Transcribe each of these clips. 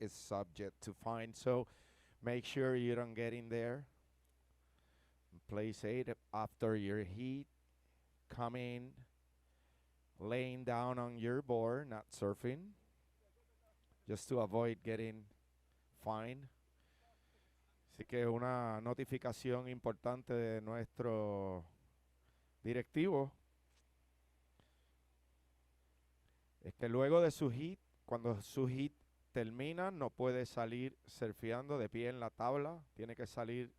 is subject to fine. So make sure you don't get in there. Place 8 after your heat. Come in, laying down on your board, not surfing, just to avoid getting fined. Así que una notificación importante de nuestro directivo es que luego de su hit, cuando su hit termina, no puede salir surfeando de pie en la tabla, tiene que salir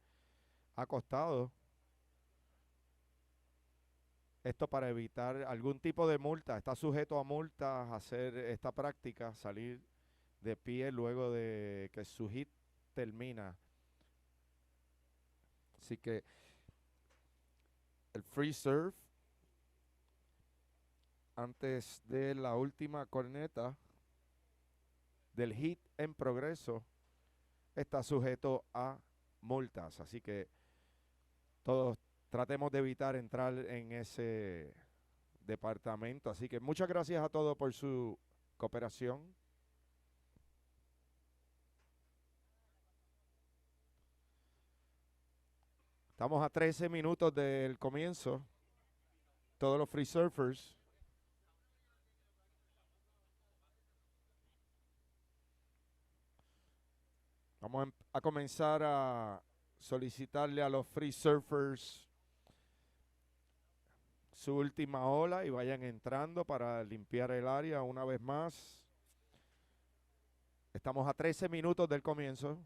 acostado. Esto para evitar algún tipo de multa. Está sujeto a multas hacer esta práctica, salir de pie luego de que su hit termina. Así que el free surf, antes de la última corneta del hit en progreso, está sujeto a multas. Así que todos tratemos de evitar entrar en ese departamento. Así que muchas gracias a todos por su cooperación. Estamos a 13 minutos del comienzo. Todos los free surfers. Vamos a comenzar a solicitarle a los free surfers su última ola y vayan entrando para limpiar el área una vez más. Estamos a 13 minutos del comienzo.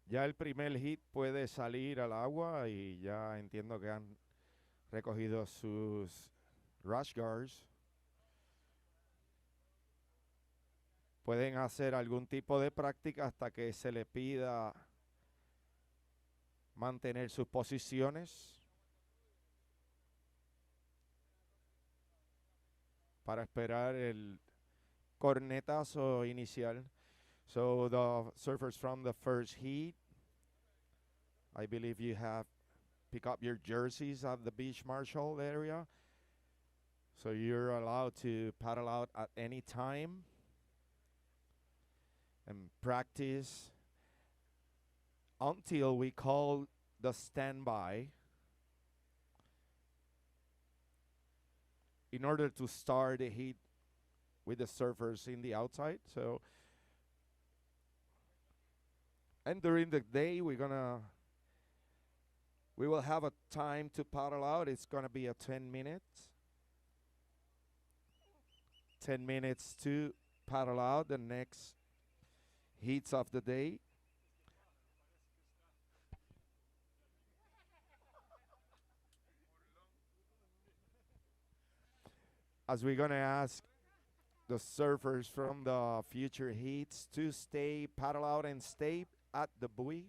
Ya el primer hit puede salir al agua y ya entiendo que han recogido sus rash guards. Pueden hacer algún tipo de práctica hasta que se le pida mantener sus posiciones para esperar el cornetazo inicial. So the surfers from the first heat, I believe you have pick up your jerseys at the beach marshal area. So you're allowed to paddle out at any time and practice until we call the standby in order to start the heat with the surfers in the outside. So, and during the day, we will have a time to paddle out. It's gonna be a 10 minutes. 10 minutes to paddle out the next heats of the day. As we're gonna ask the surfers from the future heats to stay, paddle out and stay at the buoy.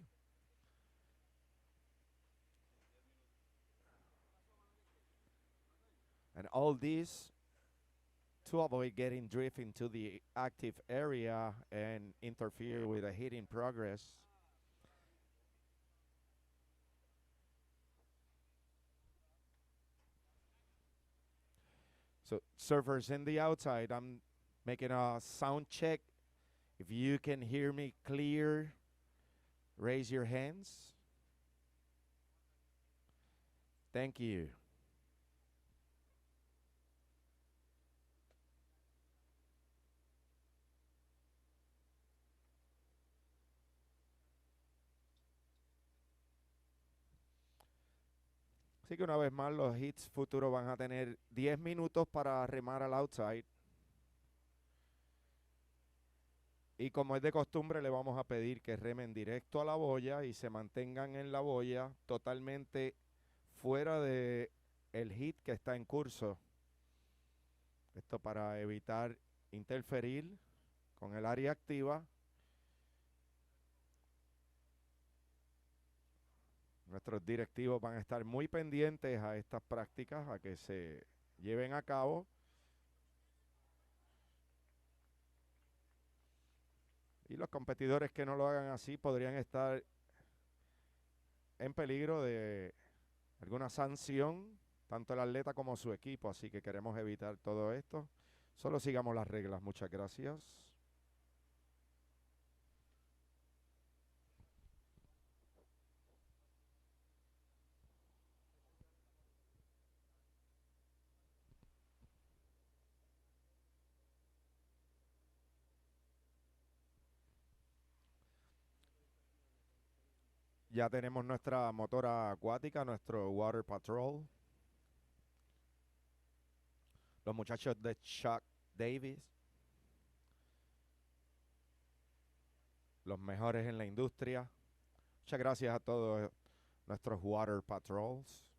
And all this to avoid getting drift into the active area and interfere with a heat in progress. So surfers in the outside, I'm making a sound check. If you can hear me clear, raise your hands. Thank you. Así que una vez más los hits futuros van a tener 10 minutos para remar al outside. Y como es de costumbre, le vamos a pedir que remen directo a la boya y se mantengan en la boya totalmente fuera de el hit que está en curso. Esto para evitar interferir con el área activa. Nuestros directivos van a estar muy pendientes a estas prácticas, a que se lleven a cabo. Y los competidores que no lo hagan así podrían estar en peligro de alguna sanción, tanto el atleta como su equipo. Así que queremos evitar todo esto. Solo sigamos las reglas. Muchas gracias. Ya tenemos nuestra motora acuática, nuestro Water Patrol. Los muchachos de Chuck Davis, los mejores en la industria. Muchas gracias a todos nuestros Water Patrols.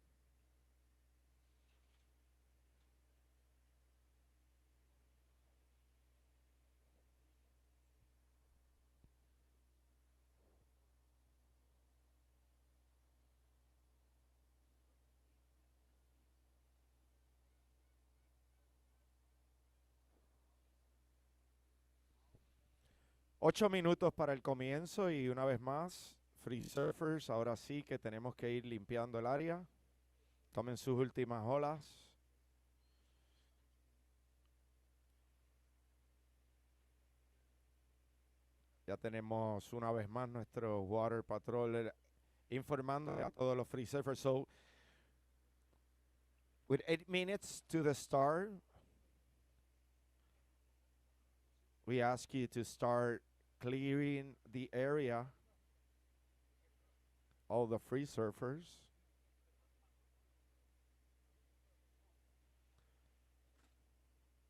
Ocho minutos para el comienzo y una vez más, Free Surfers, ahora sí que tenemos que ir limpiando el área. Tomen sus últimas olas. Ya tenemos una vez más nuestro Water Patrol informando a todos los Free Surfers. So, with 8 minutes to the start, we ask you to start clearing the area, all the Free Surfers.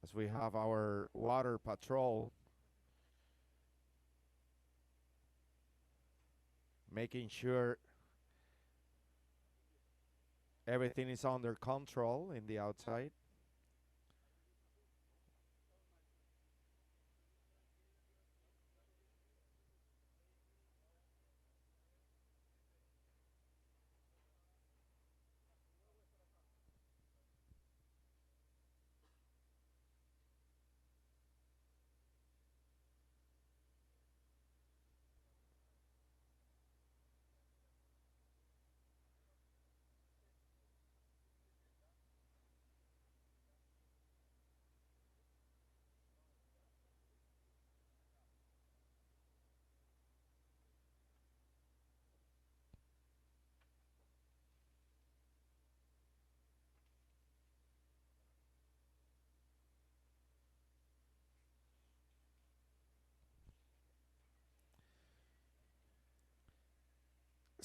As we have our Water Patrol making sure everything is under control in the outside.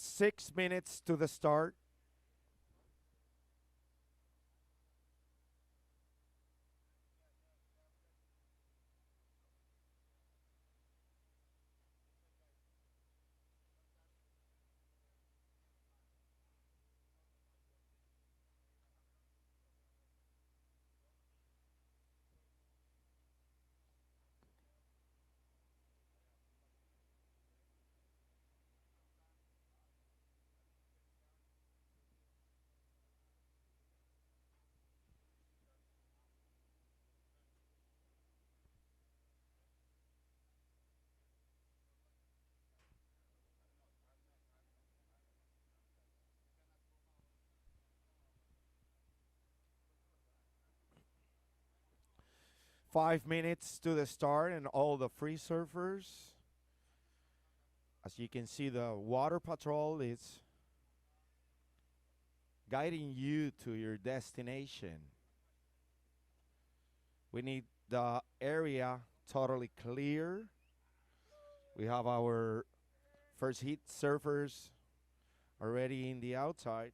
Six minutes to the start. Five minutes to the start, and all the Free Surfers. As you can see, the Water Patrol is guiding you to your destination. We need the area totally clear. We have our first heat surfers already in the outside.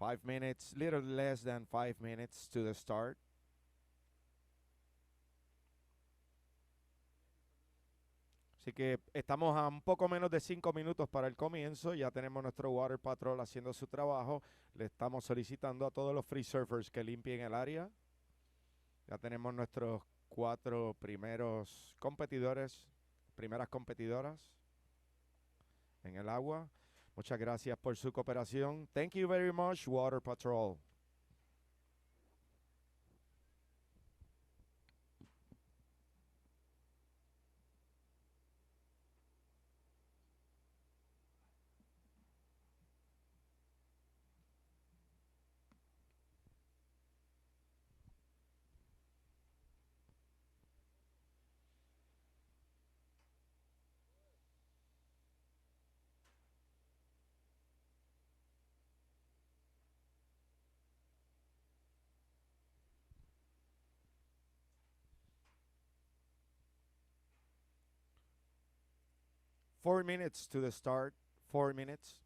5 minutes, little less than 5 minutes to the start. Así que estamos a un poco menos de 5 minutos para el comienzo. Ya tenemos nuestro Water Patrol haciendo su trabajo. Le estamos solicitando a todos los Free Surfers que limpien el área. Ya tenemos nuestros 4 primeros competidores, primeras competidoras. el agua. Muchas gracias por su cooperación. Thank you very much, Water Patrol. Four minutes to the start. 4 minutes.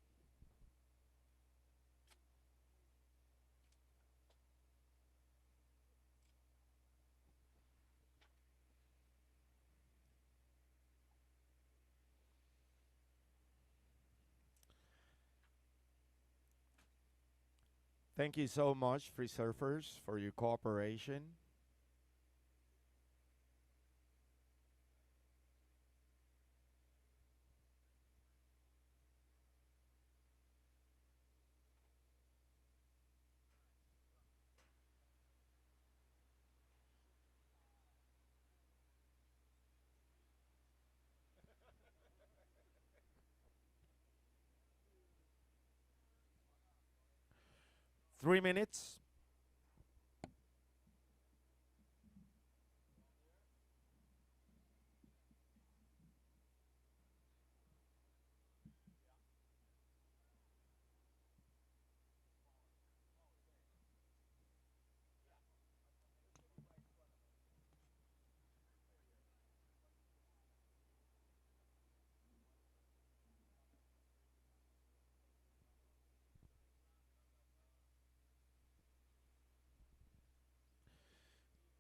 Thank you so much, free surfers, for your cooperation. 3 minutes.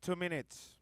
Two minutes.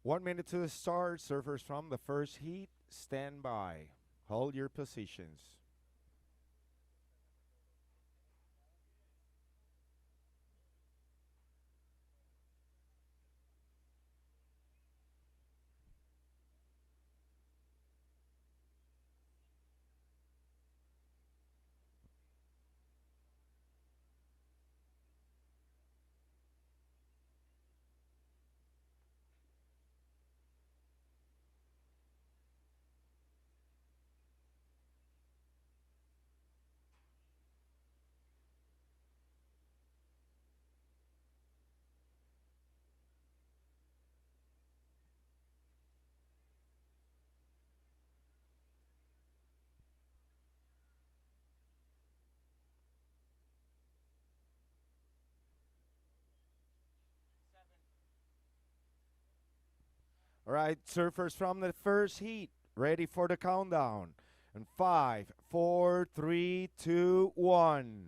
One minute to the start. Surfers from the first heat, stand by. Hold your positions. All right, surfers from the first heat, ready for the countdown. And 5, 4, 3, 2, 1.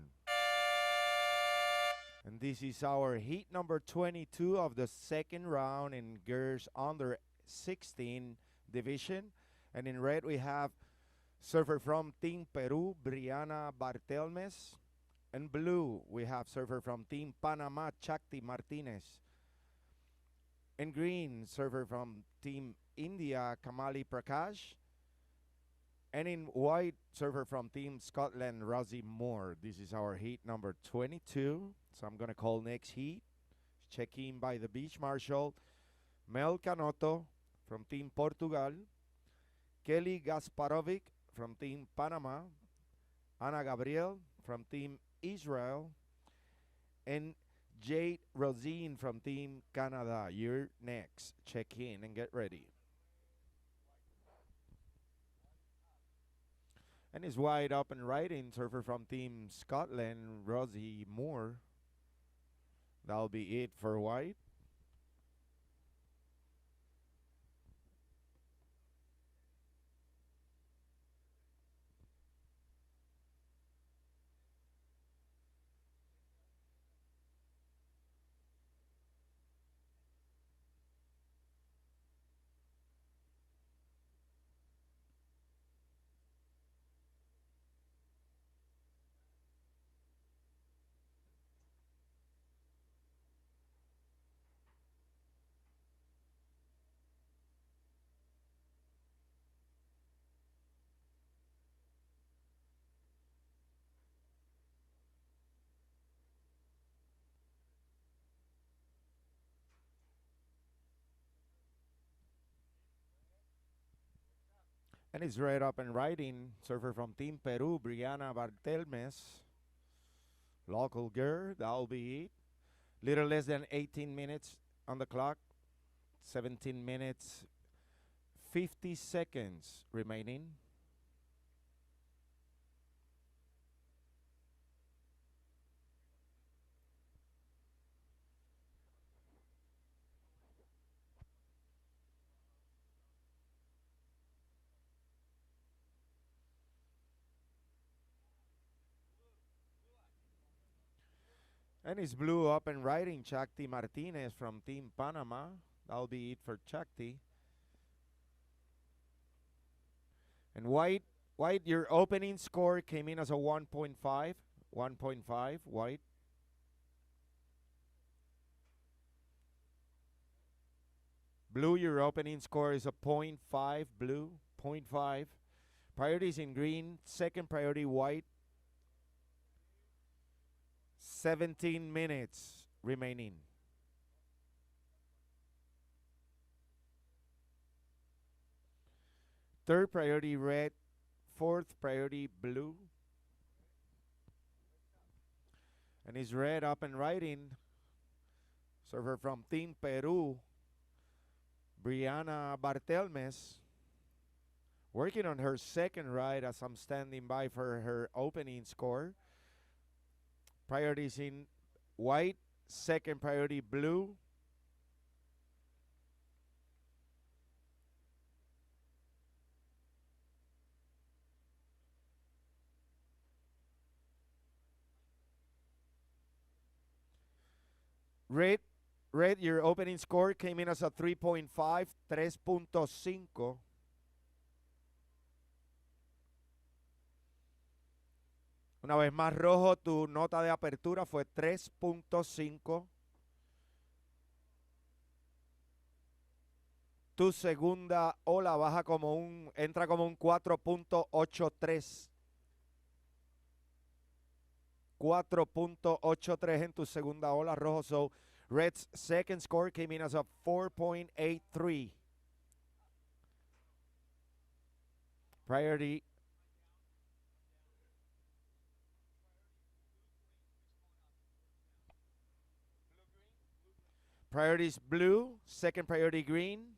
And this is our heat number 22 of the second round in girls under 16 division. And in red we have surfer from Team Peru, Brianna Bartelmes. In blue we have surfer from Team Panama, Chakti Martinez. In green, surfer from Team India, Kamali Prakash. And in white, surfer from Team Scotland, Rosie Moore. This is our heat number 22. So I'm going to call next heat. Check in by the beach marshal. Mel Canotto from Team Portugal. Kelly Gasparovic from Team Panama. Ana Gabriel from Team Israel, and Jade Rosine from Team Canada. You're next. Check in and get ready. And it's wide open riding surfer from Team Scotland, Rosie Moore. That'll be it for white. And it's red up and riding surfer from Team Peru, Brianna Bartelmes. Local girl, that'll be it. Little less than 18 minutes on the clock. 17 minutes, 50 seconds remaining. And it's blue up and riding Chakti Martinez from Team Panama. That'll be it for Chakti. And white, your opening score came in as a 1.5. 1.5, white. Blue, your opening score is a 0.5, blue, 0.5. Priorities in green, second priority white. 17 minutes remaining. Third priority red, fourth priority blue. And it's red up and riding. Server from Team Peru, Brianna Bartelmes, working on her second ride as I'm standing by for her opening score. Priorities in white, second priority blue. Red, your opening score came in as a 3.5, 3.5. Una vez más, rojo, tu nota de apertura fue 3.5. Tu segunda ola entra como un 4.83. 4.83 en tu segunda ola, rojo. So, red's second score came in as a 4.83. Priorities blue, second priority green.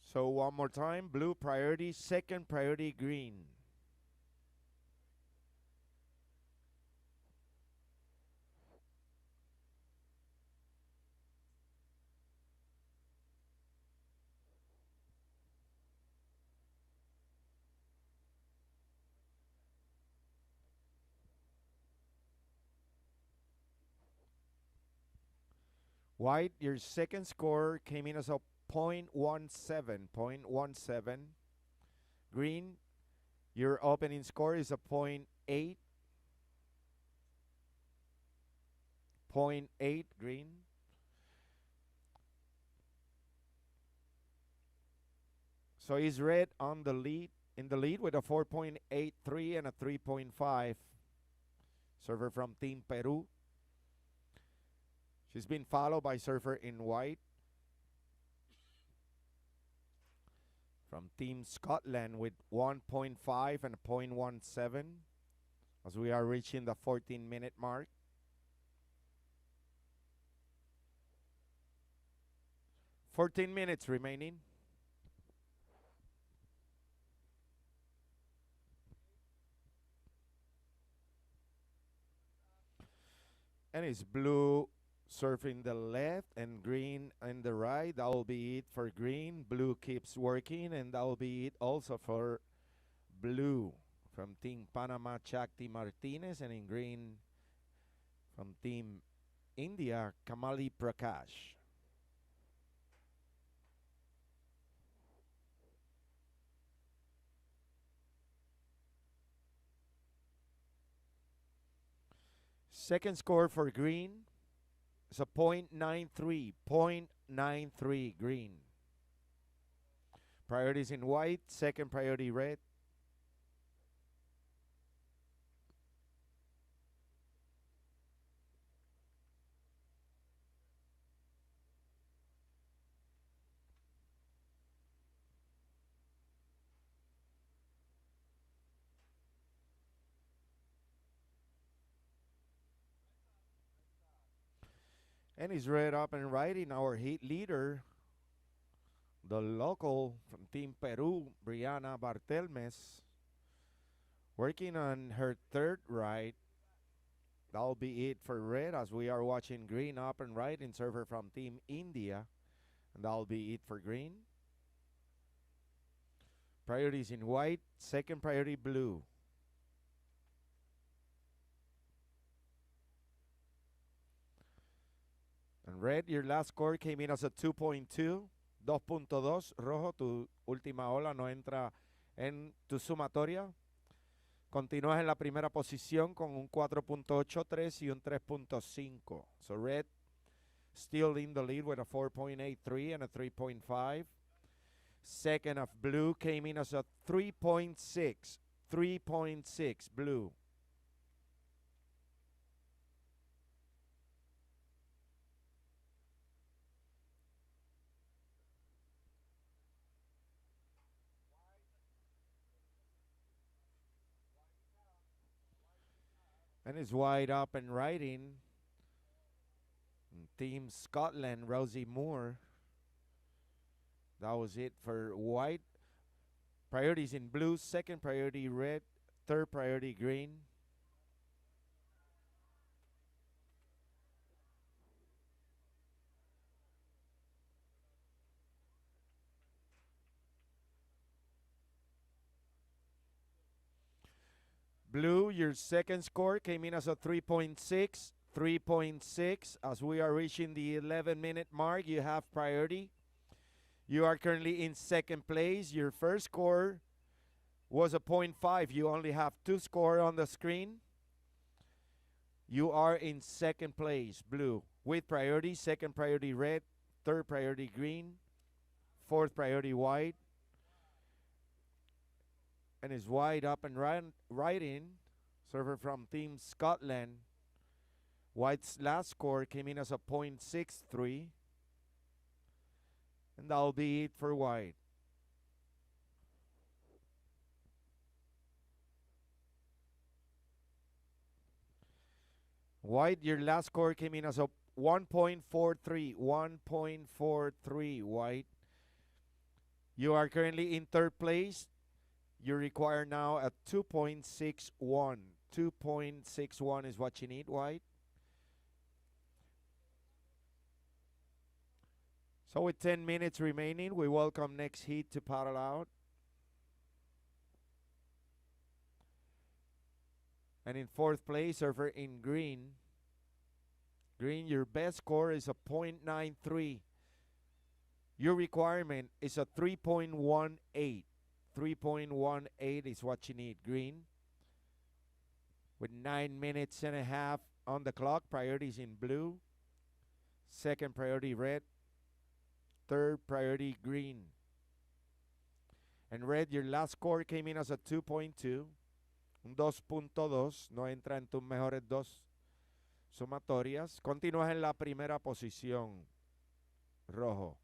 So one more time, blue priority, second priority green. White, your second score came in as a 0.17, 0.17. Green, your opening score is a 0.8. 0.8 green. So he's red on the lead, in the lead with a 4.83 and a 3.5. Server from Team Peru. She's been followed by surfer in white from Team Scotland with 1.5 and 0.17 as we are reaching the 14-minute mark. "14 minutes remaining. And it's blue surfing the left and green on the right. That will be it for green. Blue keeps working, and that will be it also for blue from Team Panama, Chakti Martinez, and in green from Team India, Kamali Prakash. Second score for green is a 0.93, 0.93 green. Priorities in white, second priority red. And he's red up and right in our heat leader, the local from Team Peru, Brianna Bartelmes, working on her third right. That'll be it for red as we are watching green up and right in server from Team India. And that'll be it for green. Priorities in white, second priority blue. And red, your last score came in as a 2.2, 2.2, rojo, tu última ola no entra en tu sumatoria. Continúas en la primera posición con un 4.83 y un 3.5. So red still in the lead with a 4.83 and a 3.5. Second of blue came in as a 3.6, 3.6 blue. And it's wide up and riding. Team Scotland, Rosie Moore. That was it for white. Priorities in blue, second priority red, third priority green. Blue, your second score came in as a 3.6, 3.6. As we are reaching the 11-minute mark, you have priority. You are currently in second place. Your first score was a 0.5. You only have two scores on the screen. You are in second place, blue, with priority, second priority red, third priority green, fourth priority white. And is wide up and right in. Server from Team Scotland. White's last score came in as a 0.63. And that'll be it for white. White, your last score came in as a 1.43. 1.43 white. You are currently in third place. You require now a 2.61. 2.61 is what you need, white. So with 10 minutes remaining, we welcome next heat to paddle out. And in fourth place, surfer in green. Green, your best score is a 0.93. Your requirement is a 3.18. 3.18 is what you need, green. With 9 minutes and a half on the clock, priorities in blue. Second priority red. Third priority green. And red, your last score came in as a 2.2. Un 2.2, no entra en tus mejores dos. sumatorias. Continúas en la primera posición, rojo.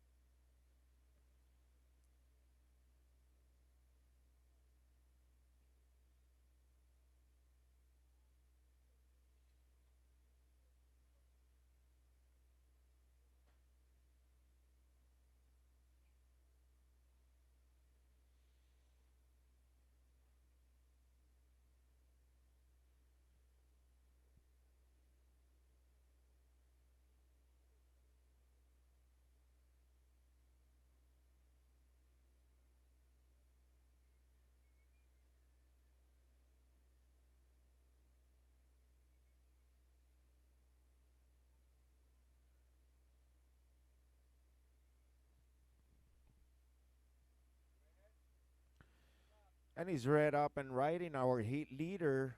And he's red up and riding our heat leader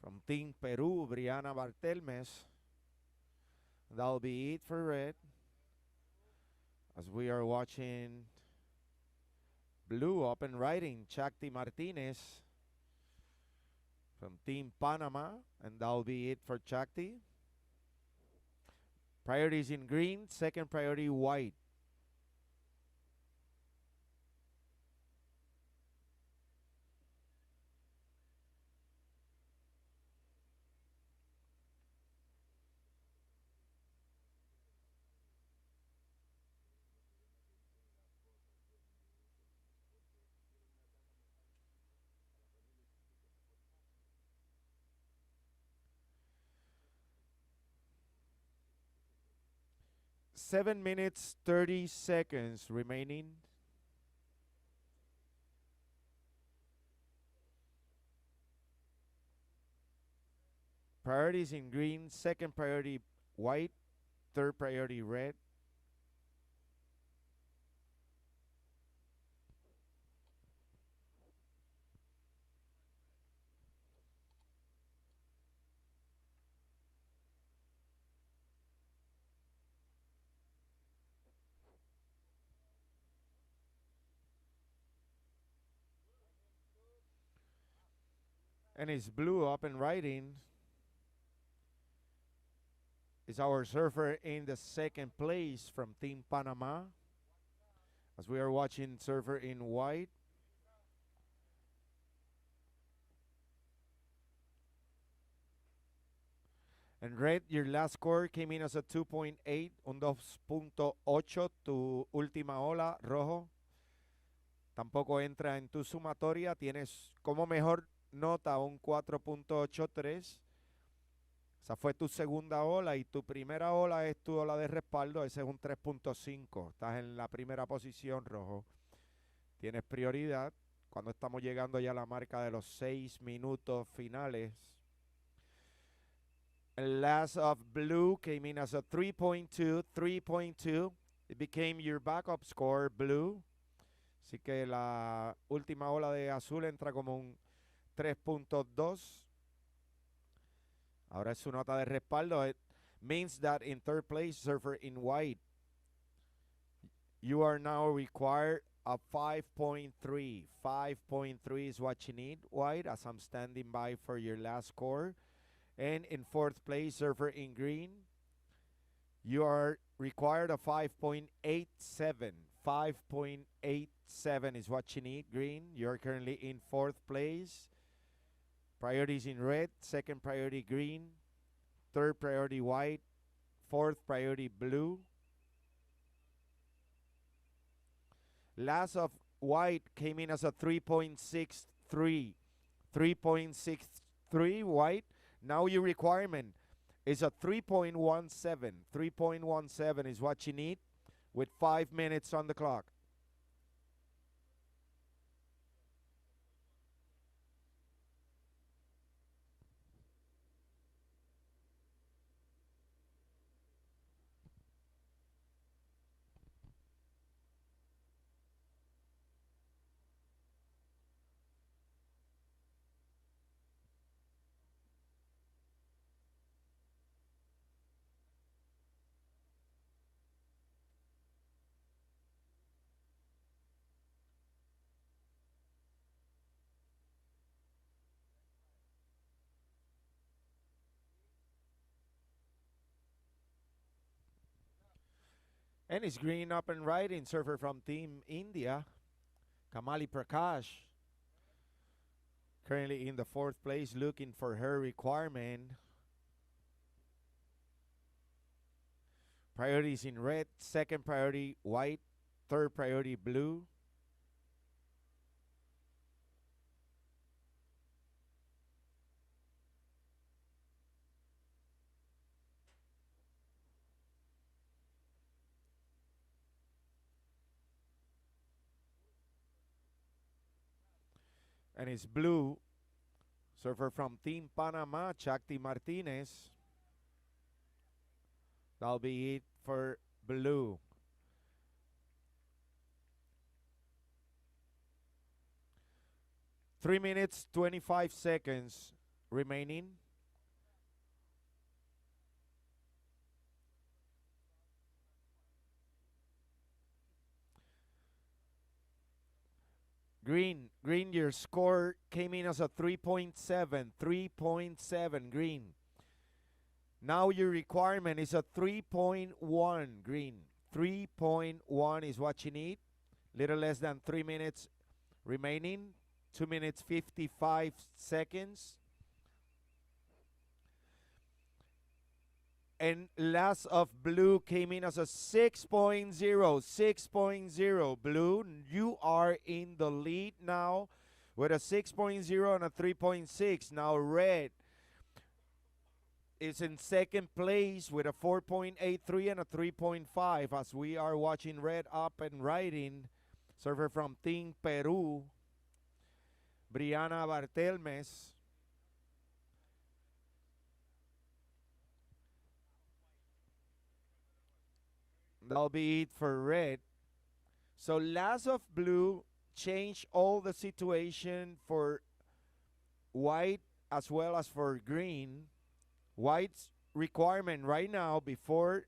from Team Peru, Brianna Bartelmes. That'll be it for red. As we are watching blue up and riding, Chakti Martinez from Team Panama. And that'll be it for Chakti. Priorities in green, second priority white. Seven minutes, 30 seconds remaining. Priorities in green, second priority white, third priority red. And it's blue up and riding. Is our surfer in the second place from Team Panama. As we are watching surfer in white. And red, your last score came in as a 2.8, un 2.8, tu última ola, rojo. Tampoco entra en tu sumatoria, tienes como mejor nota un 4.83. Esa fue tu segunda ola y tu primera ola es tu ola de respaldo, ese es un 3.5. Estás en la primera posición, rojo. Tienes prioridad cuando estamos llegando ya a la marca de los 6 minutos finales. And last of blue came in as a 3.2, 3.2. It became your backup score, blue. Así que la última ola de azul entra como un 3.2. Ahora es su nota de respaldo. It means that in third place, surfer in white, you are now required a 5.3. 5.3 is what you need, white, as I'm standing by for your last score. And in fourth place, surfer in green, you are required a 5.87. 5.87 is what you need, green. You're currently in fourth place. Priorities in red, second priority green, third priority white, fourth priority blue. Last of white came in as a 3.63. 3.63 white. Now your requirement is a 3.17. 3.17 is what you need with 5 minutes on the clock. And it's green up and riding. Surfer from Team India, Kamali Prakash. Currently in the fourth place, looking for her requirement. Priorities in red, second priority white, third priority blue. And it's blue. Surfer from Team Panama, Chakti Martinez. That'll be it for blue. Three minutes, 25 seconds remaining. Green, your score came in as a 3.7, 3.7, green. Now your requirement is a 3.1, green. 3.1 is what you need. Little less than 3 minutes remaining. 2 minutes, 55 seconds. And last of blue came in as a 6.0, 6.0. Blue, you are in the lead now with a 6.0 and a 3.6. Now red is in second place with a 4.83 and a 3.5 as we are watching red up and riding. Surfer from Team Peru, Brianna Bartelmes. That'll be it for red. So last of blue changed all the situation for white as well as for green. White's requirement right now before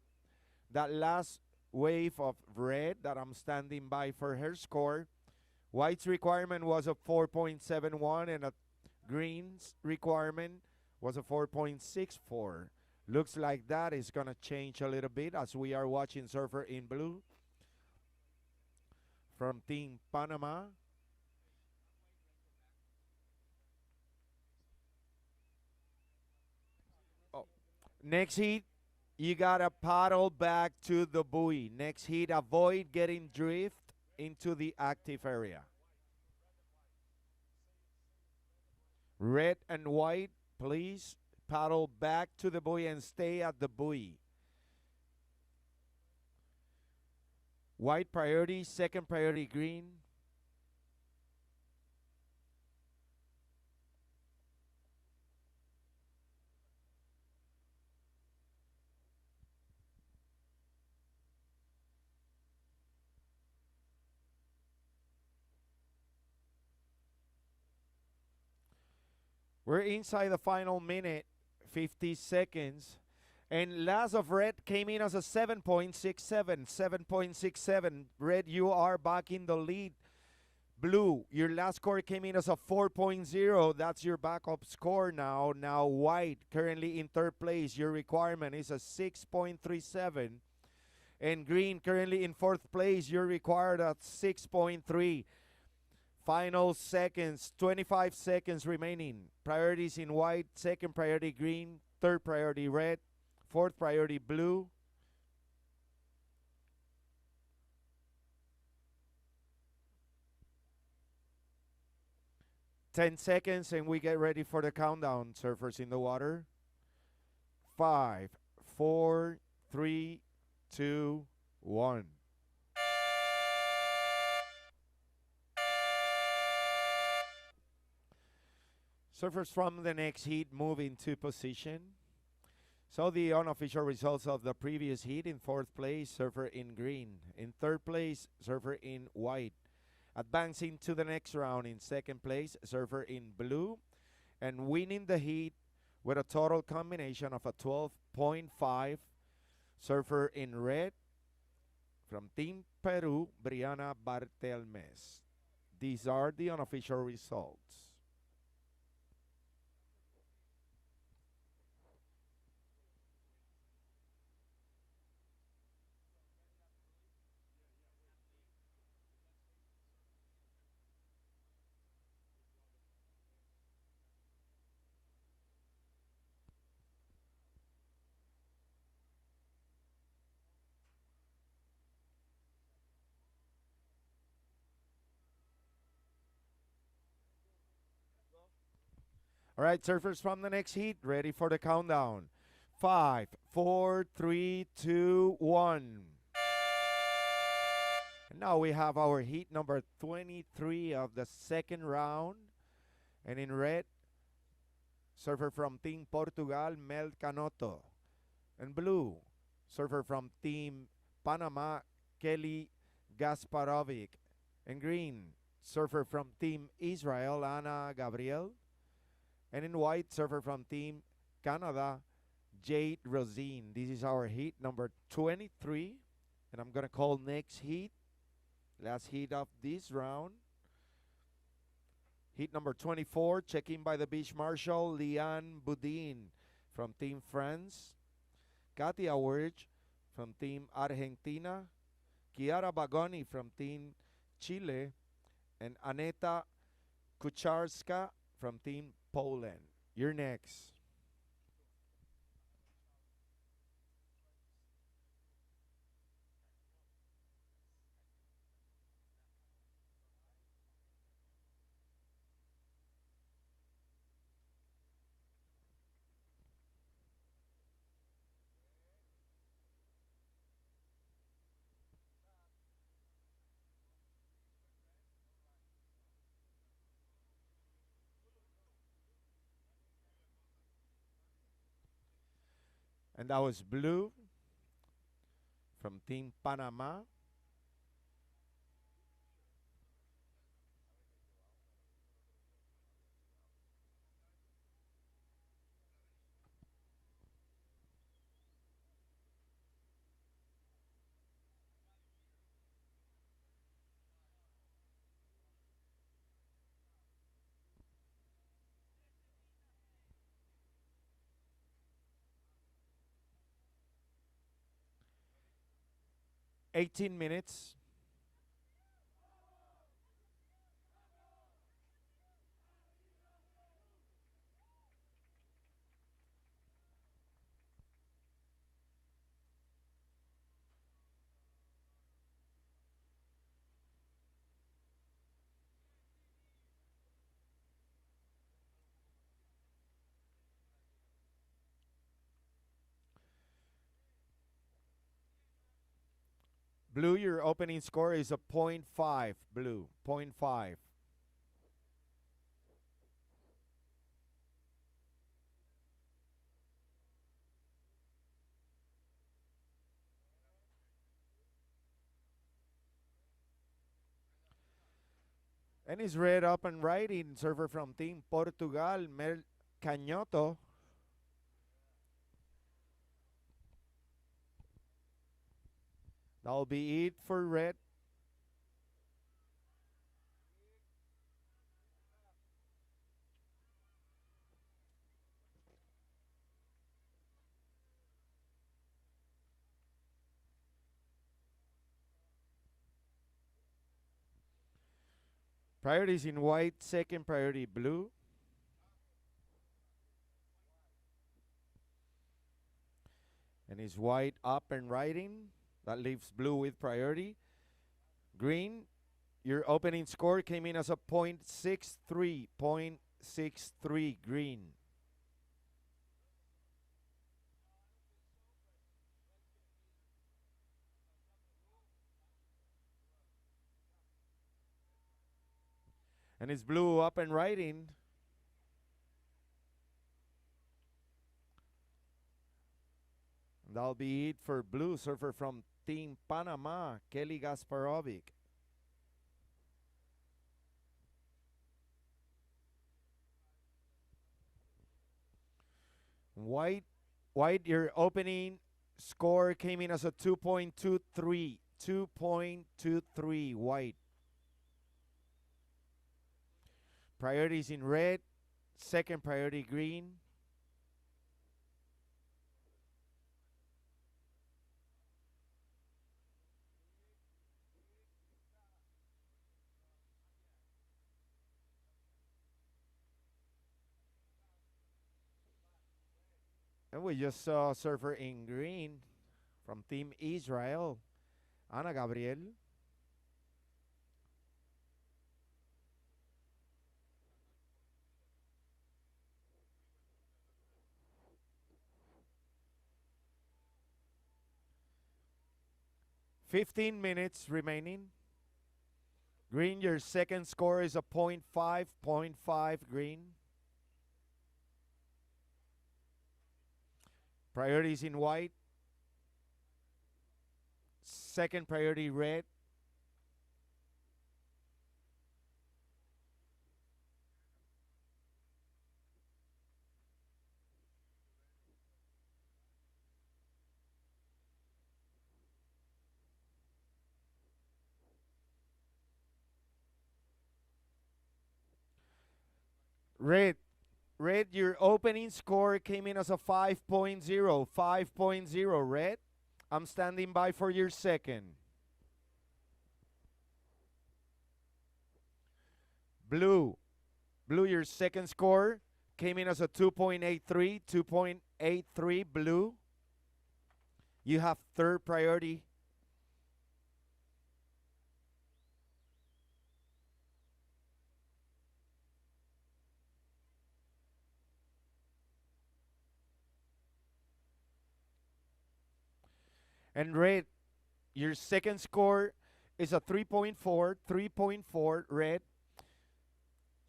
that last wave of red that I'm standing by for her score, white's requirement was a 4.71 and a green's requirement was a 4.64. Looks like that is going to change a little bit as we are watching Surfer in Blue from Team Panama. Oh. Next heat, you got to paddle back to the buoy. Next heat, avoid getting drift into the active area. Red and white, please paddle back to the buoy and stay at the buoy. White priority, second priority green. We're inside the final minute, 50 seconds. And last of red came in as a 7.67, 7.67. Red, you are back in the lead. Blue, your last score came in as a 4.0. That's your backup score now. Now white, currently in third place. Your requirement is a 6.37. And green, currently in fourth place. You're required at 6.3. Final seconds, 25 seconds remaining. Priorities in white, second priority green, third priority red, fourth priority blue. 10 seconds and we get ready for the countdown. Surfers in the water. 5, 4, 3, 2, 1. Surfers from the next heat move into position. So the unofficial results of the previous heat: in fourth place, surfer in green. In third place, surfer in white. Advancing to the next round in second place, surfer in blue. And winning the heat with a total combination of a 12.5, surfer in red from Team Peru, Brianna Bartelmes. These are the unofficial results. All right, surfers from the next heat, ready for the countdown. 5, 4, 3, 2, 1. And now we have our heat number 23 of the second round. And in red, surfer from Team Portugal, Mel Canoto. In blue, surfer from Team Panama, Kelly Gasparovic. In green, surfer from Team Israel, Ana Gabriel. And in white, surfer from Team Canada, Jade Rosine. This is our heat number 23. And I'm going to call next heat, last heat of this round. Heat number 24, check-in by the beach marshal, Liane Boudin from Team France. Katia Wirch from Team Argentina. Kiara Bagoni from Team Chile. And Aneta Kucharska from Team Poland. You're next. And that was blue from Team Panama. $18 minutes. Blue, your opening score is a .5. Blue, .5. And it's red up and riding. Server from Team Portugal, Mel Cañoto. That'll be it for red. Priorities in white, second priority blue. And is white up and riding. That leaves blue with priority. Green, your opening score came in as a .63. .63 green. And it's blue up and riding. That'll be it for blue surfer from Team Panama, Kelly Gasparovic. White, your opening score came in as a 2.23. 2.23 white. Priorities in red, second priority green. And we just saw a surfer in green from Team Israel, Ana Gabriel. 15 minutes remaining. Green, your second score is a 0.5 green. Priorities in white. Second priority red. Red, your opening score came in as a 5.0. 5.0, red. I'm standing by for your second. Blue, your second score came in as a 2.83. 2.83, blue. You have third priority. And red, your second score is a 3.4. 3.4, red.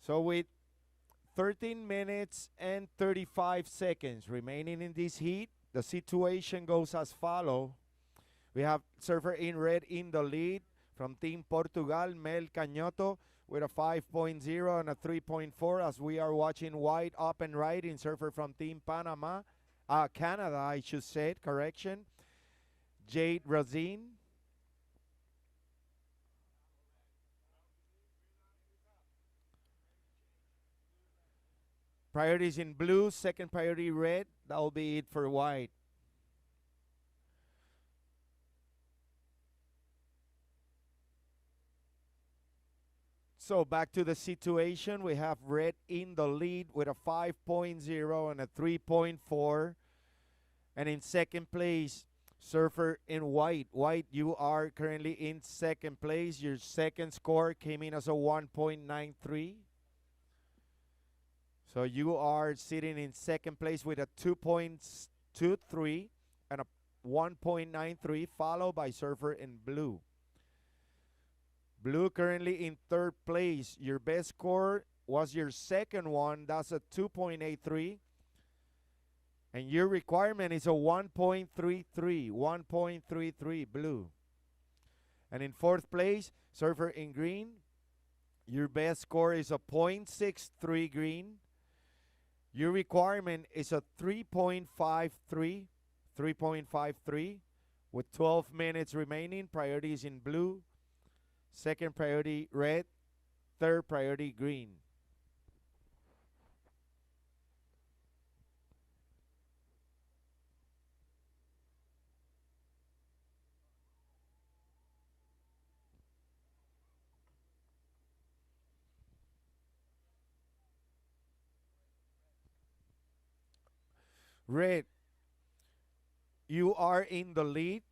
So with 13 minutes and 35 seconds remaining in this heat, the situation goes as follow. We have surfer in red in the lead from Team Portugal, Mel Cañoto, with a 5.0 and a 3.4, as we are watching white up and right in surfer from Team Panama, Canada, I should say, correction. Jade Razin. Priorities in blue, second priority red. That will be it for white. So back to the situation. We have red in the lead with a 5.0 and a 3.4. And in second place, surfer in white. White, you are currently in second place. Your second score came in as a 1.93. So you are sitting in second place with a 2.23 and a 1.93, followed by surfer in blue. Blue currently in third place. Your best score was your second one. That's a 2.83. And your requirement is a 1.33. 1.33 blue. And in fourth place, surfer in green. Your best score is a 0.63 green. Your requirement is a 3.53. 3.53 with 12 minutes remaining. Priorities in blue. Second priority red. Third priority green. Red, you are in the lead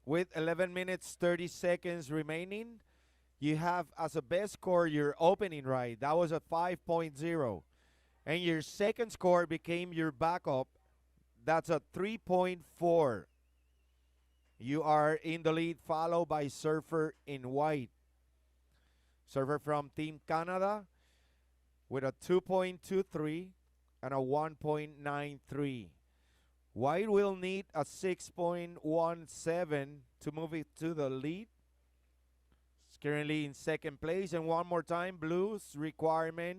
with 11 minutes 30 seconds remaining. You have as a best score your opening ride. That was a 5.0. And your second score became your backup. That's a 3.4. You are in the lead, followed by surfer in white. Surfer from Team Canada with a 2.23 and a 1.93. White will need a 6.17 to move it to the lead. It's currently in second place. And one more time, blue's requirement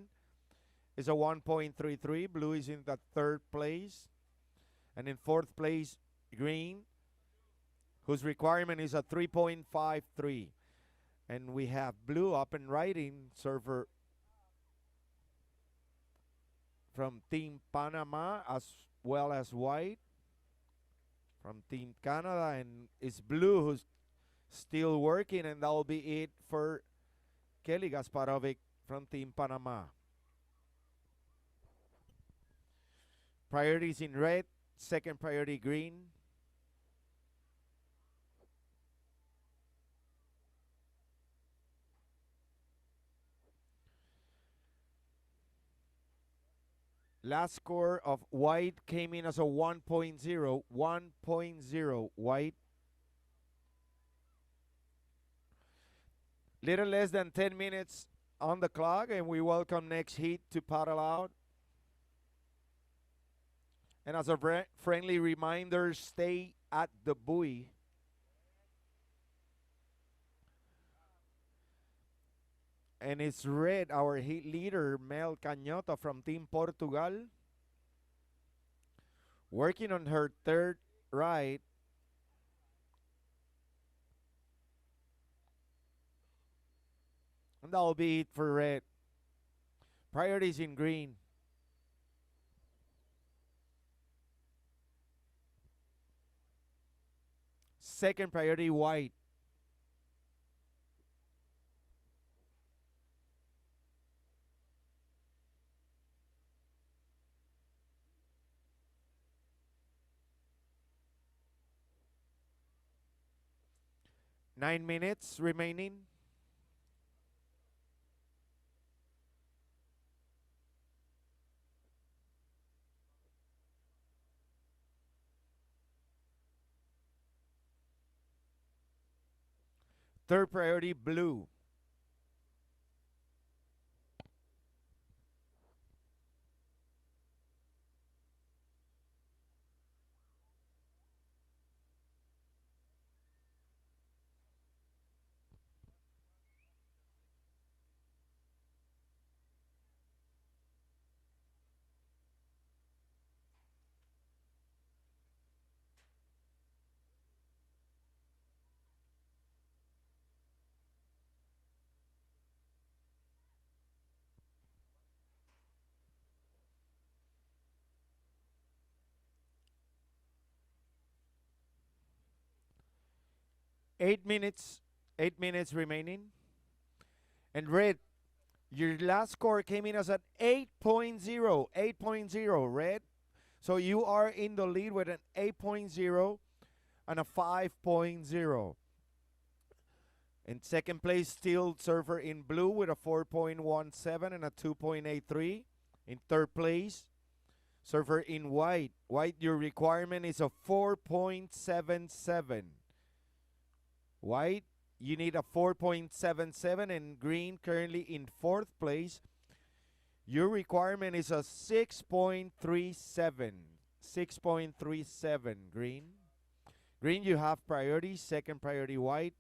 is a 1.33. Blue is in the third place. And in fourth place, green, whose requirement is a 3.53. And we have blue up and riding, surfer from Team Panama, as well as white from Team Canada, and it's blue who's still working, and that will be it for Kelly Gasparovic from Team Panama. Priorities in red, second priority green. Last score of white came in as a 1.0. 1.0 white. Little less than 10 minutes on the clock, and we welcome next heat to paddle out. And as a friendly reminder, stay at the buoy. And it's Red, our heat leader, Mel Cañota from Team Portugal, working on her third ride. And that'll be it for Red. Priorities in green. Second priority, white. Nine minutes remaining. Third priority, blue. Eight minutes. 8 minutes remaining. And Red, your last score came in as an 8.0. 8.0, Red. So you are in the lead with an 8.0 and a 5.0. In second place, still Surfer in blue with a 4.17 and a 2.83. In third place, Surfer in white. White, your requirement is a 4.77. White, you need a 4.77, and green, currently in fourth place, your requirement is a 6.37. 6.37, green. Green, you have priority. Second priority, white.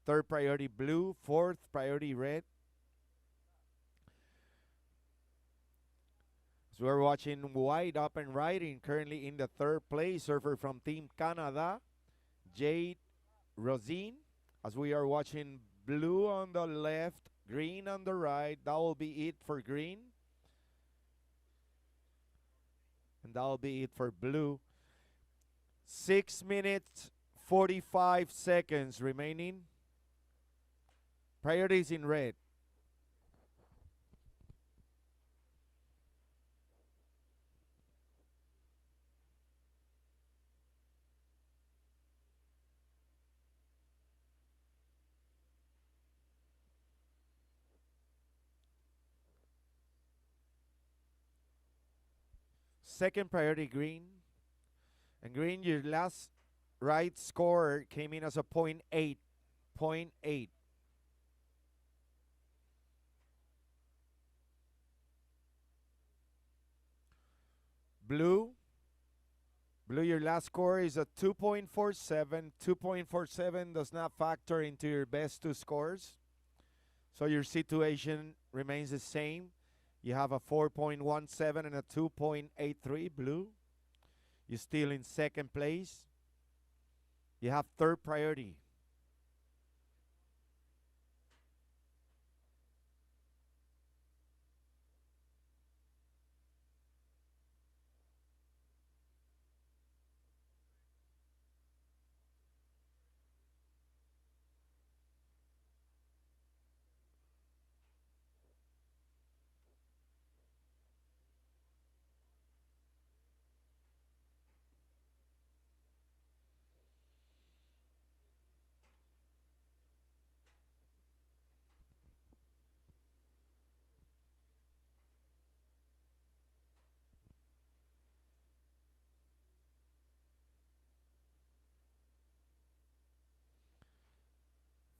Third priority, blue. Fourth priority, red. So we're watching white up and riding, currently in the third place. Surfer from Team Canada, Jade Rosine. As we are watching blue on the left, green on the right. That will be it for green. And that will be it for blue. 6 minutes, 45 seconds remaining. Priorities in red. Second priority, green. And green, your last right score came in as a 0.8. 0.8. Blue. Blue, your last score is a 2.47. 2.47 does not factor into your best two scores. So your situation remains the same. You have a 4.17 and a 2.83, blue. You're still in second place. You have third priority.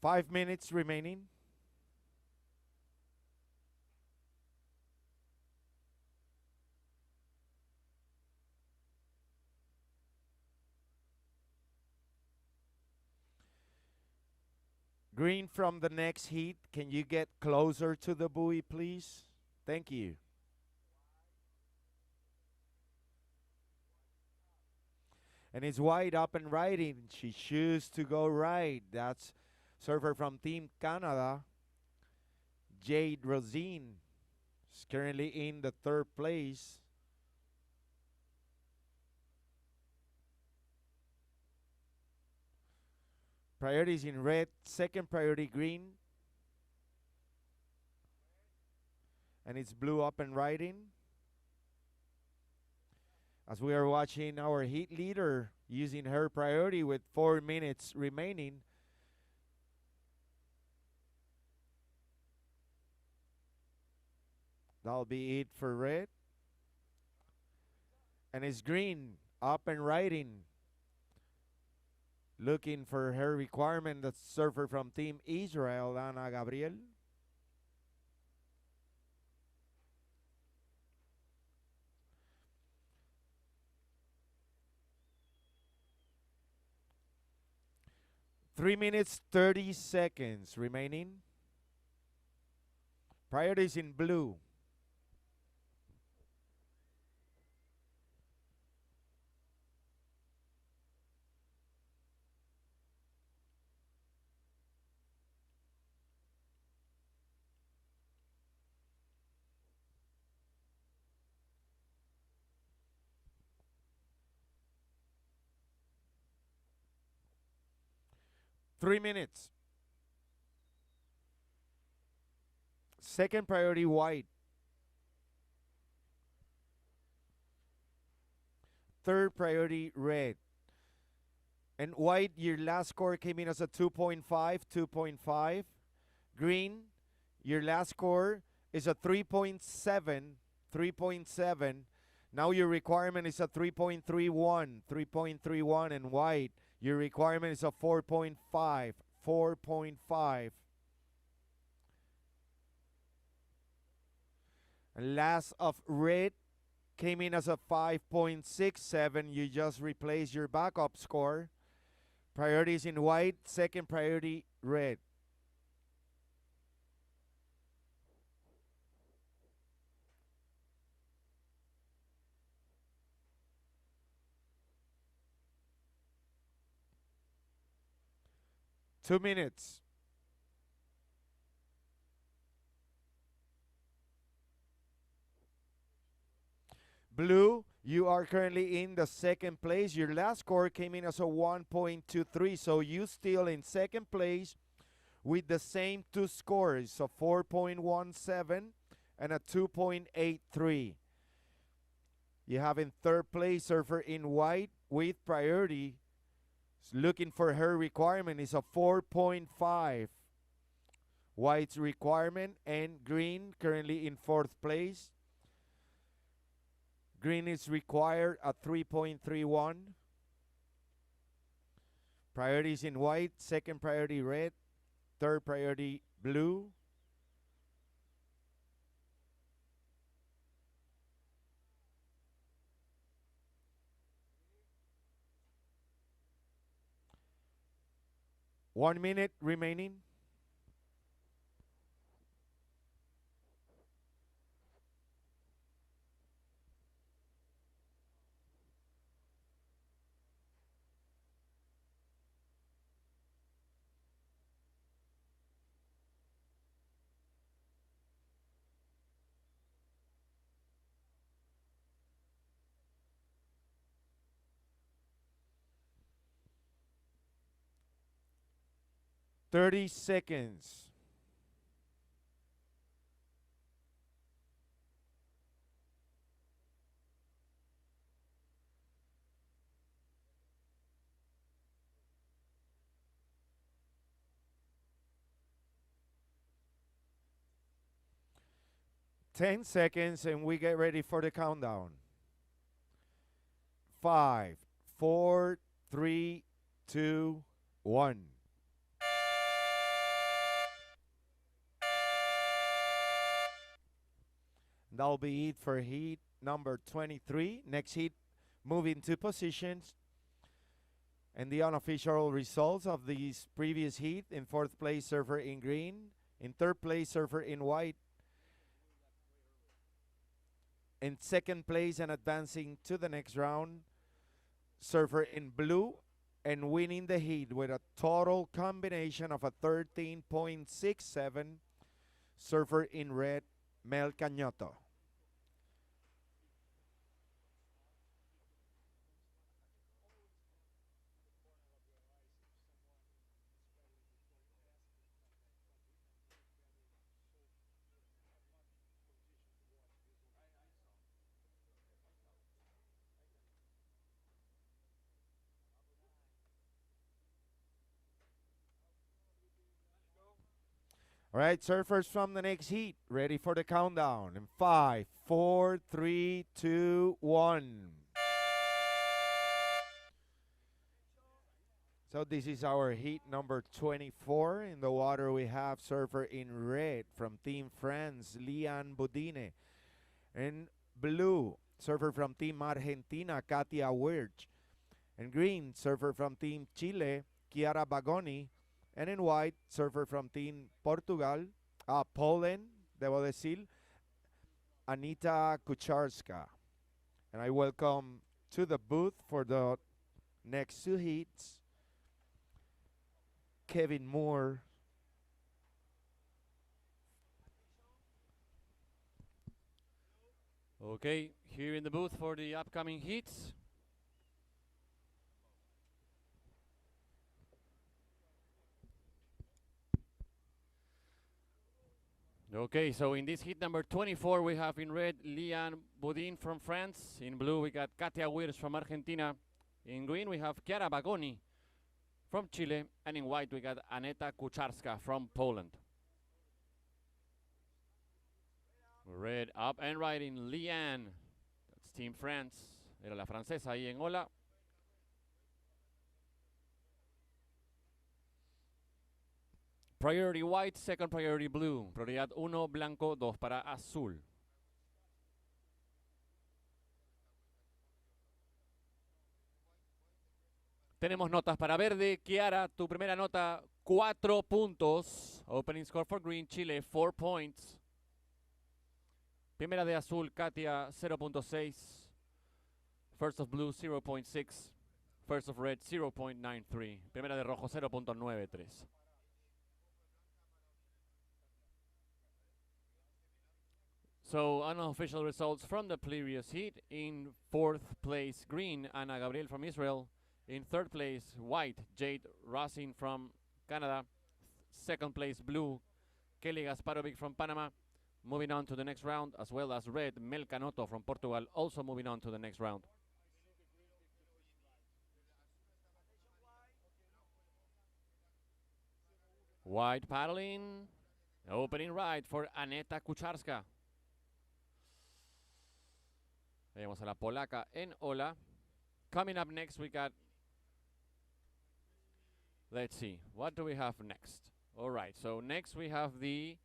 5 minutes remaining. Green from the next heat. Can you get closer to the buoy, please? Thank you. And it's white up and riding. She chooses to go right. That's surfer from Team Canada, Jade Rosine. She's currently in the third place. Priority is in red, second priority green. And it's blue up and riding. As we are watching our heat leader using her priority with 4 minutes remaining. That'll be it for red. And it's green up and riding. Looking for her requirement, the surfer from Team Israel, Ana Gabriel. Three minutes, 30 seconds remaining. Priorities in blue. Three minutes. Second priority white. Third priority red. And white, your last score came in as a 2.5, 2.5. Green, your last score is a 3.7, 3.7. Now your requirement is a 3.31, 3.31. And white, your requirement is a 4.5, 4.5. And last of red came in as a 5.67. You just replace your backup score. Priorities in white, second priority red. Two minutes. Blue, you are currently in the second place. Your last score came in as a 1.23, so you still in second place with the same two scores, so 4.17 and a 2.83. You have in third place surfer in white with priority. Looking for her requirement is a 4.5. White's requirement, and green currently in fourth place. Green is required at 3.31. Priorities in white, second priority red, third priority blue. One minute remaining. Thirty seconds. Ten seconds, and we get ready for the countdown. 5, 4, 3, 2, 1. That'll be it for heat number 23. Next heat, moving two positions. And the unofficial results of this previous heat: in fourth place, surfer in green. In third place, surfer in white. In second place and advancing to the next round, surfer in blue, and winning the heat with a total combination of a 13.67, surfer in red, Mel Cañoto. All right, surfers from the next heat, ready for the countdown. In 5, 4, 3, 2, 1. So this is our heat number 24. In the water we have surfer in red from Team France, Lian Budine. In blue, surfer from Team Argentina, Katia Wirch. In green, surfer from Team Chile, Chiara Bagoni. And in white, surfer from Team Portugal, Poland, debo decir, Anita Kucharska. And I welcome to the booth for the next two heats, Kevin Moore. Okay, here in the booth for the upcoming heats. Okay, so in this heat number 24, we have in red Lian Boudin from France. In blue, we got Katia Wirz from Argentina. In green, we have Chiara Bagoni from Chile. And in white, we got Aneta Kucharska from Poland. Red up and right in Lian. That's Team France. Era la francesa ahí en ola. Priority white, second priority blue. Prioridad 1, blanco, 2 para azul. Tenemos notas para verde. Chiara, tu primera nota, 4 puntos. Opening score for green, Chile, 4 points. Primera de azul, Katia, 0.6. First of blue, 0.6. First of red, 0.93. Primera de rojo, 0.93. So, unofficial results from the previous heat. In fourth place, green, Ana Gabriel from Israel. In third place, white, Jade Rosin from Canada. Second place, blue, Kelly Gasparovic from Panama. Moving on to the next round, as well as red, Mel Canotto from Portugal, also moving on to the next round. White paddling, opening right for Aneta Kucharska. Vemos a la polaca en ola. Coming up next, we got, let's see, what do we have next? All right, so next we have the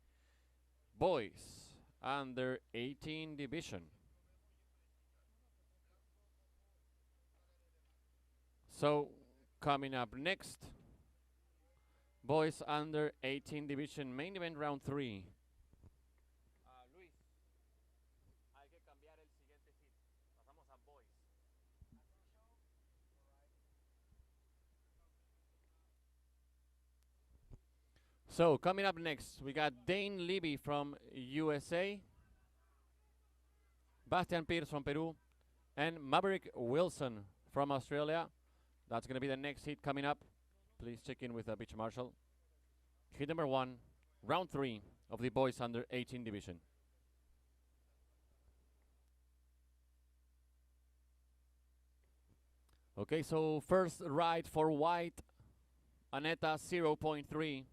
boys under 18 division. So coming up next, boys under 18 division, main event round 3. Luis, hay que cambiar el siguiente hit. Pasamos a boys. So coming up next, we got Dane Levy from USA, Bastian Pierce from Peru, and Maverick Wilson from Australia. That's going to be the next hit coming up. Please check in with the beach marshal. Hit number 1, round 3 of the boys under 18 division. Okay, so first ride for white, Aneta 0.3.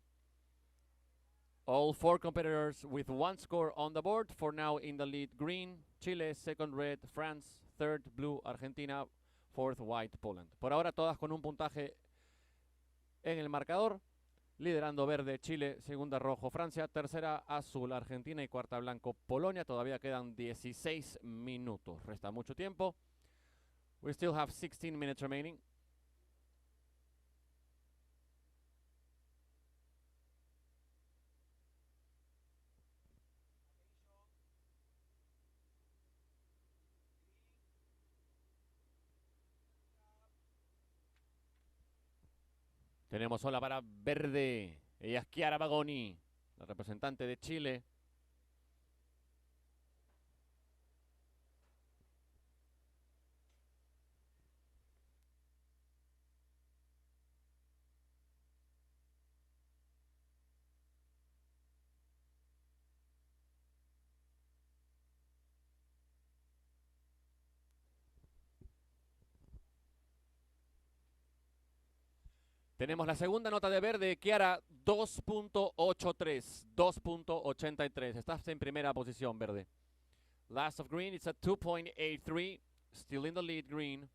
All 4 competitors with 1 score on the board. For now in the lead, green, Chile, second red, France, third blue, Argentina, fourth white, Poland. Por ahora todas con un puntaje en el marcador. Liderando verde Chile, segunda rojo Francia, tercera azul Argentina y cuarta blanco Polonia. Todavía quedan 16 minutos. Resta mucho tiempo. We still have 16 minutes remaining. Tenemos ola para verde. Ella es Chiara Bagoni, la representante de Chile. Tenemos la segunda nota de verde, Chiara, 2.83, 2.83. Estás en primera posición, verde. Last of green, it's at 2.83, still in the lead, green.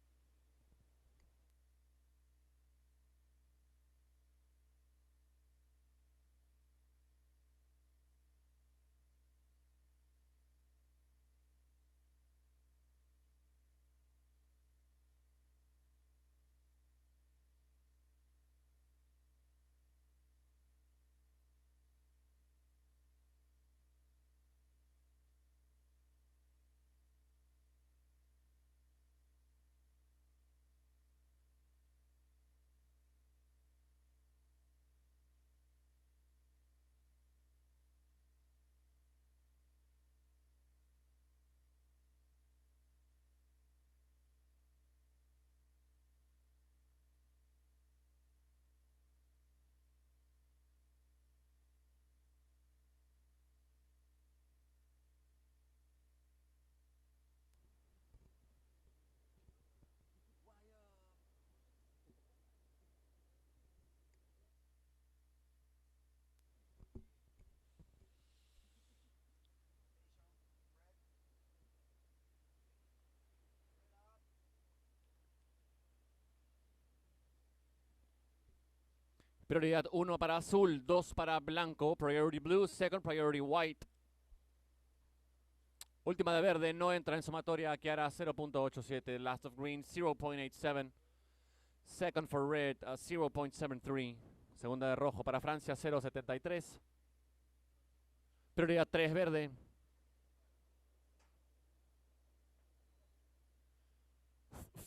Prioridad 1 para azul, 2 para blanco, priority blue, second priority white. Última de verde, no entra en sumatoria, Chiara 0.87, last of green 0.87. Second for red, 0.73. Segunda de rojo para Francia, 0.73. Prioridad 3 verde.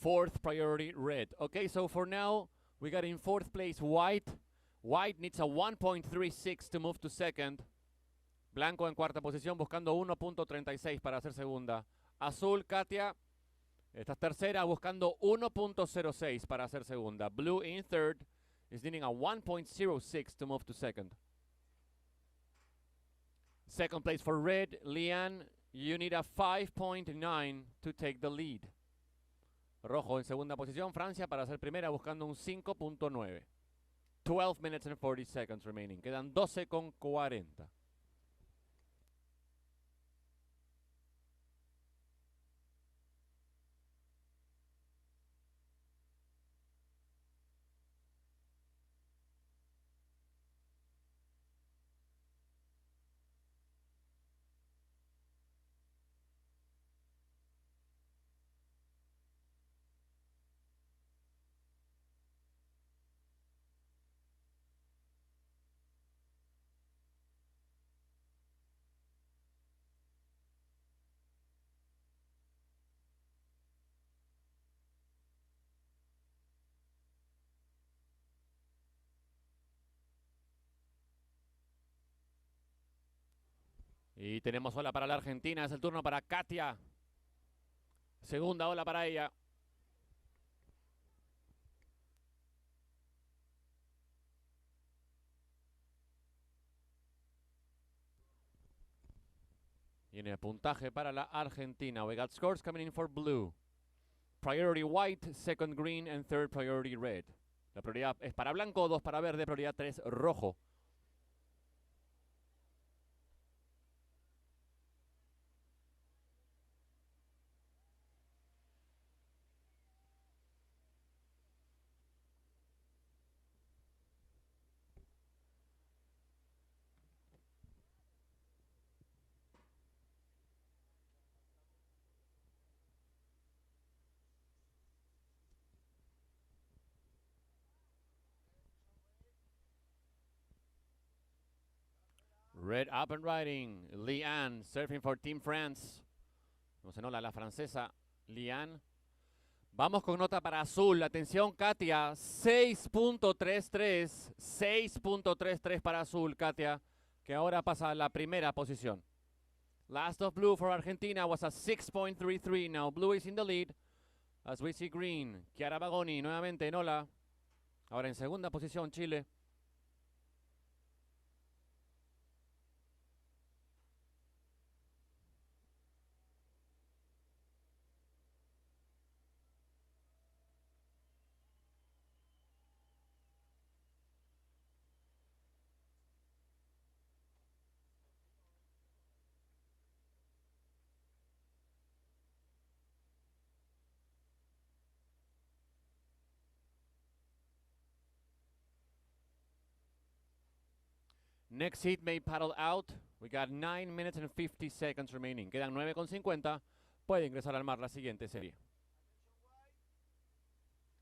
Fourth priority red. Okay, so for now, we got in fourth place white. White needs a 1.36 to move to second. Blanco en cuarta posición buscando 1.36 para ser segunda. Azul, Katia, esta es tercera buscando 1.06 para ser segunda. Blue in third is needing a 1.06 to move to second. Second place for red, Lian, you need a 5.9 to take the lead. Rojo en segunda posición, Francia para ser primera buscando un 5.9. 12 minutes and 40 seconds remaining. Quedan 12:40. Y tenemos ola para la Argentina, es el turno para Katia. Segunda ola para ella. Viene el puntaje para la Argentina. We got scores coming in for blue. Priority white, second green, and third priority red. La prioridad es para blanco, 2 para verde, prioridad 3 rojo. Red up and riding. Leanne surfing for Team France. No se nola la francesa Leanne. Vamos con nota para azul. Atención, Katia. 6.33. 6.33 para azul, Katia, que ahora pasa a la primera posición. Last of blue for Argentina was a 6.33. Now blue is in the lead. As we see green. Chiara Bagoni nuevamente en ola. Ahora en segunda posición Chile. Next heat may paddle out. We got 9 minutes and 50 seconds remaining. Quedan 9:50. Puede ingresar al mar la siguiente serie.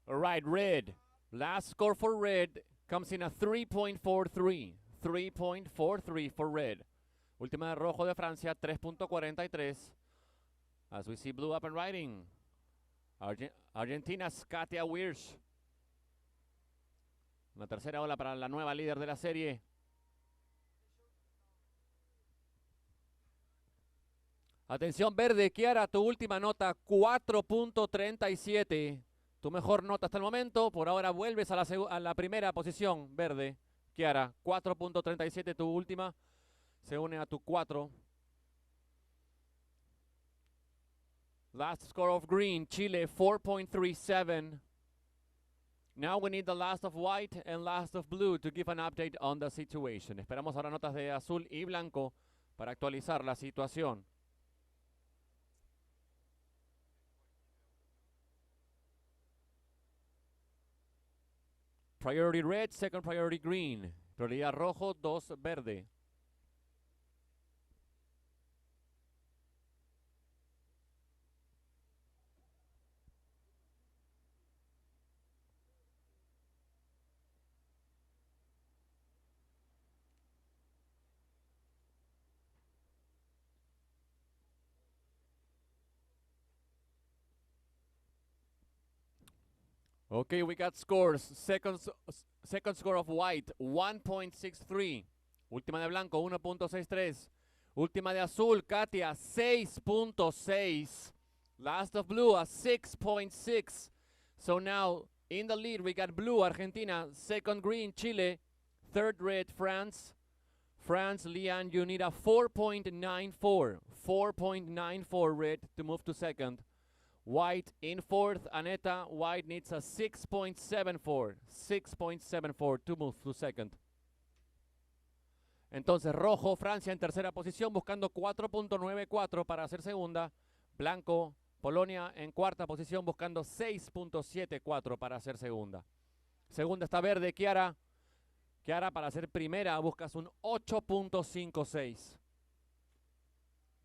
All right, red. Last score for red comes in a 3.43. 3.43 for red. Última de rojo de Francia, 3.43. As we see blue up and riding. Argentina's Katia Wirsch. Una tercera ola para la nueva líder de la serie. Atención verde, Chiara, tu última nota, 4.37. Tu mejor nota hasta el momento. Por ahora vuelves a la primera posición, verde. Chiara, 4.37 tu última. Se une a tu 4. Last score of green, Chile, 4.37. Now we need the last of white and last of blue to give an update on the situation. Esperamos ahora notas de azul y blanco para actualizar la situación. Priority red, second priority green. Prioridad rojo, 2 verde. Okay, we got scores. Second score of white, 1.63. Última de blanco, 1.63. Última de azul, Katia, 6.6. Last of blue, a 6.6. So now, in the lead, we got blue, Argentina. Second green, Chile. Third red, France. France, Leanne, you need a 4.94. 4.94 red to move to second. White in fourth, Aneta. White needs a 6.74. 6.74 to move to second. Entonces, rojo, Francia en tercera posición, buscando 4.94 para hacer segunda. Blanco, Polonia en cuarta posición, buscando 6.74 para hacer segunda. Segunda está verde, Chiara. Chiara, para ser primera, buscas un 8.56.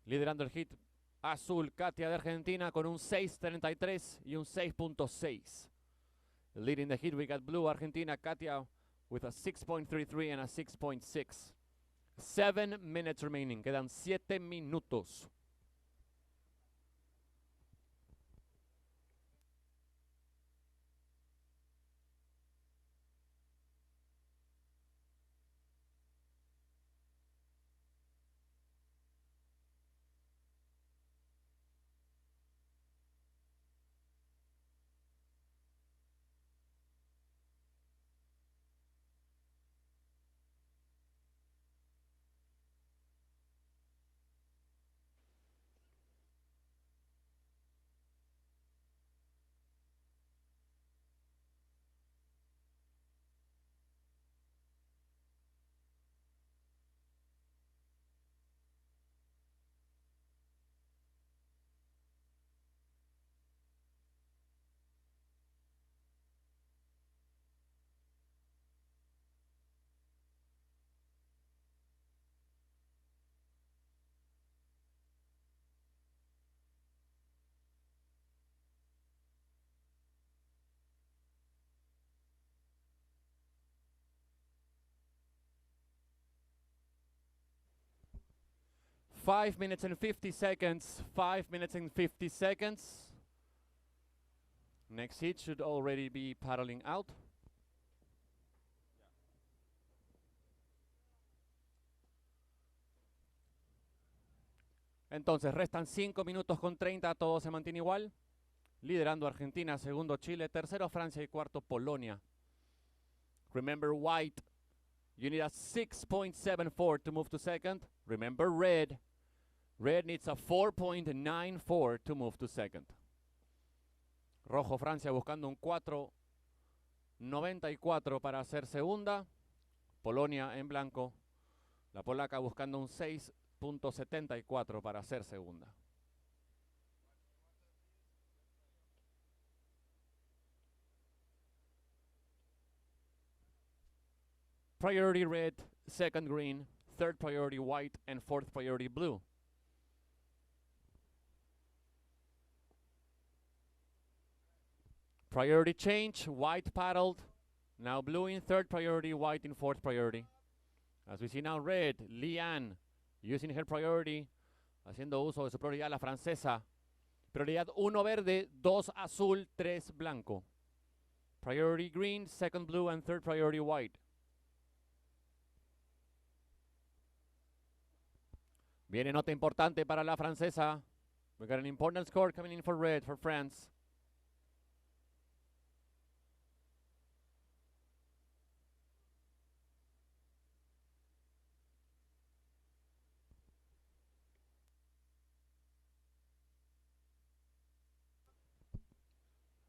Liderando el hit, azul, Katia de Argentina con un 6.33 y un 6.6. Leading the hit, we got blue, Argentina, Katia with a 6.33 and a 6.6. 7 minutes remaining. Quedan 7 minutos. 5 minutes and 50 seconds. 5 minutes and 50 seconds. Next heat should already be paddling out. Entonces restan 5 minutos con 30, todo se mantiene igual. Liderando Argentina, segundo Chile, tercero Francia y cuarto Polonia. Remember white, you need a 6.74 to move to second. Remember red, red needs a 4.94 to move to second. Rojo Francia buscando un 4.94 para hacer segunda. Polonia en blanco, la polaca buscando un 6.74 para hacer segunda. Priority red, second green, third priority white, and fourth priority blue. Priority change, white paddled, now blue in third priority, white in fourth priority. As we see now red, Lian, using her priority, haciendo uso de su prioridad, la francesa. Prioridad 1 verde, 2 azul, 3 blanco. Priority green, second blue, and third priority white. Viene nota importante para la francesa. We got an important score coming in for red for France.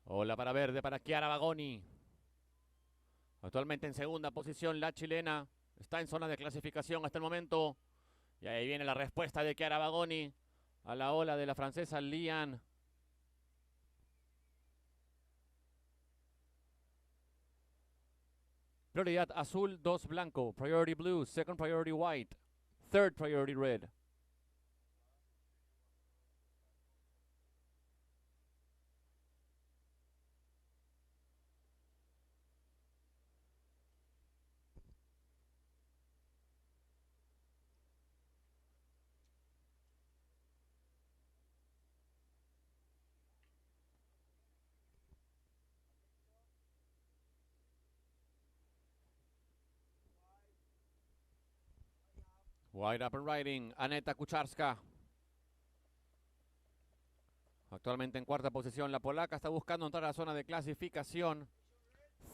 Hola para verde, para Chiara Bagoni. Actualmente en segunda posición la chilena. Está en zona de clasificación hasta el momento. Y ahí viene la respuesta de Chiara Bagoni a la ola de la francesa Lian. Prioridad azul, 2 blanco. Priority blue, second priority white, third priority red. Wide up and riding, Aneta Kucharska. Actualmente en cuarta posición la polaca, está buscando entrar a la zona de clasificación.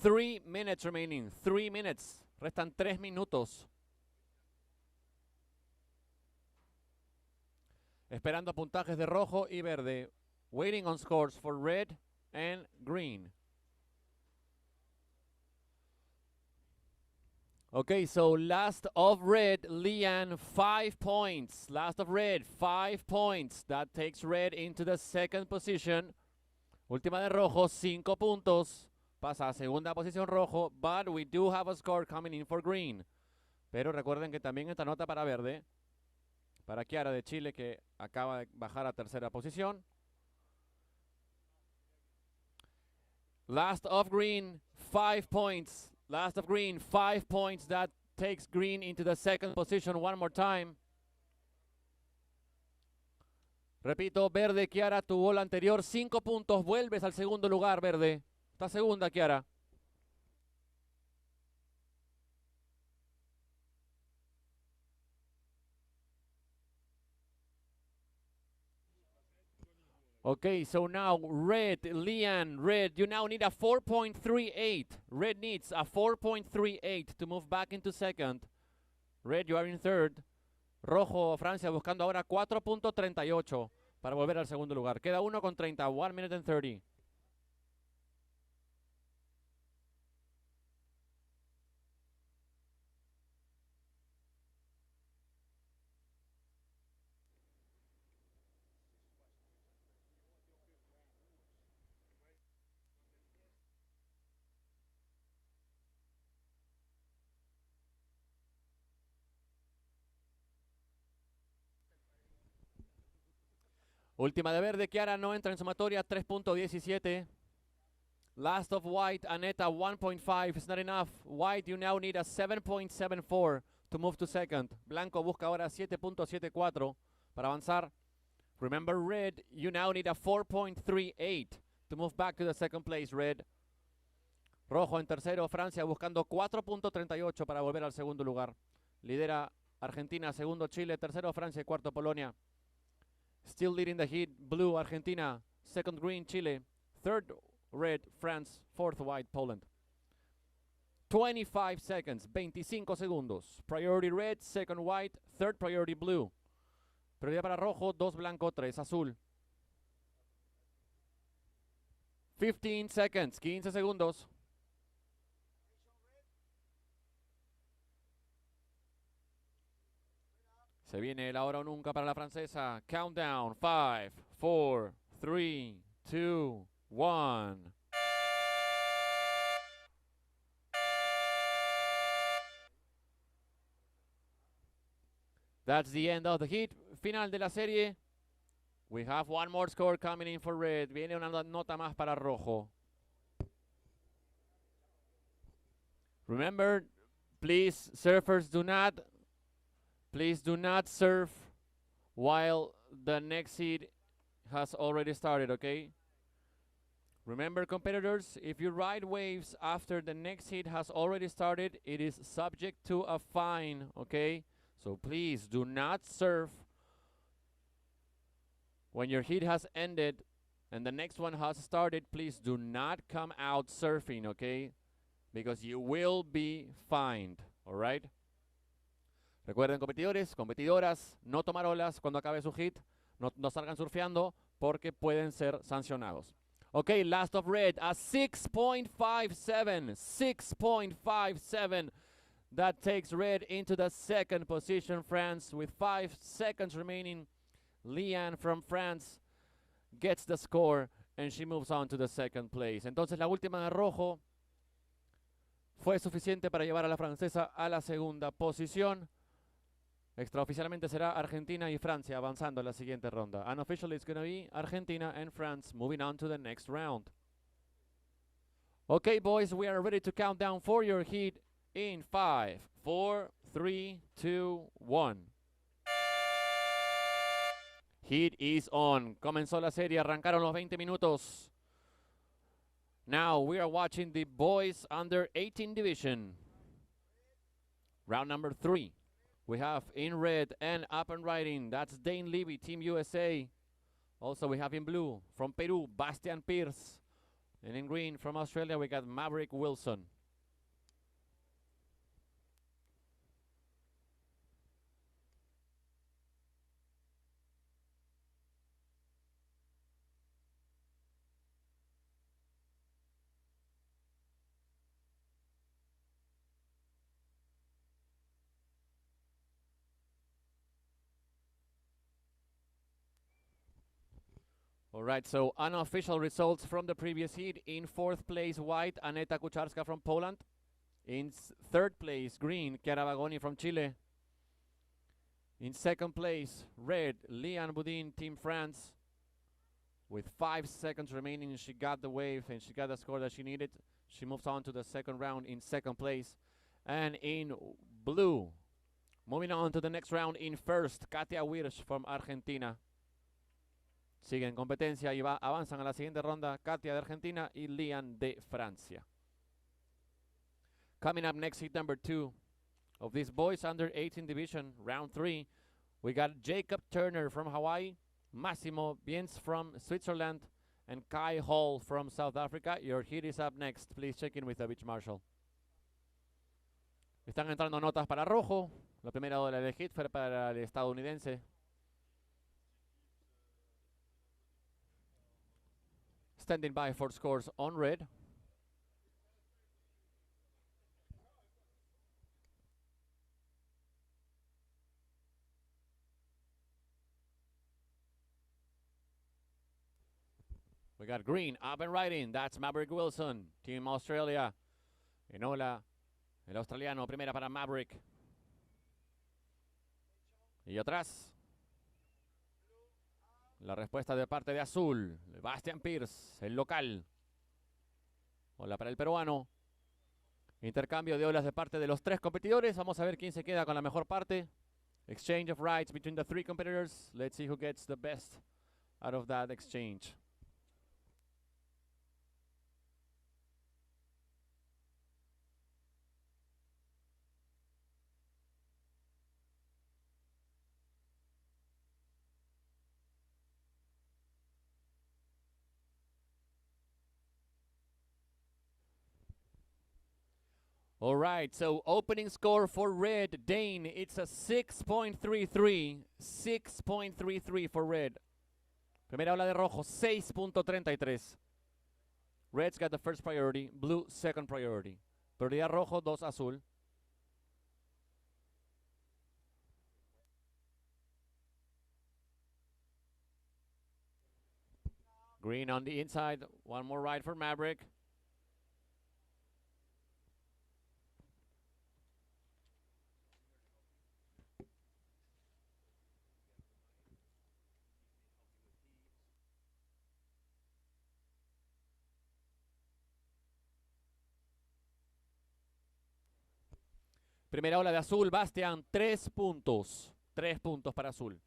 3 minutes remaining, 3 minutes. Restan 3 minutos. Esperando puntajes de rojo y verde. Waiting on scores for red and green. Okay, so last of red, Lian, 5 points. Last of red, 5 points. That takes red into the second position. Última de rojo, 5 puntos. Pasa a segunda posición rojo, but we do have a score coming in for green. Pero recuerden que también esta nota para verde, para Chiara de Chile, que acaba de bajar a tercera posición. Last of green, 5 points. Last of green, 5 points. That takes green into the second position one more time. Repito, verde, Chiara, tu bola anterior, 5 puntos. Vuelves al segundo lugar, verde. Está segunda, Chiara. Okay, so now red, Lian, red, you now need a 4.38. Red needs a 4.38 to move back into second. Red, you are in third. Rojo, Francia, buscando ahora 4.38 para volver al segundo lugar. Queda 1:30, 1 minute and 30. Última de verde, Chiara no entra en sumatoria, 3.17. Last of white, Aneta, 1.5 is not enough. White, you now need a 7.74 to move to second. Blanco busca ahora 7.74 para avanzar. Remember, red, you now need a 4.38 to move back to the second place, red. Rojo en tercero, Francia buscando 4.38 para volver al segundo lugar. Lidera Argentina, segundo Chile, tercero Francia y cuarto Polonia. Still leading the heat, blue Argentina, second green Chile, third red France, fourth white Poland. 25 seconds, 25 segundos. Priority red, second white, third priority blue. Prioridad para rojo, 2 blanco, 3 azul. 15 seconds, 15 segundos. Se viene la hora o nunca para la francesa. Countdown, 5, 4, 3, 2, 1. That's the end of the heat. Final de la serie. We have one more score coming in for red. Viene una nota más para rojo. Remember, please, surfers, please do not surf while the next heat has already started, okay? Remember, competitors, if you ride waves after the next heat has already started, it is subject to a fine, okay? So please do not surf when your heat has ended and the next one has started. Please do not come out surfing, okay? Because you will be fined, all right? Recuerden, competidores, competidoras, no tomar olas cuando acabe su hit. No salgan surfeando porque pueden ser sancionados. Okay, last of red, a 6.57. 6.57. That takes red into the second position, France. With 5 seconds remaining, Leanne from France gets the score and she moves on to the second place. Entonces la última de rojo fue suficiente para llevar a la francesa a la segunda posición. Extraoficialmente será Argentina y Francia avanzando a la siguiente ronda. Unofficially it's going to be Argentina and France moving on to the next round. Okay, boys, we are ready to count down for your heat in 5, 4, 3, 2, 1. Heat is on. Comenzó la serie, arrancaron los 20 minutos. Now we are watching the boys under 18 division. Round number 3. We have in red and up and riding, that's Dane Levy, Team USA. Also we have in blue, from Peru, Bastian Pierce. And in green, from Australia, we got Maverick Wilson. All right, so unofficial results from the previous heat. In 4th place, white, Aneta Kucharska from Poland. In 3rd place, green, Chiara Vagoni from Chile. In 2nd place, red, Liane Boudin, Team France. With 5 seconds remaining, she got the wave and she got the score that she needed. She moves on to the second round in 2nd place. And in blue, moving on to the next round in 1st, Katia Wirsch from Argentina. Siguen competencia y avanzan a la siguiente ronda Katia de Argentina y Lian de Francia. Coming up next, heat number 2 of this boys under 18 division, round 3. We got Jacob Turner from Hawaii, Massimo Biens from Switzerland, and Kai Hall from South Africa. Your heat is up next. Please check in with the beach marshal. Están entrando notas para rojo. La primera ola del hit fue para el estadounidense. Standing by for scores on red. We got green, up and riding. That's Maverick Wilson, Team Australia. Enola, el australiano, primera para Maverick. Y atrás, la respuesta de parte de azul, Bastian Pierce, el local. Ola para el peruano. Intercambio de olas de parte de los 3 competidores. Vamos a ver quién se queda con la mejor parte. Exchange of rides between the three competitors. Let's see who gets the best out of that exchange. All right, so opening score for red, Dane, it's a 6.33. 6.33 for red. Primera ola de rojo, 6.33. Red's got the first priority, blue second priority. Prioridad rojo, 2 azul. Green on the inside, one more ride for Maverick. Primera ola de azul, Bastian, 3 puntos. 3 puntos para azul.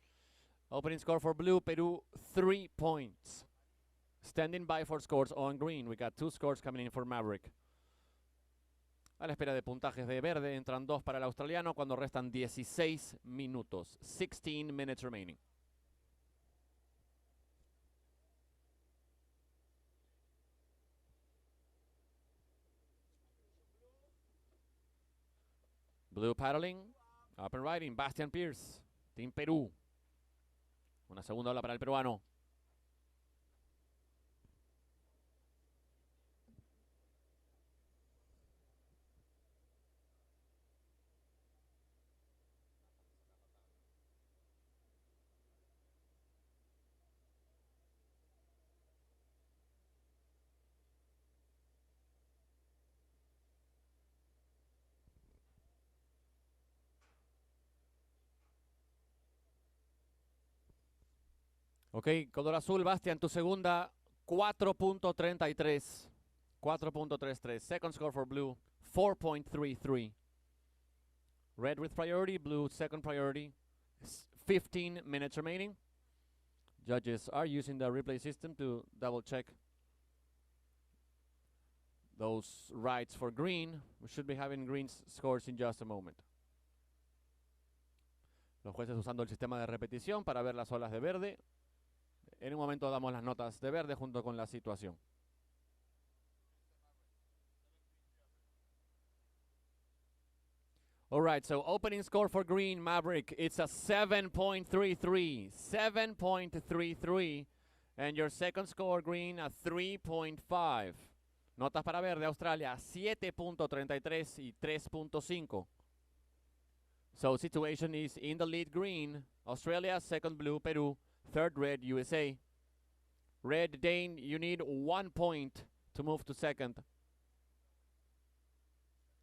Opening score for blue, Peru, 3 points. Standing by for scores on green. We got 2 scores coming in for Maverick. A la espera de puntajes de verde, entran 2 para el australiano cuando restan 16 minutos. 16 minutes remaining. Blue paddling, up and riding, Bastian Pierce, Team Perú. Una segunda ola para el peruano. Ok, color azul, Bastian, tu segunda, 4.33. 4.33. Second score for blue, 4.33. Red with priority, blue second priority. 15 minutes remaining. Judges are using the replay system to double check those rides for green. We should be having green scores in just a moment. Los jueces usando el sistema de repetición para ver las olas de verde. En un momento damos las notas de verde junto con la situación. All right, so opening score for green, Maverick, it's a 7.33. 7.33. And your second score, green, a 3.5. Notas para verde, Australia, 7.33 y 3.5. So situation is in the lead, green. Australia, second blue, Peru. Third red, USA. Red, Dane, you need 1 point to move to second.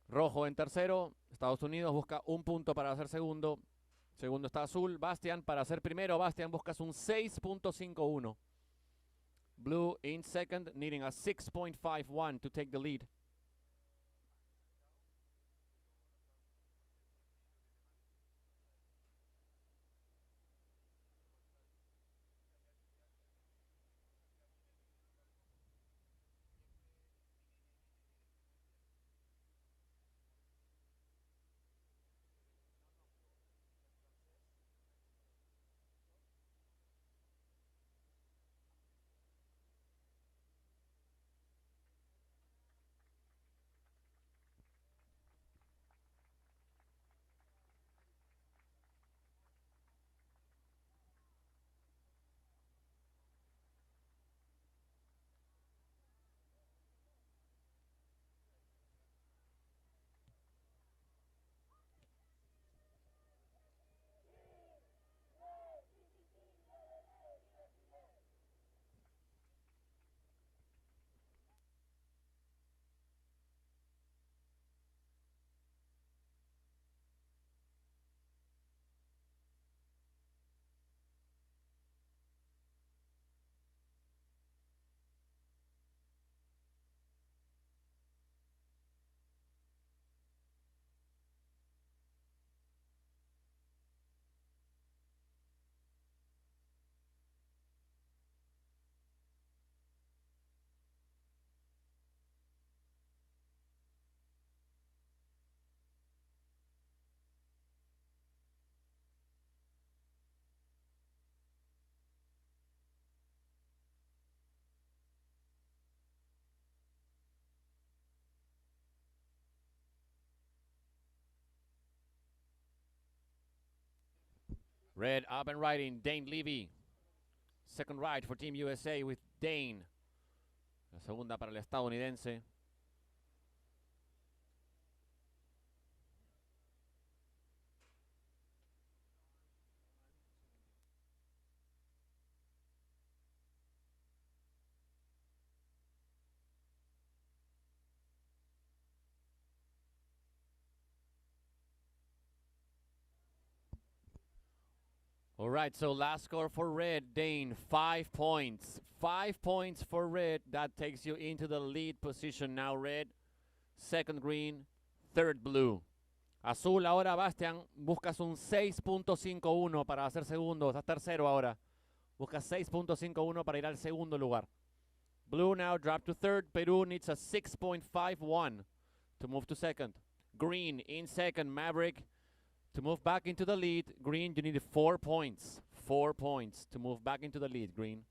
Rojo en tercero. Estados Unidos busca 1 punto para ser segundo. Segundo está azul. Bastian para ser primero. Bastian buscas un 6.51. Blue in second, needing a 6.51 to take the lead. Red up and riding, Dane Levy. Second ride for Team USA with Dane. La segunda para el estadounidense. All right, so last score for Red, Dane, 5 points. 5 points for Red. That takes you into the lead position now, Red. Second green, third blue. Azul ahora, Bastian, buscas un 6.51 para hacer segundo. Estás tercero ahora. Buscas 6.51 para ir al segundo lugar. Blue now drop to third. Peru needs a 6.51 to move to second. Green in second, Maverick. To move back into the lead, Green, you need 4 points. 4 points to move back into the lead, Green.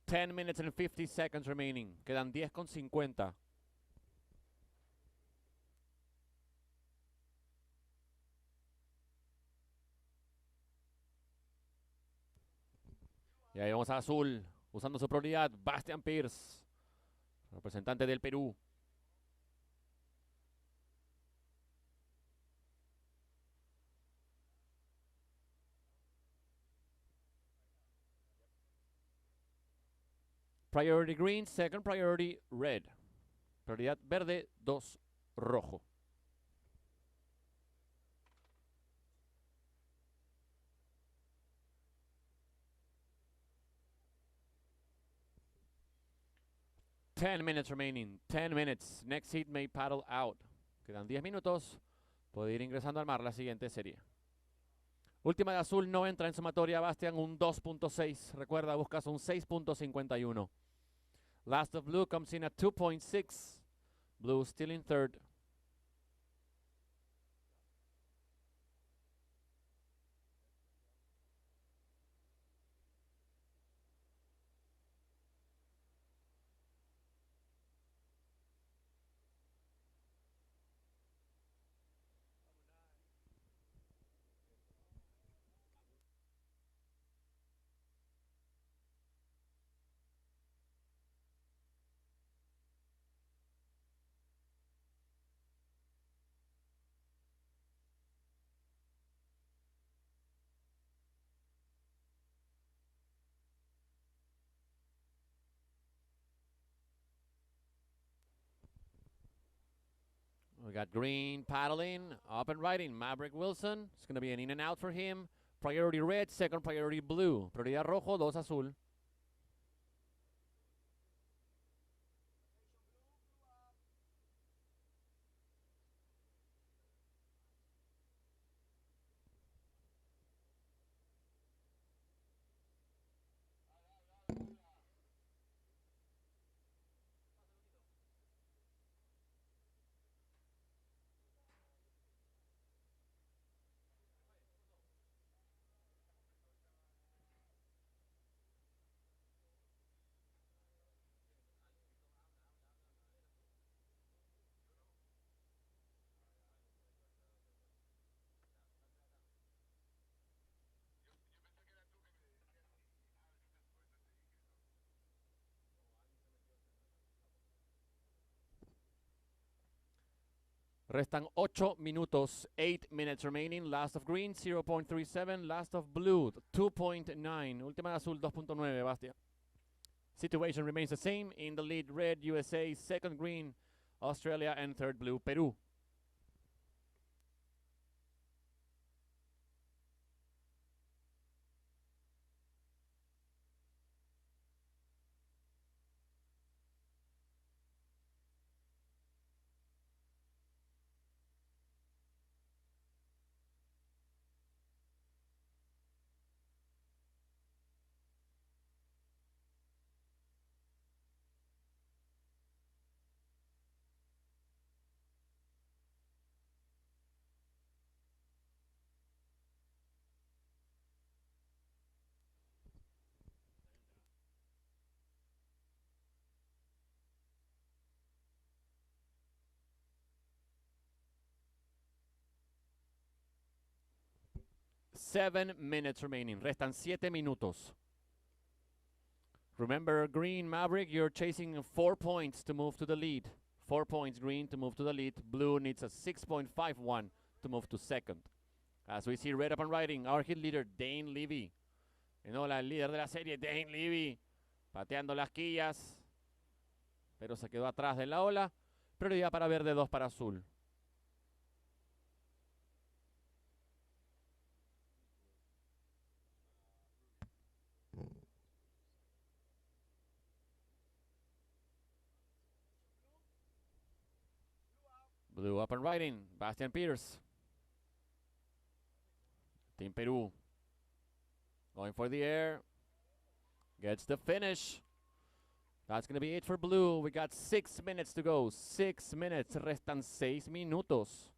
10 minutes and 50 seconds remaining. Quedan 10:50. Y ahí vamos a Azul, usando su prioridad, Bastian Pierce, representante del Perú. Priority green, second priority red. Prioridad verde, 2 rojo. Ten minutes remaining. 10 minutes. Next heat may paddle out. Quedan 10 minutos. Puede ir ingresando al mar la siguiente serie. Última de Azul no entra en sumatoria, Bastian, un 2.6. Recuerda, buscas un 6.51. Last of Blue comes in at 2.6. Blue still in third. We got green paddling, up and riding. Maverick Wilson. It's going to be an in and out for him. Priority red, second priority blue. Prioridad rojo, 2 azul. Restan 8 minutos, 8 minutes remaining. Last of green, 0.37. Last of blue, 2.9. Última de azul, 2.9, Bastia. Situation remains the same. In the lead, red, USA. Second green, Australia. And third blue, Peru. 7 minutes remaining. Restan 7 minutos. Remember, green Maverick, you're chasing 4 points to move to the lead. 4 points green to move to the lead. Blue needs a 6.51 to move to second. As we see red up and riding, our hit leader, Dane Levy. Y no, el líder de la serie, Dane Levy, pateando las quillas. Pero se quedó atrás de la ola. Prioridad para verde, 2 para azul. Blue up and riding, Bastian Peters. Team Peru going for the air. Gets the finish. That's going to be it for blue. We got 6 minutes to go. 6 minutes. Restan 6 minutos.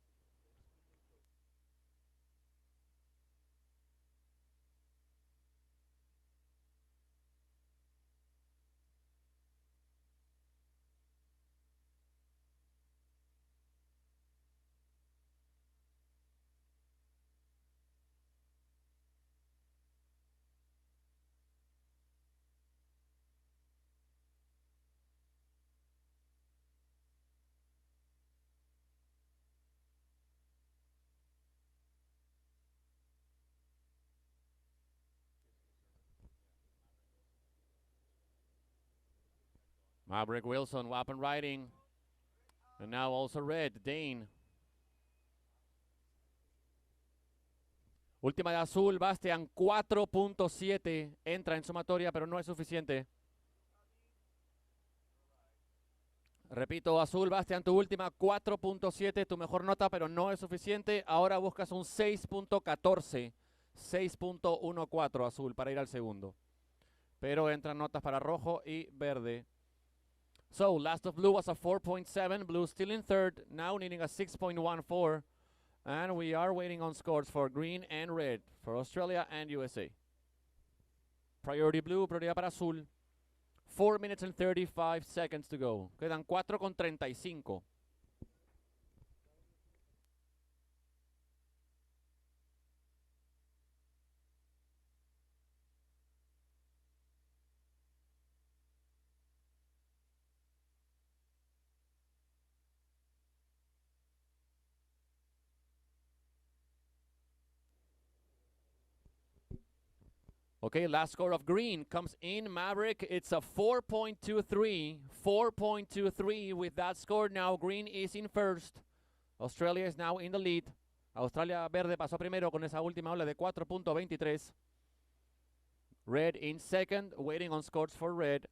Maverick Wilson up and riding. And now also red, Dane. Última de azul, Bastian 4.7. Entra en sumatoria, pero no es suficiente. Repito, azul, Bastian, tu última 4.7, tu mejor nota, pero no es suficiente. Ahora buscas un 6.14. 6.14 azul para ir al segundo. Pero entran notas para rojo y verde. So, last of blue was a 4.7. Blue still in third, now needing a 6.14. And we are waiting on scores for green and red, for Australia and USA. Priority blue, prioridad para azul. 4 minutes and 35 seconds to go. Quedan 4:35. Okay, last score of green comes in Maverick. It's a 4.23. 4.23. With that score now, green is in first. Australia is now in the lead. Australia verde pasó primero con esa última ola de 4.23. Red in second, waiting on scores for red.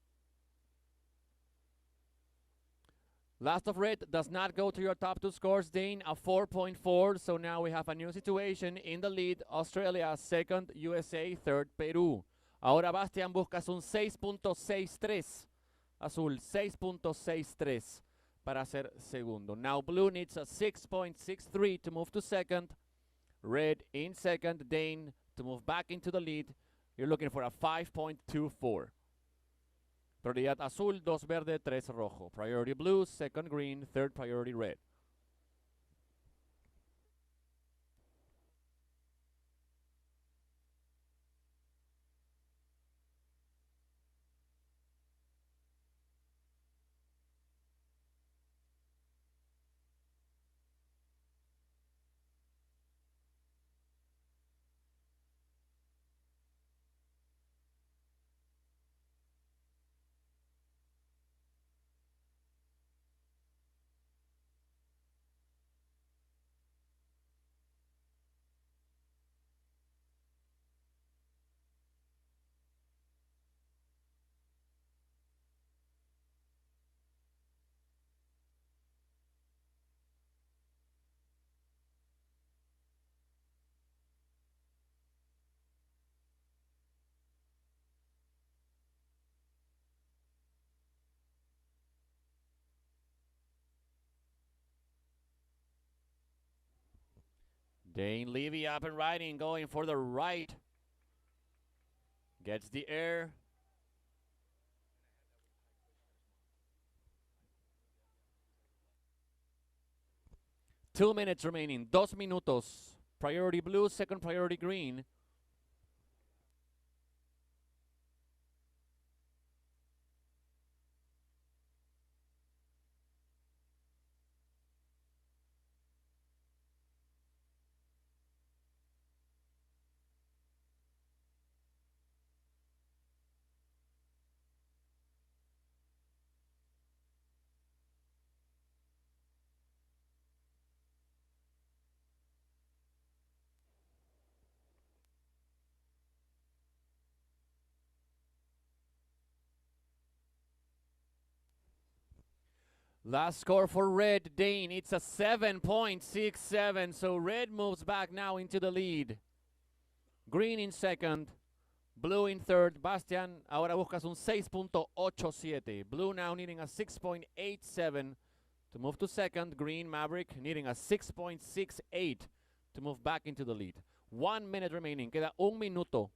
Last of red does not go to your top two scores, Dane, a 4.4. So now we have a new situation in the lead. Australia second, USA third, Peru. Ahora Bastian buscas un 6.63. Azul, 6.63 para ser segundo. Now blue needs a 6.63 to move to second. Red in second, Dane to move back into the lead. You're looking for a 5.24. Prioridad azul, 2 verde, 3 rojo. Priority blue, second green, third priority red. Dane Levy up and riding, going for the right. Gets the air. Two minutes remaining. 2 minutos. priority blue, second priority green. Last score for red, Dane. It's a 7.67, so red moves back now into the lead. Green in second, blue in third. Bastian, ahora buscas un 6.87. Blue now needing a 6.87 to move to second. Green, Maverick, needing a 6.68 to move back into the lead. 1 minute remaining. Queda un minuto.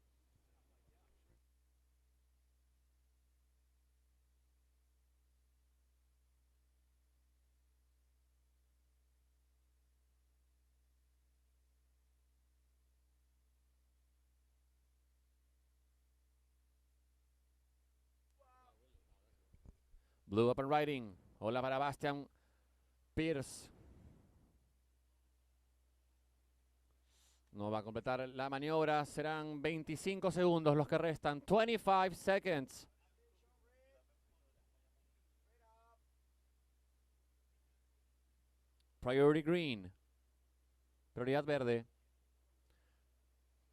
Blue up and riding. Hola para Bastian Pierce. No va a completar la maniobra. Serán 25 segundos los que restan. 25 seconds. Priority green. Prioridad verde.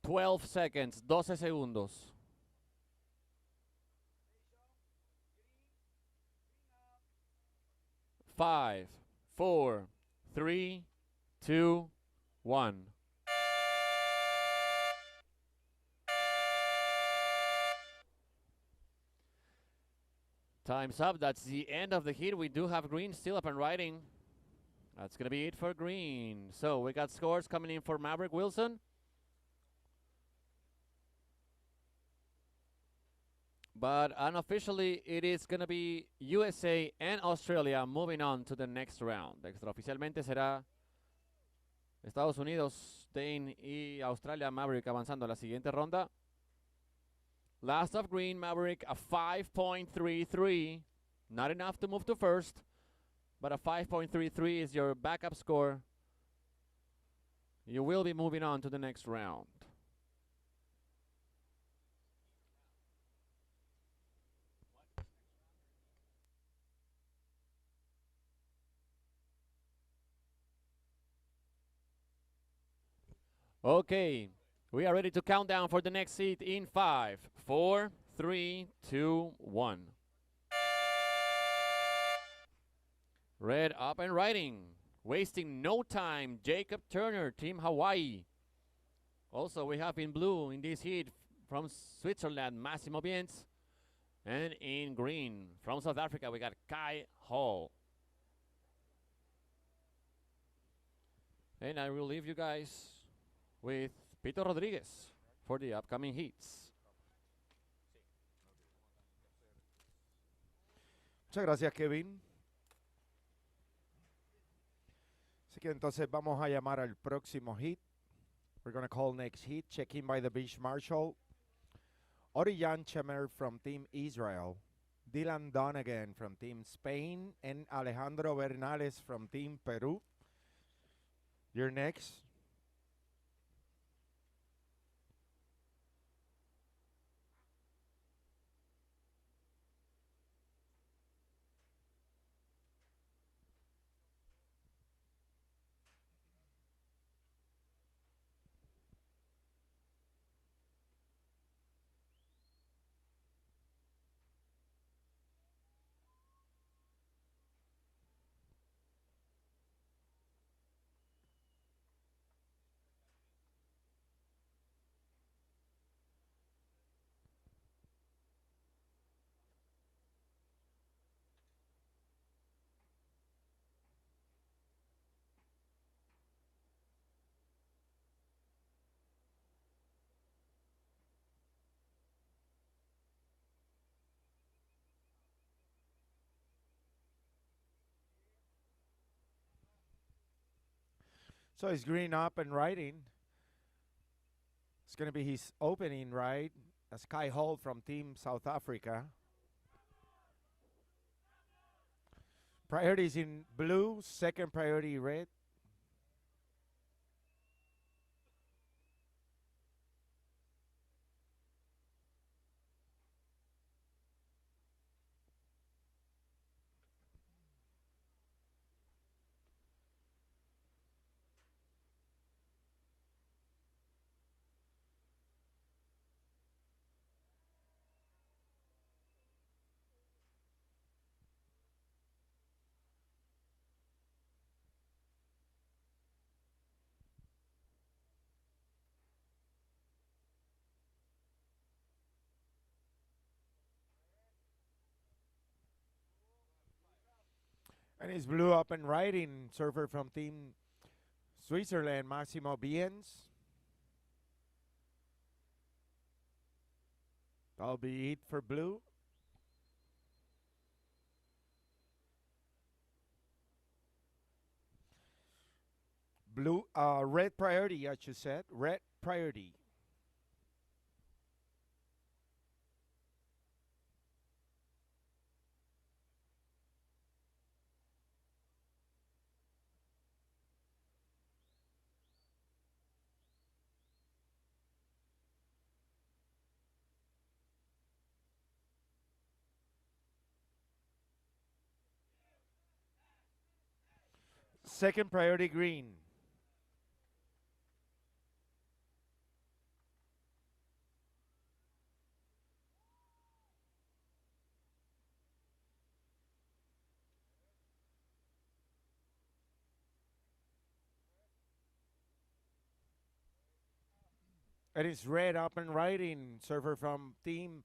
12 seconds. 12 segundos. Five, four, three, two, one. Time's up. That's the end of the heat. We do have green still up and riding. That's going to be it for green. So we got scores coming in for Maverick Wilson. But unofficially, it is going to be USA and Australia moving on to the next round. Extraoficialmente será Estados Unidos, Dane y Australia, Maverick avanzando a la siguiente ronda. Last of green, Maverick, a 5.33. Not enough to move to first, but a 5.33 is your backup score. You will be moving on to the next round. Okay, we are ready to count down for the next heat in 5, 4, 3, 2, 1. Red up and riding, wasting no time. Jacob Turner, Team Hawaii. Also, we have in blue in this heat from Switzerland, Massimo Bienz. And in green from South Africa, we got Kai Hall. And I will leave you guys with Pito Rodriguez for the upcoming heats. Muchas gracias, Kevin. Así que entonces vamos a llamar al próximo heat. We're going to call next heat, check-in by the beach marshal. Orijan Chemer from Team Israel. Dylan Donegan from Team Spain. And Alejandro Bernales from Team Peru. You're next. So it's green up and riding. It's going to be his opening ride as Kai Hall from Team South Africa. Priorities in blue, second priority red. And it's blue up and riding, surfer from Team Switzerland, Maximo Biens. That'll be it for blue. Red priority, as you said. Red priority. Second priority green. And it's red up and riding, surfer from Team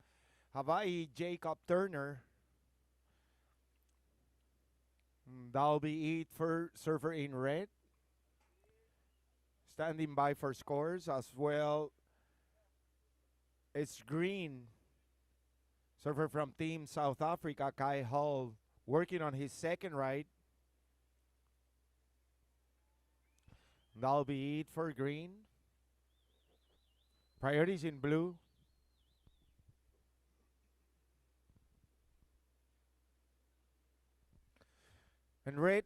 Hawaii, Jacob Turner. That'll be it for surfer in red. Standing by for scores as well. It's green. Surfer from Team South Africa, Kai Hall, working on his second ride. That'll be it for green. Priorities in blue. And red,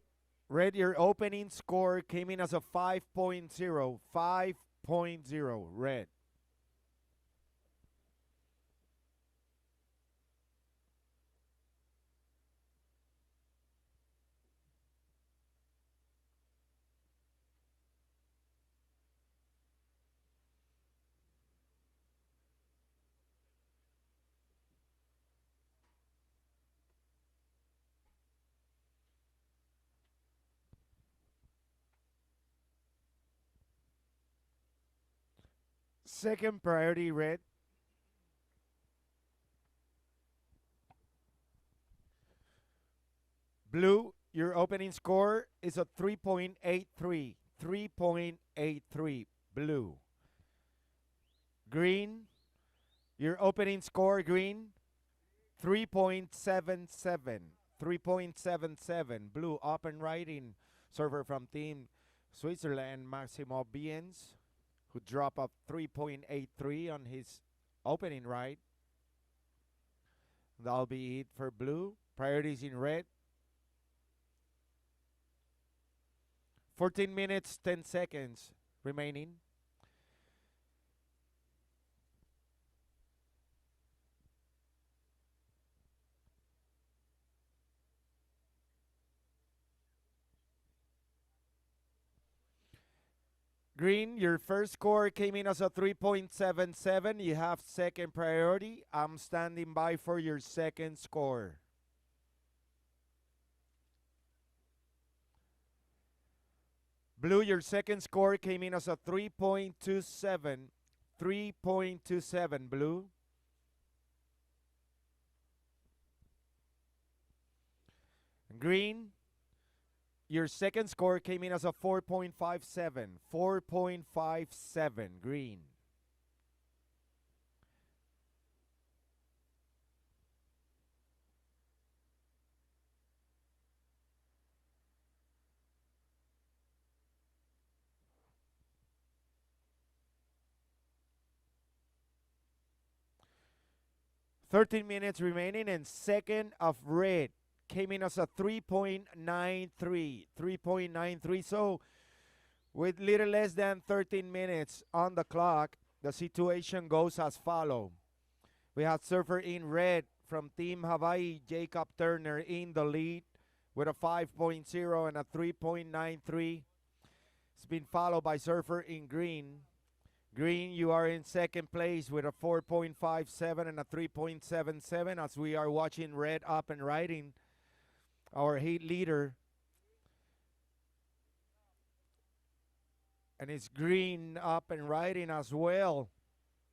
your opening score came in as a 5.0. 5.0, red. Second priority, red. Blue, your opening score is a 3.83. 3.83, blue. Green, your opening score, green, 3.77. 3.77, blue, up and riding. Server from Team Switzerland, Maximo Biens, who dropped up 3.83 on his opening ride. That'll be it for blue. Priorities in red. 14 minutes, 10 seconds remaining. Green, your first score came in as a 3.77. You have second priority. I'm standing by for your second score. Blue, your second score came in as a 3.27. 3.27, blue. Green, your second score came in as a 4.57. 4.57, green. 13 minutes remaining, and second of red came in as a 3.93. 3.93. So with little less than 13 minutes on the clock, the situation goes as follow. We have surfer in red from Team Hawaii, Jacob Turner, in the lead with a 5.0 and a 3.93. It's been followed by surfer in green. Green, you are in second place with a 4.57 and a 3.77 as we are watching red up and riding, our heat leader. And it's green up and riding as well.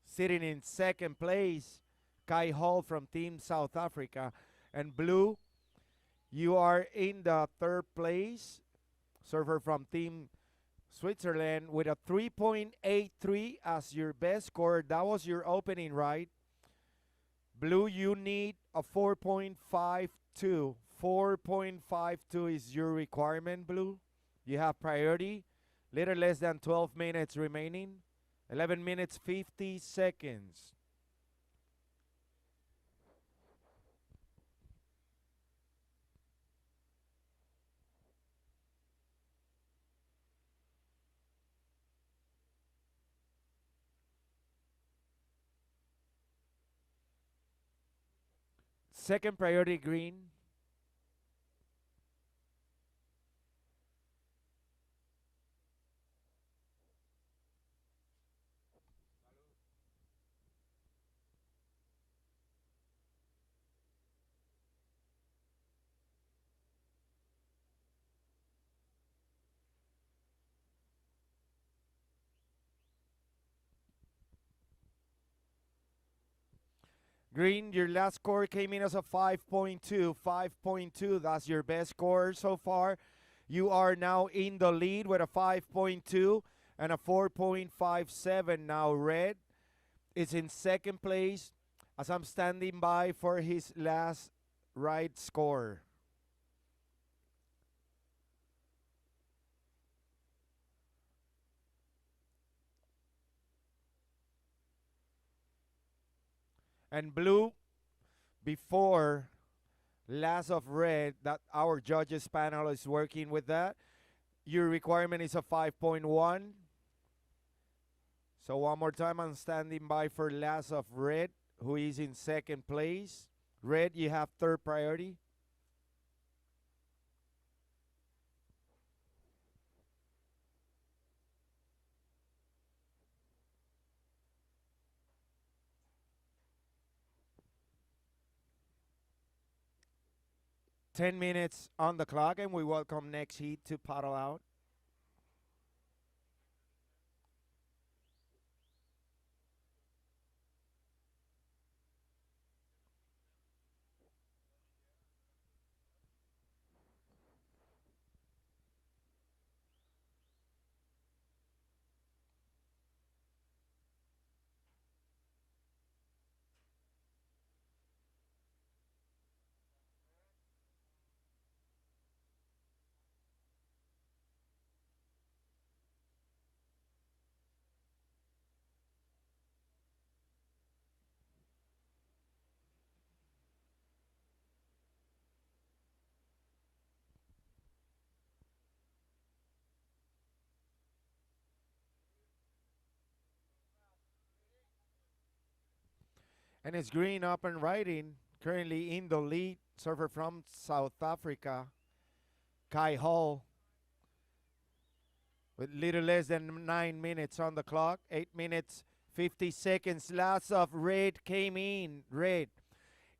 Sitting in second place, Kai Hall from Team South Africa. And blue, you are in the third place, surfer from Team Switzerland with a 3.83 as your best score. That was your opening, right? Blue, you need a 4.52. 4.52 is your requirement, Blue. You have priority. Little less than 12 minutes remaining. 11 minutes, 50 seconds. Second priority, green. Green, your last score came in as a 5.2. 5.2, that's your best score so far. You are now in the lead with a 5.2 and a 4.57. Now red is in second place as I'm standing by for his last ride score. And blue, before last of red, that our judges panel is working with that. Your requirement is a 5.1. So one more time, I'm standing by for last of red, who is in second place. Red, you have third priority. $10 on the clock, and we welcome next heat to paddle out. And it's green up and riding. Currently in the lead, surfer from South Africa, Kai Hall, with little less than 9 minutes on the clock. 8 minutes, 50 seconds. Last of red came in. Red,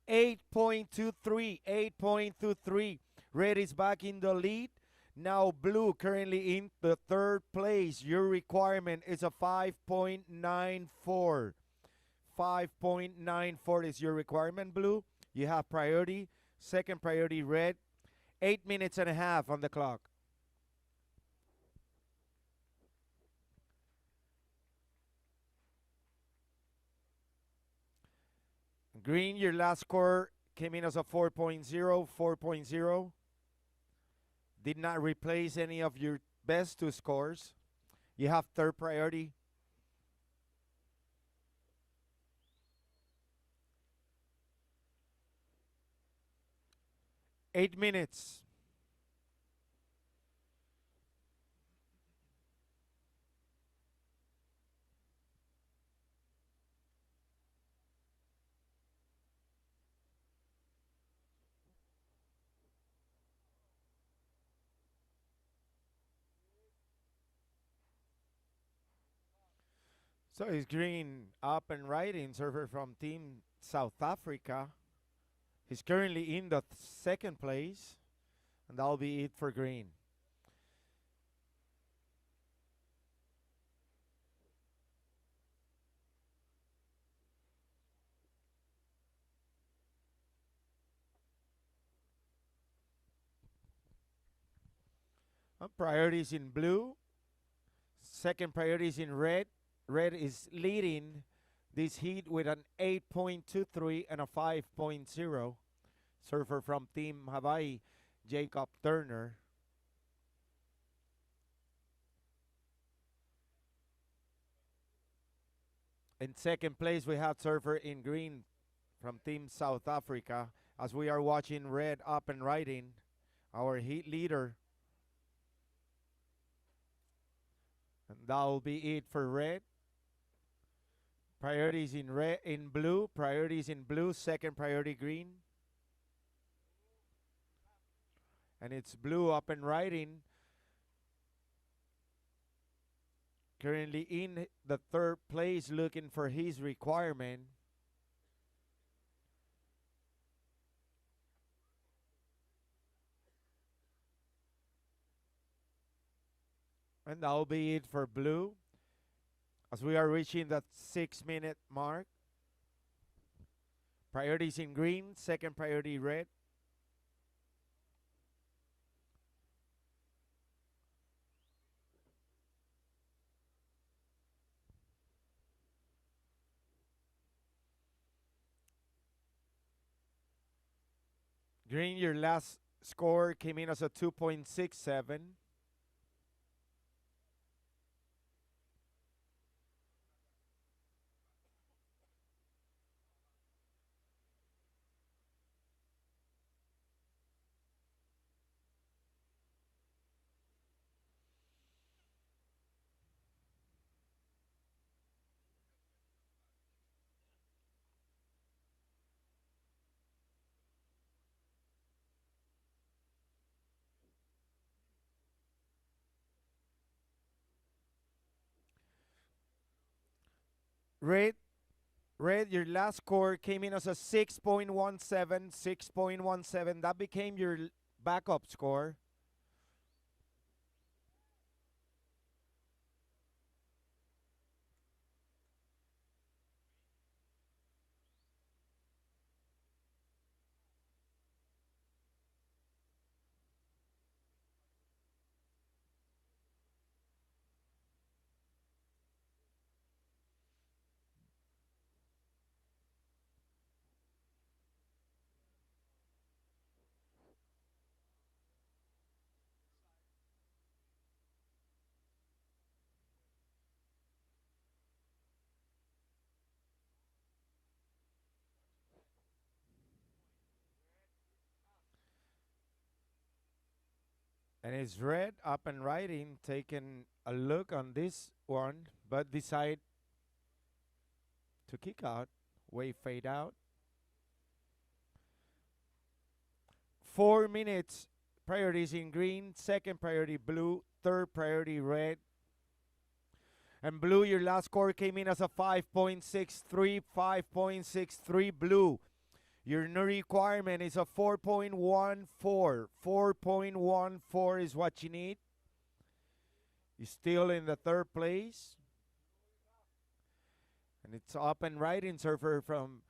8.23, 8.23. Red is back in the lead. Now blue currently in the third place. Your requirement is a 5.94. 5.94 is your requirement, blue. You have priority. Second priority, red. 8 minutes and a half on the clock. Green, your last score came in as a 4.0. 4.0. Did not replace any of your best two scores. You have third priority. 8 minutes. So it's green up and riding surfer from Team South Africa. He's currently in the second place, and that'll be it for green. Priorities in blue. Second priority is in red. Red is leading this heat with an 8.23 and a 5.0. Surfer from Team Hawaii, Jacob Turner. In second place, we have surfer in green from Team South Africa. As we are watching red up and riding, our heat leader. And that will be it for red. Priorities in red, in blue. Priorities in blue. Second priority green. And it's blue up and riding. Currently in the third place, looking for his requirement. And that will be it for blue. As we are reaching that 6-minute mark. Priorities in green, second priority red. Green, your last score came in as a 2.67. Red, red, your last score came in as a 6.17, 6.17. That became your backup score. And it's red up and riding, taking a look on this one, but decide to kick out, wave fade out. 4 minutes, priorities in green, second priority blue, third priority red. And blue, your last score came in as a 5.63, 5.63 blue. Your new requirement is a 4.14. 4.14 is what you need. You're still in the third place. And it's up and riding surfer from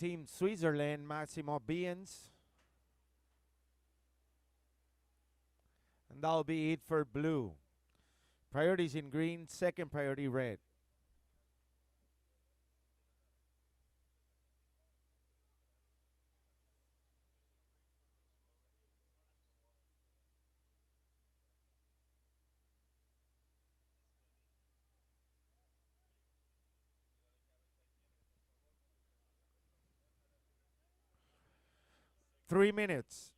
Team Switzerland, Massimo Biens. And that'll be it for blue. Priorities in green, second priority red. 3 minutes.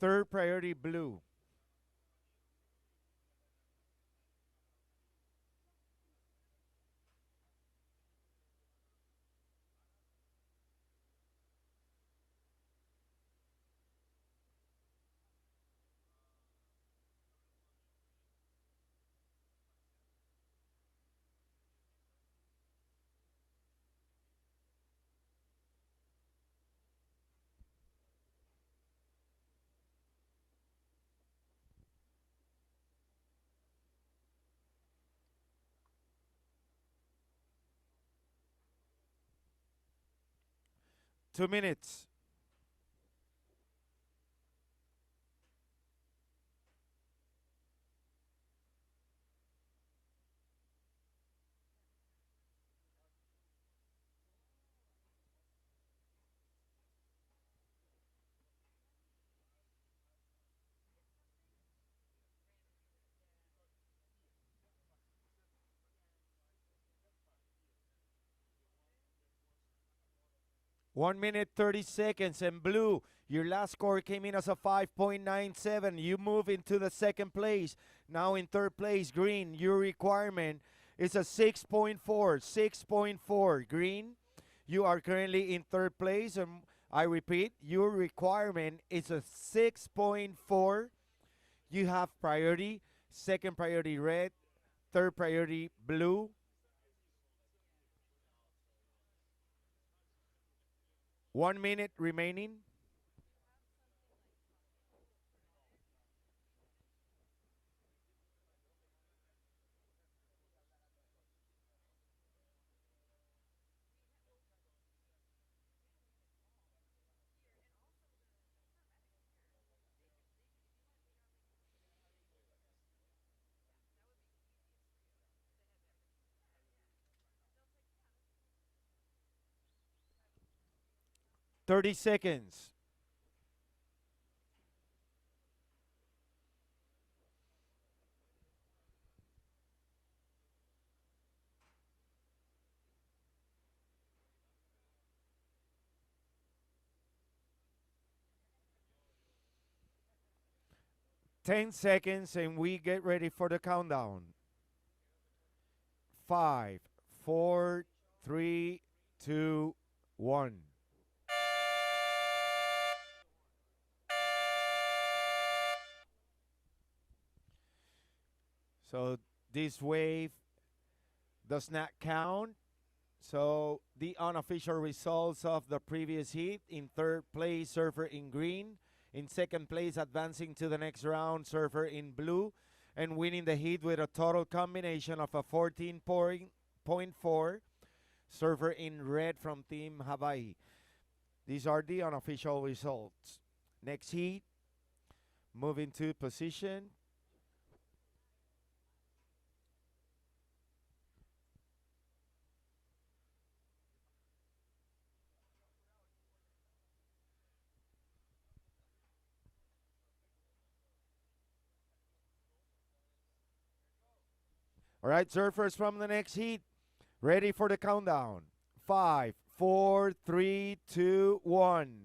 Third priority blue. 2 minutes. 1 minute 30 seconds. And blue, your last score came in as a 5.97. You move into the second place. Now in third place, green, your requirement is a 6.4. 6.4. Green, you are currently in third place. And I repeat, your requirement is a 6.4. You have priority, second priority red, third priority blue. 1 minute remaining. 30 seconds. Ten seconds, and we get ready for the countdown. 5, 4, 3, 2, 1. So this wave does not count. So the unofficial results of the previous heat: in third place, Surfer in green. In second place, advancing to the next round, Surfer in blue. And winning the heat with a total combination of a 14.4, Surfer in red from Team Hawaii. These are the unofficial results. Next heat, moving to position. All right, surfers from the next heat, ready for the countdown. 5, 4, 3, 2, 1.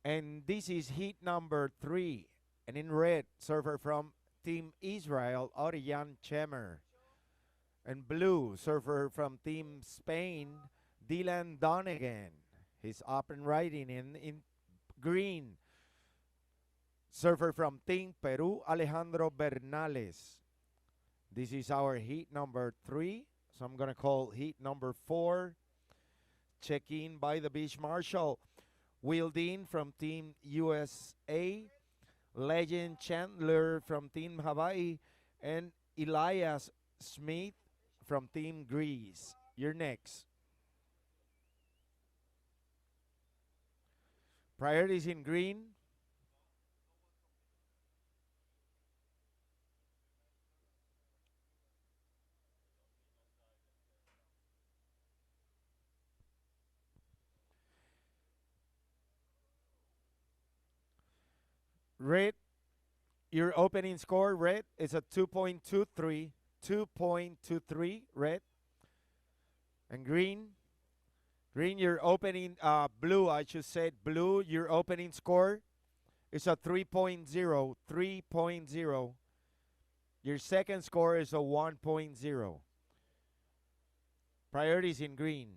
And this is heat number 3. And in red, surfer from Team Israel, Oriyan Chemer. And blue, surfer from Team Spain, Dylan Donegan. He's up and riding. In green, surfer from Team Peru, Alejandro Bernales. This is our heat number 3. So I'm going to call heat number 4. Check in by the beach marshal. Wildin from Team USA. Legend Chandler from Team Hawaii. And Elias Smith from Team Greece. You're next. Priorities in green. Red, your opening score, red, is a 2.23. 2.23, red. And green, your opening, blue, I should say, blue, your opening score is a 3.0. 3.0. Your second score is a 1.0. Priorities in green.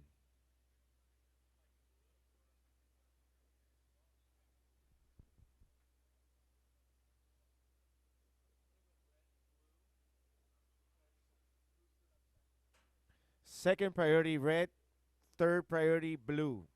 Second priority, red. Third priority, blue.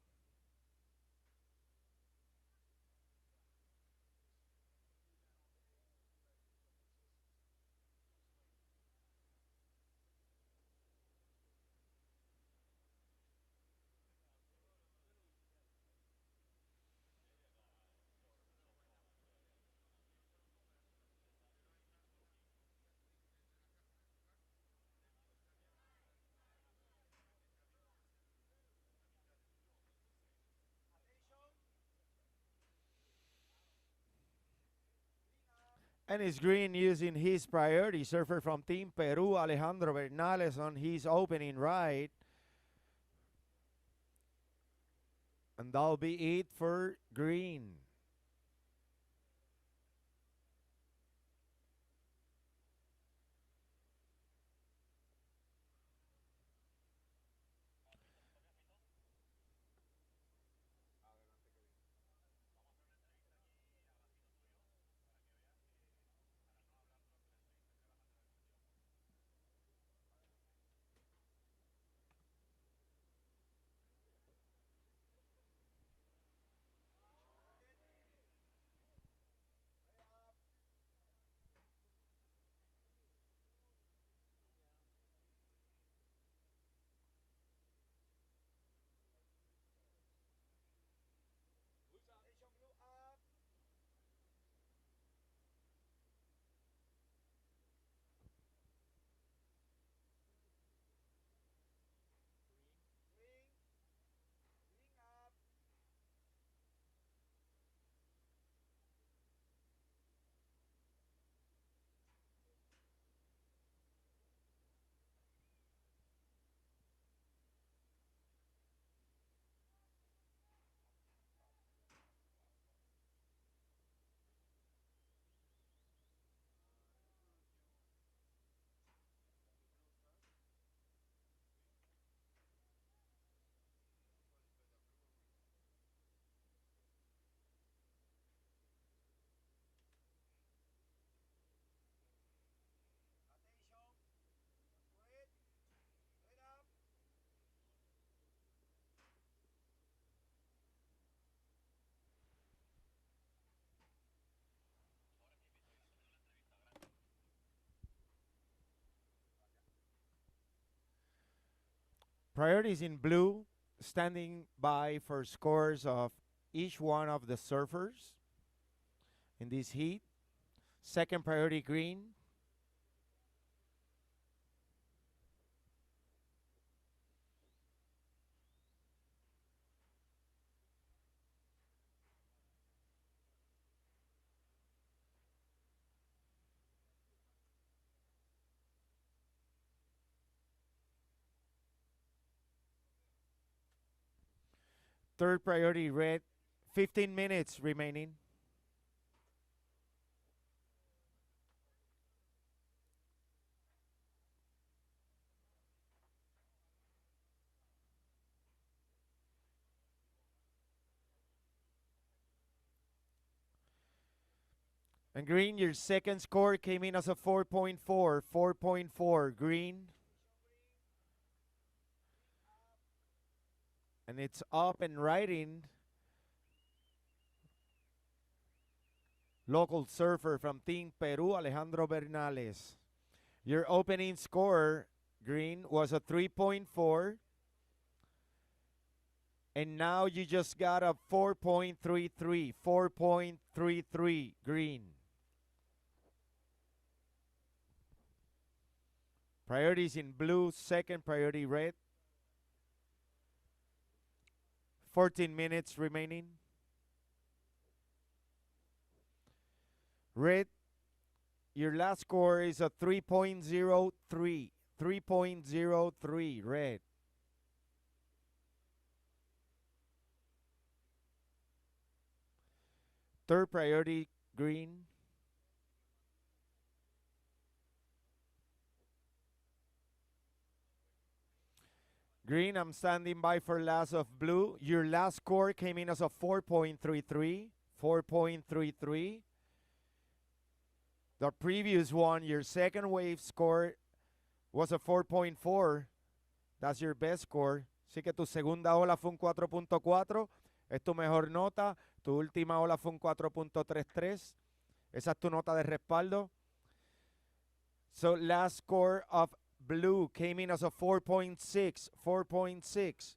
And it's green using his priority. Surfer from Team Peru, Alejandro Bernales, on his opening ride. And that'll be it for green. Priorities in blue, standing by for scores of each one of the surfers in this heat. Second priority, green. Third priority, red. 15 minutes remaining. And green, your second score came in as a 4.4. 4.4, green. And it's up and riding. Local surfer from Team Peru, Alejandro Bernales. Your opening score, green, was a 3.4. And now you just got a 4.33. 4.33, green. Priorities in blue, second priority red. 14 minutes remaining. Red, your last score is a 3.03. 3.03, red. Third priority, green. Green, I'm standing by for last of blue. Your last score came in as a 4.33. 4.33. The previous one, your second wave score was a 4.4. That's your best score. Así que tu segunda ola fue un 4.4. Es tu mejor nota. Tu última ola fue un 4.33. Esa es tu nota de respaldo. So last score of blue came in as a 4.6. 4.6.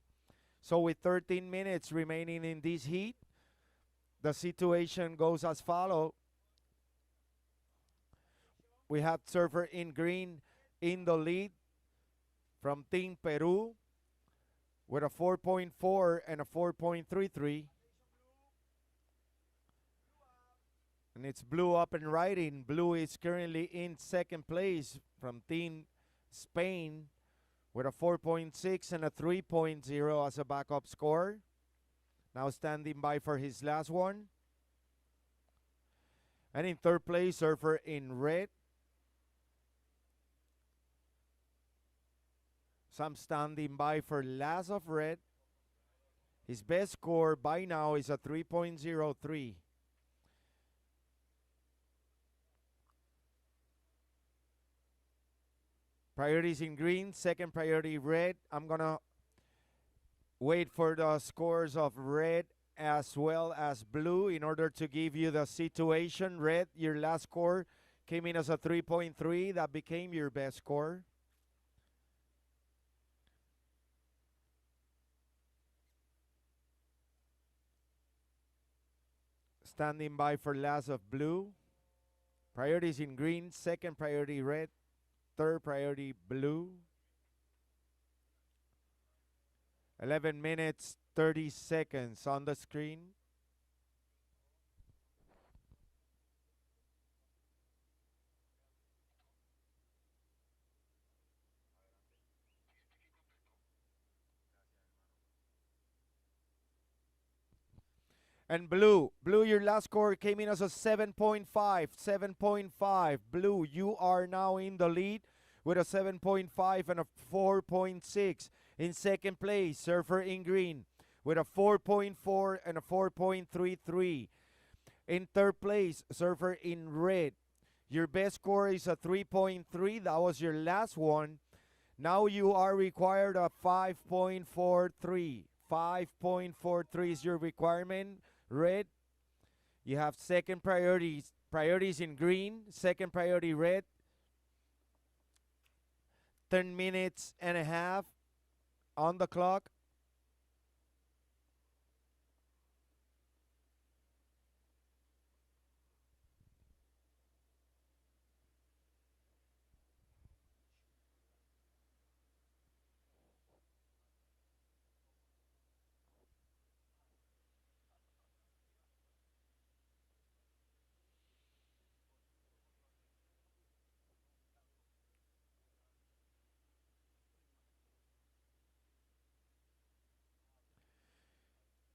So with 13 minutes remaining in this heat, the situation goes as follows. We have surfer in green in the lead from Team Peru with a 4.4 and a 4.33. And it's blue up and riding. Blue is currently in second place from Team Spain with a 4.6 and a 3.0 as a backup score. Now standing by for his last one. And in third place, surfer in red. So I'm standing by for last of red. His best score by now is a 3.03. Priorities in green, second priority red. I'm gonna wait for the scores of red as well as blue in order to give you the situation. Red, your last score came in as a 3.3. That became your best score. Standing by for last of blue. Priorities in green, second priority red, third priority blue. 11 minutes, 30 seconds on the screen. And blue, your last score came in as a 7.5, 7.5. Blue, you are now in the lead with a 7.5 and a 4.6. In second place, surfer in green with a 4.4 and a 4.33. In third place, surfer in red. Your best score is a 3.3. That was your last one. Now you are required a 5.43. 5.43 is your requirement. Red, you have second priorities in green, second priority red. 10 minutes and a half on the clock.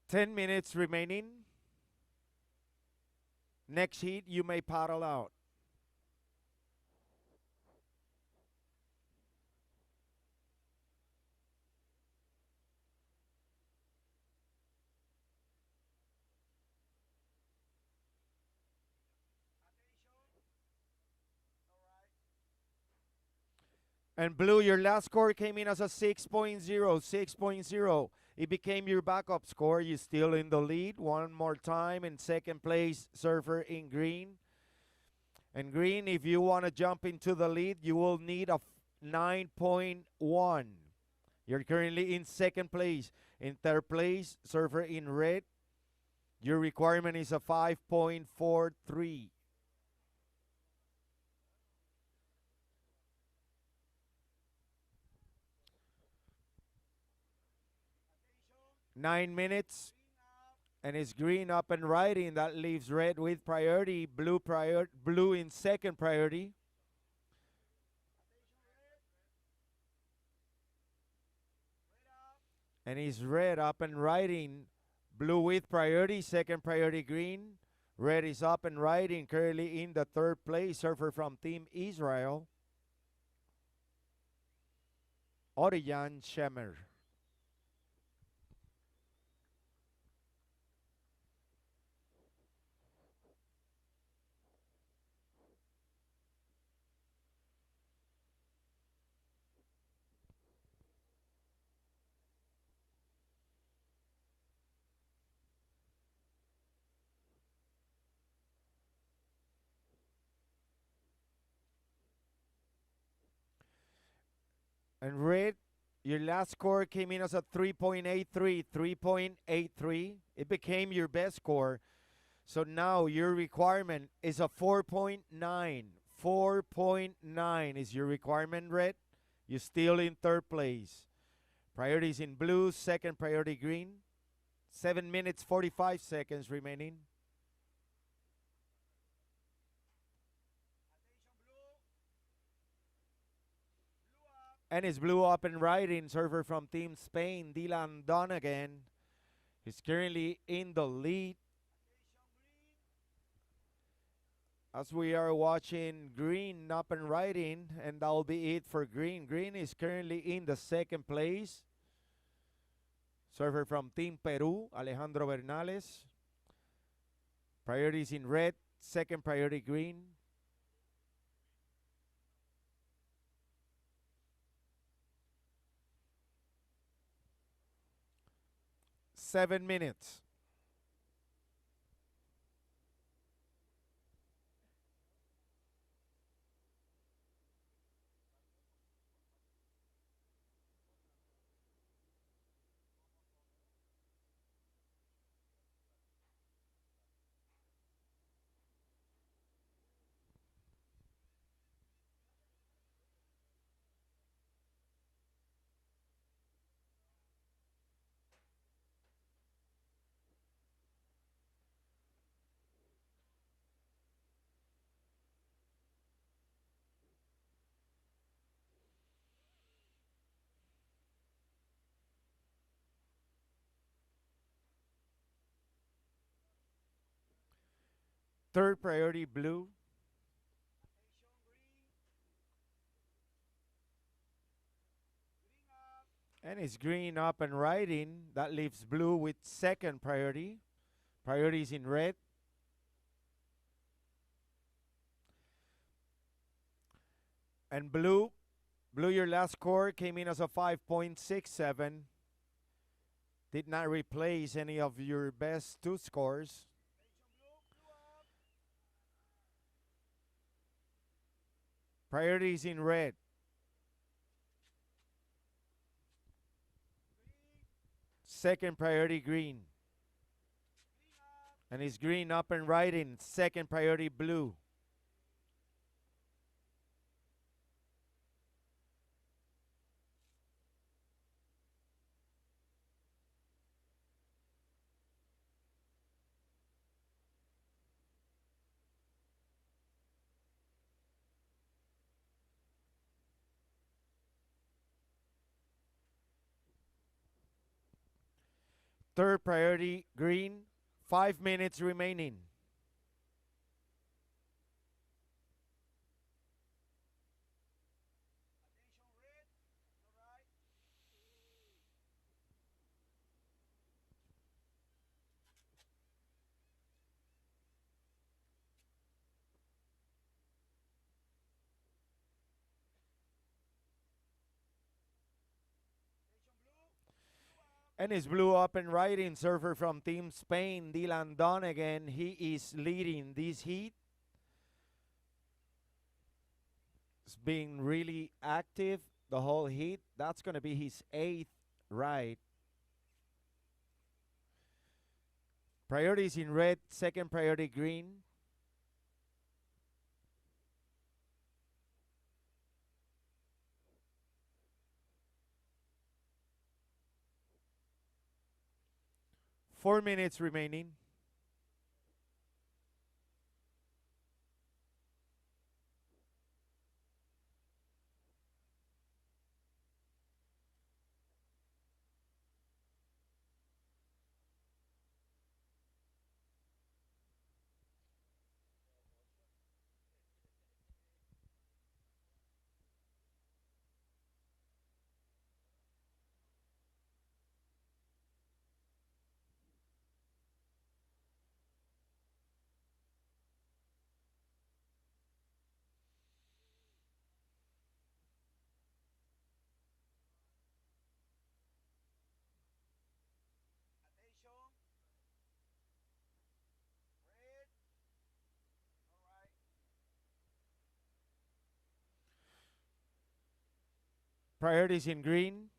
Ten minutes remaining. Next heat, you may paddle out. And blue, your last score came in as a 6.0, 6.0. It became your backup score. You're still in the lead. One more time. In second place, surfer in green. And green, if you want to jump into the lead, you will need a 9.1. You're currently in second place. In third place, surfer in red. Your requirement is a 5.43. 9 minutes And it's green up and riding. That leaves red with priority, blue in second priority. And it's red up and riding. Blue with priority, second priority green. Red is up and riding, currently in the third place. Surfer from Team Israel, Oriyan Shemer. And red, your last score came in as a 3.83, 3.83. It became your best score. So now your requirement is a 4.9. 4.9 is your requirement, red. You're still in third place. Priorities in blue, second priority green. 7 minutes, 45 seconds remaining. And it's blue up and riding. Surfer from Team Spain, Dylan Donegan. He's currently in the lead. As we are watching green up and riding, and that'll be it for green. Green is currently in the second place. Surfer from Team Peru, Alejandro Bernales. Priorities in red, second priority green. 7 minutes. Third priority blue. And it's green up and riding. That leaves blue with second priority. Priorities in red. And blue, your last score came in as a 5.67. Did not replace any of your best two scores. Priorities in red. Second priority green. And it's green up and riding. Second priority blue. Third priority green. 5 minutes remaining. And it's blue up and riding. Surfer from Team Spain, Dylan Donegan. He is leading this heat. He's being really active the whole heat. That's going to be his 8th ride. Priorities in red, second priority green. 4 minutes remaining. Priorities in green.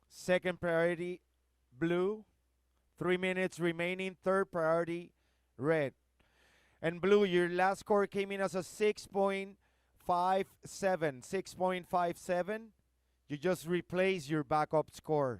Second priority, blue. 3 minutes remaining. Third priority, red. And blue, your last score came in as a 6.57. 6.57. You just replace your backup score.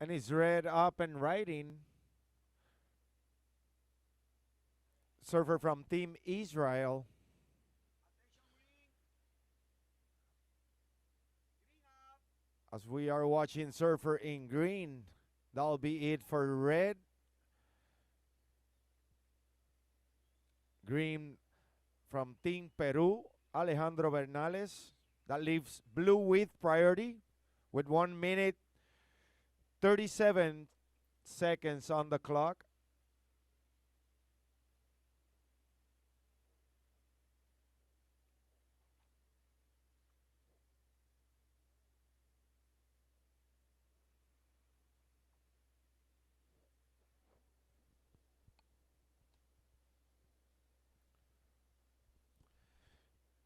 And it's red up and riding. Surfer from Team Israel. As we are watching surfer in green, that'll be it for red. Green from Team Peru, Alejandro Bernales. That leaves blue with priority with 1 minute 37 seconds on the clock.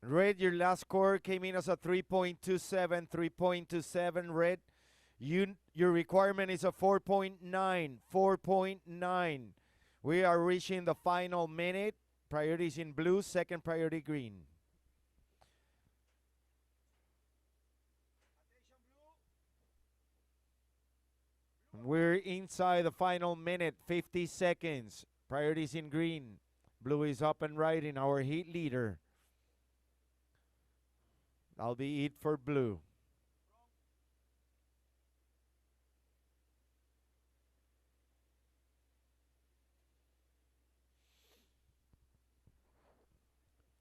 Red, your last score came in as a 3.27, 3.27 red. Your requirement is a 4.9, 4.9. We are reaching the final minute. Priorities in blue, second priority green. We're inside the final minute, 50 seconds. Priorities in green. Blue is up and riding, our heat leader. That'll be it for blue.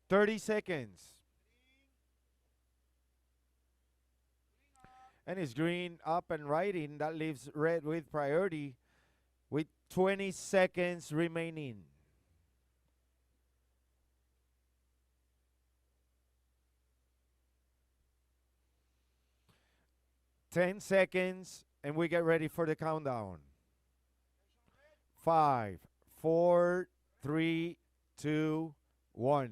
Thirty seconds. And it's green up and riding. That leaves red with priority with 20 seconds remaining. 10 seconds, and we get ready for the countdown. 5, 4, 3, 2, 1.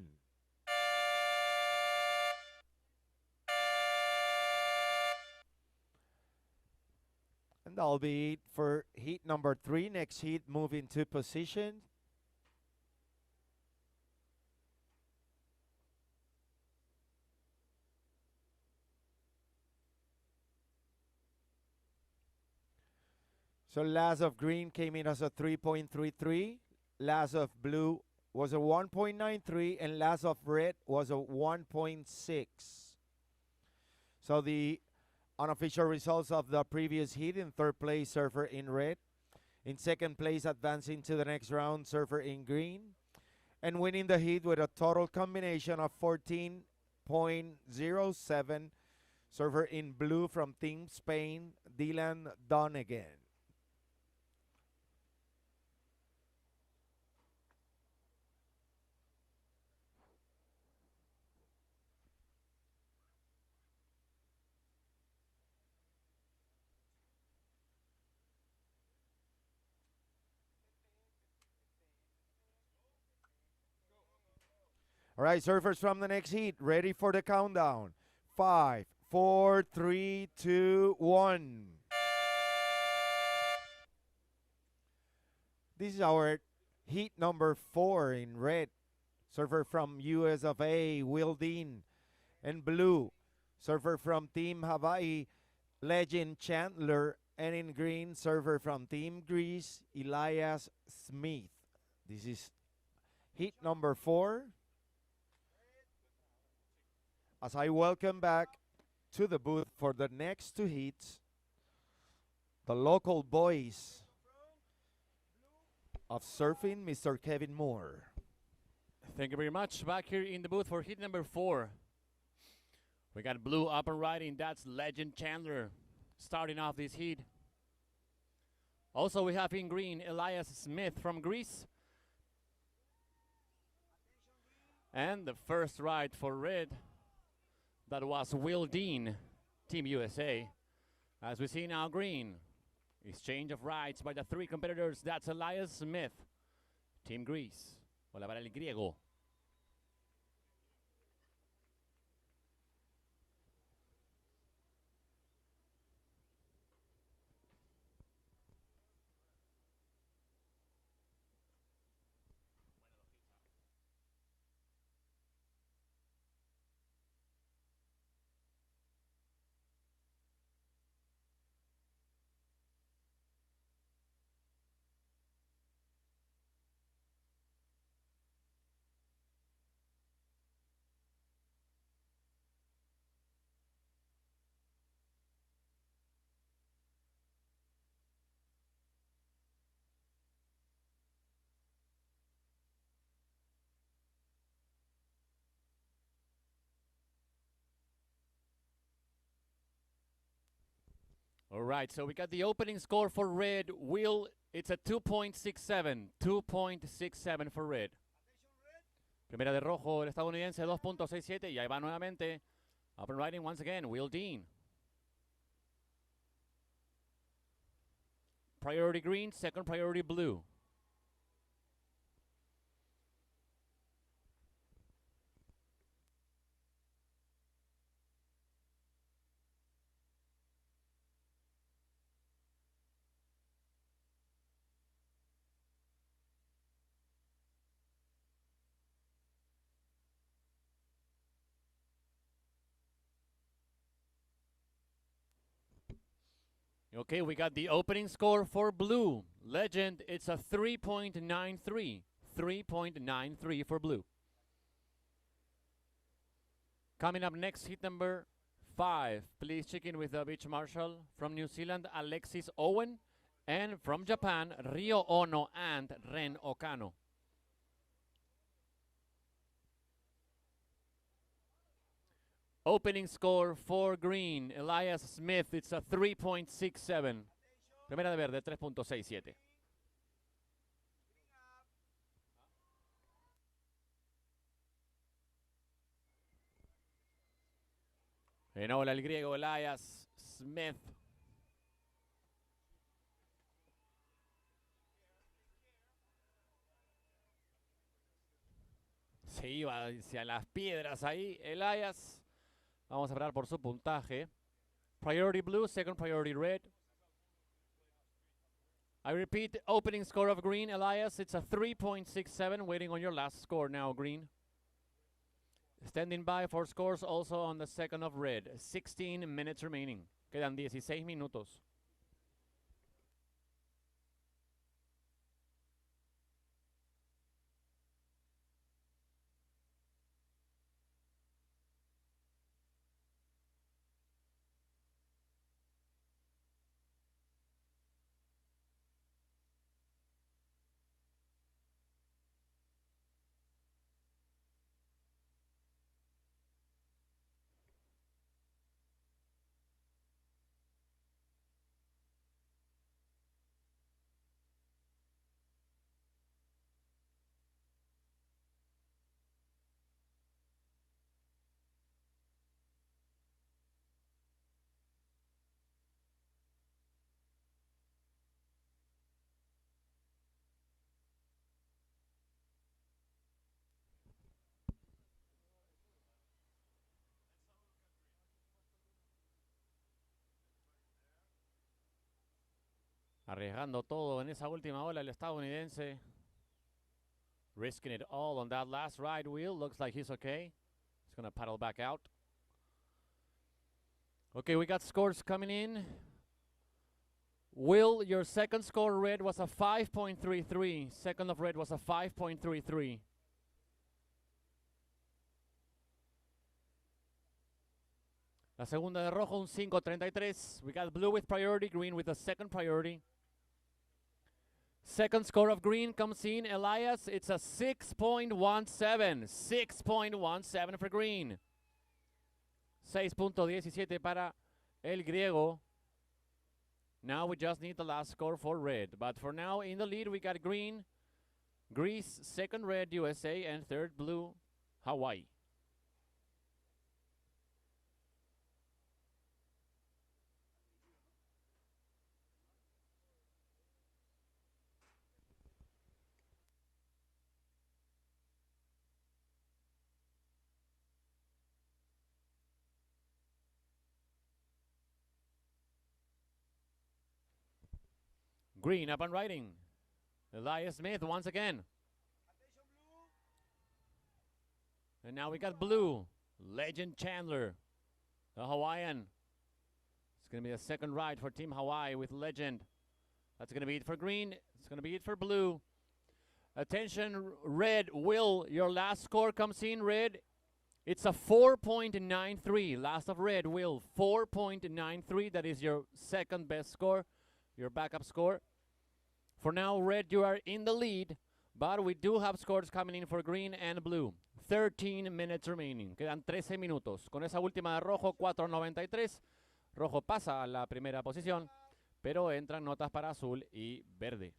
And that'll be it for heat number 3. Next heat, move into position. So last of green came in as a 3.33. Last of blue was a 1.93, and last of red was a 1.6. So the unofficial results of the previous heat: in third place, surfer in red. In second place, advancing to the next round, surfer in green. And winning the heat with a total combination of 14.07, surfer in blue from Team Spain, Dylan Donegan. All right, surfers from the next heat, ready for the countdown. 5, 4, 3, 2, 1. This is our heat number 4 in red. Surfer from US of A, Will Dean. In blue, surfer from Team Hawaii, Legend Chandler. And in green, surfer from Team Greece, Elias Smith. This is heat number 4. As I welcome back to the booth for the next 2 heats, the local boys of surfing, Mr. Kevin Moore. Thank you very much. Back here in the booth for heat number 4. We got blue up and riding. That's Legend Chandler starting off this heat. Also, we have in green Elias Smith from Greece. And the first ride for red, that was Will Dean, Team USA. As we see now green, exchange of rides by the 3 competitors. That's Elias Smith, Team Greece. Hola para el griego. All right, so we got the opening score for red. Will, it's a 2.67. 2.67 for red. Primera de rojo, el estadounidense, 2.67. Y ahí va nuevamente. Up and riding once again, Will Dean. Priority green, second priority blue. Okay, we got the opening score for blue. Legend, it's a 3.93. 3.93 for blue. Coming up next, heat number 5. Please check in with the beach marshal from New Zealand, Alexis Owen, and from Japan, Ryo Ono and Ren Okano. Opening score for green, Elias Smith, it's a 3.67. Primera de verde, 3.67. En hola el griego Elias Smith. Se iba hacia las piedras ahí, Elias. Vamos a esperar por su puntaje. Priority blue, second priority red. I repeat, opening score of green, Elias, it's a 3.67. Waiting on your last score now, green. Standing by for scores also on the second of red. 16 minutes remaining. Quedan 16 minutos. Arriesgando todo en esa última ola el estadounidense. Risking it all on that last right wheel. Looks like he's okay. He's going to paddle back out. Okay, we got scores coming in. Will, your second score red was a 5.33. Second of red was a 5.33. La segunda de rojo, un 5.33. We got blue with priority, green with the second priority. Second score of green comes in, Elias. It's a 6.17. 6.17 for green. 6.17 para el griego. Now we just need the last score for red. But for now, in the lead, we got green, Greece, second red, USA, and third blue, Hawaii. Green up and riding. Elias Smith once again. And now we got blue. Legend Chandler, the Hawaiian. It's going to be a second ride for Team Hawaii with Legend. That's going to be it for green. It's going to be it for blue. Attention, red. Will, your last score comes in, red. It's a 4.93. Last of red, Will. 4.93. That is your second best score, your backup score. For now, red, you are in the lead, but we do have scores coming in for green and blue. 13 minutes remaining. Quedan 13 minutos. Con esa última de rojo, 4.93. Rojo pasa a la primera posición, pero entran notas para azul y verde.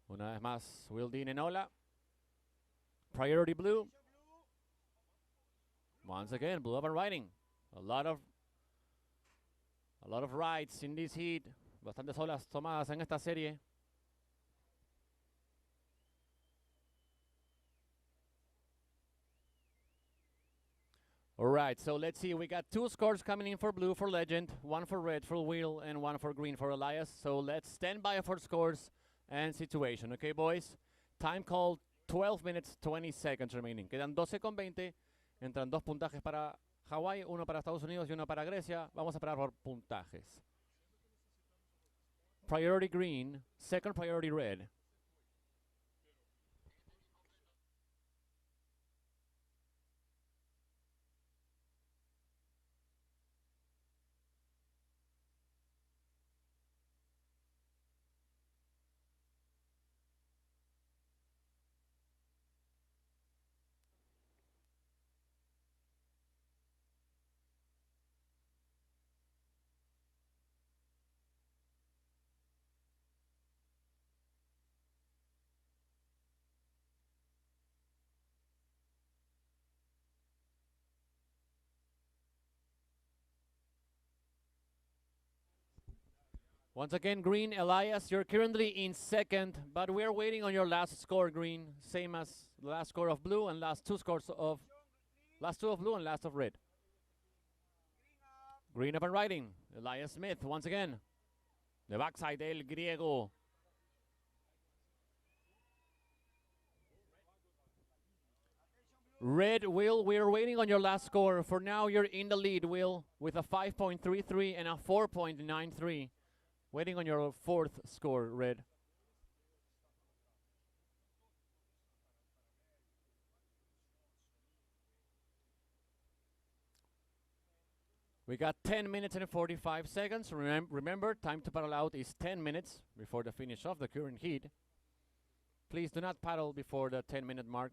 Una vez más, Will Dean en ola. Priority blue. Once again, blue up and riding. A lot of rides in this heat. Bastantes olas tomadas en esta serie. All right, so let's see. We got two scores coming in for blue for Legend, one for red for Will, and one for green for Elias. So let's stand by for scores and situation. Okay, boys? Time called 12 minutes, 20 seconds remaining. Quedan 12:20. Entran dos puntajes para Hawái, uno para Estados Unidos y uno para Grecia. Vamos a parar por puntajes. Priority green, second priority red. Once again, green, Elias, you're currently in second, but we're waiting on your last score, green, same as the last score of blue and last two of blue and last of red. Green up and riding, Elias Smith once again. The backside del griego. Red, Will, we're waiting on your last score. For now, you're in the lead, Will, with a 5.33 and a 4.93. Waiting on your fourth score, red. We got 10 minutes and 45 seconds. Remember, time to paddle out is 10 minutes before the finish of the current heat. Please do not paddle before the 10-minute mark.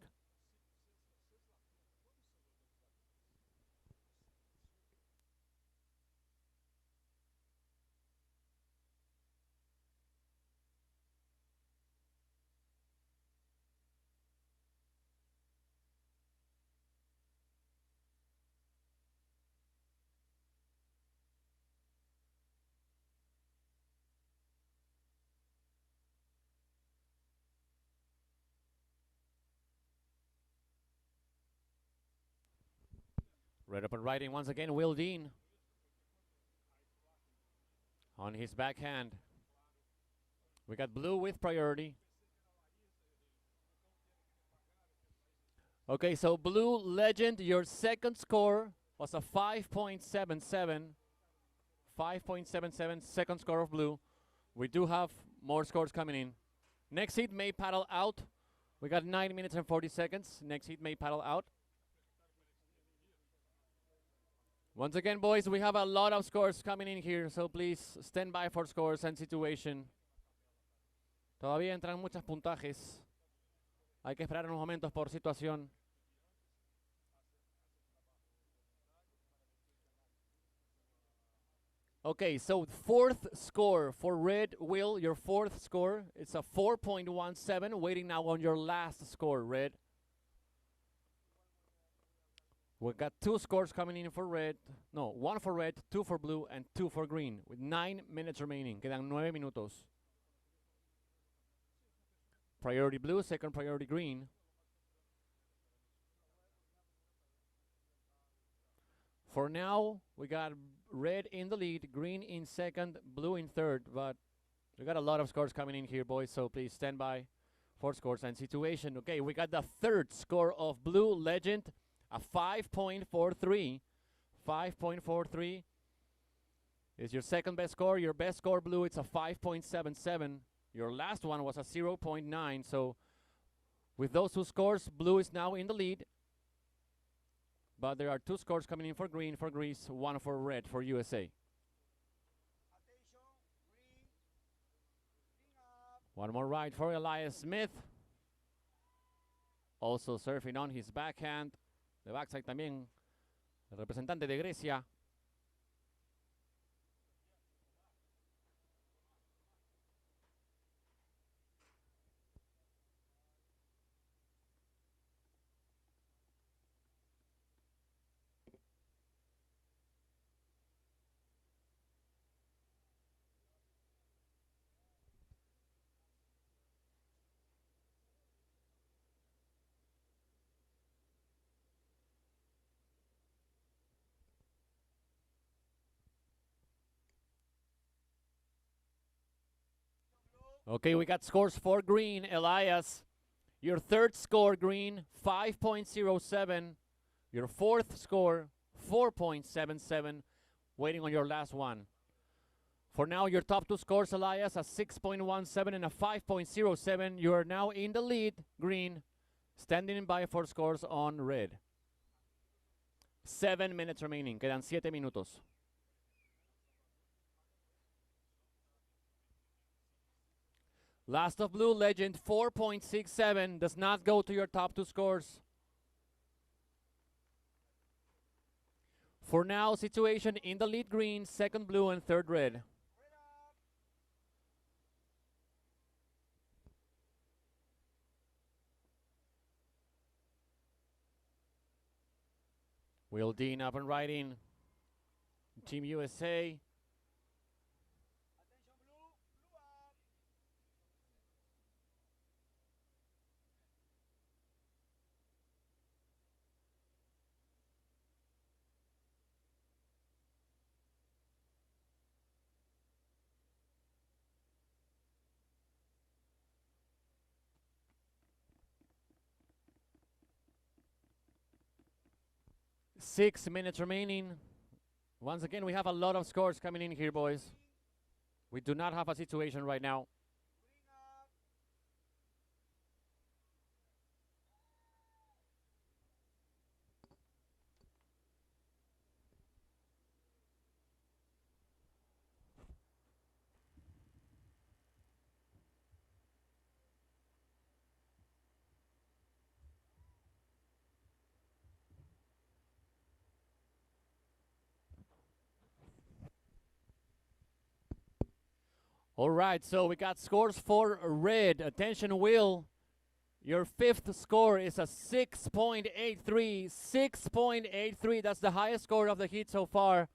Red up and riding once again, Will Dean. on his backhand. We got blue with priority. Okay, so blue legend, your second score was a 5.77. 5.77 second score of blue. We do have more scores coming in. Next heat may paddle out. We got 9 minutes and 40 seconds. Next heat may paddle out. Once again, boys, we have a lot of scores coming in here, so please stand by for scores and situation. Todavía entran muchos puntajes. Hay que esperar unos momentos por situación. Okay, so fourth score for red, Will, your fourth score. It's a 4.17, waiting now on your last score, red. We got 2 scores coming in for red. No, 1 for red, 2 for blue, and 2 for green, with 9 minutes remaining. Quedan 9 minutos. Priority blue, second priority green. For now, we got red in the lead, green in second, blue in third, but we got a lot of scores coming in here, boys, so please stand by for scores and situation. Okay, we got the third score of blue legend, a 5.43. 5.43 is your second best score. Your best score, blue, it's a 5.77. Your last one was a 0.9, so with those 2 scores, blue is now in the lead. But there are 2 scores coming in for green, for Greece, 1 for red, for USA. One more ride for Elias Smith. Also surfing on his backhand. De backside también, el representante de Grecia. Okay, we got scores for green, Elias. Your third score, green, 5.07. Your fourth score, 4.77. Waiting on your last one. For now, your top 2 scores, Elias, a 6.17 and a 5.07. You are now in the lead, green, standing by for scores on red. 7 minutes remaining. Quedan 7 minutos. Last of blue legend, 4.67, does not go to your top 2 scores. For now, situation in the lead green, second blue, and third red. Will Dean up and riding. Team USA. 6 minutes remaining. Once again, we have a lot of scores coming in here, boys. We do not have a situation right now. All right, so we got scores for red. Attention, Will. Your fifth score is a 6.83. 6.83, that's the highest score of the heat so far.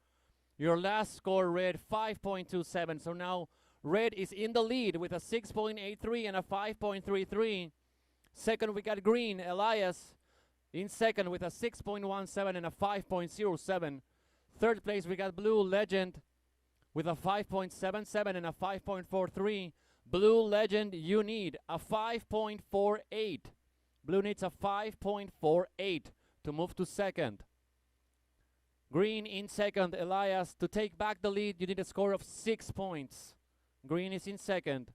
Your last score, red, 5.27. So now red is in the lead with a 6.83 and a 5.33. Second, we got green, Elias, in second with a 6.17 and a 5.07. Third place, we got blue, Legend, with a 5.77 and a 5.43. Blue Legend, you need a 5.48. Blue needs a 5.48 to move to second. Green in second. Elias, to take back the lead, you need a score of 6 points. Green is in second.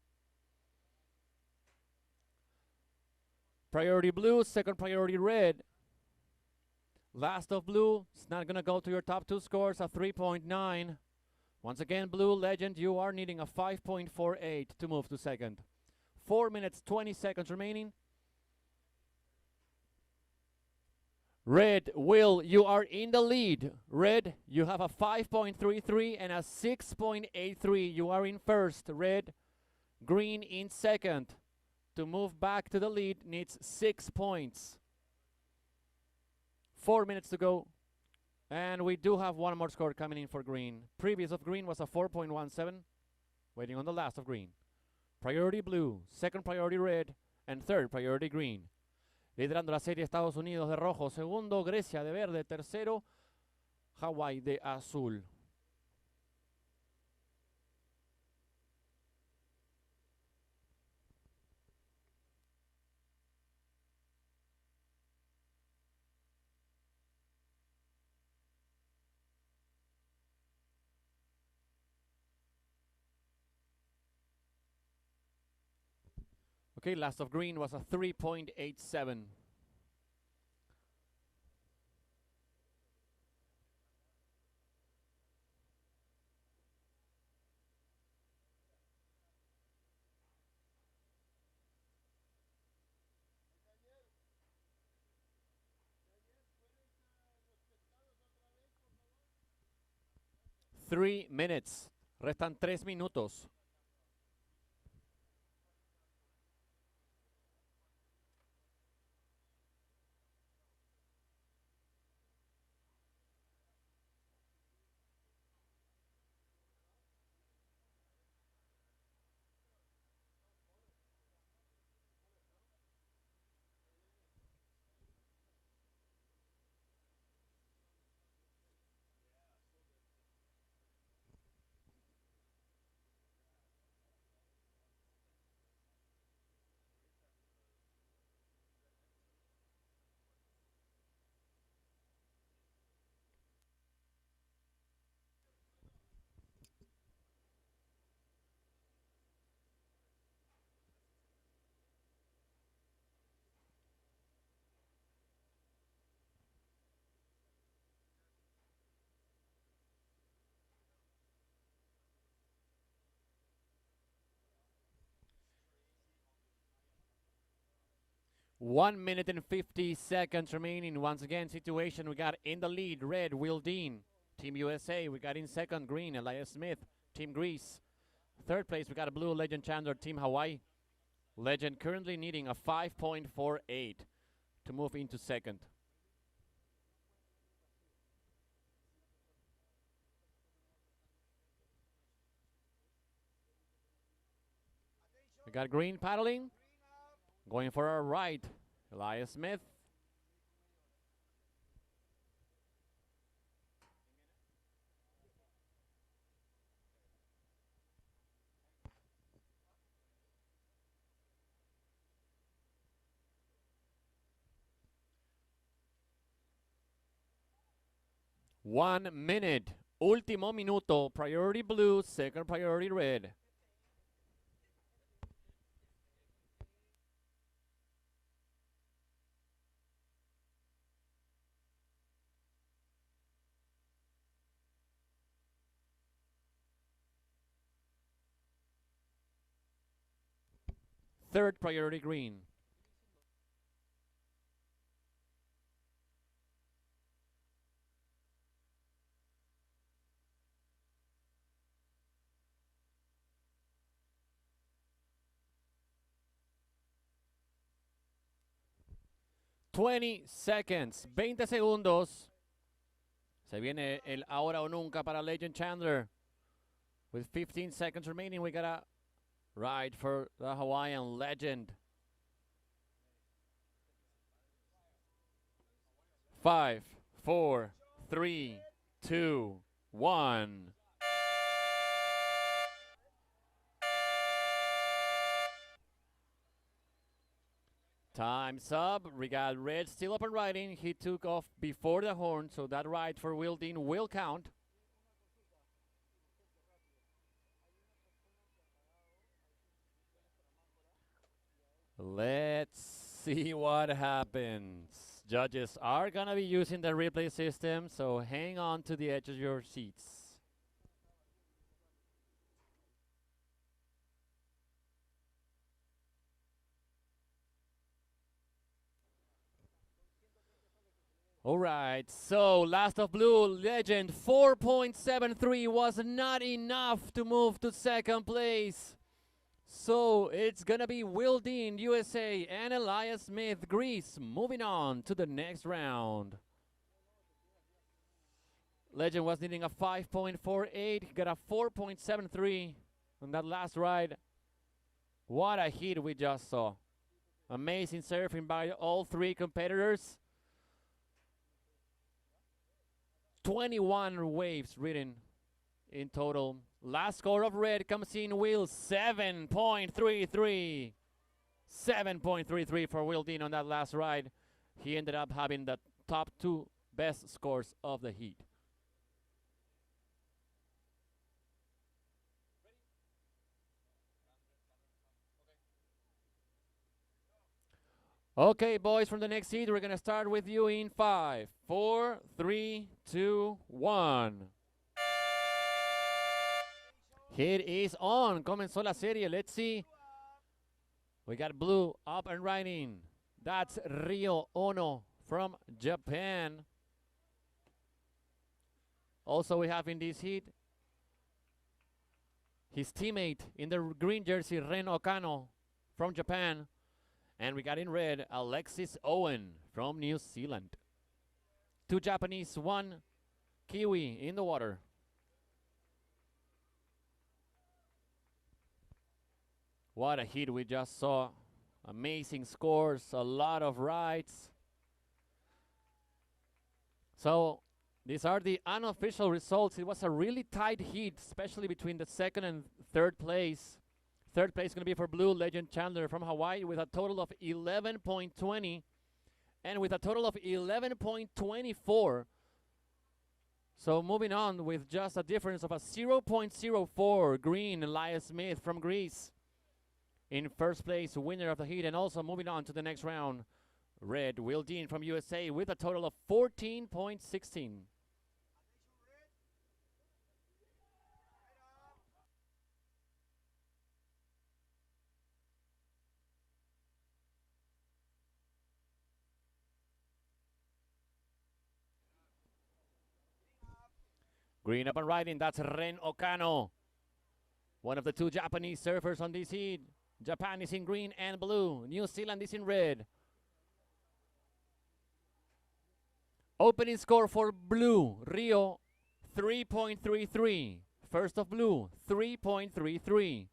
Priority blue, second priority red. Last of blue, it's not going to go to your top two scores, a 3.9. Once again, Blue Legend, you are needing a 5.48 to move to second. 4 minutes, 20 seconds remaining. Red, Will, you are in the lead. Red, you have a 5.33 and a 6.83. You are in first. Red, Green in second. To move back to the lead needs 6 points. 4 minutes to go. And we do have one more score coming in for Green. Previous of Green was a 4.17. Waiting on the last of Green. Priority Blue, second priority Red, and third priority Green. Liderando la serie Estados Unidos de rojo. Segundo, Grecia de verde. Tercero, Hawái de azul. Okay, last of Green was a 3.87. Three minutes. Restan 3 minutos. One minute and 50 seconds remaining. Once again, situation we got in the lead. Red, Will Dean, Team USA. We got in second, Green, Elias Smith, Team Greece. Third place, we got a Blue Legend Chandler, Team Hawaii. Legend currently needing a 5.48 to move into second. We got Green paddling. Going for our right, Elias Smith. One minute. Último minuto. Priority blue, second priority red. Third priority green. $20 seconds, 20 segundos. Se viene el ahora o nunca para Legend Chandler. With 15 seconds remaining, we got a ride for the Hawaiian Legend. 5, 4, 3, 2, 1. Time's up. We got red still up and riding. He took off before the horn, so that ride for Wildin will count. Let's see what happens. Judges are going to be using the replay system, so hang on to the edge of your seats. All right, so Last of Blue Legend 4.73 was not enough to move to second place. So it's gonna be Will Dean, USA, and Elias Smith, Greece, moving on to the next round. Legend was needing a 5.48, he got a 4.73 on that last ride. What a hit we just saw. Amazing surfing by all three competitors. 21 waves ridden in total. Last score of red comes in Will, 7.33. 7.33 for Will Dean on that last ride. He ended up having the top two best scores of the heat. Okay, boys, from the next heat, we're going to start with you in 5, 4, 3, 2, 1. Heat is on. Comenzó la serie. Let's see. We got blue up and riding. That's Ryo Ono from Japan. Also, we have in this heat his teammate in the green jersey, Ren Okano from Japan. And we got in red, Alexis Owen from New Zealand. 2 Japanese, 1 Kiwi in the water. What a hit we just saw. Amazing scores, a lot of rides. So these are the unofficial results. It was a really tight heat, especially between the second and third place. Third place is going to be for Blue Legend Chandler from Hawaii with a total of 11.20 and with a total of 11.24. So moving on with just a difference of a 0.04, Green Elias Smith from Greece in first place, winner of the heat. And also moving on to the next round, Red Will Dean from USA with a total of 14.16. Green up and riding, that's Ren Okano. One of the 2 Japanese surfers on this heat. Japan is in green and blue. New Zealand is in red. Opening score for blue, Rio, 3.33. First of blue, 3.33.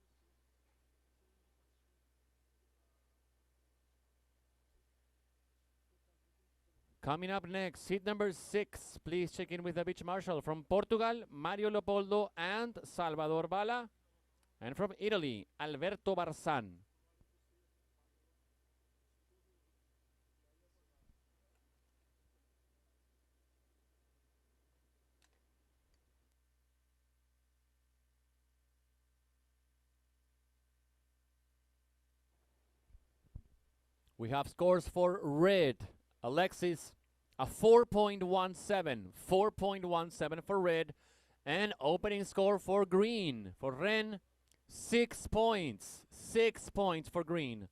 Coming up next, seat number 6. Please check in with the beach marshal from Portugal, Mario Leopoldo and Salvador Bala. And from Italy, Alberto Barzan. We have scores for red. Alexis, a 4.17. 4.17 for red. And opening score for green. For Ren, 6 points. 6 points for green.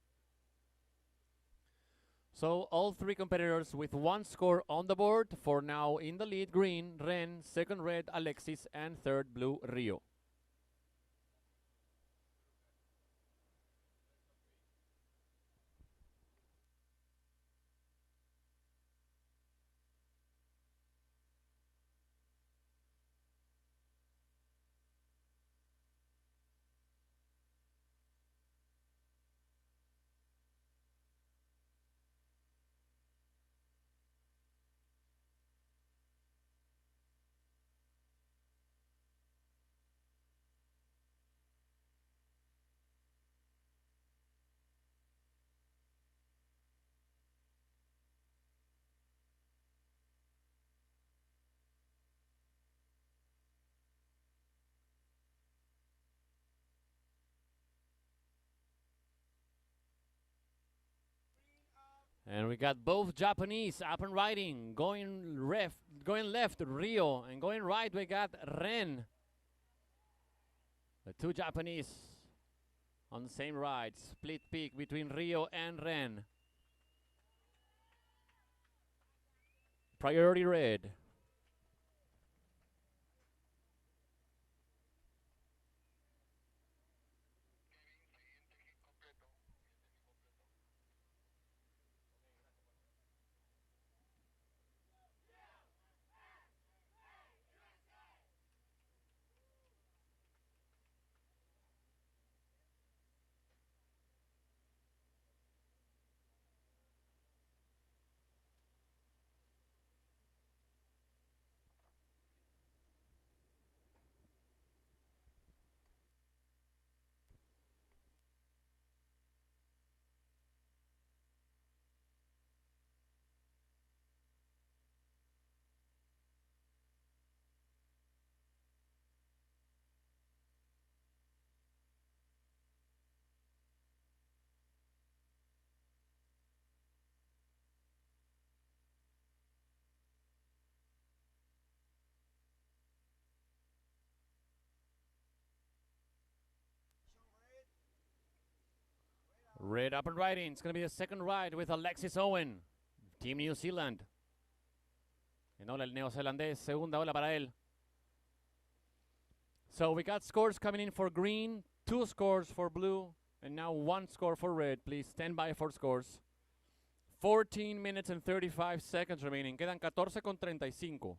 So all 3 competitors with 1 score on the board. For now in the lead, green, Ren, second red, Alexis, and third blue, Rio. And we got both Japanese up and riding, going left, Rio, and going right, we got Ren. The two Japanese on the same ride, split peak between Rio and Ren. Priority red. Red up and riding. It's going to be the second ride with Alexis Owen, Team New Zealand. En ola el neozelandés, segunda ola para él. So we got scores coming in for green, 2 scores for blue, and now 1 score for red. Please stand by for scores. 14 minutes and 35 seconds remaining. Quedan 14:35.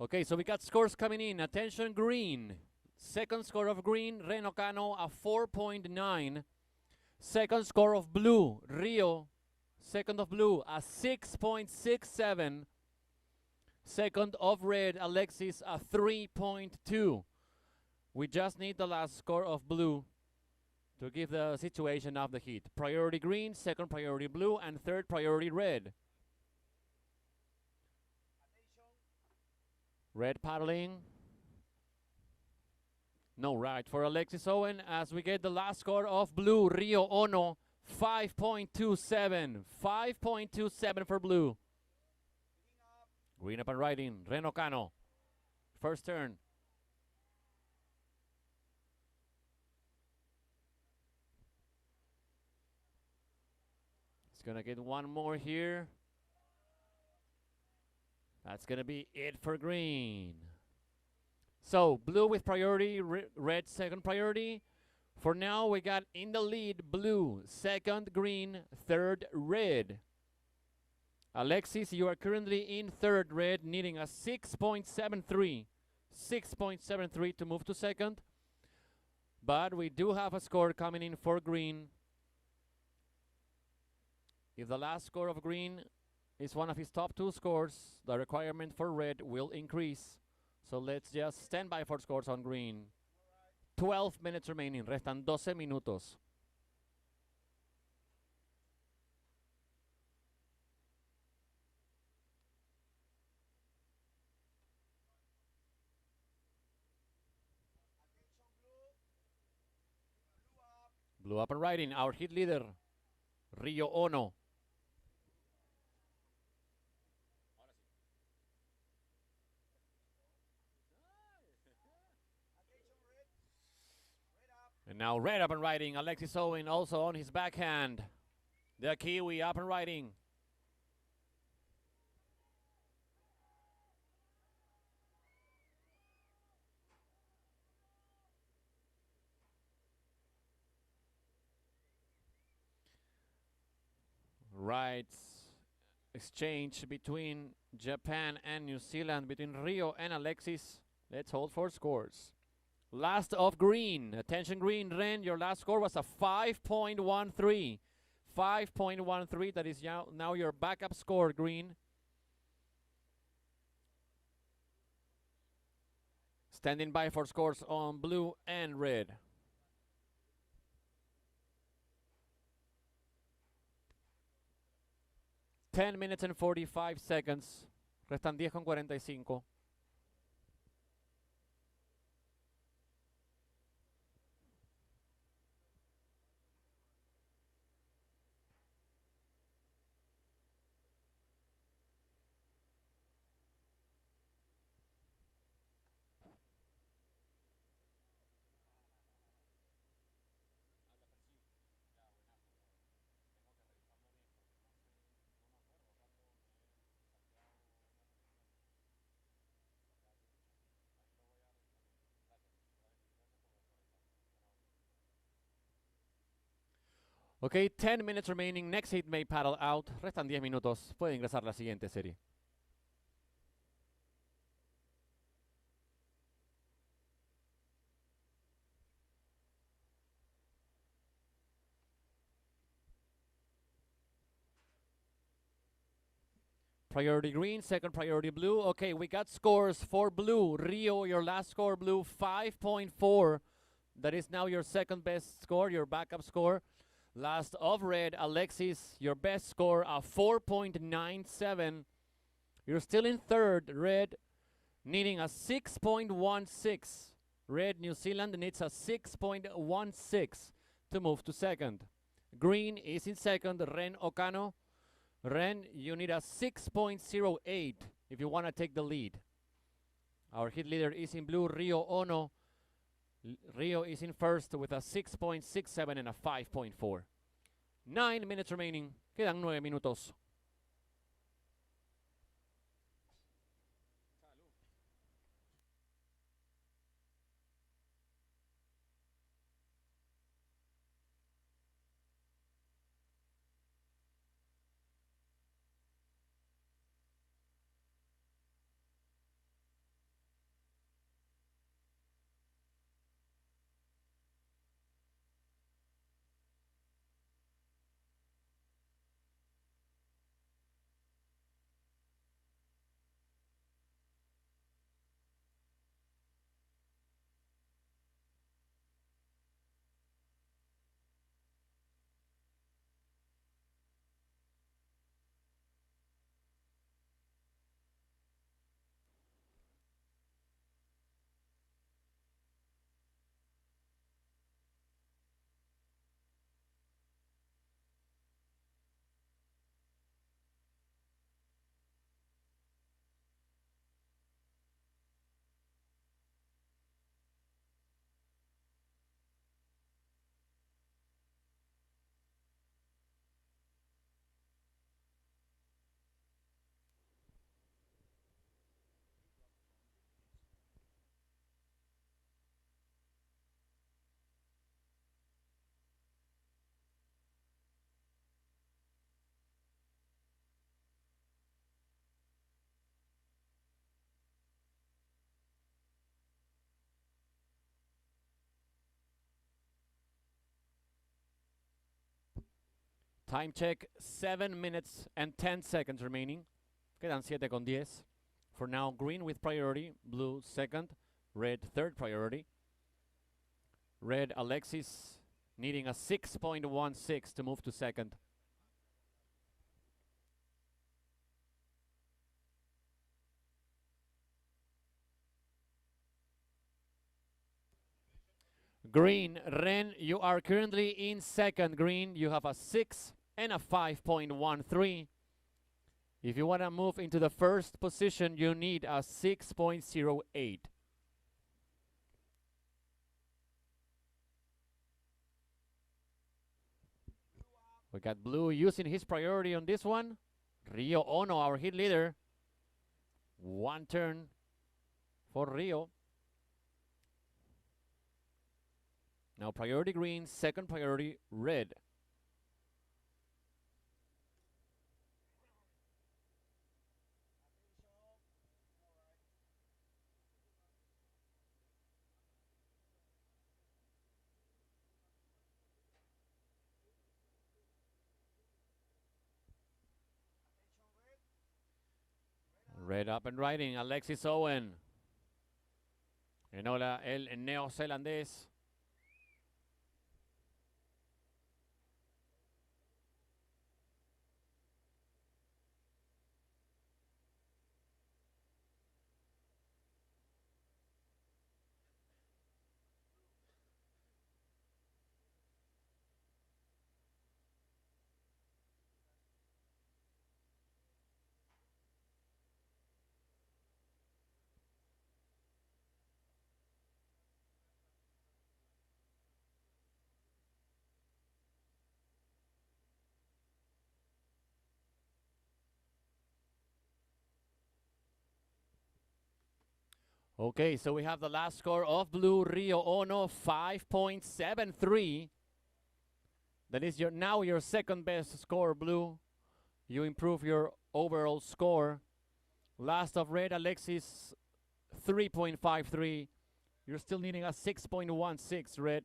Okay, so we got scores coming in. Attention, green. Second score of green, Reno Cano, a 4.9. Second score of blue, Rio. Second of blue, a 6.67. Second of red, Alexis, a 3.2. We just need the last score of blue to give the situation of the heat. Priority green, second priority blue, and third priority red. Red paddling. No right for Alexis Owen as we get the last score of blue, Rio Ono, 5.27. 5.27 for blue. Green up and riding, Reno Cano. First turn. It's gonna get one more here. That's going to be it for green. So, blue with priority, red second priority. For now, we got in the lead, blue, second green, third red. Alexis, you are currently in third red, needing a 6.73. 6.73 to move to second. But we do have a score coming in for green. If the last score of green is one of his top 2 scores, the requirement for red will increase. So let's just stand by for scores on green. 12 minutes remaining. Restan 12 minutos. Blue up and riding. Our hit leader, Rio Ono. And now red up and riding. Alexis Owen also on his backhand. The Kiwi up and riding. Rights exchange between Japan and New Zealand, between Rio and Alexis. Let's hold for scores. Last of green. Attention green, Ren, your last score was a 5.13. 5.13, that is now your backup score, green. Standing by for scores on blue and red. Ten minutes and 45 seconds. Restan 10:45. Ok, 10 minutes remaining. Next hit may paddle out. Restan 10 minutos. Puede ingresar la siguiente serie. Priority green, second priority blue. Okay, we got scores for blue. Rio, your last score, blue, 5.4. That is now your second best score, your backup score. Last of red, Alexis, your best score, a 4.97. You're still in third, red, needing a 6.16. Red, New Zealand needs a 6.16 to move to second. Green is in second, Ren Okano. Ren, you need a 6.08 if you want to take the lead. Our hit leader is in blue, Rio Ono. Rio is in first with a 6.67 and a 5.4. 9 minutes remaining. Quedan 9 minutos. Time check, 7 minutes and 10 seconds remaining. Quedan 7:10. For now, green with priority, blue second, red third priority. Red Alexis needing a 6.16 to move to second. Green, Ren, you are currently in second. Green, you have a 6 and a 5.13. If you want to move into the first position, you need a 6.08. We got blue using his priority on this one. Rio Ono, our hit leader. One turn for Rio. Now priority green, second priority red. Red up and riding, Alexis Owen. Enola, el neozelandés. Okay, so we have the last score of blue, Rio Ono, 5.73. That is now your second best score, blue. You improve your overall score. Last of red, Alexis, 3.53. You're still needing a 6.16, red.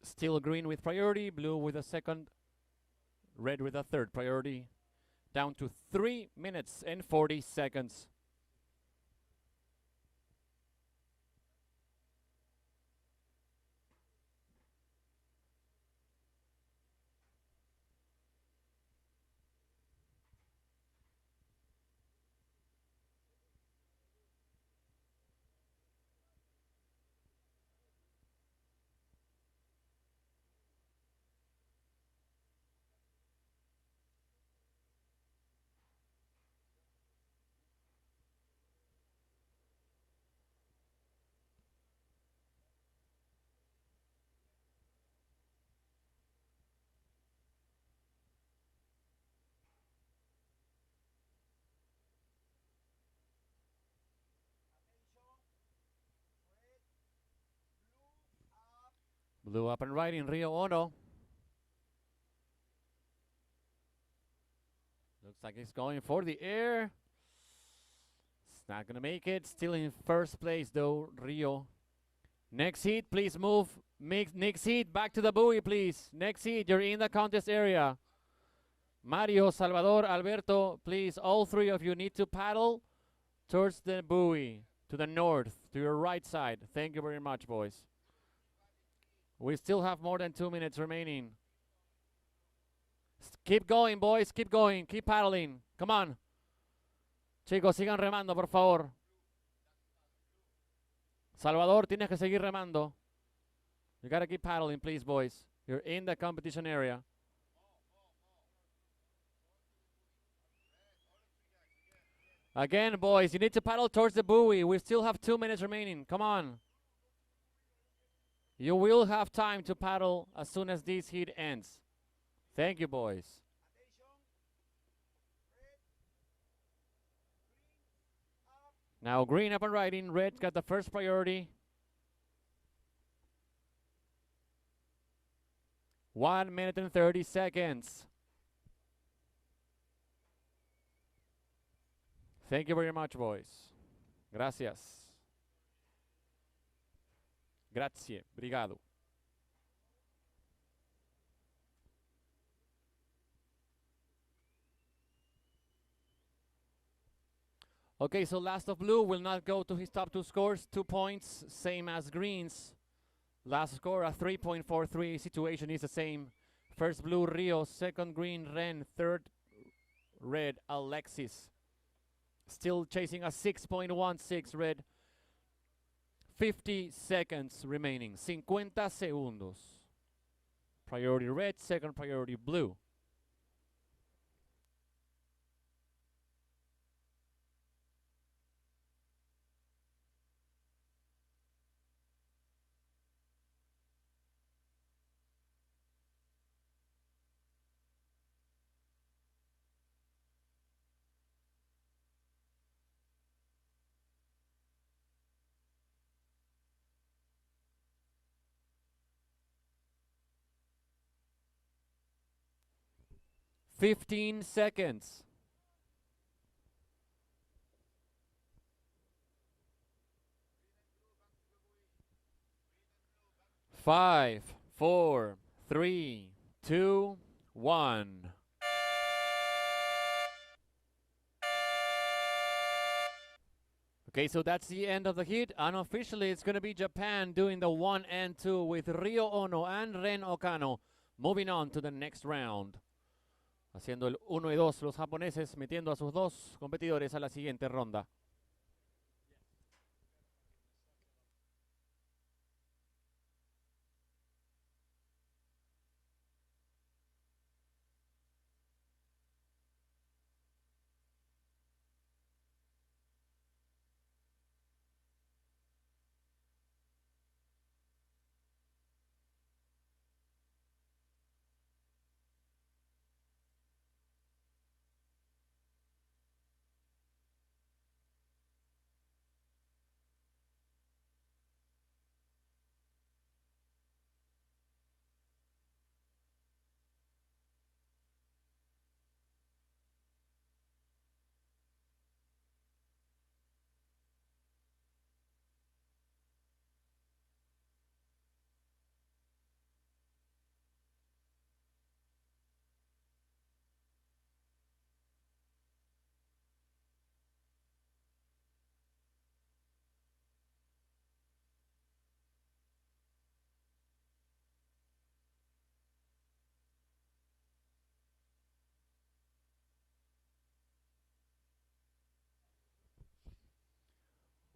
Still green with priority, blue with a second, red with a third priority. Down to 3 minutes and 40 seconds. Blue up and riding, Rio Ono. Looks like he's going for the air. It's not going to make it. Still in first place, though, Rio. Next heat, please move. Next heat, back to the buoy, please. Next heat, you're in the contest area. Mario, Salvador, Alberto, please, all three of you need to paddle towards the buoy, to the north, to your right side. Thank you very much, boys. We still have more than 2 minutes remaining. Keep going, boys. Keep going. Keep paddling. Come on. Chicos, sigan remando, por favor. Salvador, tienes que seguir remando. You gotta keep paddling, please, boys. You're in the competition area. Again, boys, you need to paddle towards the buoy. We still have 2 minutes remaining. Come on. You will have time to paddle as soon as this heat ends. Thank you, boys. Now green up and riding. Red got the first priority. 1 minute and 30 seconds. Thank you very much, boys. Gracias. Grazie, obrigado. Okay, so last of blue will not go to his top two scores. 2 points, same as greens. Last score, a 3.43. Situation is the same. First blue, Rio. Second green, Ren. Third red, Alexis. Still chasing a 6.16 red. 50 seconds remaining. 50 segundos. Priority red, second priority blue. Fifteen seconds. Five, four, three, two, one. Okay, so that's the end of the heat. Unofficially, it's going to be Japan doing the 1 and 2 with Ryo Ono and Ren Okano moving on to the next round. Haciendo el 1 y 2 los japoneses, metiendo a sus dos competidores a la siguiente ronda.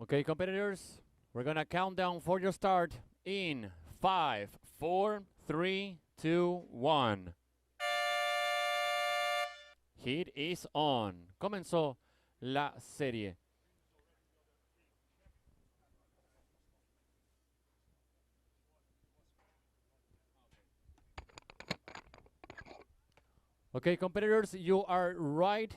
Okay, competitors, we're going to count down for your start in 5, 4, 3, 2, 1. Heat is on. Comenzó la serie. Okay, competitors, you are right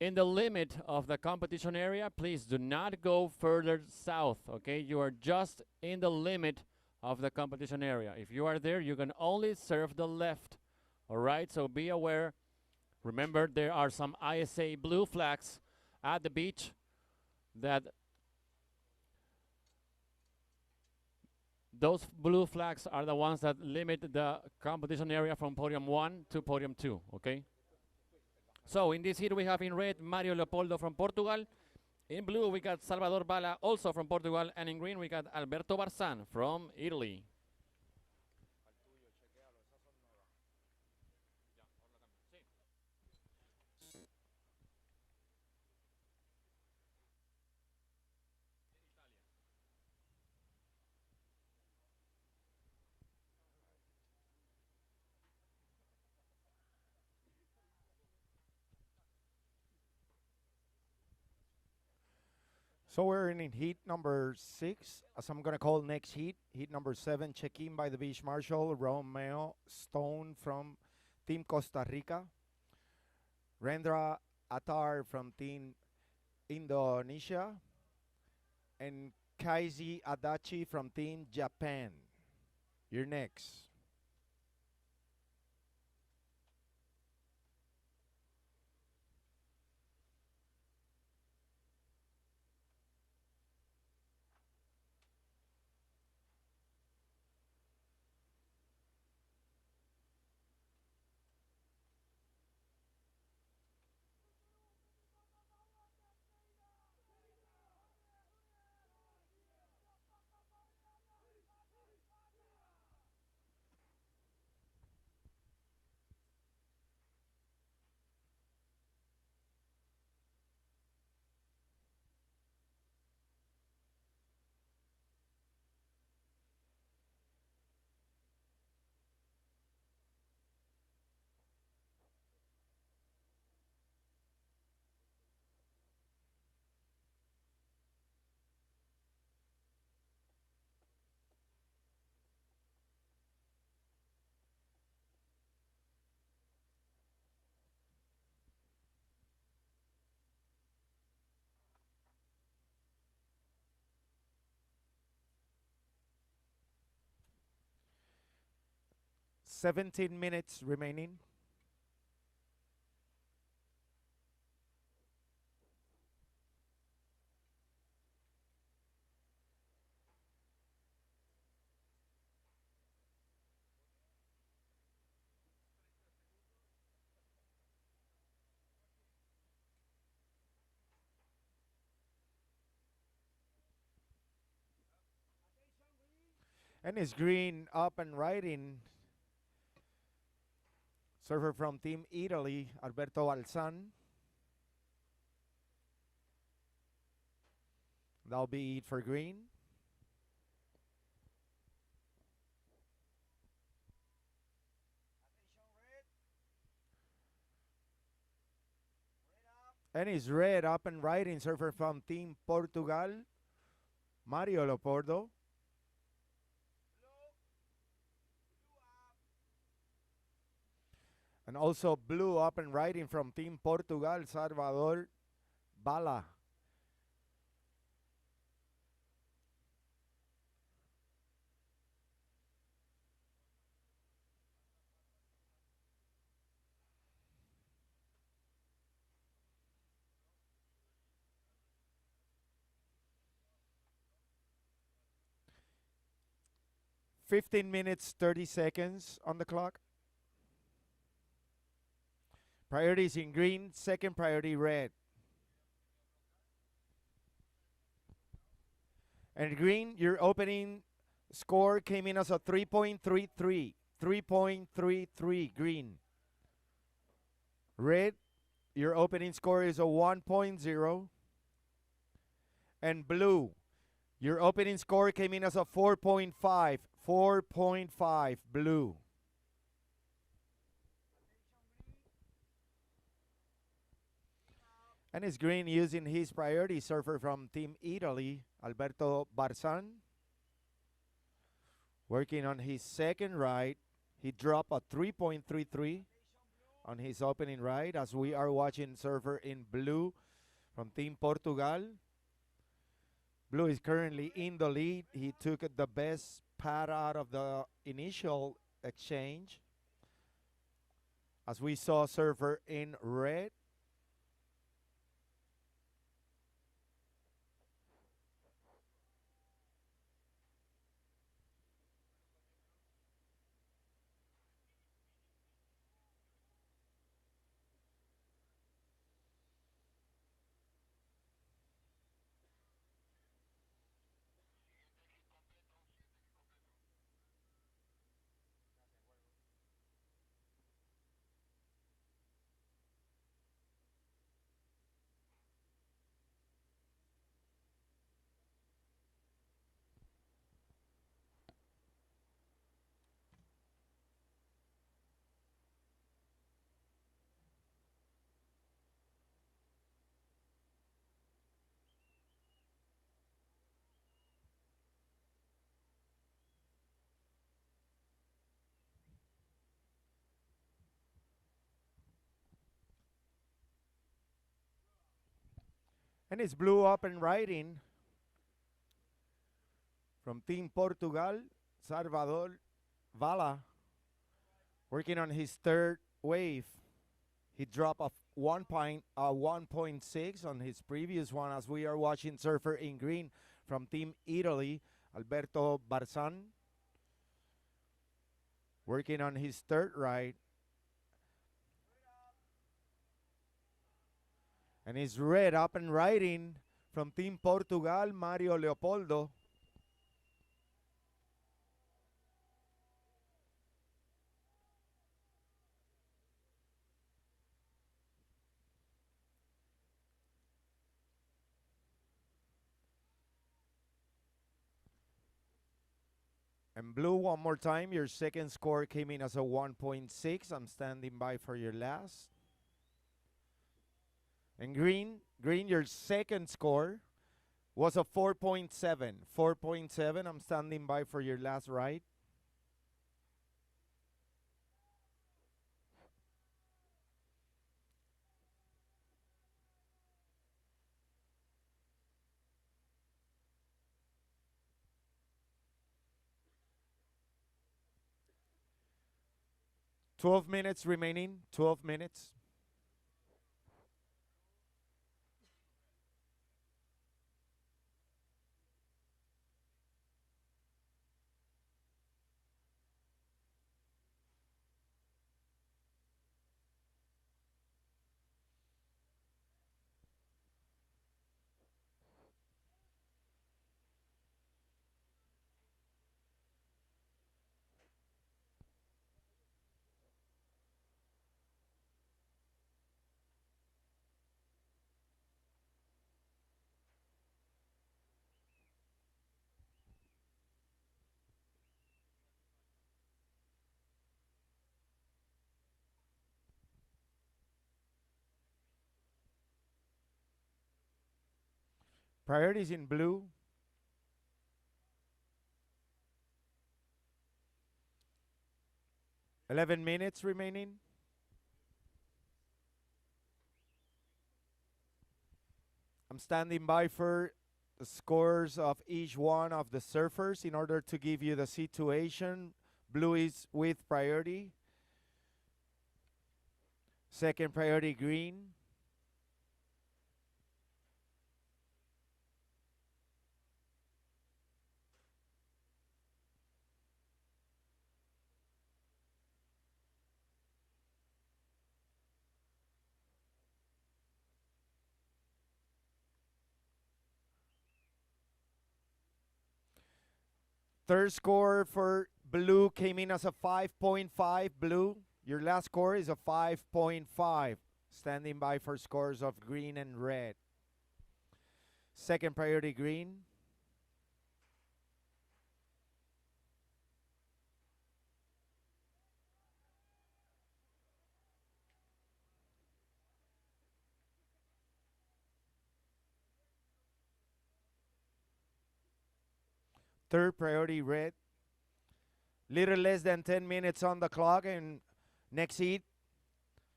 in the limit of the competition area. Please do not go further south, okay? You are just in the limit of the competition area. If you are there, you can only surf the left, all right? So be aware. Remember, there are some ISA blue flags at the beach that those blue flags are the ones that limit the competition area from podium 1 to podium 2, okay? So in this heat we have in red Mario Leopoldo from Portugal. In blue we got Salvador Bala also from Portugal. And in green we got Alberto Barzan from Italy. So we're in heat number 6, as I'm going to call next heat. Heat number 7, check-in by the beach marshal, Romeo Stone from Team Costa Rica. Rendra Attar from Team Indonesia. And Kaizi Adachi from Team Japan. You're next. 17 minutes remaining. And it's green up and riding. Surfer from Team Italy, Alberto Balsan. That'll be it for green. And it's red up and riding. Surfer from Team Portugal, Mario Leopoldo. And also blue up and riding from Team Portugal, Salvador Bala. $15 minutes, 30 seconds on the clock. Priority is in green, second priority red. And green, your opening score came in as a 3.33. 3.33 green. Red, your opening score is a 1.0. And blue, your opening score came in as a 4.5. 4.5 blue. And it's green using his priority surfer from Team Italy, Alberto Barzan. Working on his second ride. He dropped a 3.33 on his opening ride as we are watching surfer in blue from Team Portugal. Blue is currently in the lead. He took the best pad out of the initial exchange. As we saw surfer in red. And it's blue up and riding from Team Portugal, Salvador Vala, working on his third wave. He dropped a 1.6 on his previous one as we are watching surfer in green from Team Italy, Alberto Barzan, working on his third ride. And he's red up and riding from Team Portugal, Mario Leopoldo. And blue, one more time. Your second score came in as a 1.6. I'm standing by for your last. And green, your second score was a 4.7. 4.7. I'm standing by for your last ride. 12 minutes remaining. 12 minutes. Priorities in blue. 11 minutes remaining. I'm standing by for the scores of each one of the surfers in order to give you the situation. Blue is with priority. Second priority, green. Third score for blue came in as a 5.5. Blue, your last score is a 5.5. Standing by for scores of green and red. Second priority, green. Third priority, red. Little less than 10 minutes on the clock, and next heat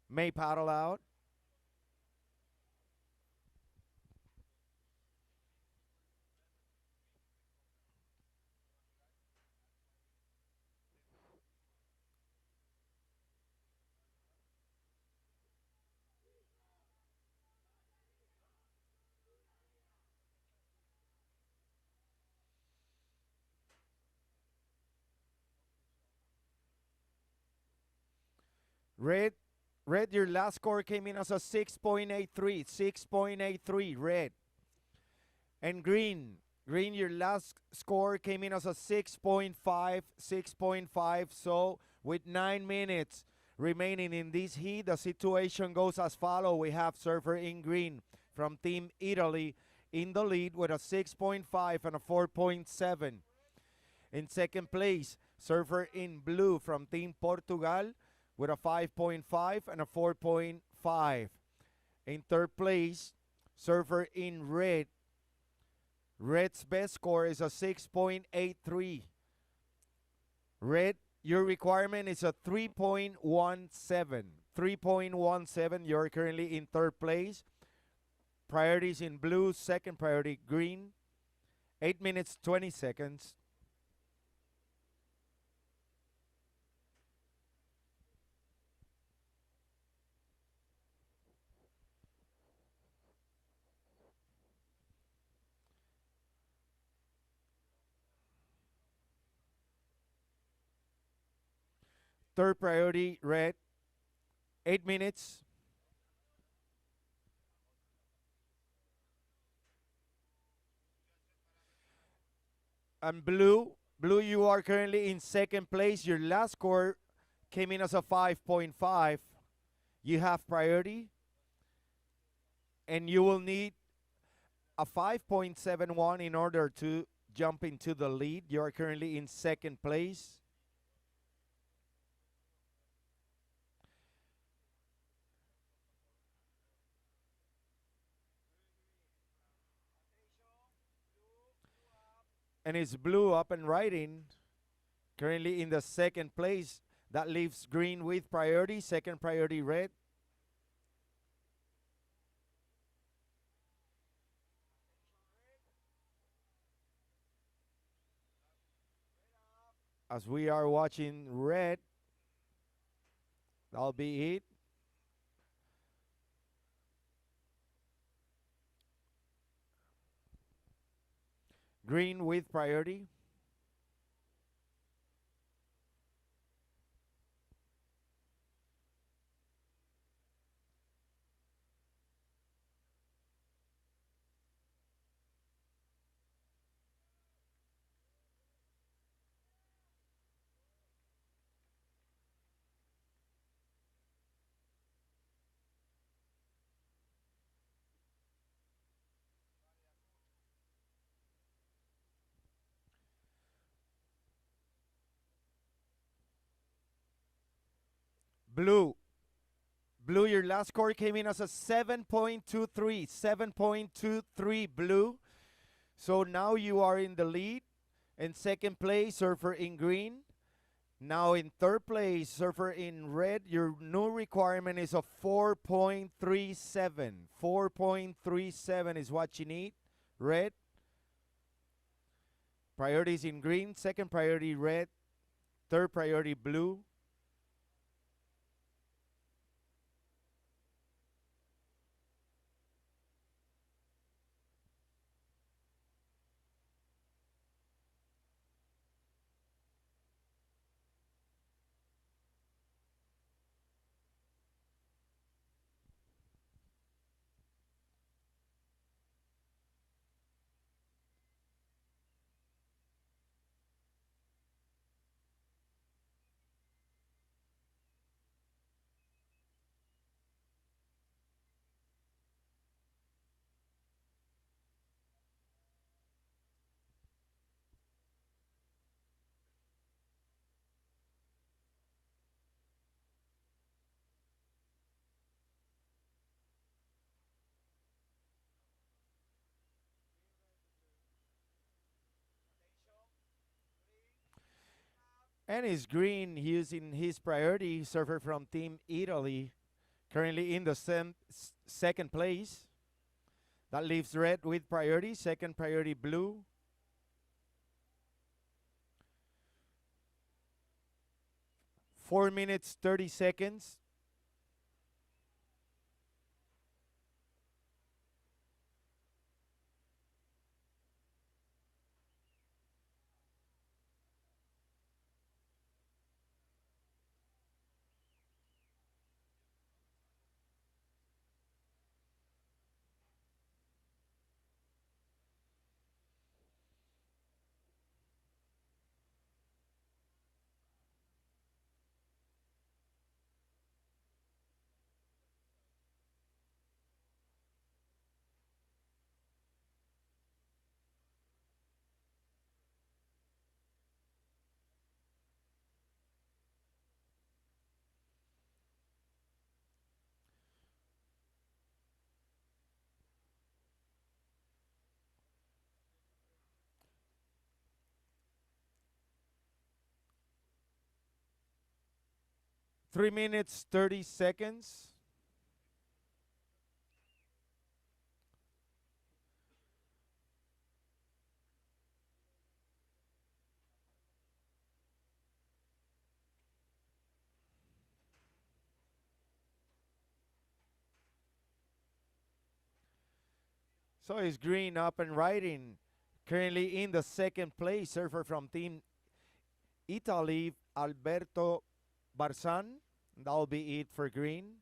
may paddle out. Red, red, your last score came in as a 6.83. 6.83, red. And green, green, your last score came in as a 6.5. 6.5. So with 9 minutes remaining in this heat, the situation goes as follows. We have surfer in green from Team Italy in the lead with a 6.5 and a 4.7. In second place, surfer in blue from Team Portugal with a 5.5 and a 4.5. In third place, surfer in red. Red's best score is a 6.83. Red, your requirement is a 3.17. 3.17, you're currently in third place. Priorities in blue, second priority green. 8 minutes, 20 seconds. Third priority, red. 8 minutes. And blue, blue, you are currently in second place. Your last score came in as a 5.5. You have priority, and you will need a 5.71 in order to jump into the lead. You are currently in second place. And it's blue up and riding, currently in the second place. That leaves green with priority, second priority red. As we are watching red That'll be it. Green with priority. Blue. Blue, your last score came in as a 7.23. 7.23 blue. So now you are in the lead. In second place, surfer in green. Now in third place, surfer in red. Your new requirement is a 4.37. 4.37 is what you need. Red. Priorities in green. Second priority red. Third priority blue. And is green using his priority surfer from Team Italy, currently in the second place. That leaves red with priority, second priority blue. Four minutes, 30 seconds. Three minutes, 30 seconds. So is green up and riding. Currently in the second place, surfer from Team Italy, Alberto Barzan. That'll be it for green.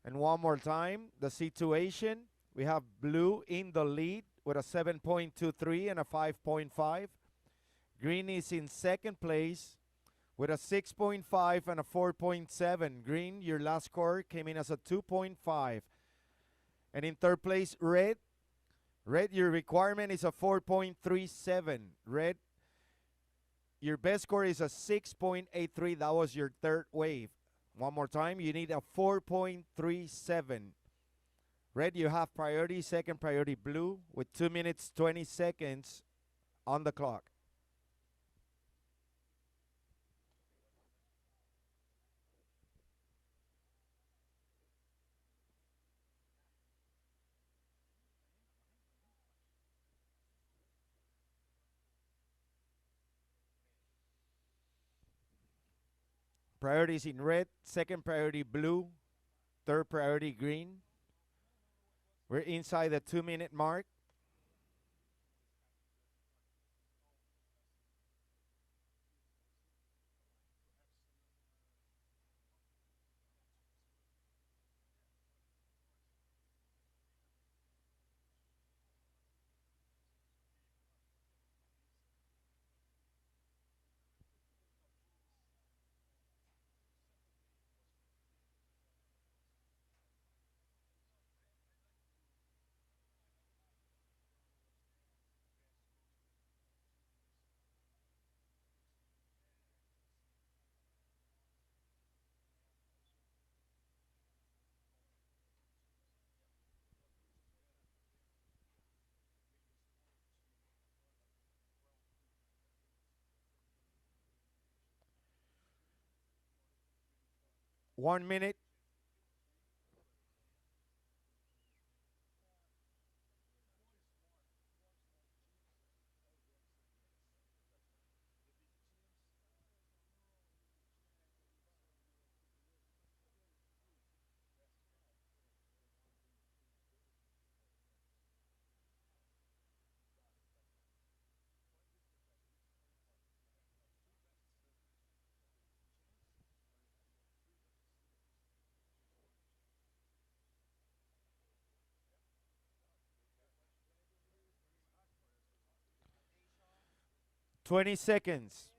And one more time, the situation. We have blue in the lead with a 7.23 and a 5.5. Green is in second place with a 6.5 and a 4.7. Green, your last score came in as a 2.5. And in third place, red. Red, your requirement is a 4.37. Red, your best score is a 6.83. That was your third wave. One more time, you need a 4.37. Red, you have priority, second priority blue with 2 minutes, 20 seconds on the clock. Priorities in red, second priority blue, third priority green. We're inside the 2-minute mark. One minute. Twenty seconds.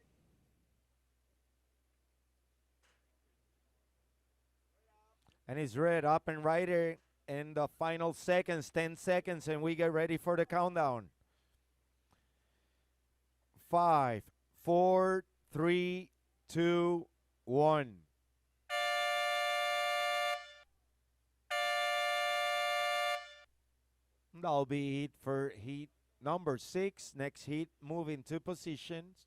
And it's red up and right here in the final seconds, 10 seconds, and we get ready for the countdown. 5, 4, 3, 2, 1. That'll be it for heat number 6. Next heat, move into positions.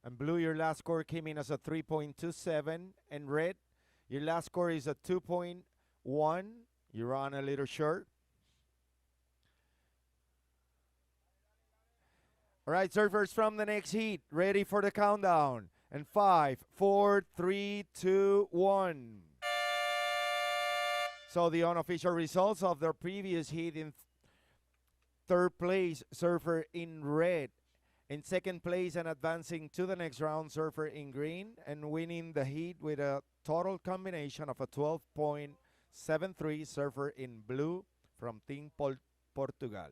And blue, your last score came in as a 3.27. And red, your last score is a 2.1. You're on a little short. All right, surfers from the next heat, ready for the countdown. And 5, 4, 3, 2, 1. So the unofficial results of their previous heat: in third place, surfer in red. In second place and advancing to the next round, surfer in green, and winning the heat with a total combination of a 12.73, surfer in blue from Team Portugal.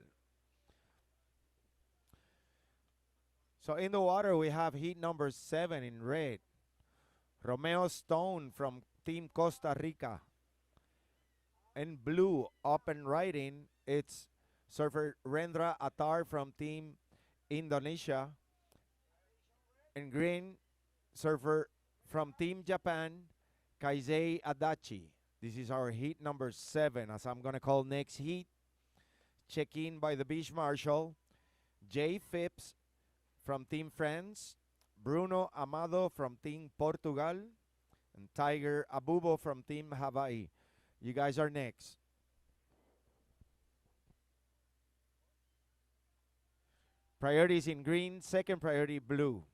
So in the water, we have heat number 7 in red. Romeo Stone from Team Costa Rica. In blue, up and riding, it's surfer Rendra Attar from Team Indonesia. In green, surfer from Team Japan, Kaizei Adachi. This is our heat number 7, as I'm going to call next heat. Check-in by the beach marshal, Jay Phipps from Team France, Bruno Amado from Team Portugal, and Tiger Abubo from Team Hawaii. You guys are next. Priorities in green, second priority blue.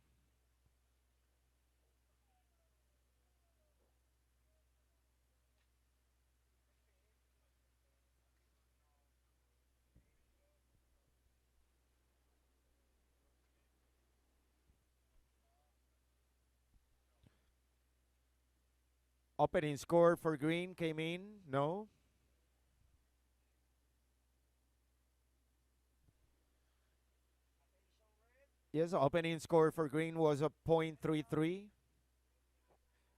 Opening score for green came in. No. Yes, opening score for green was a .33.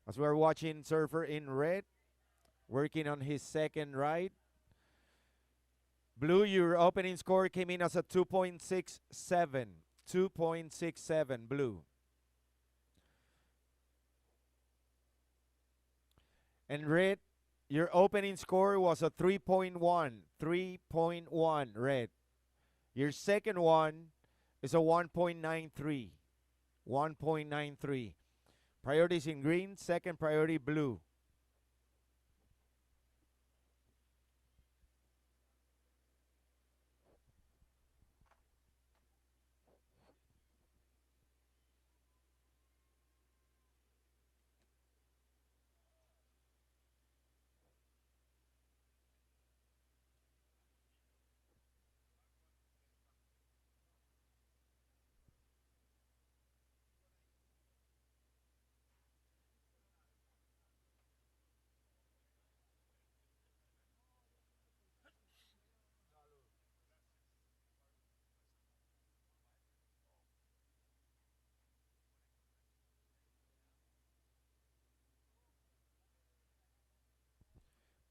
As we're watching surfer in red, working on his second ride. Blue, your opening score came in as a 2.67. 2.67, blue. And red, your opening score was a 3.1. 3.1, red. Your second one is a 1.93. 1.93. Priorities in green, second priority blue.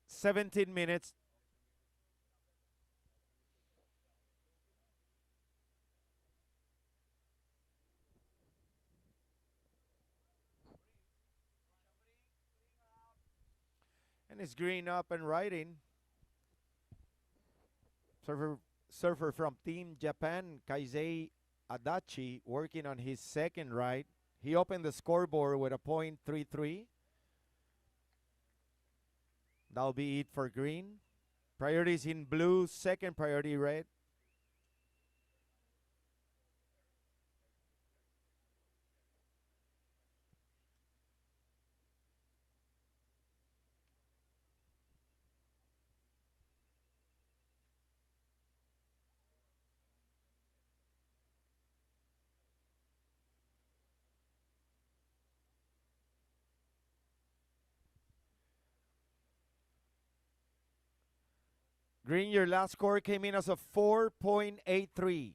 Seventeen minutes. And it's green up and riding. Surfer from Team Japan, Kaizei Adachi, working on his second ride. He opened the scoreboard with a .33. That'll be it for green. Priorities in blue, second priority red. Green, your last score came in as a 4.83.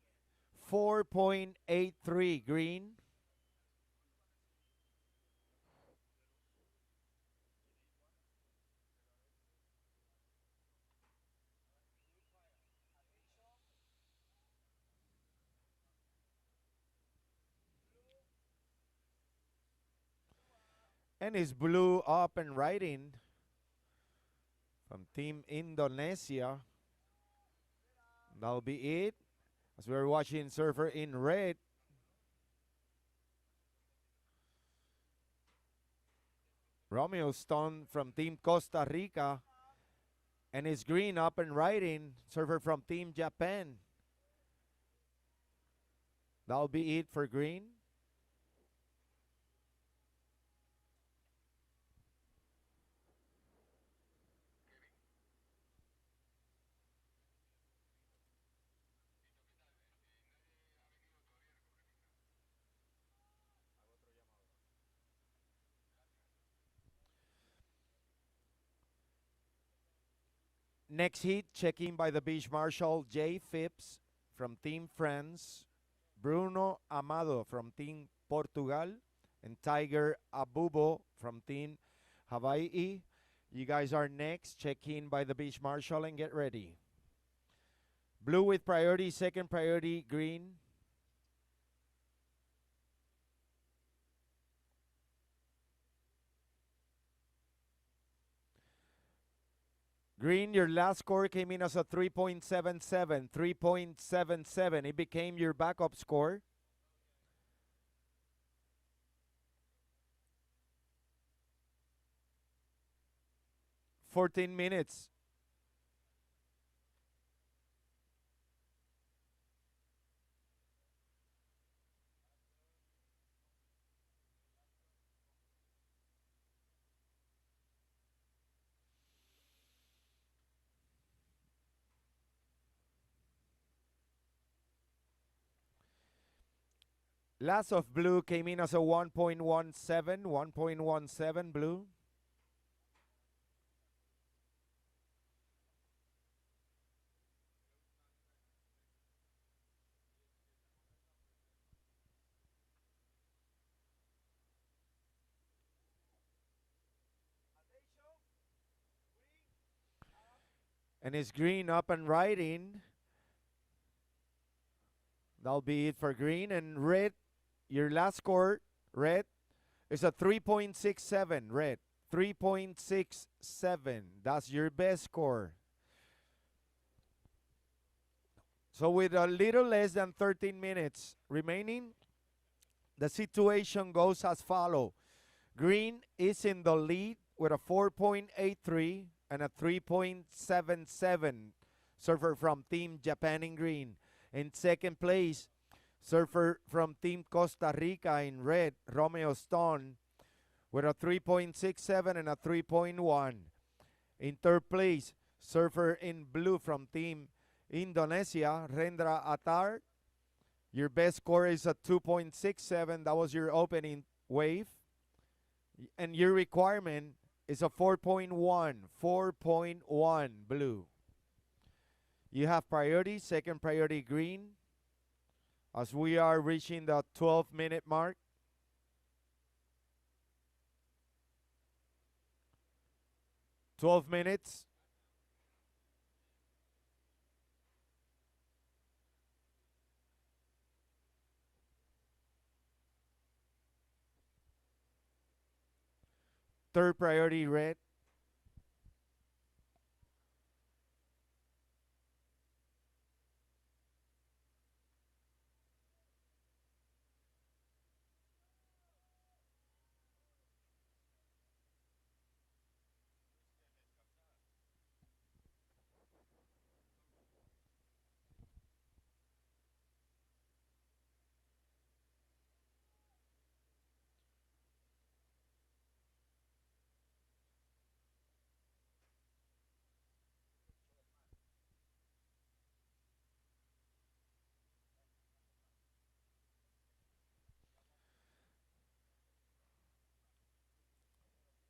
4.83, green. And is blue up and riding from Team Indonesia. That'll be it. As we're watching surfer in red. Romeo Stone from Team Costa Rica. And is green up and riding. Surfer from Team Japan. That'll be it for green. Next heat, checking by the beach marshal Jay Phipps from Team France, Bruno Amado from Team Portugal, and Tiger Abubo from Team Hawaii. You guys are next. Check in by the beach marshal and get ready. Blue with priority, second priority, green. Green, your last score came in as a 3.77. 3.77. It became your backup score. "14 minutes. Last of blue came in as a 1.17. 1.17 blue. And it's green up and riding. That'll be it for green. And red, your last score, red, is a 3.67, red. 3.67. That's your best score. So with a little less than 13 minutes remaining, the situation goes as follows. Green is in the lead with a 4.83 and a 3.77 surfer from Team Japan in green. In second place, surfer from Team Costa Rica in red, Romeo Stone, with a 3.67 and a 3.1. In third place, surfer in blue from Team Indonesia, Rendra Atar. Your best score is a 2.67. That was your opening wave. And your requirement is a 4.1. 4.1 blue. You have priority, second priority green, as we are reaching the 12-minute mark. Twelve minutes. Third priority red.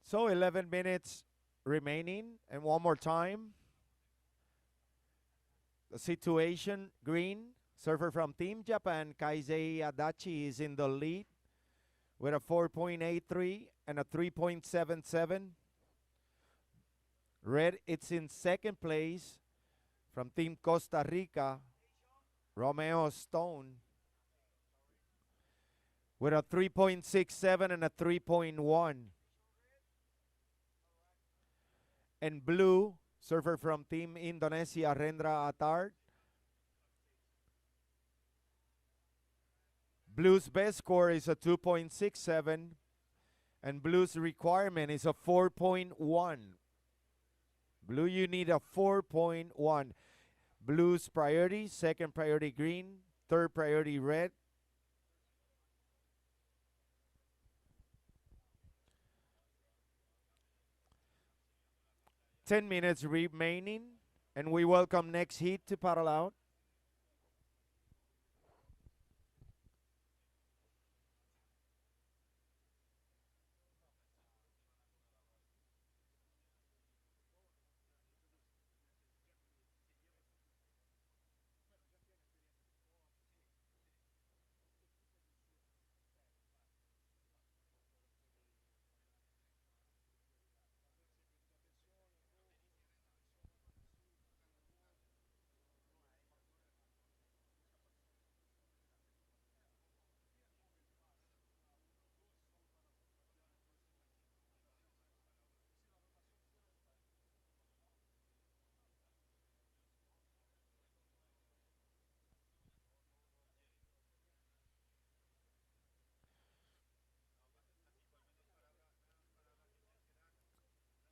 So 11 minutes remaining. And one more time. The situation, green. Surfer from Team Japan, Kaizei Adachi, is in the lead with a 4.83 and a 3.77. Red, it's in second place from Team Costa Rica, Romeo Stone, with a 3.67 and a 3.1. And blue, surfer from Team Indonesia, Rendra Atard. Blue's best score is a 2.67, and blue's requirement is a 4.1. Blue, you need a 4.1. Blue's priority, second priority green, third priority red. Ten minutes remaining, and we welcome next heat to paddle out.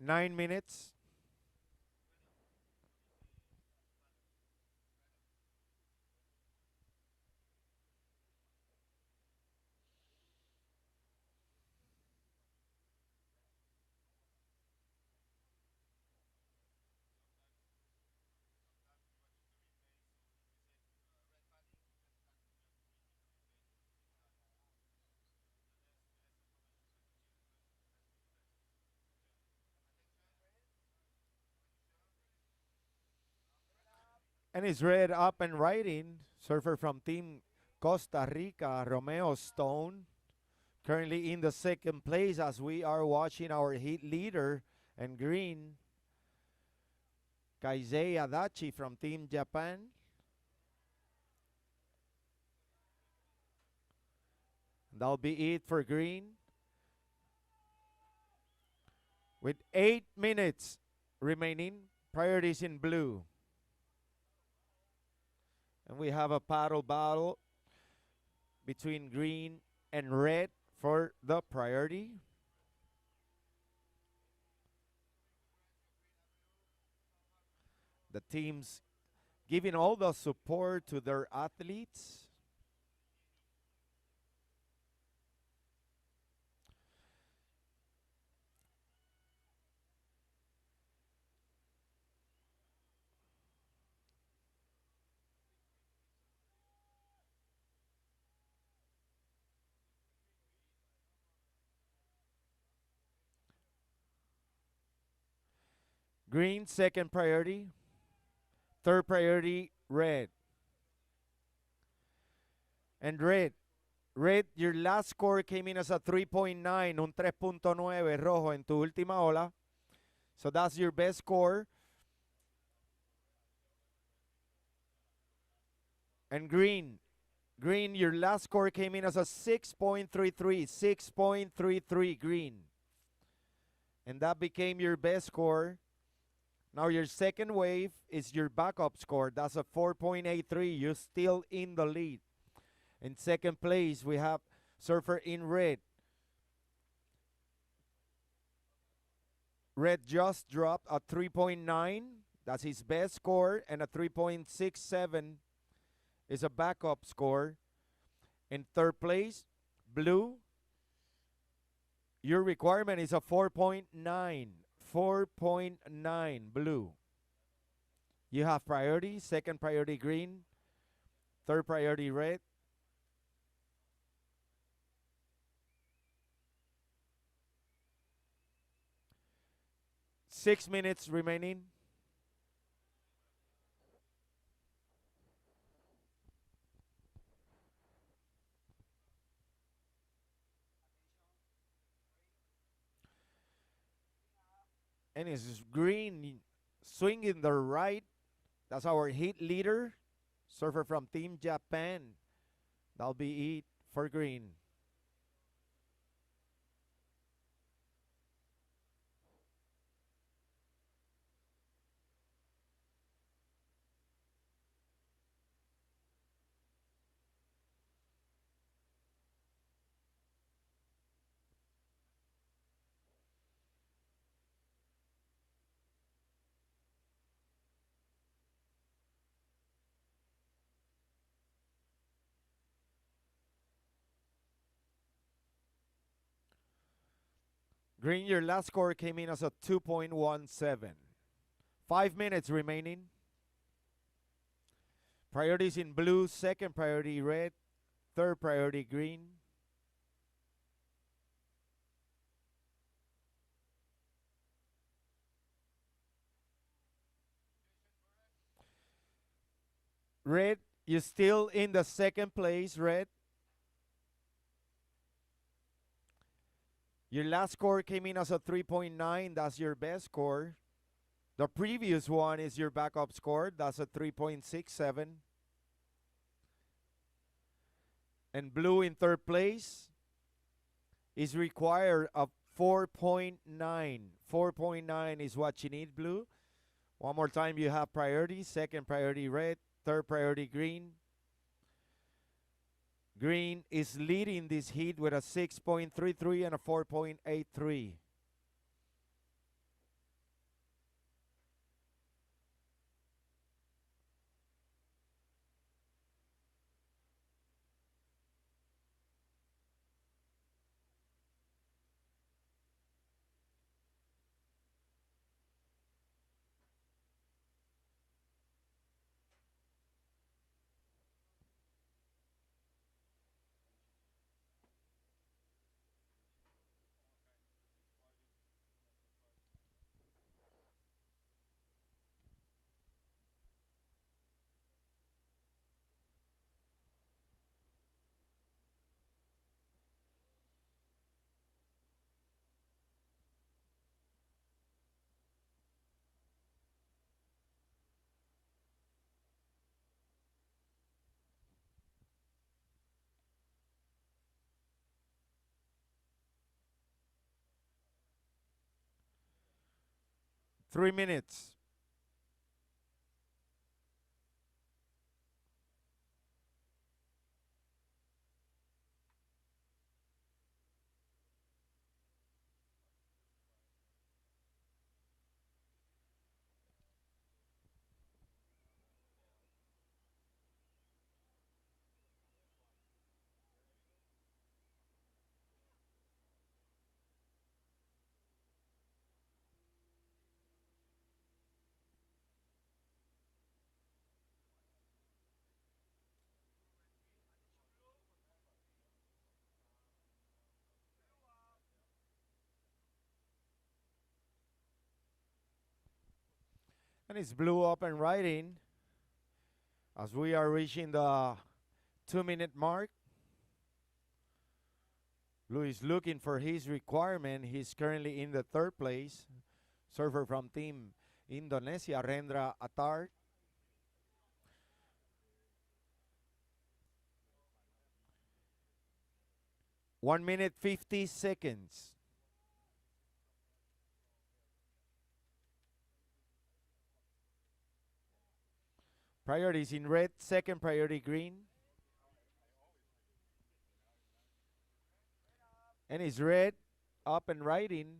Nine minutes. And it's red up and riding. Surfer from Team Costa Rica, Romeo Stone, currently in the second place as we are watching our heat leader. And green Kaizei Adachi from Team Japan. That'll be it for green. With 8 minutes remaining, priorities in blue. And we have a paddle battle between green and red for the priority. The teams giving all the support to their athletes. Green, second priority. Third priority, red. And red, your last score came in as a 3.9, un 3.9 rojo en tu última ola. So that's your best score. And green, your last score came in as a 6.33, 6.33 green. And that became your best score. Now your second wave is your backup score. That's a 4.83. You're still in the lead. In second place, we have Surfer in red. Red just dropped a 3.9. That's his best score. And a 3.67 is a backup score. In third place, blue. Your requirement is a 4.9. 4.9 blue. You have priority, second priority green, third priority red. Six minutes remaining. And it's green swinging the right. That's our heat leader, surfer from Team Japan. That'll be it for green. Green, your last score came in as a 2.17. 5 minutes remaining. Priorities in blue, second priority red, third priority green. Red, you're still in the second place, red. Your last score came in as a 3.9. That's your best score. The previous one is your backup score. That's a 3.67. And blue in third place is required of 4.9. 4.9 is what you need, blue. One more time, you have priority. Second priority red, third priority green. Green is leading this heat with a 6.33 and a 4.83. 3 minutes. And it's blue up and riding as we are reaching the 2 minute mark. Blue is looking for his requirement. He's currently in the third place. Surfer from Team Indonesia, Rendra Atar. 1 minute 50 seconds. Priorities in red, second priority green. And it's red, up and riding.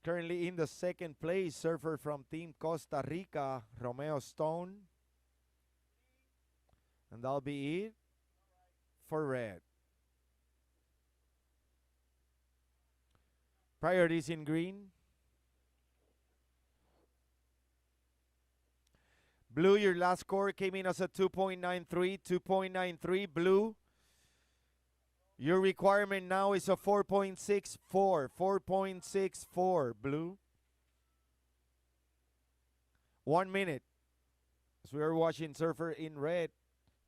Currently in the second place, surfer from Team Costa Rica, Romeo Stone. And that'll be it for red. Priorities in green. Blue, your last score came in as a 2.93. 2.93, blue. Your requirement now is a 4.64. 4.64, blue. 1 minute. As we are watching surfer in red,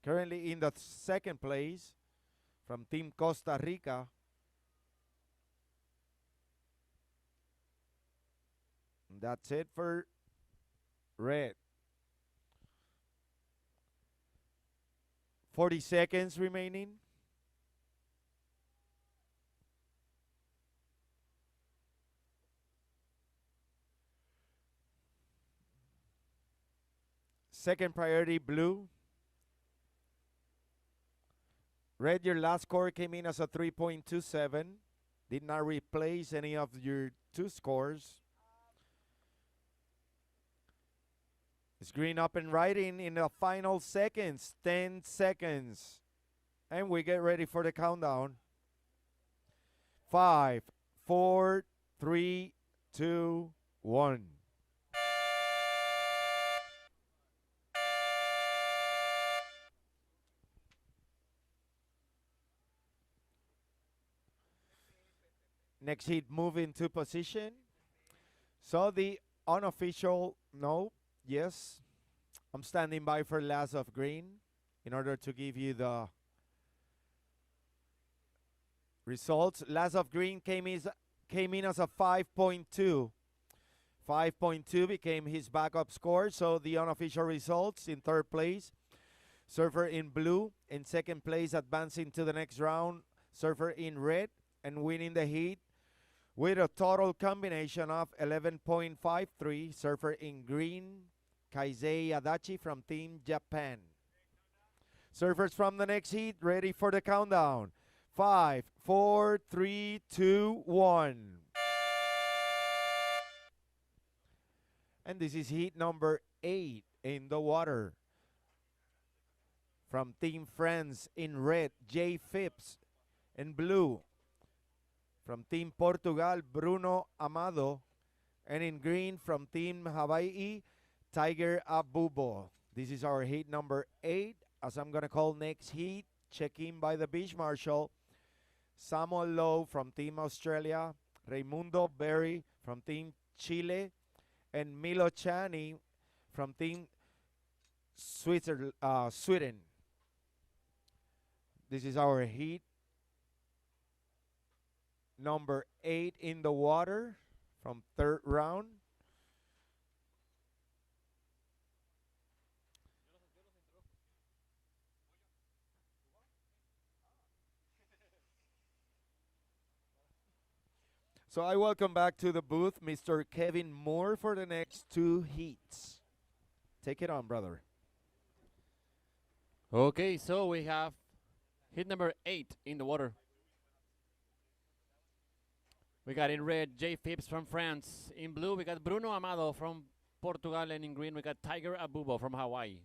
currently in the second place from Team Costa Rica. And that's it for red. 40 seconds remaining. Second priority, blue. Red, your last score came in as a 3.27. Did not replace any of your two scores. It's green up and riding in the final seconds. 10 seconds. And we get ready for the countdown. 5, 4, 3, 2, 1. Next heat, move into position. So the unofficial, no, yes. I'm standing by for last of green in order to give you the results. Last of green came in as a 5.2. 5.2 became his backup score. So the unofficial results: in third place, surfer in blue. In second place, advancing to the next round, surfer in red, and winning the heat with a total combination of 11.53, surfer in green, Kaizei Adachi from Team Japan. Surfers from the next heat, ready for the countdown. 5, 4, 3, 2, 1. And this is heat number 8 in the water. From Team France in red, Jay Phipps. In blue, from Team Portugal, Bruno Amado. And in green, from Team Hawaii, Tiger Abubo. This is our heat number 8. As I'm going to call next heat, check in by the beach marshal, Samuel Lowe from Team Australia, Raimundo Berry from Team Chile, and Milo Chani from Team Sweden. This is our heat number 8 in the water from third round. So I welcome back to the booth Mr. Kevin Moore for the next two heats. Take it on, brother. Okay, so we have heat number 8 in the water. We got in red Jay Phipps from France. In blue, we got Bruno Amado from Portugal. And in green, we got Tiger Abubo from Hawaii.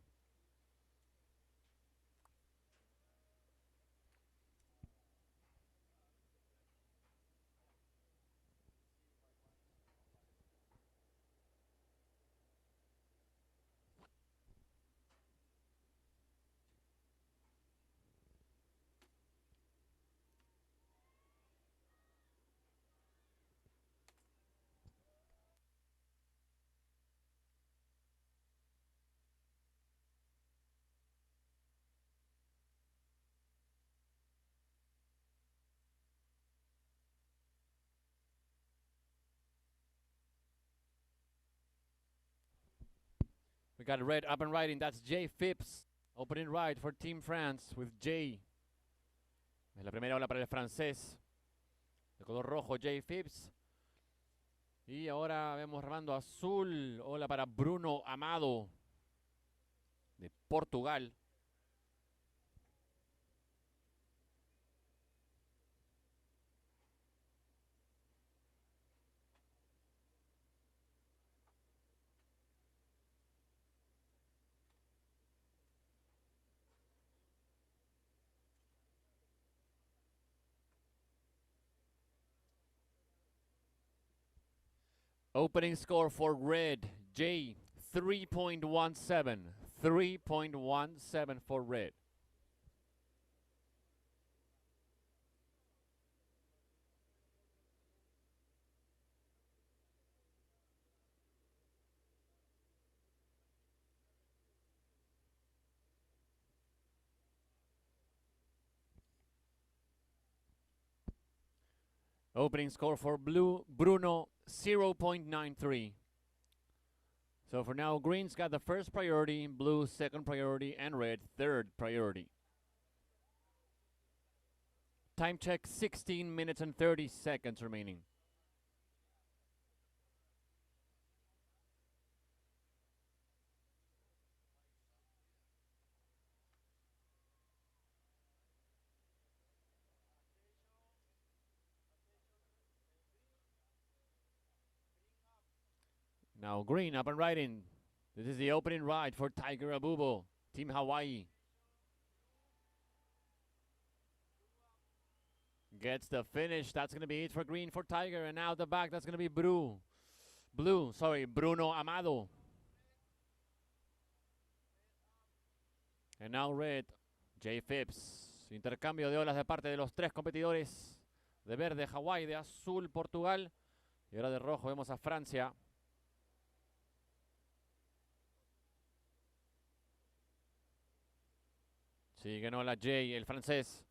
We got red up and riding. That's Jay Phipps. Opening ride for Team France with Jay. Es la primera ola para el francés. De color rojo, Jay Phipps. Y ahora vemos remando azul. Ola para Bruno Amado de Portugal. Opening score for red, J, 3.17. 3.17 for red. Opening score for blue, Bruno, 0.93. So for now, green's got the first priority, blue second priority, and red third priority. Time check, 16 minutes and 30 seconds remaining. Now green up and riding. This is the opening ride for Tiger Abubo, Team Hawaii. Gets the finish. That's going to be it for green for Tiger. And now the back, that's going to be Bruno Amado. And now red, Jay Phipps. Intercambio de olas de parte de los tres competidores. De verde, Hawaii. De azul, Portugal. Y ahora de rojo vemos a Francia. Sigue la Jay, el francés.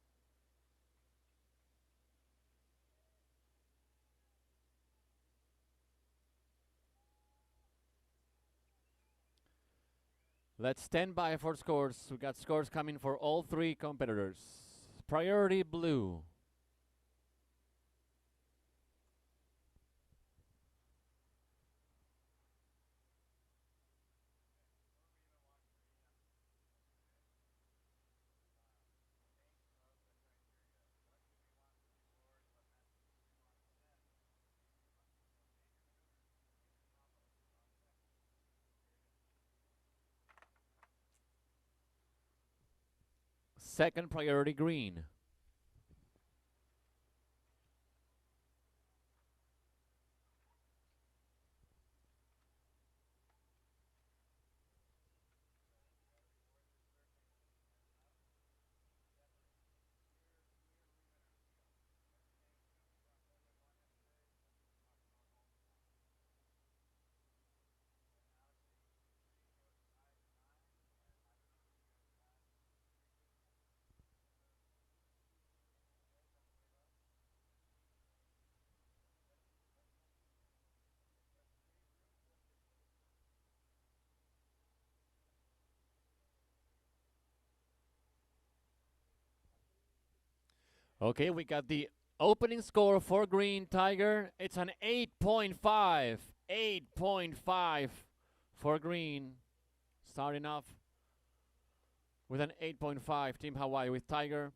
Let's stand by for scores. We got scores coming for all three competitors. Priority blue. Second priority green. Okay, we got the Opening score for green, Tiger. It's an 8.5. 8.5 for green. Starting off with an 8.5. Team Hawaii with Tiger.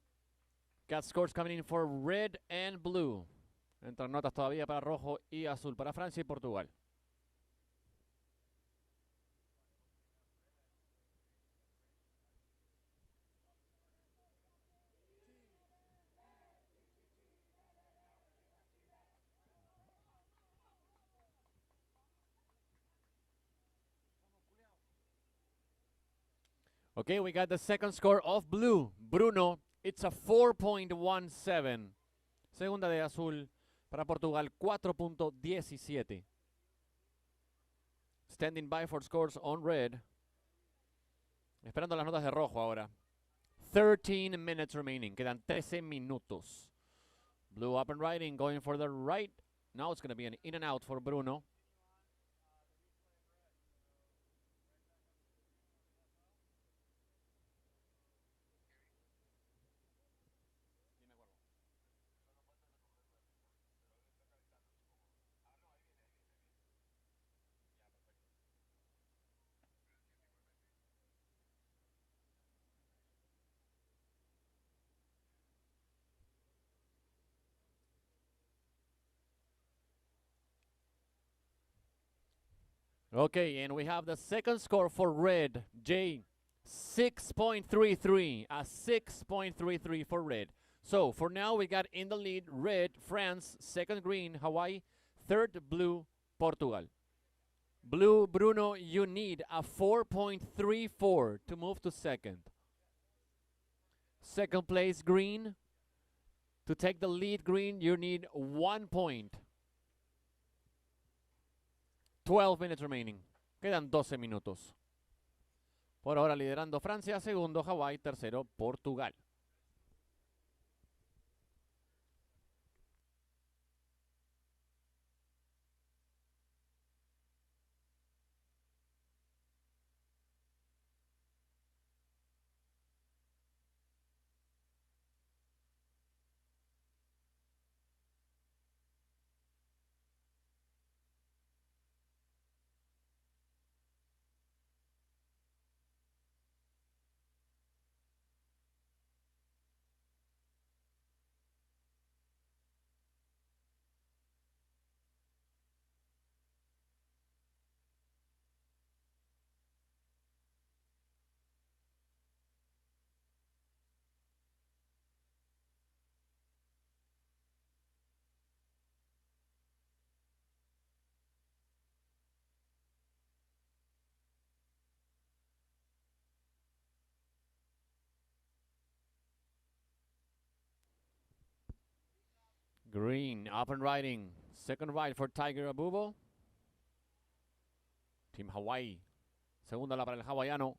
Got scores coming in for red and blue. Entran notas todavía para rojo y azul para Francia y Portugal. Okay, we got the second score of blue. Bruno, it's a 4.17. Segunda de azul para Portugal, 4.17. Standing by for scores on red. Esperando las notas de rojo ahora. 13 minutes remaining. Quedan 13 minutos. Blue up and riding, going for the right. Now it's going to be an in and out for Bruno. Okay, and we have the second score for red. Jay, 6.33. A 6.33 for red. So, for now, we got in the lead red, France, second green, Hawaii, third blue, Portugal. Blue, Bruno, you need a 4.34 to move to second. Second place, green. To take the lead, green, you need 1 point. 12 minutes remaining. Quedan 12 minutos. Por ahora liderando Francia, segundo Hawái, tercero Portugal. Green, up and riding. Second ride for Tiger Abubo. Team Hawaii. Segunda ola para el hawaiano.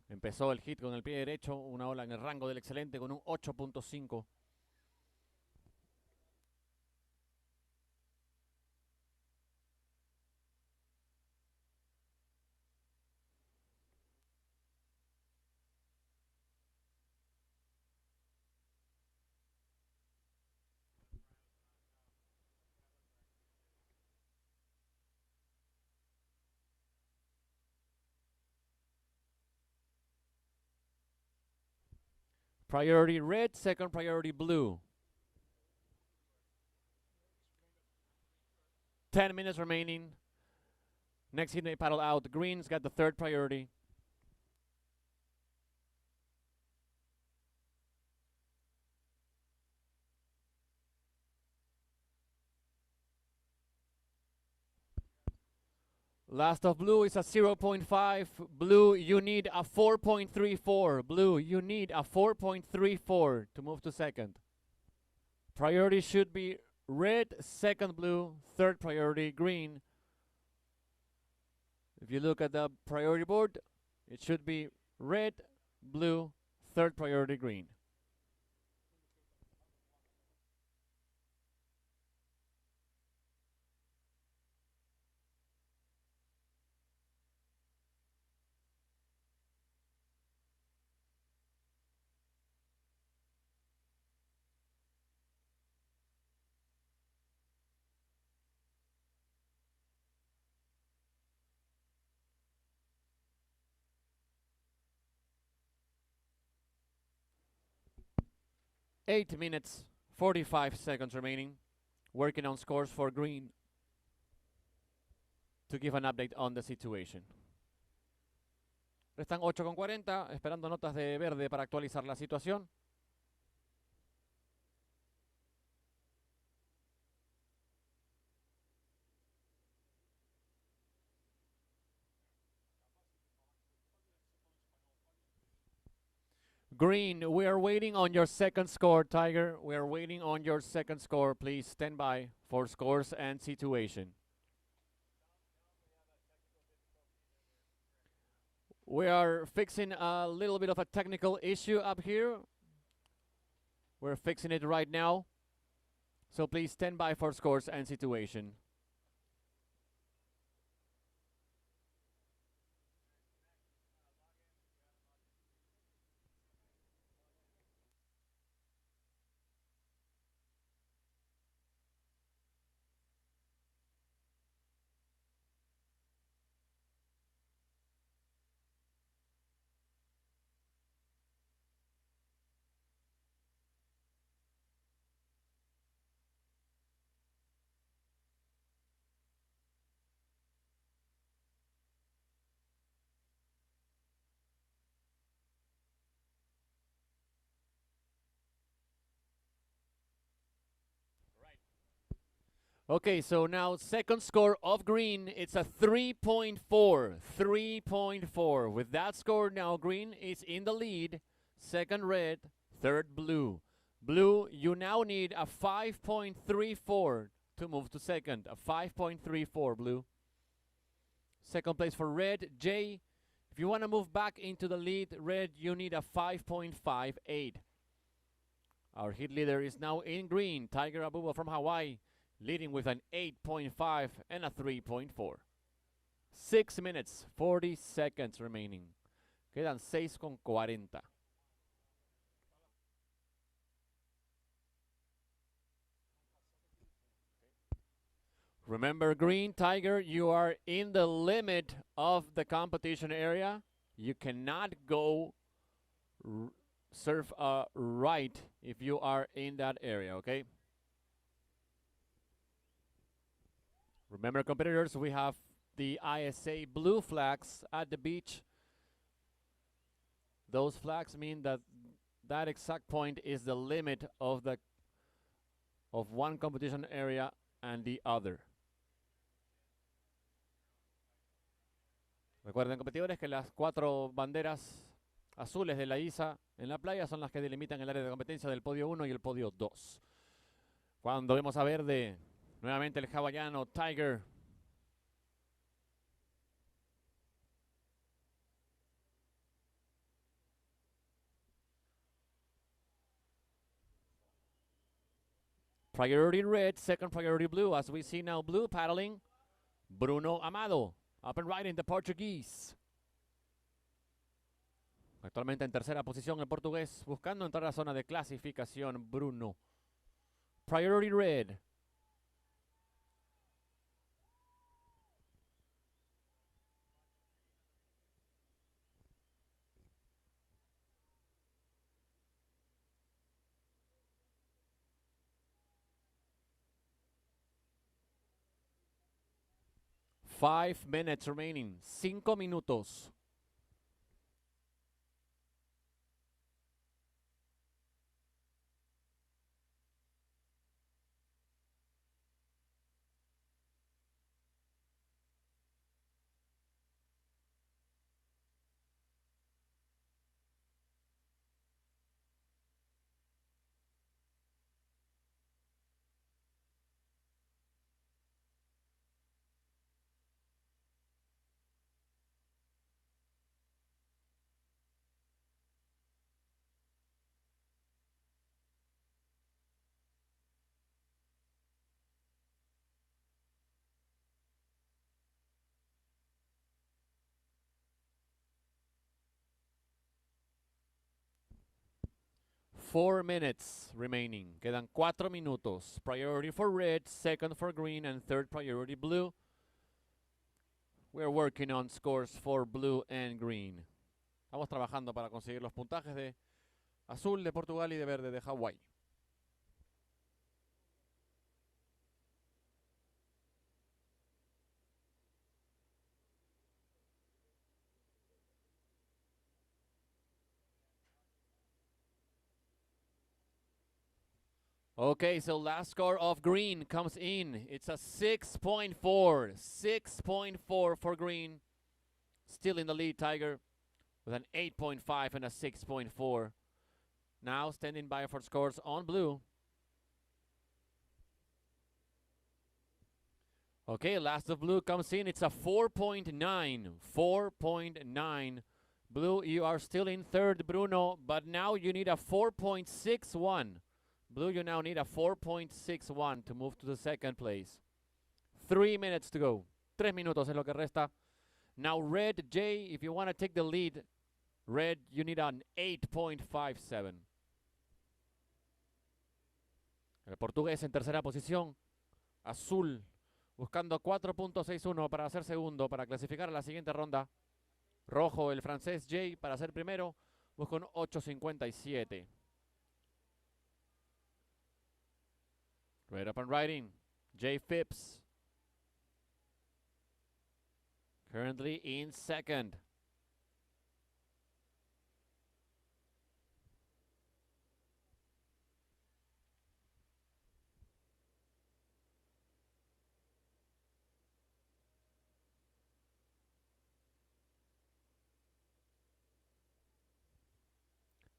Empezó el hit con el pie derecho. Una ola en el rango del excelente con un 8.5. Priority red, second priority blue. 10 minutes remaining. Next hit they paddle out. Green's got the third priority. Last of blue is a 0.5. Blue, you need a 4.34. Blue, you need a 4.34 to move to second. Priority should be red, second blue, third priority green. If you look at the priority board, it should be red, blue, third priority green. 8 minutes, 45 seconds remaining. Working on scores for green to give an update on the situation. Restan 8:40, esperando notas de verde para actualizar la situación. Green, we are waiting on your second score, Tiger. We are waiting on your second score. Please stand by for scores and situation. We are fixing a little bit of a technical issue up here. We're fixing it right now. So please stand by for scores and situation. Okay, so now second score of green, it's a 3.4. 3.4. With that score now, green is in the lead. Second red, third blue. Blue, you now need a 5.34 to move to second. A 5.34, blue. Second place for red, Jay. If you want to move back into the lead, red, you need a 5.58. Our hit leader is now in green, Tiger Abuba from Hawaii, leading with an 8.5 and a 3.4. 6 minutes, 40 seconds remaining. Quedan 6:40. Remember, green, Tiger, you are in the limit of the competition area. You cannot go surf right if you are in that area, okay? Remember, competitors, we have the ISA blue flags at the beach. Those flags mean that that exact point is the limit of one competition area and the other. Recuerden, competidores, que las 4 banderas azules de la ISA en la playa son las que delimitan el área de competencia del podio 1 y el podio 2. Cuando vemos a verde, nuevamente el hawaiano Tiger. Priority red, second priority blue. As we see now, blue paddling. Bruno Amado, up and riding the Portuguese. Actualmente en tercera posición el portugués, buscando entrar a la zona de clasificación, Bruno. Priority red. Five minutes remaining. 5 minutos. Four minutes remaining. Quedan 4 minutos. Priority for red, second for green, and third priority blue. We're working on scores for blue and green. Estamos trabajando para conseguir los puntajes de azul de Portugal y de verde de Hawái. Okay, so last score of green comes in. It's a 6.4. 6.4 for green. Still in the lead, Tiger, with an 8.5 and a 6.4. Now standing by for scores on blue. Okay, last of blue comes in. It's a 4.9. 4.9. Blue, you are still in third, Bruno, but now you need a 4.61. Blue, you now need a 4.61 to move to the second place. 3 minutes to go. 3 minutos es lo que resta. Now red, Jay, if you want to take the lead, red, you need an 8.57. El portugués en tercera posición. Azul, buscando 4.61 para ser segundo, para clasificar a la siguiente ronda. Rojo, el francés Jay, para ser primero, busca un 8.57. Red up and riding, Jay Phipps. Currently in second.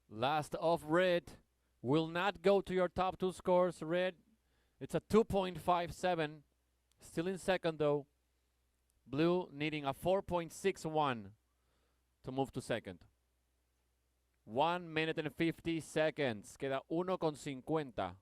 Last of red will not go to your top two scores. Red, it's a 2.57. Still in second though. Blue needing a 4.61 to move to second. 1 minute and 50 seconds. Queda 1.50.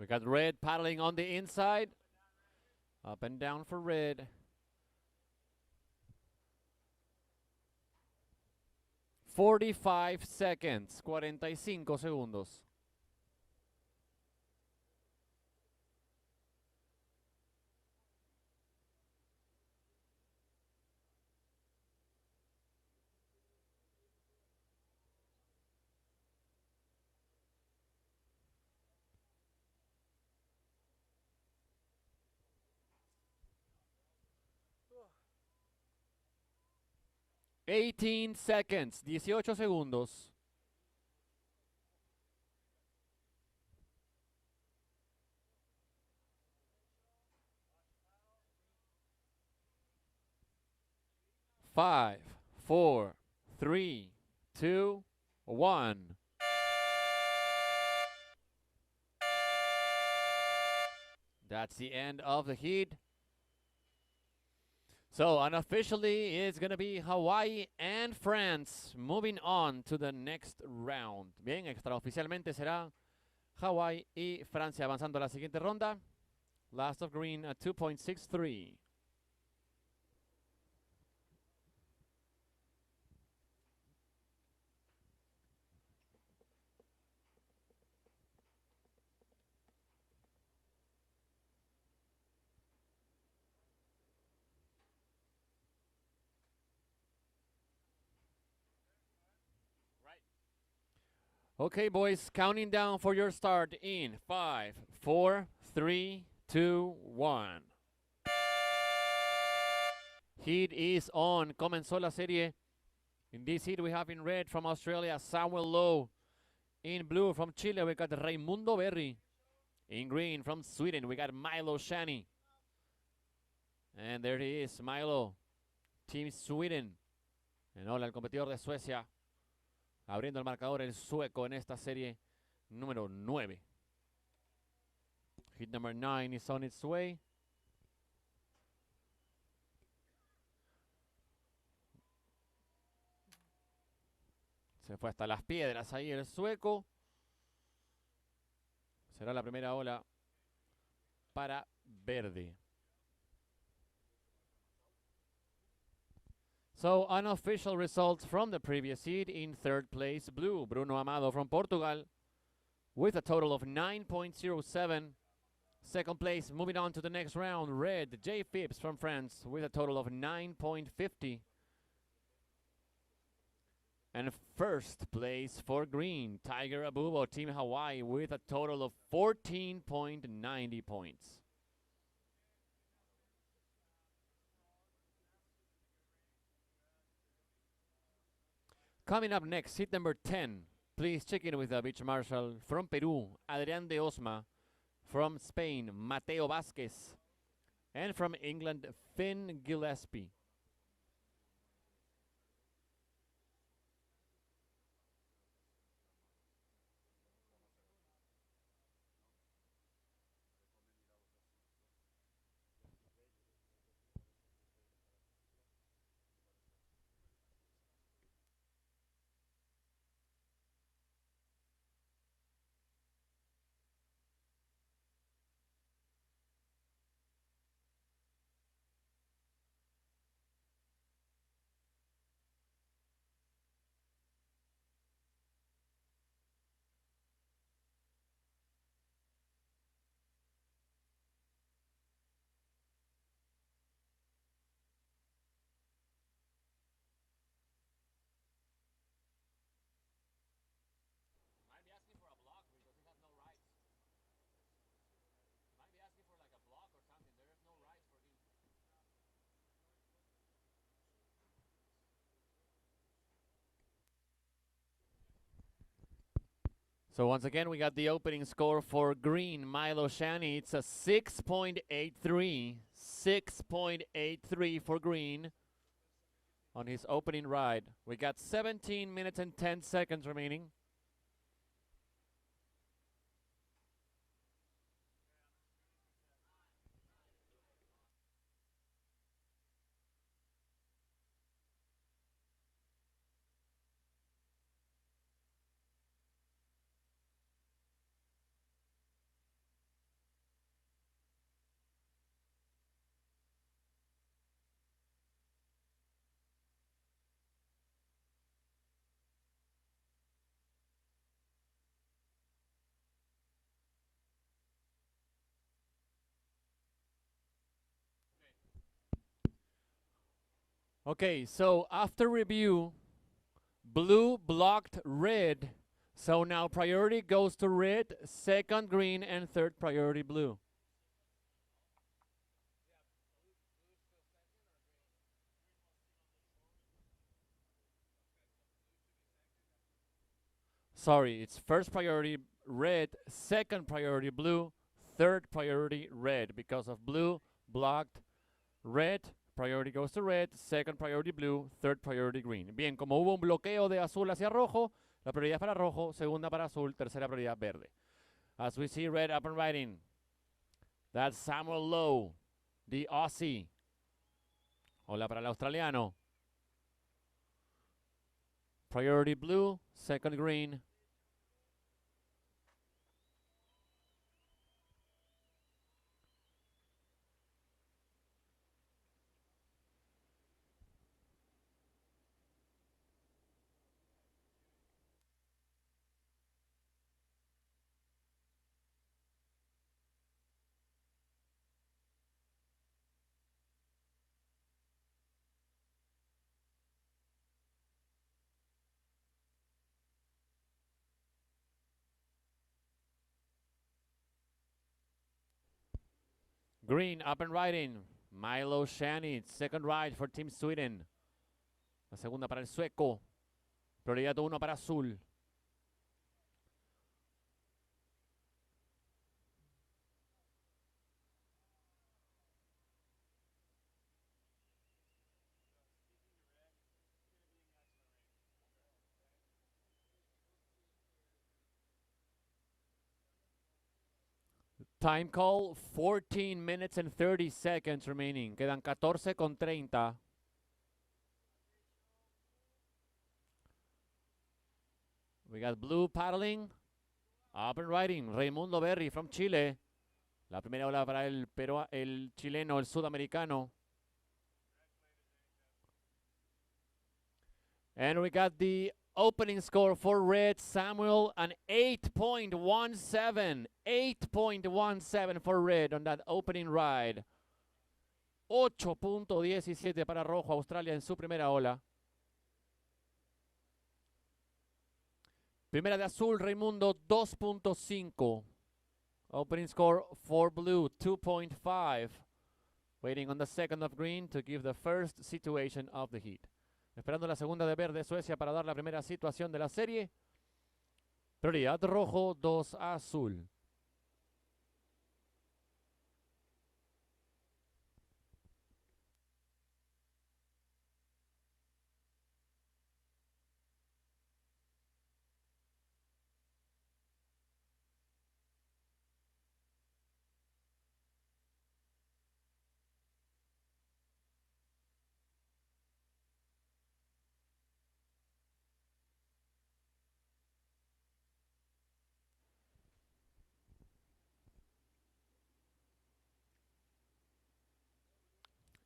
We got red paddling on the inside. Up and down for red. 45 seconds. 45 segundos. $18 seconds, 18 segundos. Five, four, three, two, one. That's the end of the heat. So unofficially, it's going to be Hawaii and France moving on to the next round. Bien, extraoficialmente será Hawaii y Francia avanzando a la siguiente ronda. Last of green at 2.63. Okay, boys, counting down for your start in 5, 4, 3, 2, 1. Heat is on. Comenzó la serie. In this heat, we have in red from Australia, Samuel Lowe. In blue from Chile, we got Raimundo Berri. In green from Sweden, we got Milo Shani. And there he is, Milo, Team Sweden. And hola, el competidor de Suecia. Abriendo el marcador el sueco en esta serie número 9. Hit number 9 is on its way. Se fue hasta las piedras ahí el sueco. Será la primera ola para verde. So, unofficial results from the previous heat. In third place, blue, Bruno Amado from Portugal, with a total of 9.07. Second place, moving on to the next round, red, J. Phipps from France, with a total of 9.50. And first place for green, Tiger Abubo, Team Hawaii, with a total of 14.90 points. Coming up next, seat number 10. Please check in with the beach marshal from Peru, Adrián de Osma. From Spain, Mateo Vázquez. And from England, Finn Gillespie. So once again, we got the opening score for green, Milo Shani. It's a 6.83. 6.83 for green on his opening ride. We got 17 minutes and 10 seconds remaining. Okay, so after review, blue blocked red. So now priority goes to red, second green, and third priority blue. Sorry, it's first priority red, second priority blue, third priority red. Because of blue blocked red, priority goes to red, second priority blue, third priority green. Bien, como hubo un bloqueo de azul hacia rojo, la prioridad es para rojo, segunda para azul, tercera prioridad verde. As we see red up and riding, that's Samuel Lowe, the Aussie. Hola para el australiano. Priority blue, second green. Green up and riding. Milo Shani, second ride for Team Sweden. La segunda para el sueco. Prioridad 1 para azul. Time call, 14 minutes and 30 seconds remaining. Quedan 14:30. We got blue paddling. Up and riding. Raimundo Berry from Chile. La primera ola para el chileno, el sudamericano. And we got the opening score for red, Samuel, an 8.17. 8.17 for red on that opening ride. 8.17 para rojo, Australia en su primera ola. Primera de azul, Raimundo, 2.5. Opening score for blue, 2.5. Waiting on the second of green to give the first situation of the heat. Esperando la segunda de verde, Suecia, para dar la primera situación de la serie. Prioridad rojo, 2 azul.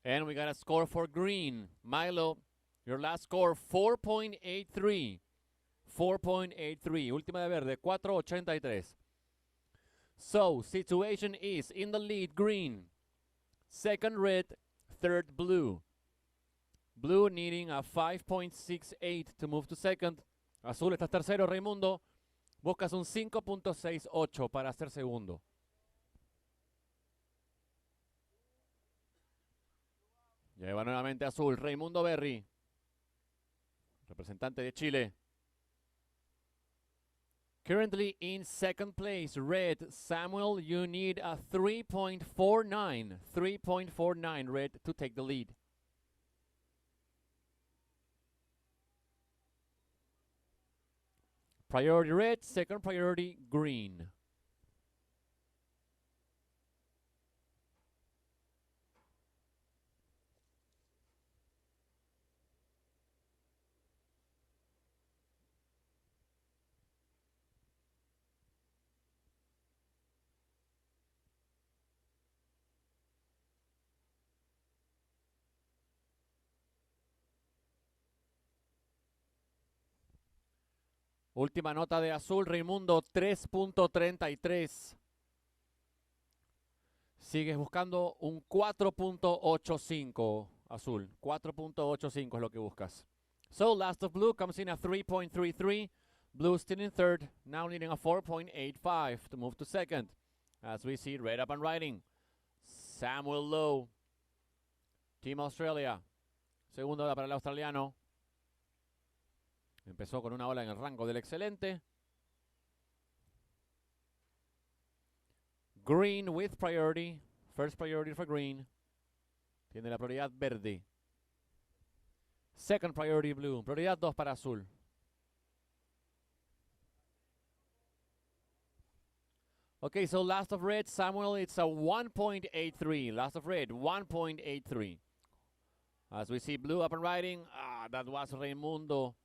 And we got a score for green. Milo, your last score, 4.83. 4.83. Última de verde, 4.83. So, situation is in the lead, green. Second, red. Third, blue. Blue needing a 5.68 to move to second. Azul, estás tercero, Raimundo. Buscas un 5.68 para ser segundo. Lleva nuevamente azul, Raimundo Berry, representante de Chile. Currently in second place, red, Samuel, you need a 3.49. 3.49, red, to take the lead. Priority red, second priority green. Última nota de azul, Raimundo, 3.33. Sigues buscando un 4.85 azul. 4.85 es lo que buscas. So, last of blue comes in at 3.33. Blue still in third, now needing a 4.85 to move to second. As we see, red up and riding. Samuel Lowe, Team Australia. Segunda ola para el australiano. Empezó con una ola en el rango del excelente. Green with priority. First priority for green. Tiene la prioridad verde. Second priority blue. Prioridad 2 para azul. Okay, so last of red, Samuel, it's a 1.83. Last of red, 1.83. As we see blue up and riding. That was Raimundo.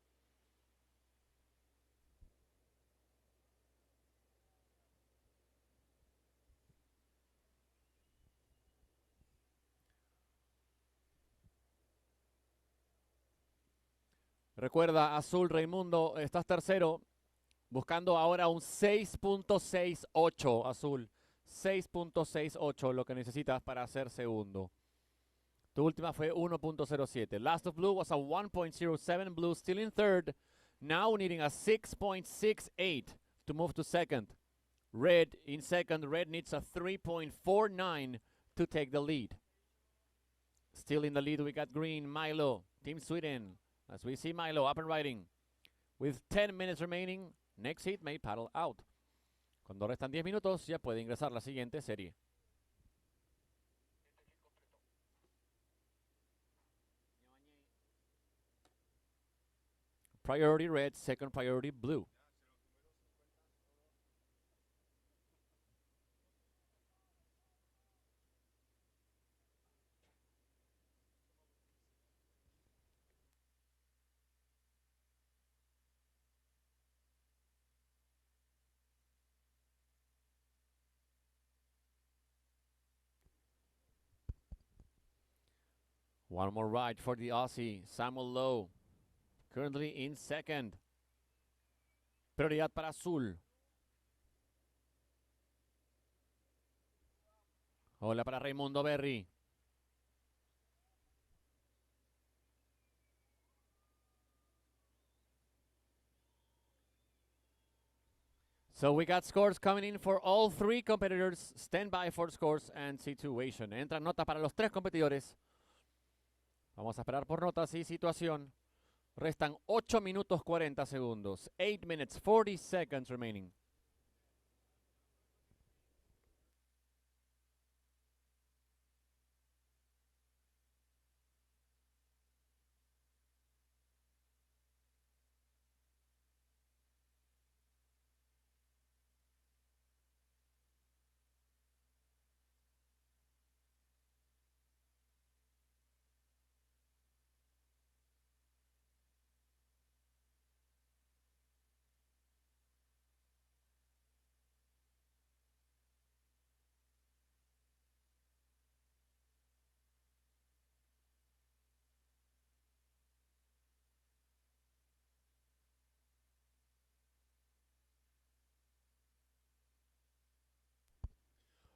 Recuerda, azul, Raimundo, estás tercero. Buscando ahora un 6.68 azul. 6.68 lo que necesitas para ser segundo. Tu última fue 1.07. Last of blue was a 1.07. Blue still in third. Now needing a 6.68 to move to second. Red in second. Red needs a 3.49 to take the lead. Still in the lead, we got green, Milo, Team Sweden. As we see Milo up and riding. With 10 minutes remaining, next heat may paddle out. Cuando restan 10 minutos, ya puede ingresar la siguiente serie. Priority red, second priority blue. One more ride for the Aussie, Samuel Lowe, currently in second. Prioridad para Azul. Hola para Raimundo Berry. So we got scores coming in for all three competitors. Stand by for scores and situation. Entran notas para los tres competidores. Vamos a esperar por notas y situación. Restan 8 minutos 40 segundos. 8 minutes 40 seconds remaining.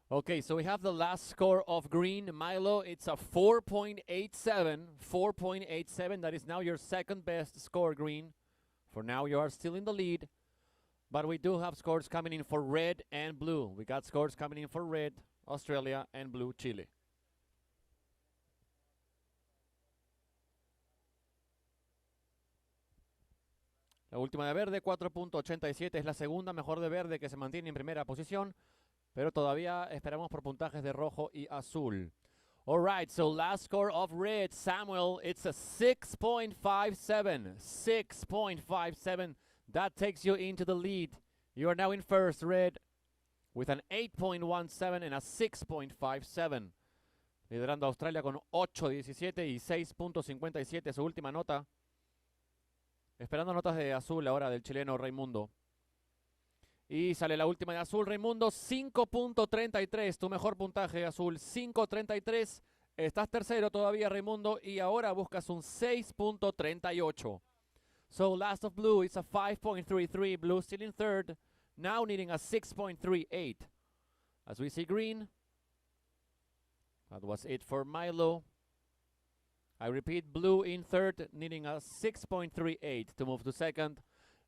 Okay, so we have the last score of green. Milo, it's a 4.87. 4.87. That is now your second best score, green. For now, you are still in the lead. But we do have scores coming in for red and blue. We got scores coming in for red, Australia, and blue, Chile. La última de verde, 4.87. Es la segunda mejor de verde que se mantiene en primera posición. Pero todavía esperamos por puntajes de rojo y azul. All right, so last score of red, Samuel, it's a 6.57. 6.57. That takes you into the lead. You are now in first, red, with an 8.17 and a 6.57. Liderando a Australia con 8.17 y 6.57 su última nota. Esperando notas de azul ahora del chileno Raimundo. Y sale la última de azul, Raimundo, 5.33, tu mejor puntaje azul, 5.33. Estás tercero todavía, Raimundo, y ahora buscas un 6.38. So last of blue, it's a 5.33, blue still in third, now needing a 6.38. As we see green, that was it for Milo. I repeat, blue in third, needing a 6.38 to move to second.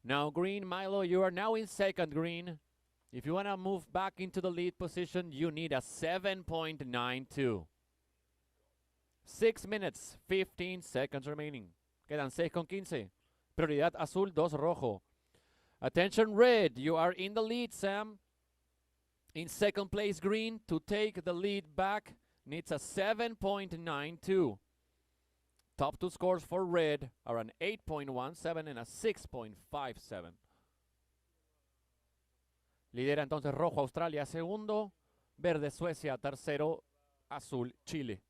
Now green, Milo, you are now in second, green. If you want to move back into the lead position, you need a 7.92. 6 minutes, 15 seconds remaining. Quedan 6:15. Prioridad azul, 2 rojo. Attention red, you are in the lead, Sam. In second place, green, to take the lead back, needs a 7.92. Top two scores for red are an 8.17 and a 6.57. Lidera entonces rojo Australia segundo, verde Suecia tercero, azul Chile.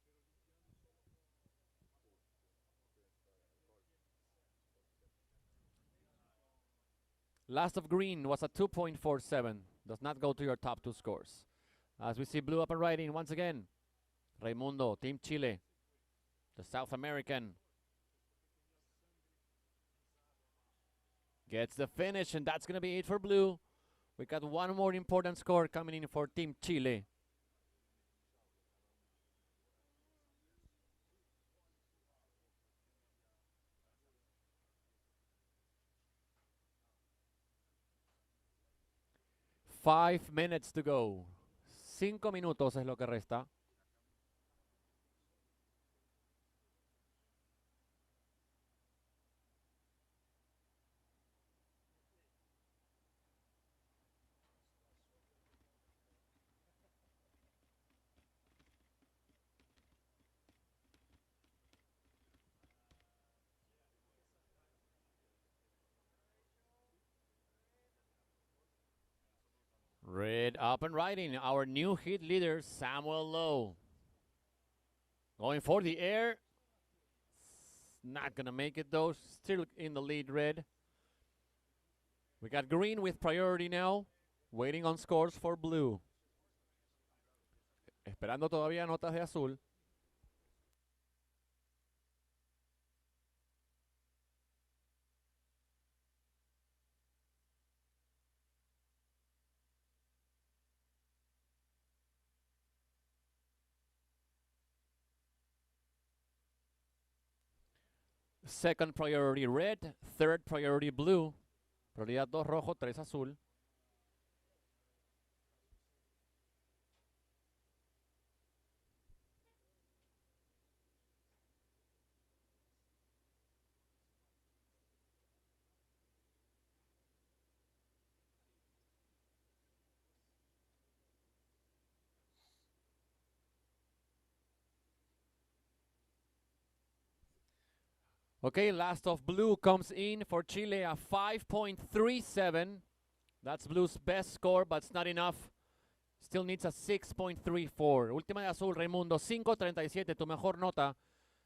Last of green was a 2.47. Does not go to your top two scores. As we see blue up and riding once again. Raimundo, Team Chile. The South American gets the finish, and that's going to be it for blue. We got one more important score coming in for Team Chile. Five minutes to go. 5 minutos es lo que resta. Red up and riding. Our new hit leader, Samuel Lowe. Going for the air. Not going to make it though. Still in the lead, red. We got green with priority now. Waiting on scores for blue. Esperando todavía notas de azul. Second priority red, third priority blue. Prioridad 2 rojo, 3 azul. Okay, last of blue comes in for Chile, a 5.37. That's blue's best score, but it's not enough. Still needs a 6.34. Última de azul, Raimundo, 5.37, tu mejor nota.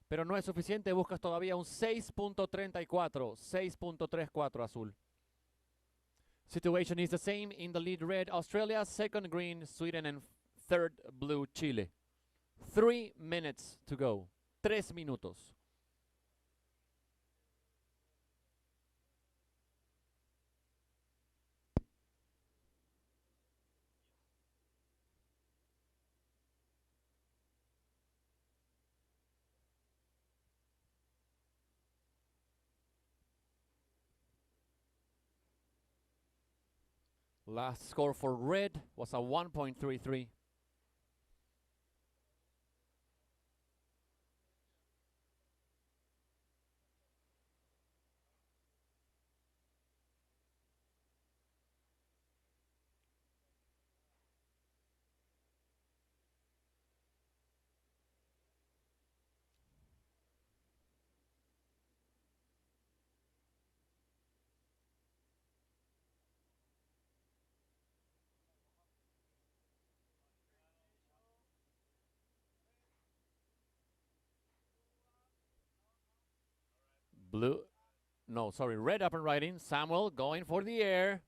Pero no es suficiente, buscas todavía un 6.34. 6.34 azul. Situation is the same in the lead red, Australia, second green, Sweden, and third blue, Chile. 3 minutes to go. 3 minutos. Last score for red was a 1.33. Red up and riding. Samuel going for the air.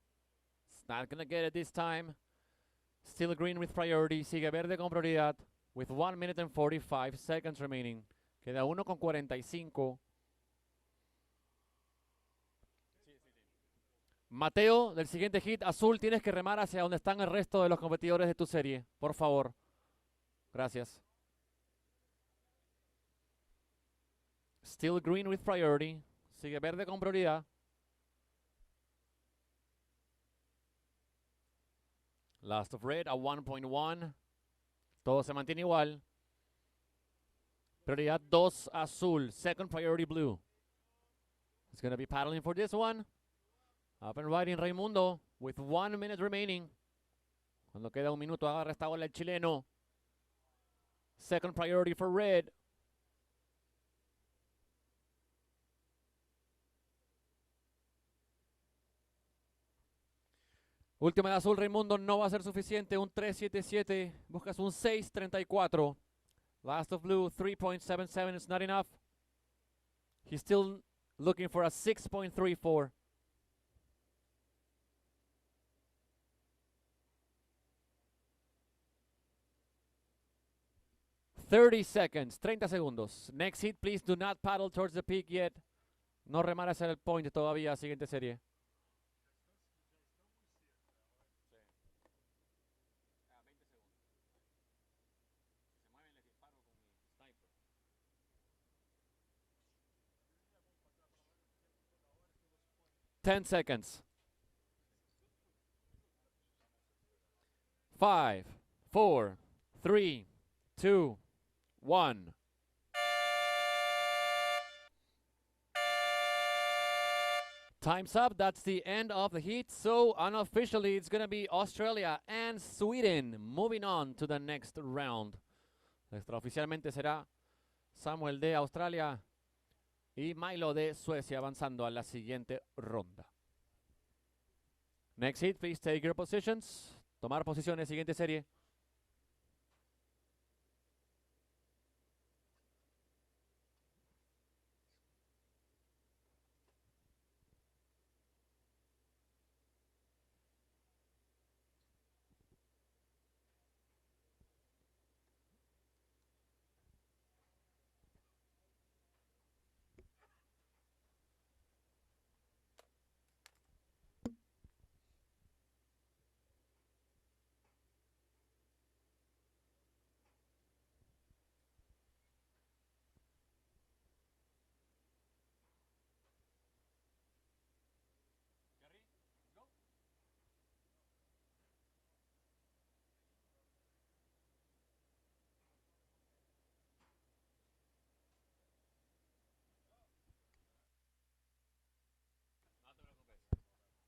It's not going to get it this time. Still green with priority. Sigue verde con prioridad. With 1 minute and 45 seconds remaining. Queda 1:45. Mateo, del siguiente hit azul, tienes que remar hacia donde están el resto de los competidores de tu serie. Por favor. Gracias. Still green with priority. Sigue verde con prioridad. Last of red a 1.1. Todo se mantiene igual. Prioridad 2 azul. Second priority blue. He's going to be paddling for this one. Up and riding Raimundo with 1 minute remaining. Cuando queda un minuto agarra esta bola el chileno. Second priority for red. Última de azul, Raimundo, no va a ser suficiente. Un 3.77. Buscas un 6.34. Last of blue, 3.77 is not enough. He's still looking for a 6.34. 30 seconds, 30 segundos. Next hit, please do not paddle towards the peak yet. No remar hacia el point todavía, siguiente serie. Ten seconds. 5, 4, 3, 2, 1. Time's up. That's the end of the heat. So unofficially, it's going to be Australia and Sweden moving on to the next round. Extraoficialmente será Samuel de Australia y Milo de Suecia avanzando a la siguiente ronda. Next hit, please take your positions. Tomar posiciones, siguiente serie.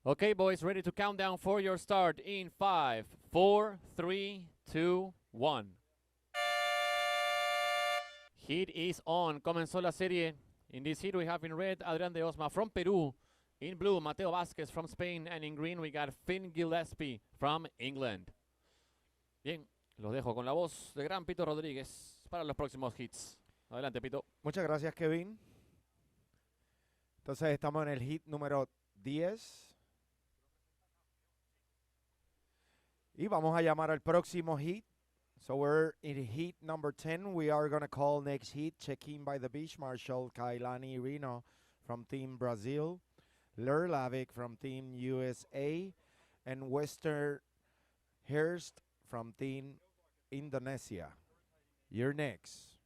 Okay, boys, ready to count down for your start in 5, 4, 3, 2, 1. Heat is on. Comenzó la serie. In this heat, we have in red Adrián de Osma from Peru. In blue, Mateo Vázquez from Spain. And in green, we got Finn Gillespie from England. Bien, los dejo con la voz de gran Pito Rodríguez para los próximos hits. Adelante, Pito. Muchas gracias, Kevin. Entonces estamos en el hit número 10. Y vamos a llamar al próximo hit. So we're in hit number 10. We are going to call next hit Check-in by the Beach Marshal Kailani Reno from Team Brazil, Lur Lavic from Team USA, and Western Hurst from Team Indonesia. You're next.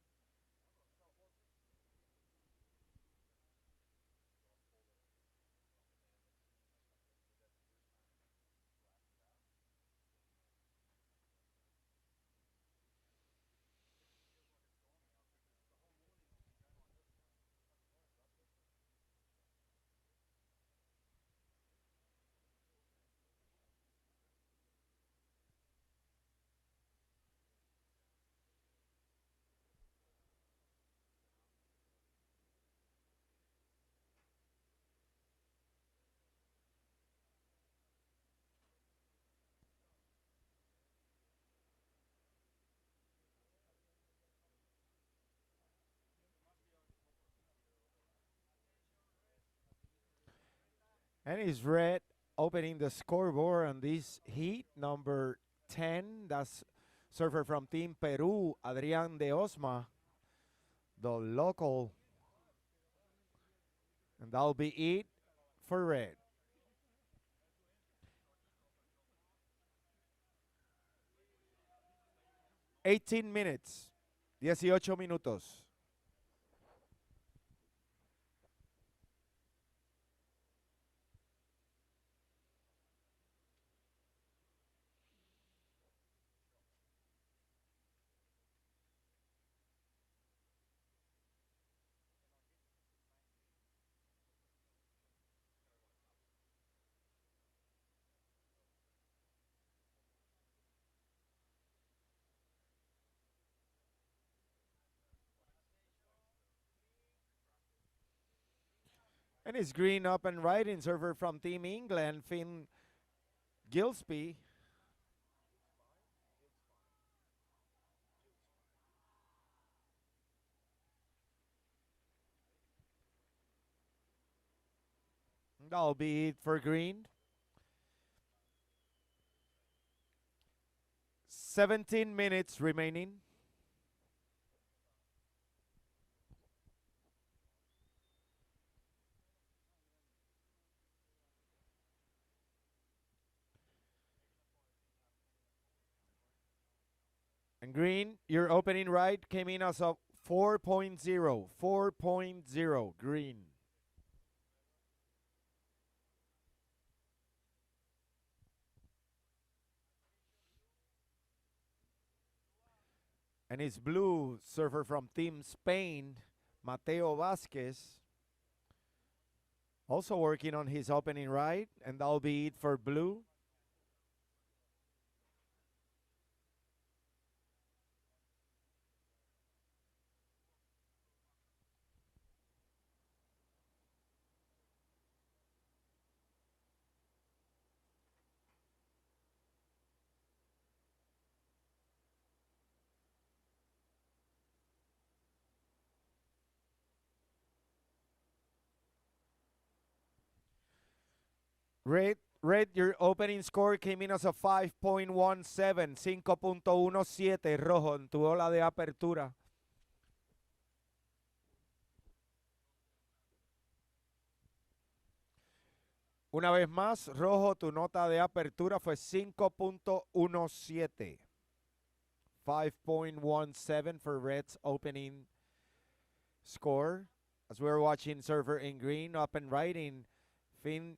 And it's red opening the scoreboard on this heat number 10. That's surfer from Team Peru, Adrián de Osma, the local. And that'll be it for red. $18 minutes. 18 minutos. And it's green up and right in server from Team England, Finn Gillespie. That'll be it for green. 17 minutes remaining. And green, your opening right came in as a 4.0. 4.0 green. And it's blue surfer from Team Spain, Mateo Vázquez. Also working on his opening right, and that'll be it for blue. Red, your opening score came in as a 5.17, 5.17 rojo en tu ola de apertura. Una vez más, rojo, tu nota de apertura fue 5.17. 5.17 for Red's opening score. As we're watching server in green, up and right in Finn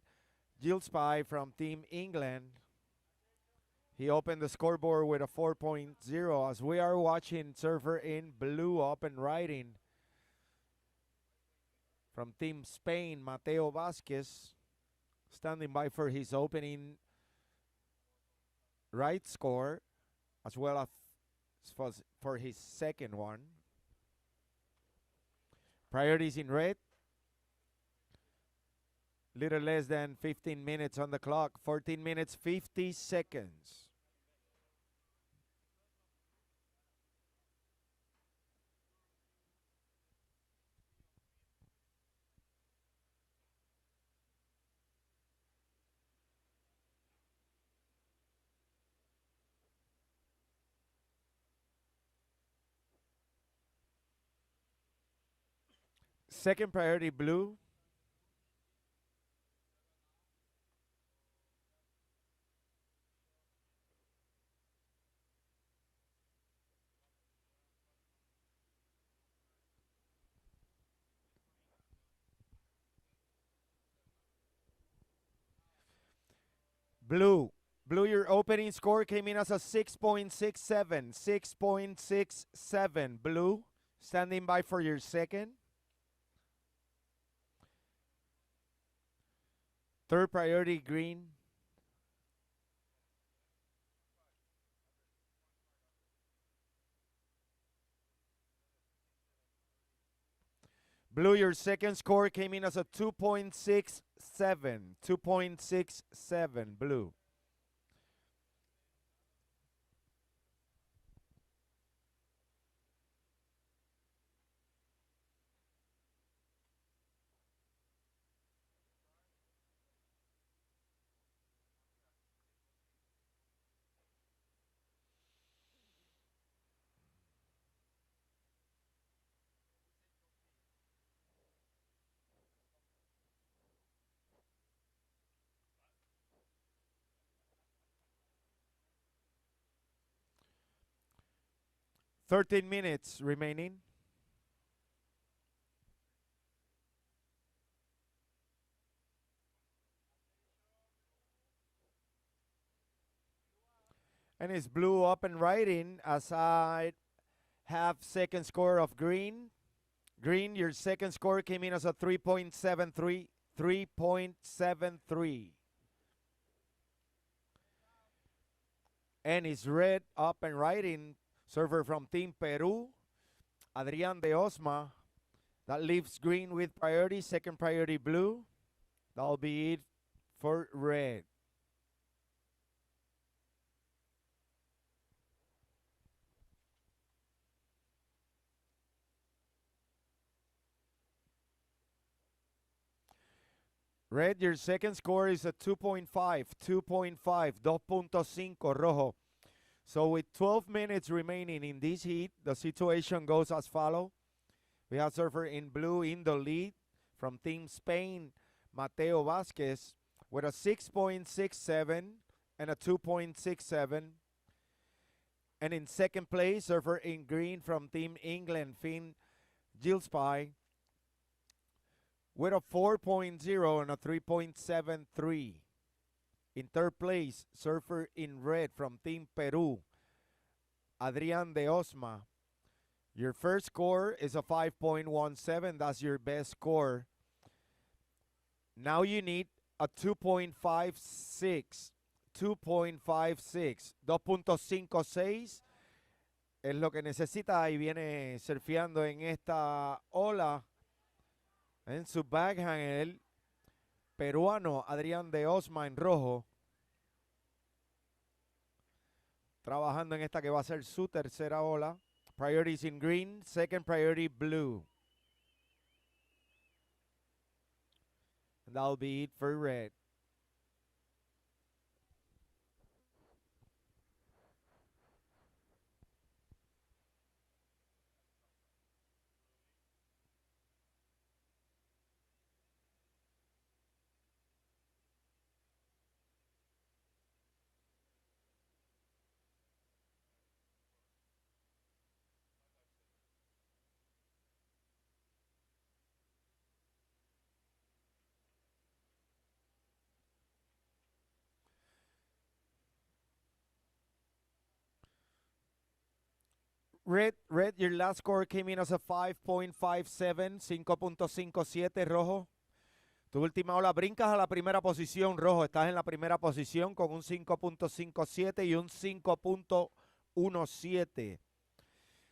Gillespie from Team England. He opened the scoreboard with a 4.0 as we are watching server in blue up and riding from Team Spain, Mateo Vázquez. standing by for his opening right score, as well as for his second one. Priorities in red. Little less than 15 minutes on the clock. 14 minutes, 50 seconds. Second priority, blue. Blue. Blue, your opening score came in as a 6.67. 6.67. Blue, standing by for your second. Third priority, green. Blue, your second score came in as a 2.67. 2.67, blue. Thirteen minutes remaining. And it's blue up and riding as I have second score of green. Green, your second score came in as a 3.73. 3.73. And it's red up and riding. Surfer from Team Peru, Adrian de Osma. That leaves green with priority. Second priority, blue. That'll be it for red. Red, your second score is a 2.5. 2.5. 2.5 rojo. So with 12 minutes remaining in this heat, the situation goes as follows. We have surfer in blue in the lead from Team Spain, Mateo Vasquez, with a 6.67 and a 2.67. And in second place, surfer in green from Team England, Finn Gillespie, with a 4.0 and a 3.73. In third place, surfer in red from Team Peru, Adrian de Osma. Your first score is a 5.17. That's your best score. Now you need a 2.56. 2.56. 2.56 es lo que necesita y viene surfeando en esta ola en su backhand el peruano Adrián de Osma en rojo, trabajando en esta que va a ser su tercera ola. Priorities in green, second priority blue. And that'll be it for red. Red, your last score came in as a 5.57, 5.57 rojo. Tu última ola, brincas a la primera posición, rojo. Estás en la primera posición con un 5.57 y un 5.17.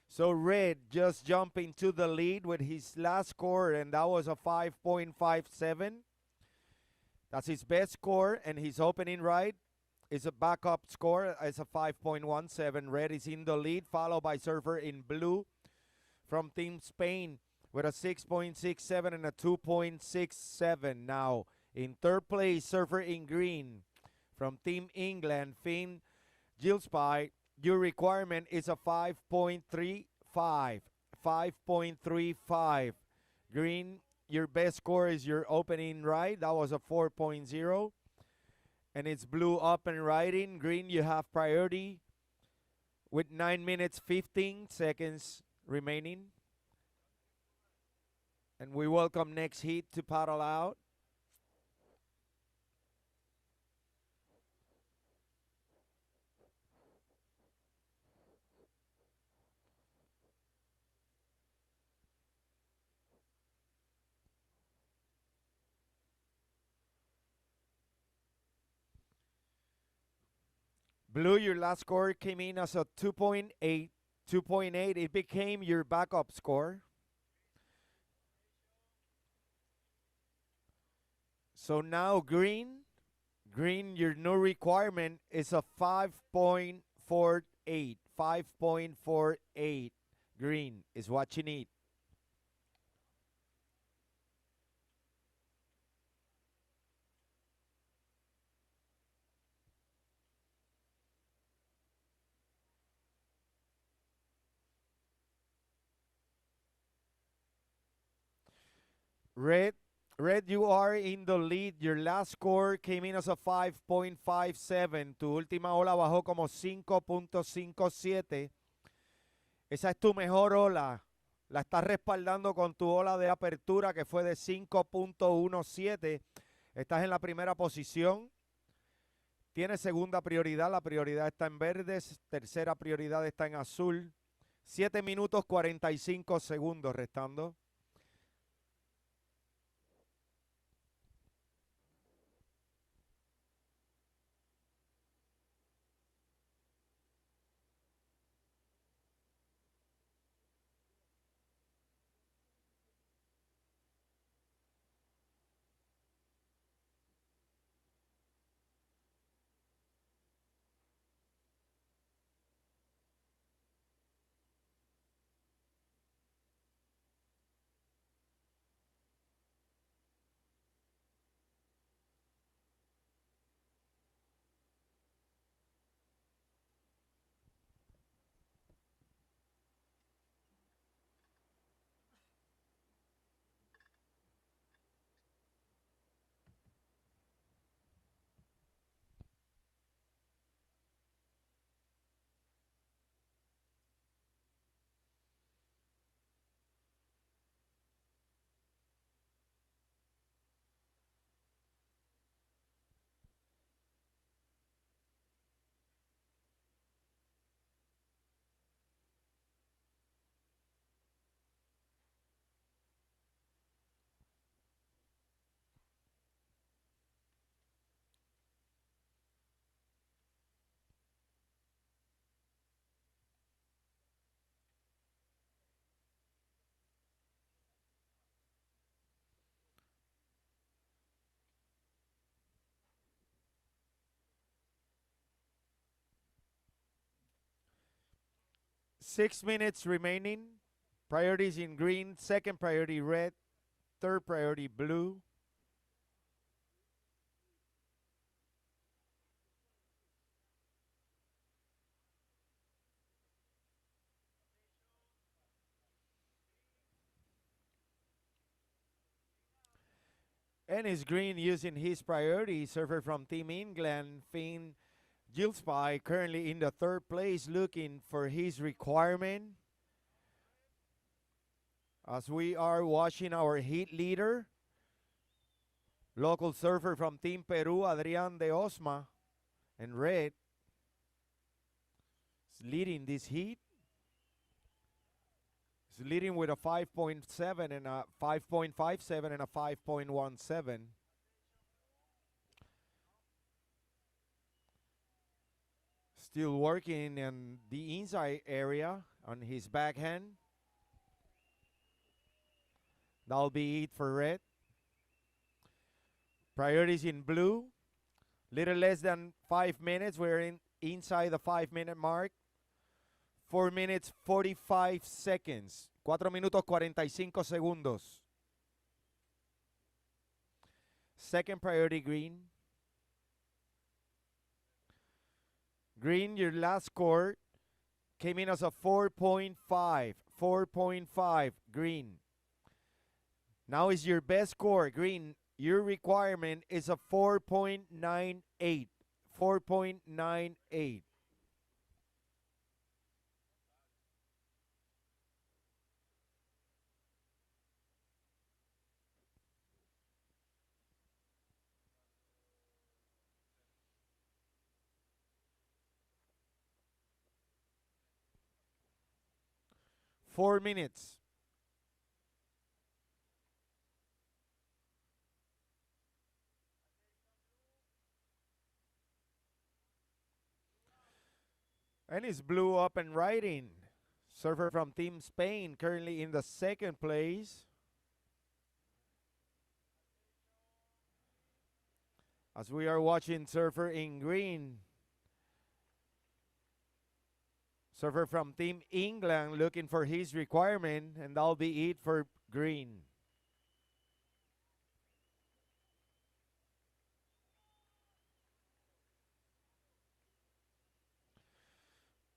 So red just jumping to the lead with his last score, and that was a 5.57. That's his best score, and his opening ride is a backup score. It's a 5.17. Red is in the lead, followed by surfer in blue from Team Spain with a 6.67 and a 2.67. Now, in third place, surfer in green from Team England, Finn Gillespie. Your requirement is a 5.35. 5.35. Green, your best score is your opening ride. That was a 4.0. And it's blue up and riding. Green, you have priority with 9 minutes 15 seconds remaining. And we welcome next heat to paddle out. Blue, your last score came in as a 2.8. 2.8. It became your backup score. So now green, your new requirement is a 5.48. 5.48. Green is what you need. Red, you are in the lead. Your last score came in as a 5.57. Tu última ola bajó como 5.57. Esa es tu mejor ola. La estás respaldando con tu ola de apertura que fue de 5.17. Estás en la primera posición. Tienes segunda prioridad. La prioridad está en verde. Tercera prioridad está en azul. 7 minutos 45 segundos restando. Six minutes remaining. Priorities in green. Second priority red. Third priority blue. And is green using his priority. Surfer from Team England, Finn Gillespie, currently in the third place, looking for his requirement. As we are watching our heat leader, local surfer from Team Peru, Adrian de Osma, and red, is leading this heat. Is leading with a 5.7 and a 5.57 and a 5.17. Still working in the inside area on his backhand. That'll be it for red. Priorities in blue. Little less than 5 minutes. We're inside the 5-minute mark. 4 minutes 45 seconds. 4 minutos 45 segundos. Second priority green. Green, your last score came in as a 4.5. 4.5 green. Now is your best score, green. Your requirement is a 4.98. 4.98. Four minutes. And it's blue up and riding. Surfer from Team Spain currently in the second place. As we are watching surfer in green. Surfer from Team England looking for his requirement, and that'll be it for green.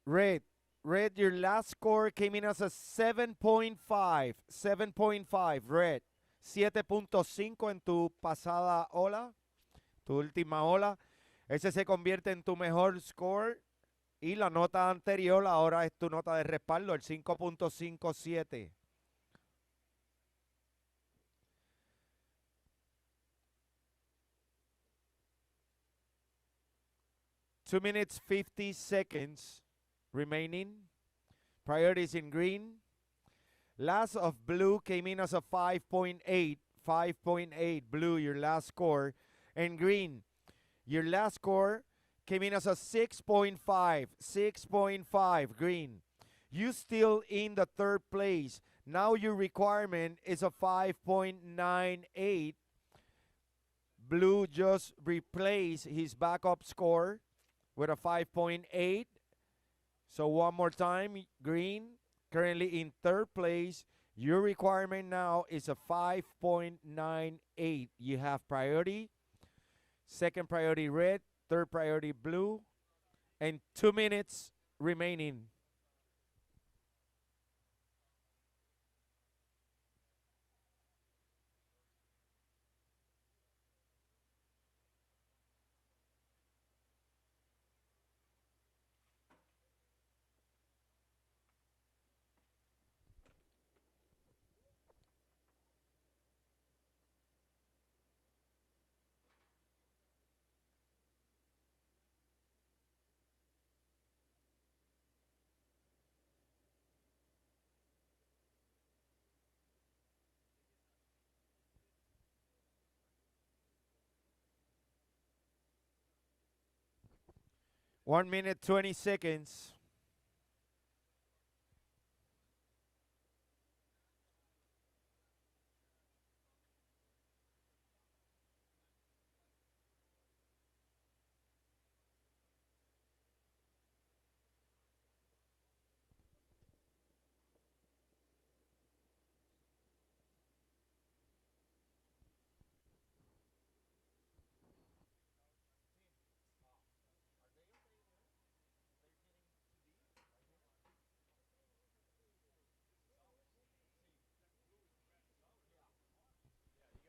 Red. Red, your last score came in as a 7.5. 7.5, red. 7.5 en tu pasada ola, tu última ola. Ese se convierte en tu mejor score. Y la nota anterior ahora es tu nota de respaldo, el 5.57. Two minutes 50 seconds remaining. Priorities in green. Last of blue came in as a 5.8. 5.8 blue, your last score. And green, your last score came in as a 6.5. 6.5 green. You still in the third place. Now your requirement is a 5.98. Blue just replaced his backup score with a 5.8. So one more time, green, currently in third place. Your requirement now is a 5.98. You have priority. Second priority red. Third priority blue. And 2 minutes remaining. One minute, 20 seconds.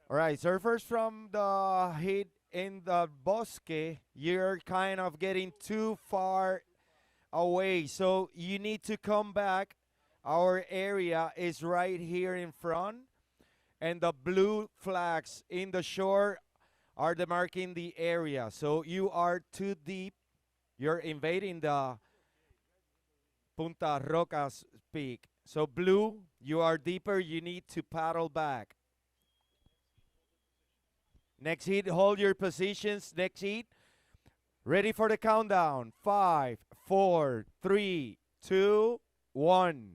All right, surfers from the hit in the bosque, you're kind of getting too far away. So you need to come back. Our area is right here in front. And the blue flags in the shore are demarcating the area. So you are too deep. You're invading the Punta Rocas peak. So blue, you are deeper, you need to paddle back. Next heat, hold your positions. Next heat, ready for the countdown. 5, 4, 3, 2, 1.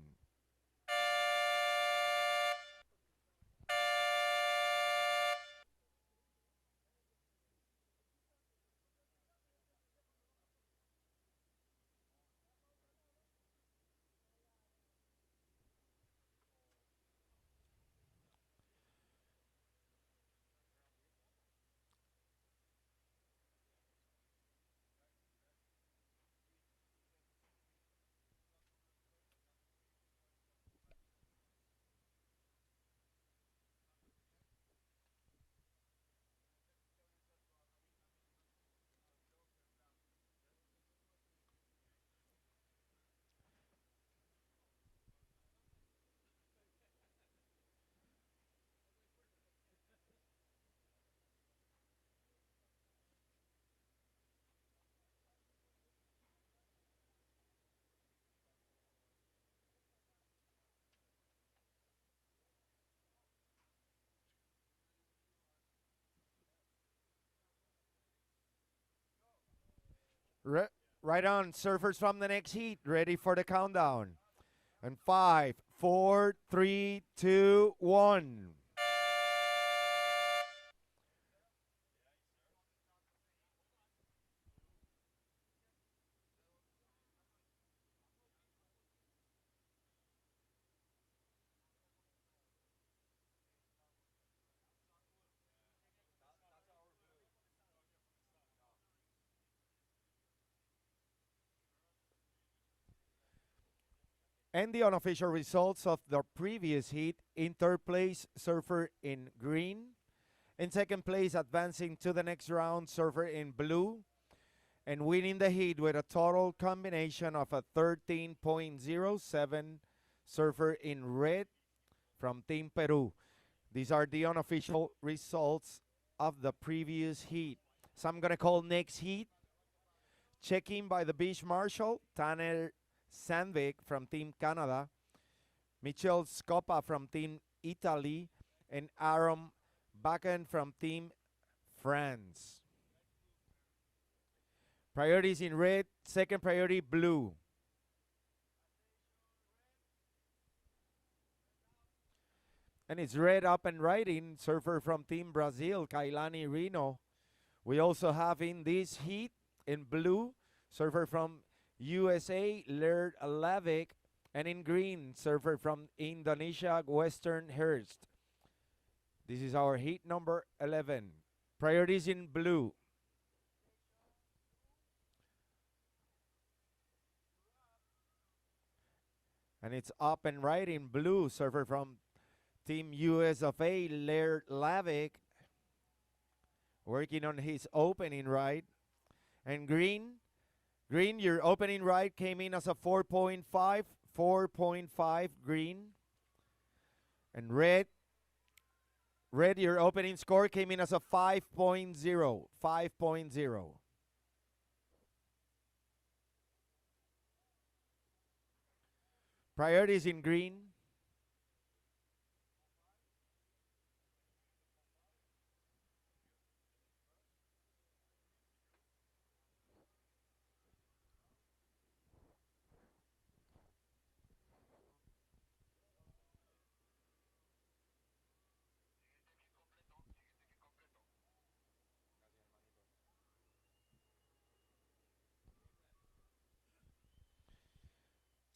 Re- right on, surfers from the next heat, ready for the countdown. And 5, 4, 3, 2, 1. And the unofficial results of the previous heat: in third place, surfer in green. In second place, advancing to the next round, surfer in blue. And winning the heat with a total combination of a 13.07, surfer in red from Team Peru. These are the unofficial results of the previous heat. So I'm going to call next heat. Checking by the beach marshal, Tanner Sandvik from Team Canada, Michel Scopa from Team Italy, and Aaron Bakken from Team France. Priorities in red, second priority blue. And it's red up and riding, surfer from Team Brazil, Kailani Reno. We also have in this heat, in blue, surfer from USA, Laird Lavic, and in green, surfer from Indonesia, Western Hurst. This is our heat number 11. Priorities in blue. And it's up and right in blue, surfer from Team US of A, Laird Lavic, working on his opening ride. And green, your opening ride came in as a 4.5, 4.5 green. And red, your opening score came in as a 5.0, 5.0. Priorities in green.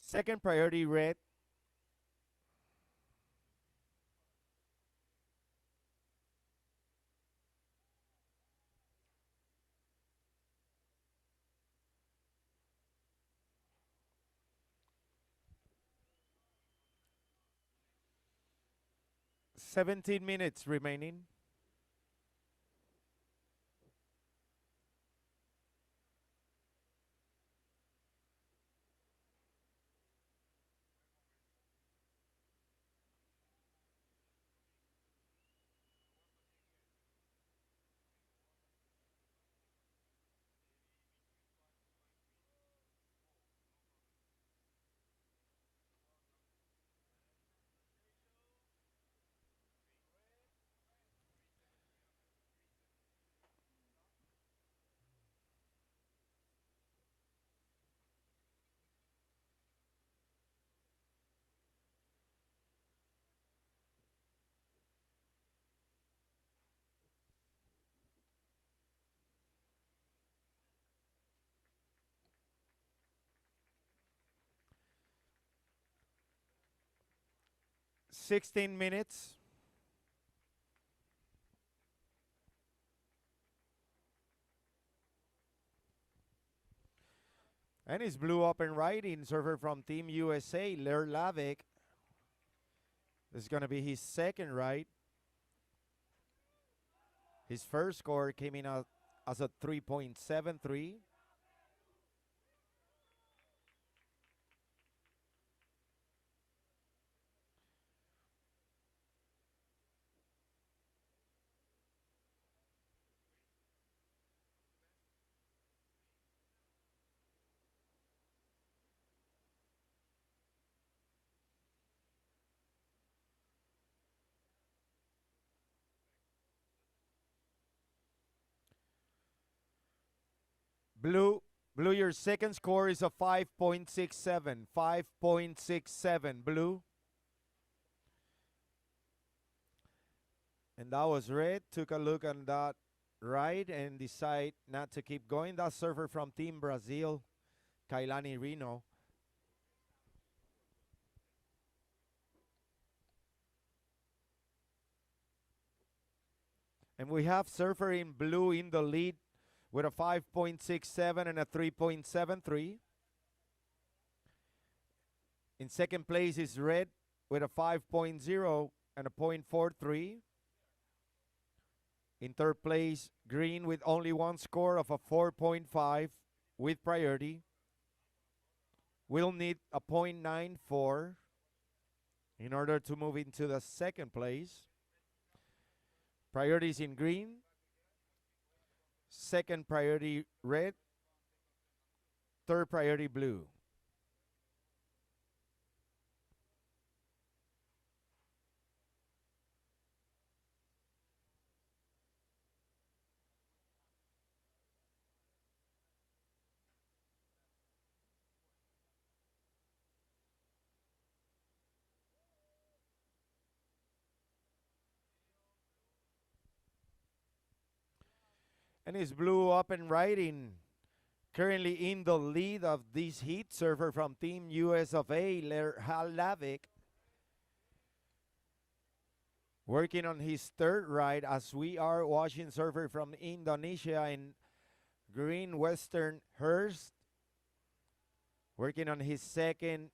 Second priority red. Seventeen minutes remaining. 16 minutes. And it's blue up and right in surfer from Team USA, Ler Lavik. This is going to be his second ride. His first score came in as a 3.73. Blue, your second score is a 5.67. 5.67, Blue. And that was red. Took a look on that ride and decide not to keep going. That surfer from Team Brazil, Kailani Reno. And we have surfer in blue in the lead with a 5.67 and a 3.73. In second place is red with a 5.0 and a 0.43. In third place, green with only one score of a 4.5 with priority. We'll need a 0.94 in order to move into the second place. Priorities in green. Second priority red. Third priority blue. And it's blue up and riding. Currently in the lead of this heat, surfer from Team US of A, Ler Halavik. Working on his third ride as we are watching surfer from Indonesia in green Western Hurst. Working on his second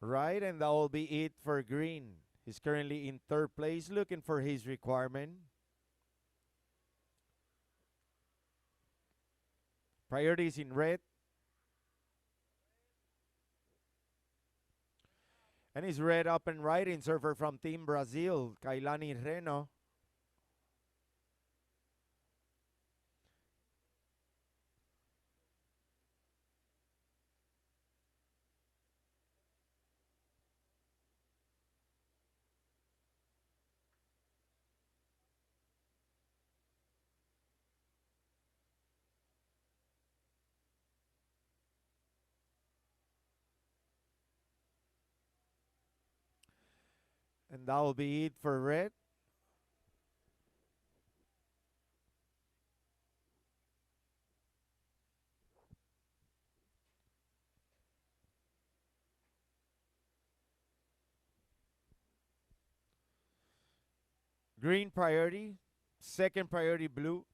ride, and that will be it for green. He's currently in third place looking for his requirement. Priorities in red. And he's red up and riding surfer from Team Brazil, Kailani Reno. And that will be it for red. Green priority, second priority blue.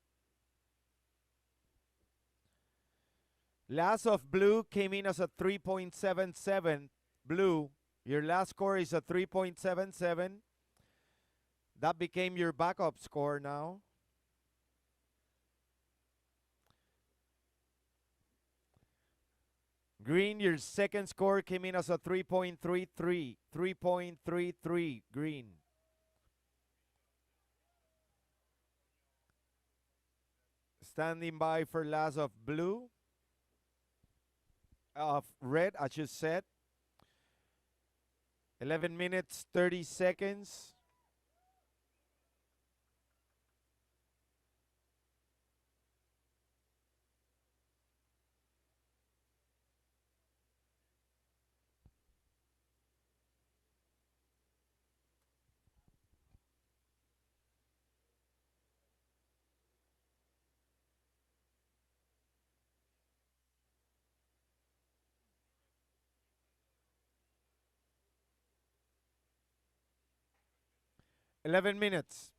Last of blue came in as a 3.77. Blue, your last score is a 3.77. That became your backup score now. Green, your second score came in as a 3.33. 3.33, green. Standing by for last of blue. Of red, I just said. 11 minutes, 30 seconds. 11 minutes.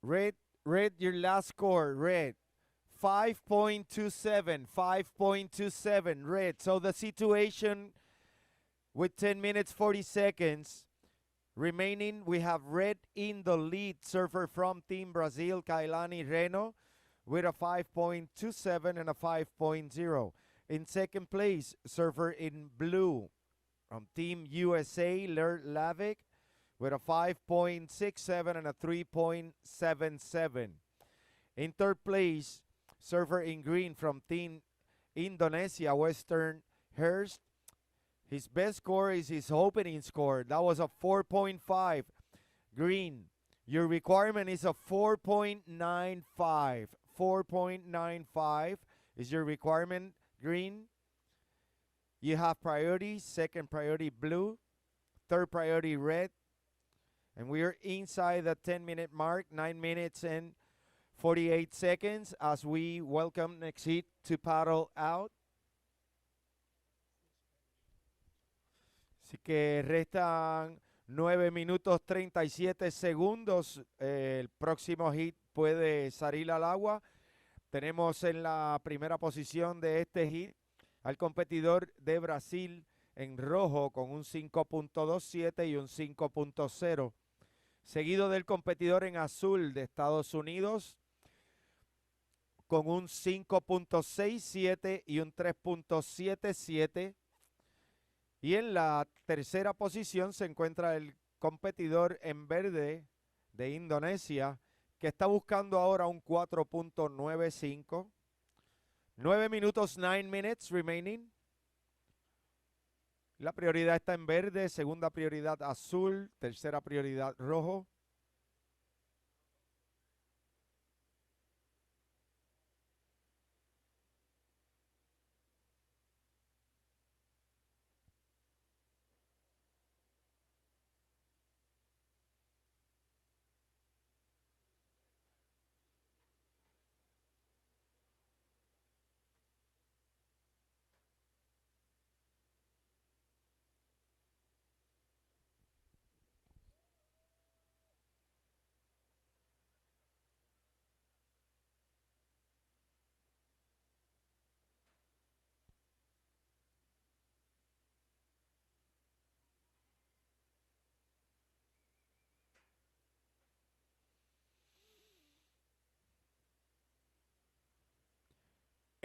Red, red, your last score, red. 5.27, 5.27, red. So the situation with 10 minutes, 40 seconds remaining, we have red in the lead, surfer from Team Brazil, Kailani Reno, with a 5.27 and a 5.0. In second place, surfer in blue from Team USA, Ler Lavic, with a 5.67 and a 3.77. In third place, surfer in green from Team Indonesia, Western Hurst. His best score is his opening score. That was a 4.5. Green, your requirement is a 4.95. 4.95 is your requirement, green. You have priority, second priority blue, third priority red. And we are inside the 10-minute mark, 9 minutes and 48 seconds as we welcome next heat to paddle out. Así que restan 9 minutos 37 segundos. El próximo hit puede salir al agua. Tenemos en la primera posición de este hit al competidor de Brasil en rojo con un 5.27 y un 5.0. Seguido del competidor en azul de Estados Unidos con un 5.67 y un 3.77. Y en la tercera posición se encuentra el competidor en verde de Indonesia, que está buscando ahora un 4.95. 9 minutos, 9 minutes remaining. La prioridad está en verde, segunda prioridad azul, tercera prioridad rojo.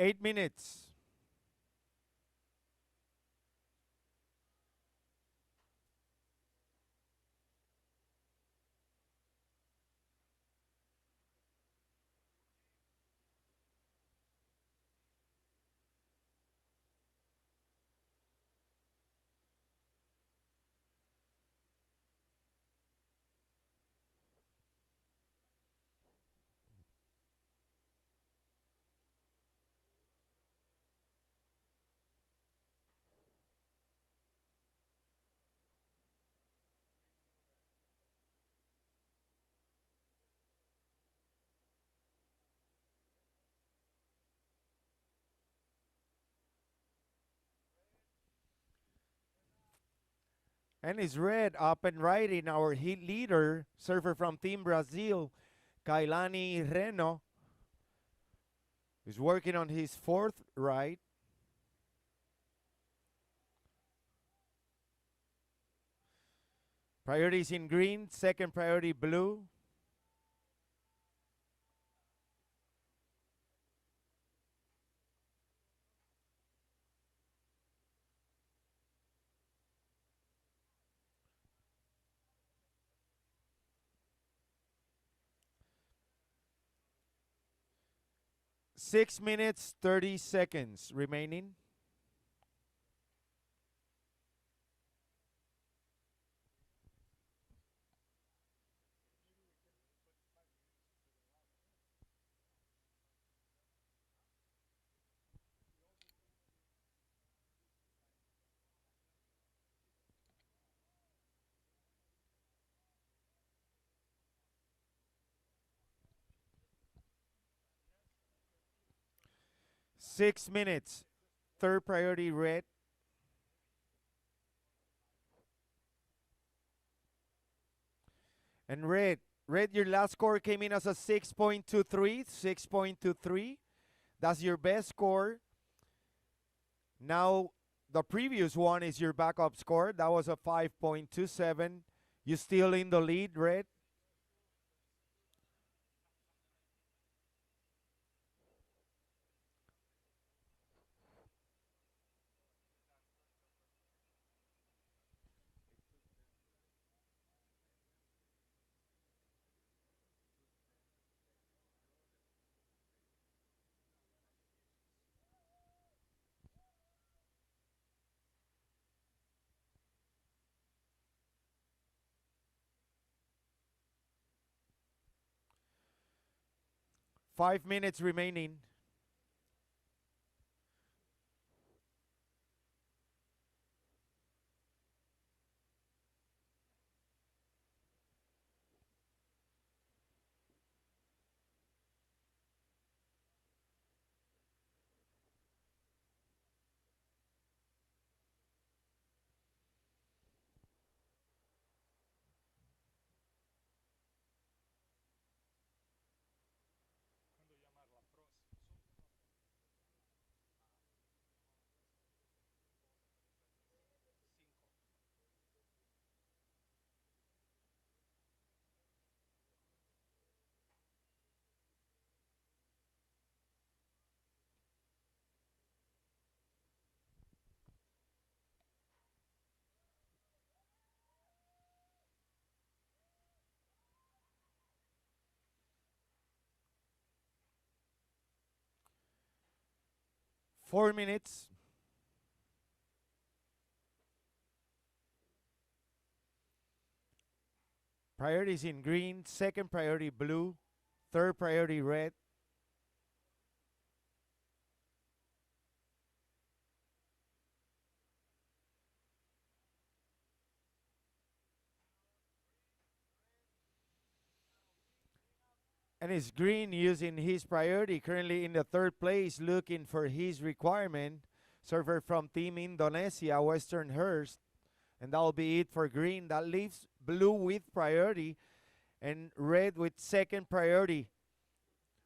Eight minutes. And it's red up and riding our heat leader, surfer from Team Brazil, Kailani Reno, is working on his fourth ride. Priorities in green, second priority blue. Six minutes, 30 seconds remaining. 6 minutes. Third priority red. And red, your last score came in as a 6.23. 6.23. That's your best score. Now, the previous one is your backup score. That was a 5.27. You still in the lead, red. Five minutes remaining. Four minutes. Priorities in green. Second priority blue. Third priority red. And it's green using his priority. Currently in the third place, looking for his requirement. Surfer from Team Indonesia, Western Hurst. And that'll be it for green. That leaves blue with priority and red with second priority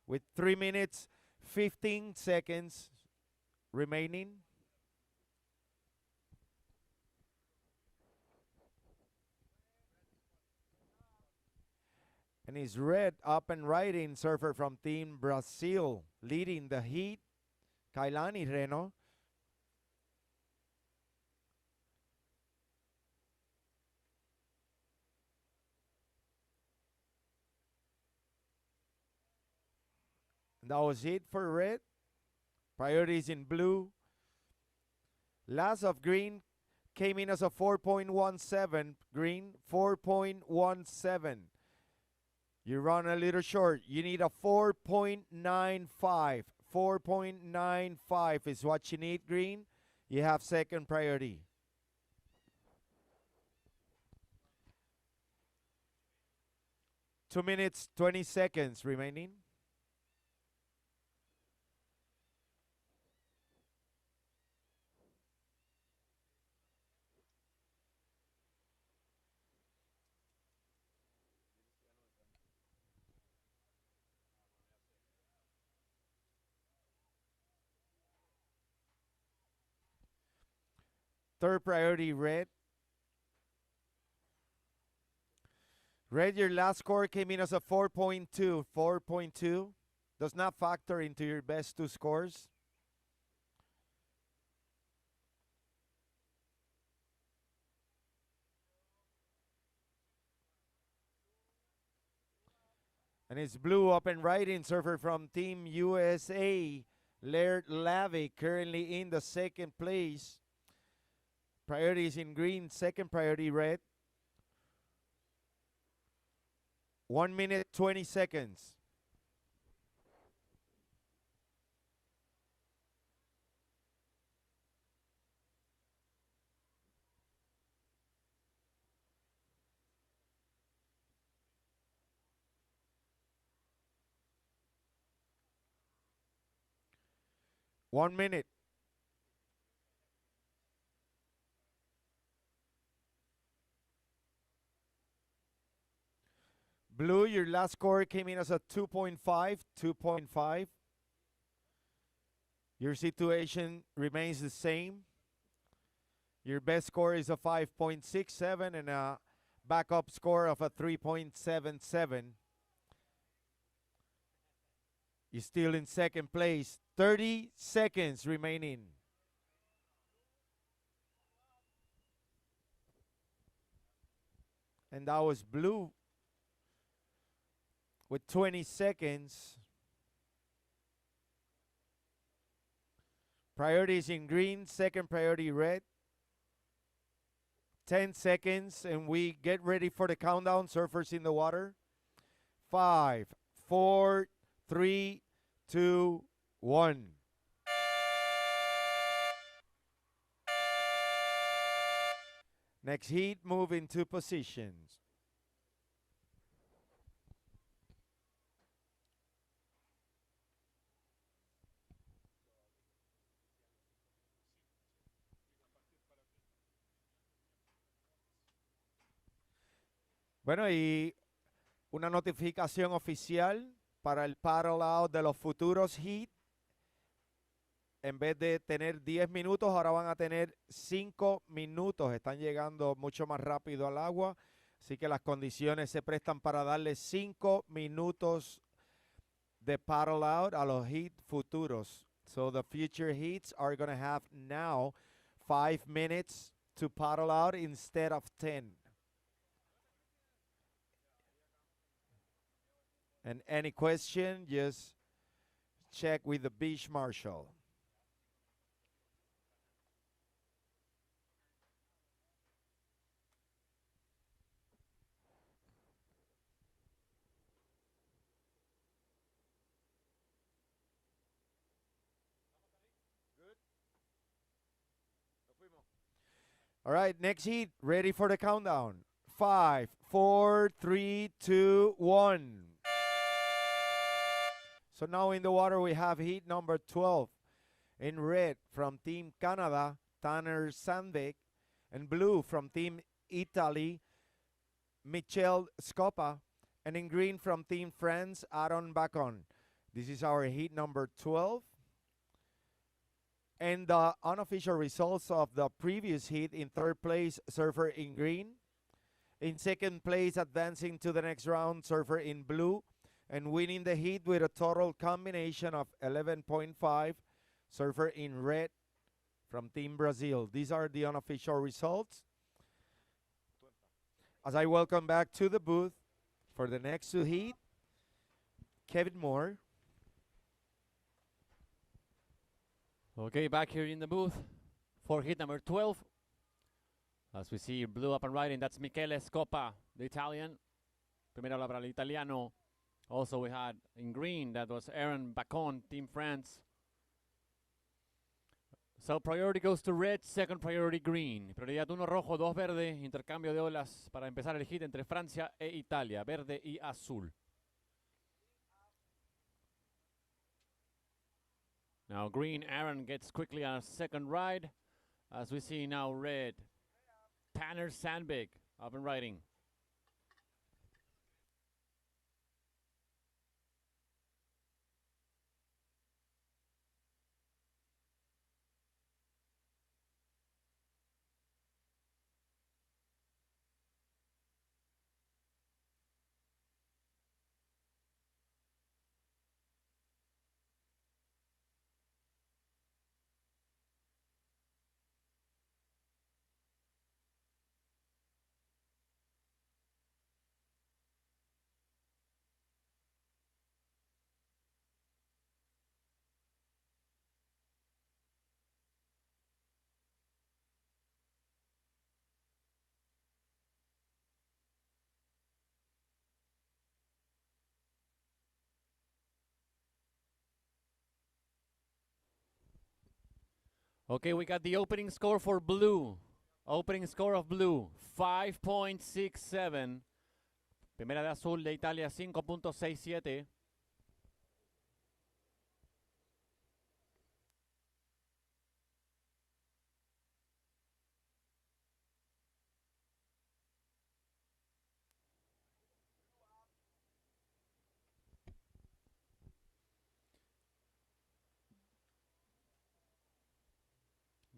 with 3 minutes, 15 seconds remaining. And it's red up and riding surfer from Team Brazil, leading the heat, Kailani Reno. That was it for red. Priorities in blue. Last of green came in as a 4.17. Green, 4.17. You run a little short. You need a 4.95. 4.95 is what you need, green. You have second priority. Two minutes, 20 seconds remaining. Third priority, red. Red, your last score came in as a 4.2. 4.2 does not factor into your best two scores. And it's blue up and riding surfer from Team USA, Laird Lavy, currently in the second place. Priorities in green, second priority red. 1 minute, 20 seconds. 1 minute. Blue, your last score came in as a 2.5, 2.5. Your situation remains the same. Your best score is a 5.67 and a backup score of a 3.77. You're still in second place. 30 seconds remaining. And that was Blue with 20 seconds. Priorities in green, second priority red. 10 seconds, and we get ready for the countdown. Surfers in the water. 5, 4, 3, 2, 1. Next heat, move into positions. Bueno, y una notificación oficial para el paddle out de los futuros heat. En vez de tener 10 minutos, ahora van a tener 5 minutos. Están llegando mucho más rápido al agua. Así que las condiciones se prestan para darle 5 minutos de paddle out a los heat futuros. So the future heats are going to have now 5 minutes to paddle out instead of 10. And any question, just check with the beach marshal. All right, next heat, ready for the countdown. 5, 4, 3, 2, 1. So now in the water we have heat number 12. In red from Team Canada, Tanner Sandbeck. And blue from Team Italy, Michel Scopa. And in green from Team France, Aaron Bacon. This is our heat number 12. And the unofficial results of the previous heat: in third place, surfer in green. In second place, advancing to the next round, surfer in blue. And winning the heat with a total combination of 11.5, surfer in red from Team Brazil. These are the unofficial results. As I welcome back to the booth for the next two heat, Kevin Moore. Okay, back here in the booth for heat number 12. As we see blue up and riding, that's Michele Scopa, the Italian. Primera ola para el italiano. Also we had in green, that was Aaron Bacon, Team France. So priority goes to red, second priority green. Prioridad 1 rojo, 2 verde. Intercambio de olas para empezar el heat entre Francia e Italia, verde y azul. Now green, Aaron gets quickly on a second ride. As we see now red, Tanner Sandbeck up and riding. Okay, we got the opening score for blue. Opening score of blue, 5.67. Primera de azul de Italia, 5.67.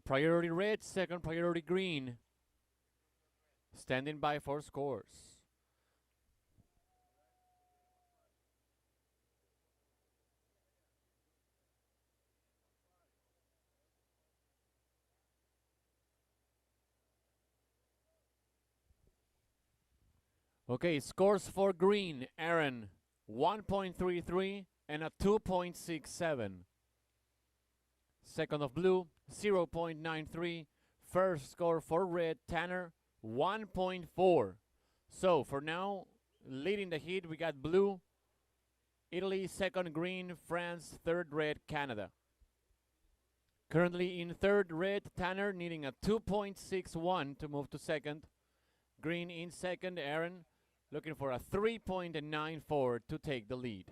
priority red, second priority green. Standing by for scores. Okay, scores for green, Aaron, 1.33 and a 2.67. Second of blue, 0.93. First score for red, Tanner, 1.4. So for now, leading the heat, we got blue, Italy, second green, France, third red, Canada. Currently in third red, Tanner needing a 2.61 to move to second. Green in second, Aaron looking for a 3.94 to take the lead.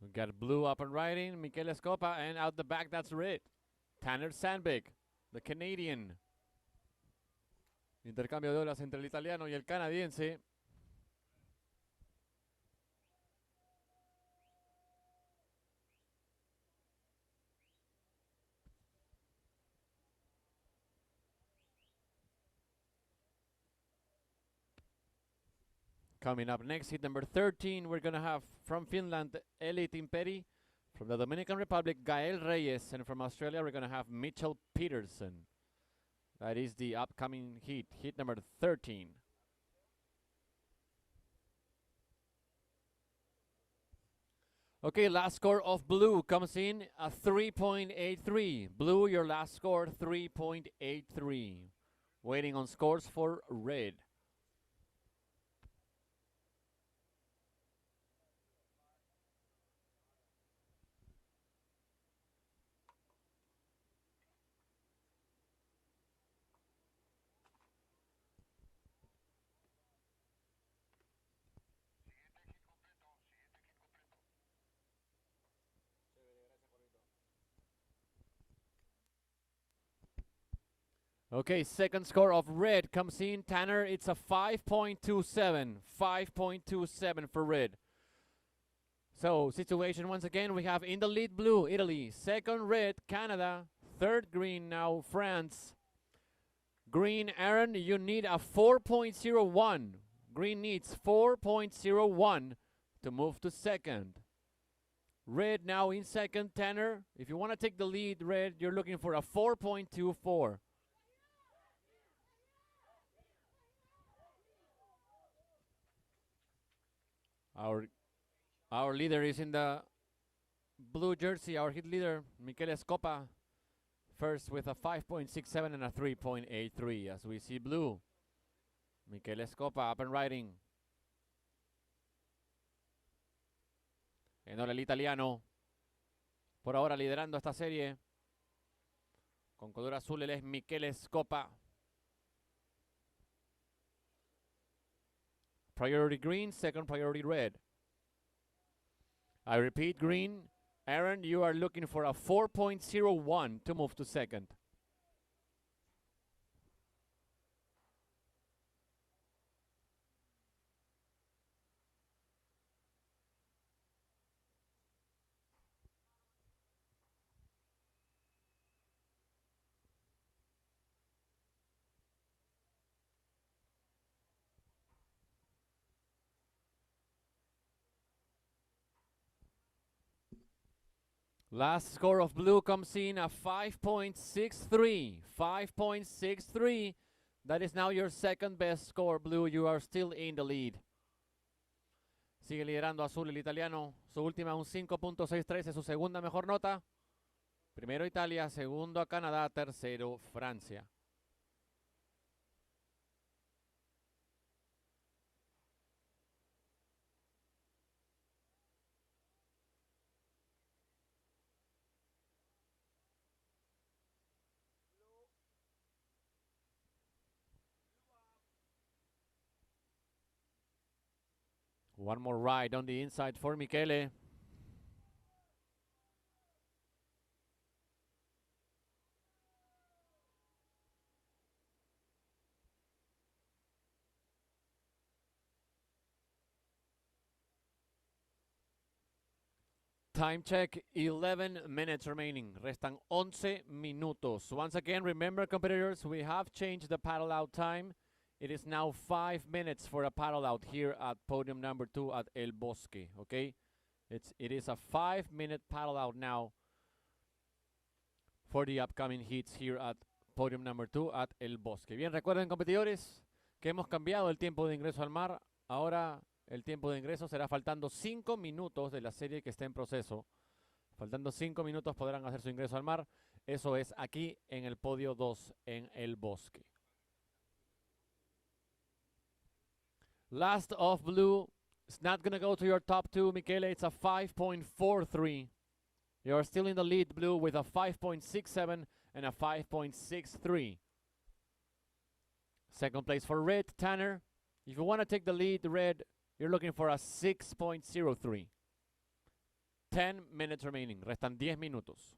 We got blue up and riding, Michele Scopa, and out the back, that's red. Tanner Sandbeck, the Canadian. Intercambio de olas entre el italiano y el canadiense. Coming up next, heat number 13, we're going to have from Finland, Eli Timperi. From the Dominican Republic, Gael Reyes. And from Australia, we're going to have Mitchell Peterson. That is the upcoming heat, heat number 13. Okay, last score of blue comes in a 3.83. Blue, your last score, 3.83. Waiting on scores for red. Okay, second score of red comes in. Tanner, it's a 5.27. 5.27 for red. So, situation once again, we have in the lead blue, Italy. Second red, Canada. Third green now, France. Green, Aaron, you need a 4.01. Green needs 4.01 to move to second. Red now in second, Tanner. If you want to take the lead, red, you're looking for a 4.24. Our leader is in the blue jersey, our hit leader, Michele Scopa. First with a 5.67 and a 3.83 as we see blue. Michele Scopa up and riding. En el italiano. Por ahora liderando esta serie. Con color azul él es Michele Scopa. Priority green, second priority red. I repeat, green. Aaron, you are looking for a 4.01 to move to second. Last score of blue comes in at 5.63. 5.63. That is now your second best score, blue. You are still in the lead. Sigue liderando azul el italiano. Su última un 5.63 es su segunda mejor nota. Primero Italia, segundo a Canadá, tercero Francia. One more ride on the inside for Michele. Time check, 11 minutes remaining. Restan 11 minutos. Once again, remember competitors, we have changed the paddle out time. It is now 5 minutes for a paddle out here at podium number 2 at El Bosque, okay? It is a 5-minute paddle out now for the upcoming heats here at podium number 2 at El Bosque. Bien, recuerden competidores que hemos cambiado el tiempo de ingreso al mar. Ahora el tiempo de ingreso será faltando 5 minutos de la serie que está en proceso. Faltando 5 minutos podrán hacer su ingreso al mar. Eso es aquí en el podio 2 en El Bosque. Last of blue. It's not going to go to your top 2, Michele. It's a 5.43. You're still in the lead, blue, with a 5.67 and a 5.63. Second place for red, Tanner. If you want to take the lead, red, you're looking for a 6.03. 10 minutes remaining. Restan 10 minutos.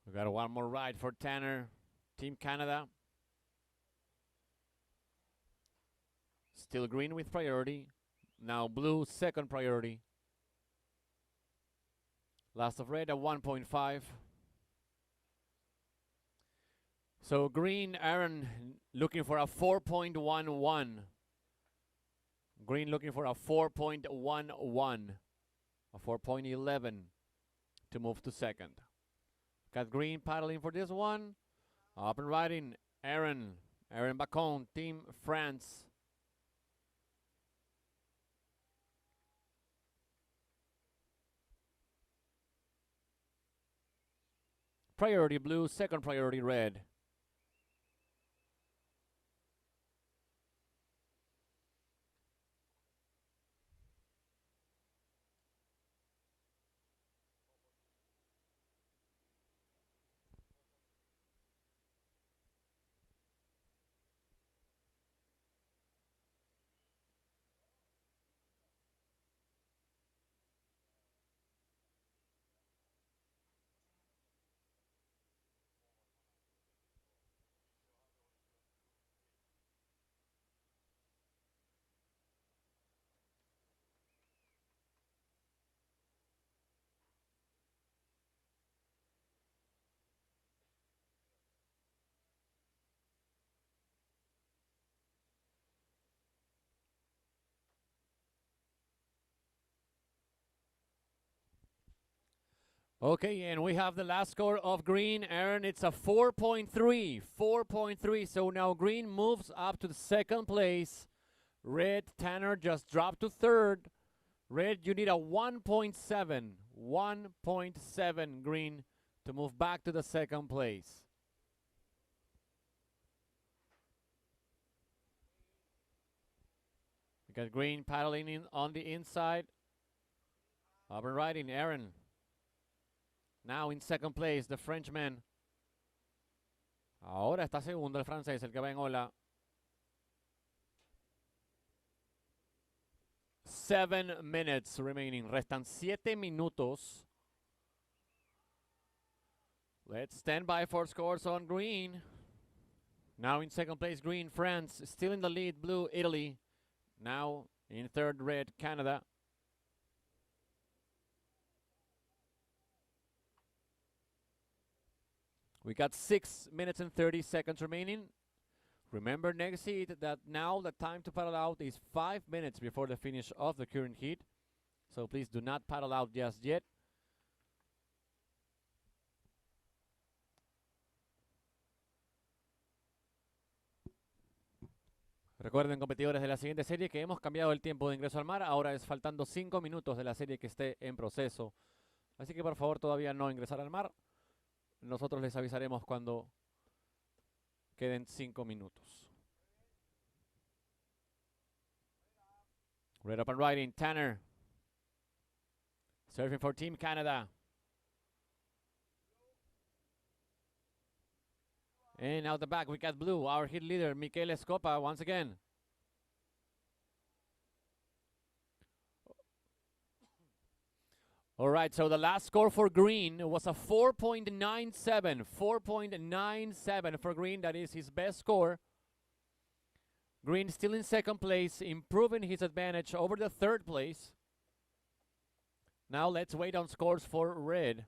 We got one more ride for Tanner, Team Canada. Still green with priority. Now blue, second priority. Last of red at 1.5. So green, Aaron looking for a 4.11. Green looking for a 4.11. A 4.11 to move to second. Got green paddling for this one. Up and riding, Aaron Bacon, Team France. Priority blue, second priority red. Okay, and we have the last score of green, Aaron. It's a 4.3. 4.3. So now green moves up to the second place. Red, Tanner just dropped to third. Red, you need a 1.7. 1.7 green to move back to the second place. We got green paddling in on the inside. Up and riding, Aaron. Now in second place, the Frenchman. Ahora está segundo el francés, el que va en ola. 7 minutes remaining. Restan 7 minutos. Let's stand by for scores on green. Now in second place, green, France. Still in the lead, blue, Italy. Now in third, red, Canada. We got 6 minutes and 30 seconds remaining. Remember next heat that now the time to paddle out is 5 minutes before the finish of the current heat. So please do not paddle out just yet. Recuerden, competidores de la siguiente serie, que hemos cambiado el tiempo de ingreso al mar. Ahora es faltando 5 minutos de la serie que esté en proceso. Así que por favor todavía no ingresar al mar. Nosotros les avisaremos cuando queden 5 minutos. Red up and riding, Tanner. Surfing for Team Canada. And out the back, we got blue, our hit leader, Michele Scopa, once again. All right, so the last score for green was a 4.97. 4.97 for green. That is his best score. Green still in second place, improving his advantage over the third place. Now let's wait on scores for red.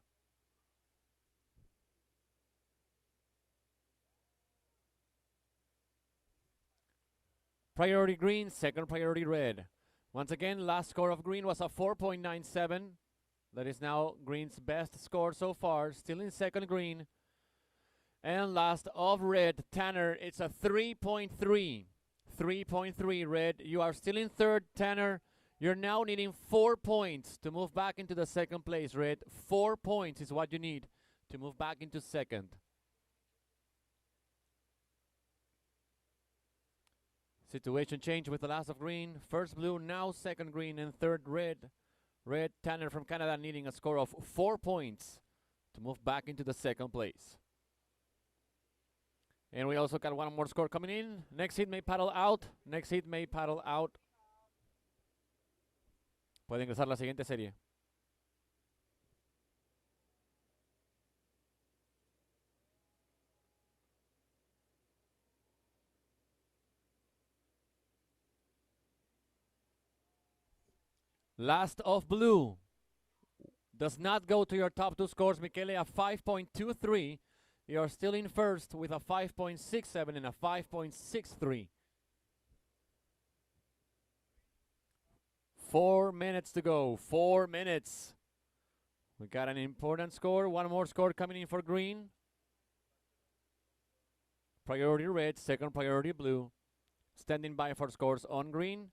Priority green, second priority red. Once again, last score of green was a 4.97. That is now green's best score so far. Still in second, green. And last of red, Tanner, it's a 3.3. 3.3 red. You are still in third, Tanner. You're now needing 4 points to move back into the second place, red. 4 points is what you need to move back into second. Situation change with the last of green. First blue, now second green, and third red. Red, Tanner from Canada needing a score of 4 points to move back into the second place. And we also got one more score coming in. Next hit may paddle out. Next hit may paddle out. Puede ingresar la siguiente serie. Last of blue does not go to your top two scores. Michele, a 5.23. You're still in first with a 5.67 and a 5.63. 4 minutes to go. 4 minutes. We got an important score. One more score coming in for green. Priority red, second priority blue. Standing by for scores on green.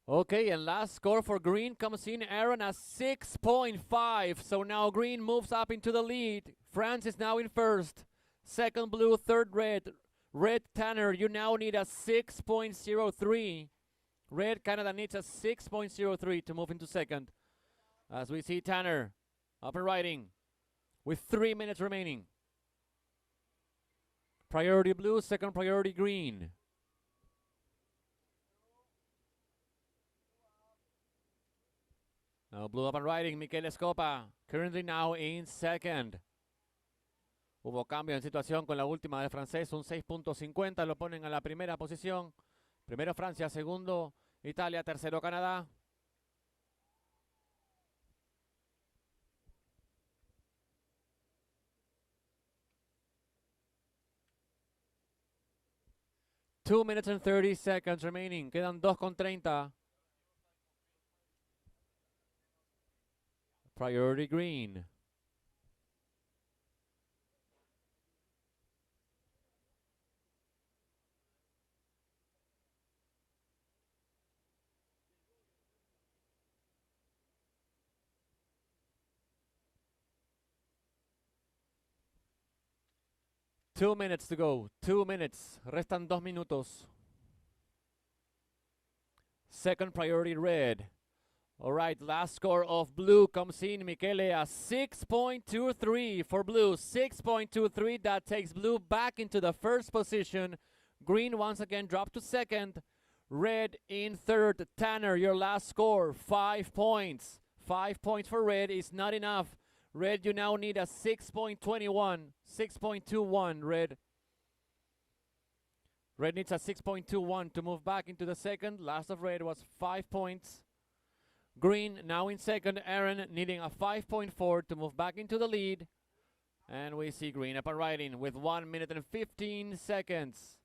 Okay, and last score for green comes in, Aaron, a 6.5. So now green moves up into the lead. France is now in first. Second blue, third red. Red, Tanner, you now need a 6.03. Red, Canada needs a 6.03 to move into second. As we see Tanner up and riding with 3 minutes remaining. Priority blue, second priority green. Now blue up and riding, Michele Scopa, currently now in second. Hubo cambio en situación con la última del francés, un 6.50 lo ponen a la primera posición. Primero Francia, segundo Italia, tercero Canadá. Two minutes and 30 seconds remaining. Quedan 2:30. Priority green. 2 minutes to go. 2 minutes. Restan 2 minutos. Second priority red. All right, last score of blue comes in. Michele, a 6.23 for blue. 6.23. That takes blue back into the first position. Green once again dropped to second. Red in third. Tanner, your last score, 5 points. 5 points for red is not enough. Red, you now need a 6.21. 6.21, red. Red needs a 6.21 to move back into the second. Last of red was 5 points. Green now in second. Aaron needing a 5.4 to move back into the lead. And we see green up and riding with 1 minute and 15 seconds.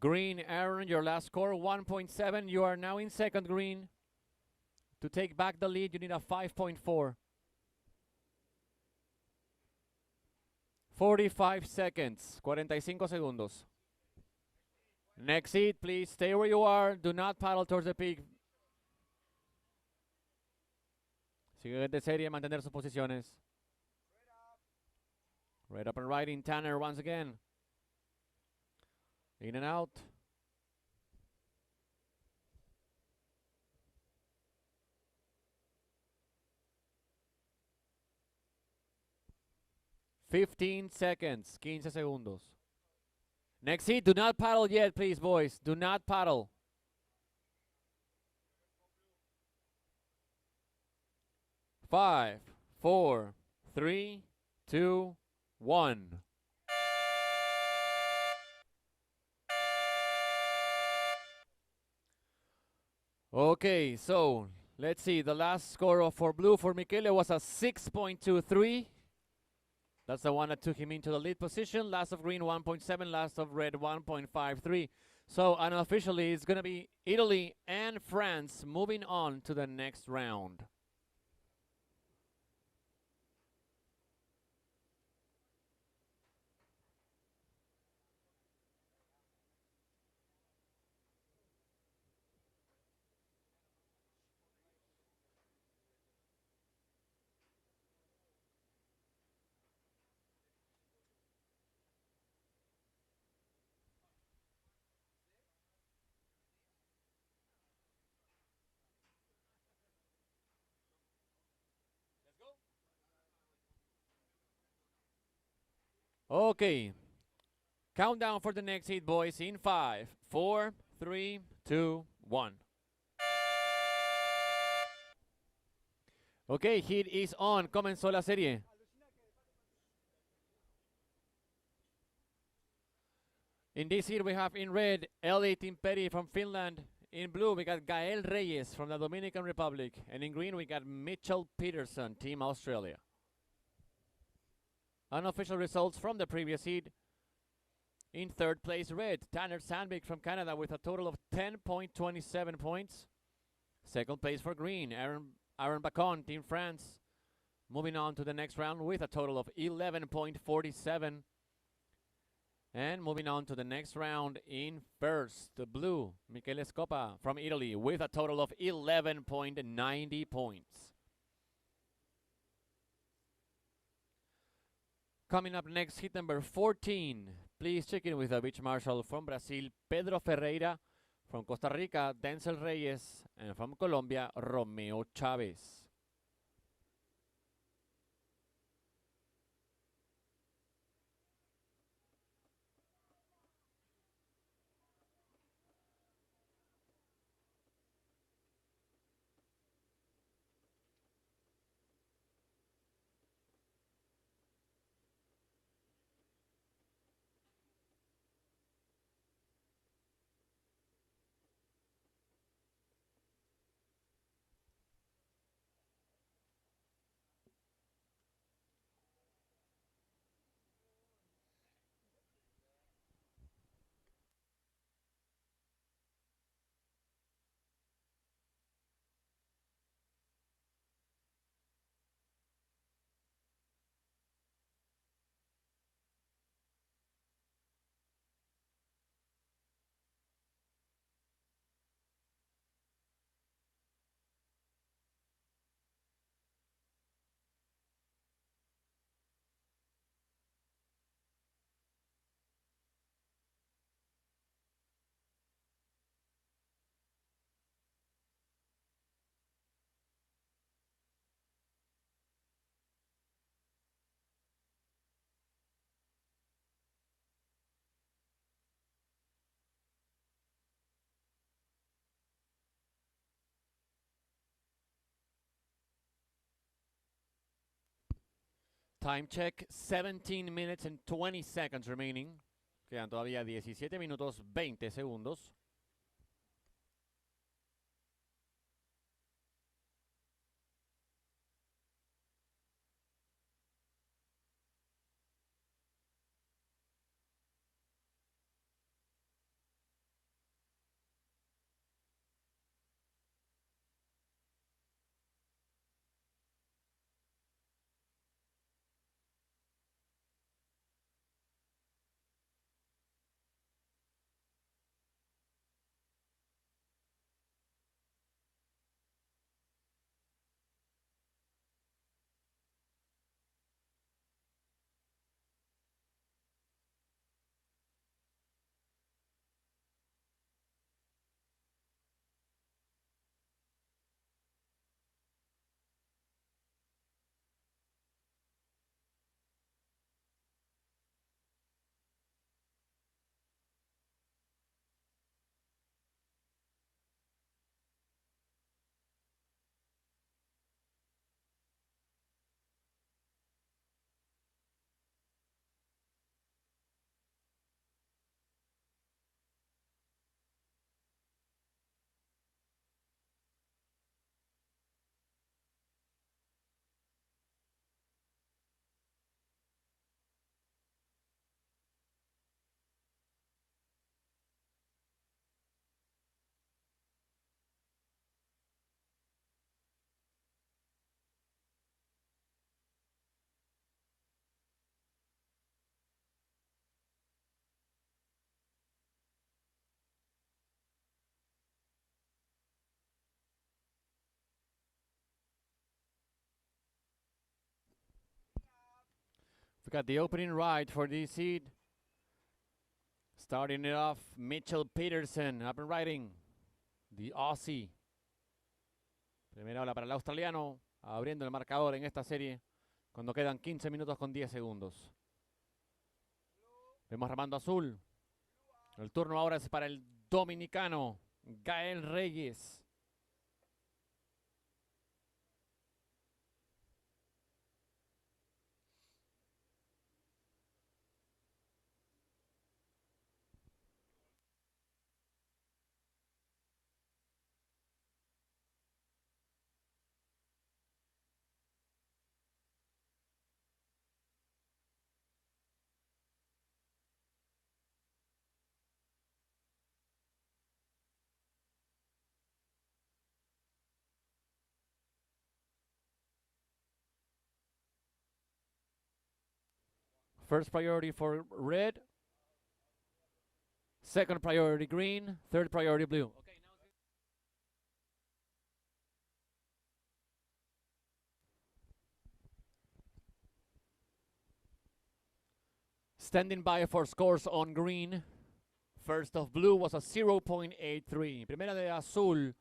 Green, Aaron, your last score, 1.7. You are now in second, green. To take back the lead, you need a 5.4. 45 seconds. 45 segundos. Next seat, please stay where you are. Do not paddle towards the peak. Siguiente serie, mantener sus posiciones. Red up and riding, Tanner once again. In and out. $15 seconds. 15 segundos. Next seat, do not paddle yet, please, boys. Do not paddle. Five, four, three, two, one. Okay, so let's see. The last score for blue for Michele was a 6.23. That's the one that took him into the lead position. Last of green, 1.7. Last of red, 1.53. So unofficially, it's going to be Italy and France moving on to the next round. Okay. Countdown for the next heat, boys, in 5, 4, 3, 2, 1. Okay, heat is on. Comenzó la serie. In this heat, we have in red, Elliot Imperi from Finland. In blue, we got Gael Reyes from the Dominican Republic. And in green, we got Mitchell Peterson, Team Australia. Unofficial results from the previous heat. In third place, red, Tanner Sandvik from Canada with a total of 10.27 points. Second place for green, Aaron Bacon, Team France. Moving on to the next round with a total of 11.47. And moving on to the next round in first, the blue, Michele Scopa from Italy with a total of 11.90 points. Coming up next, hit number 14. Please check in with the beach marshal from Brazil, Pedro Ferreira. From Costa Rica, Denzel Reyes. And from Colombia, Romeo Chavez. Time check, 17 minutes and 20 seconds remaining. Quedan todavía 17 minutos 20 segundos. We got the opening ride for this heat. Starting it off, Mitchell Peterson, up and riding. The Aussie. Primera ola para el australiano, abriendo el marcador en esta serie cuando quedan 15 minutos con 10 segundos. Vemos remando azul. El turno ahora es para el dominicano, Gael Reyes. First priority for red. Second priority green. Third priority blue. Okay, now standing by for scores on green. First of blue was a 0.83. Primera de azul,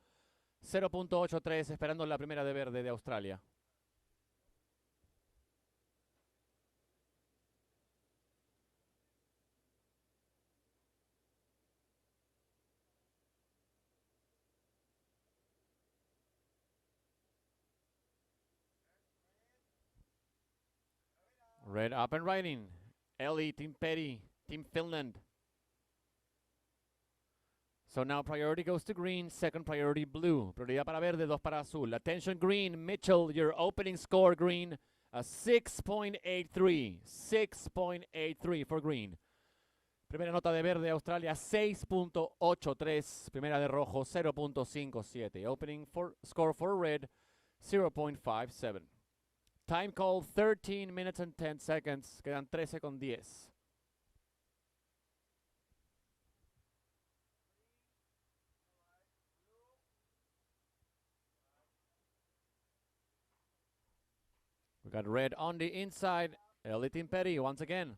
0.83, esperando la primera de verde de Australia. Red up and riding. Ellie, Team Petty, Team Finland. So now priority goes to green, second priority blue. Prioridad para verde, dos para azul. Attention green, Mitchell, your opening score green, a 6.83. 6.83 for green. Primera nota de verde, Australia, 6.83. Primera de rojo, 0.57. Opening score for red, 0.57. Time call, 13 minutes and 10 seconds. Quedan 13 con 10. We got red on the inside. Elite Team Petty once again.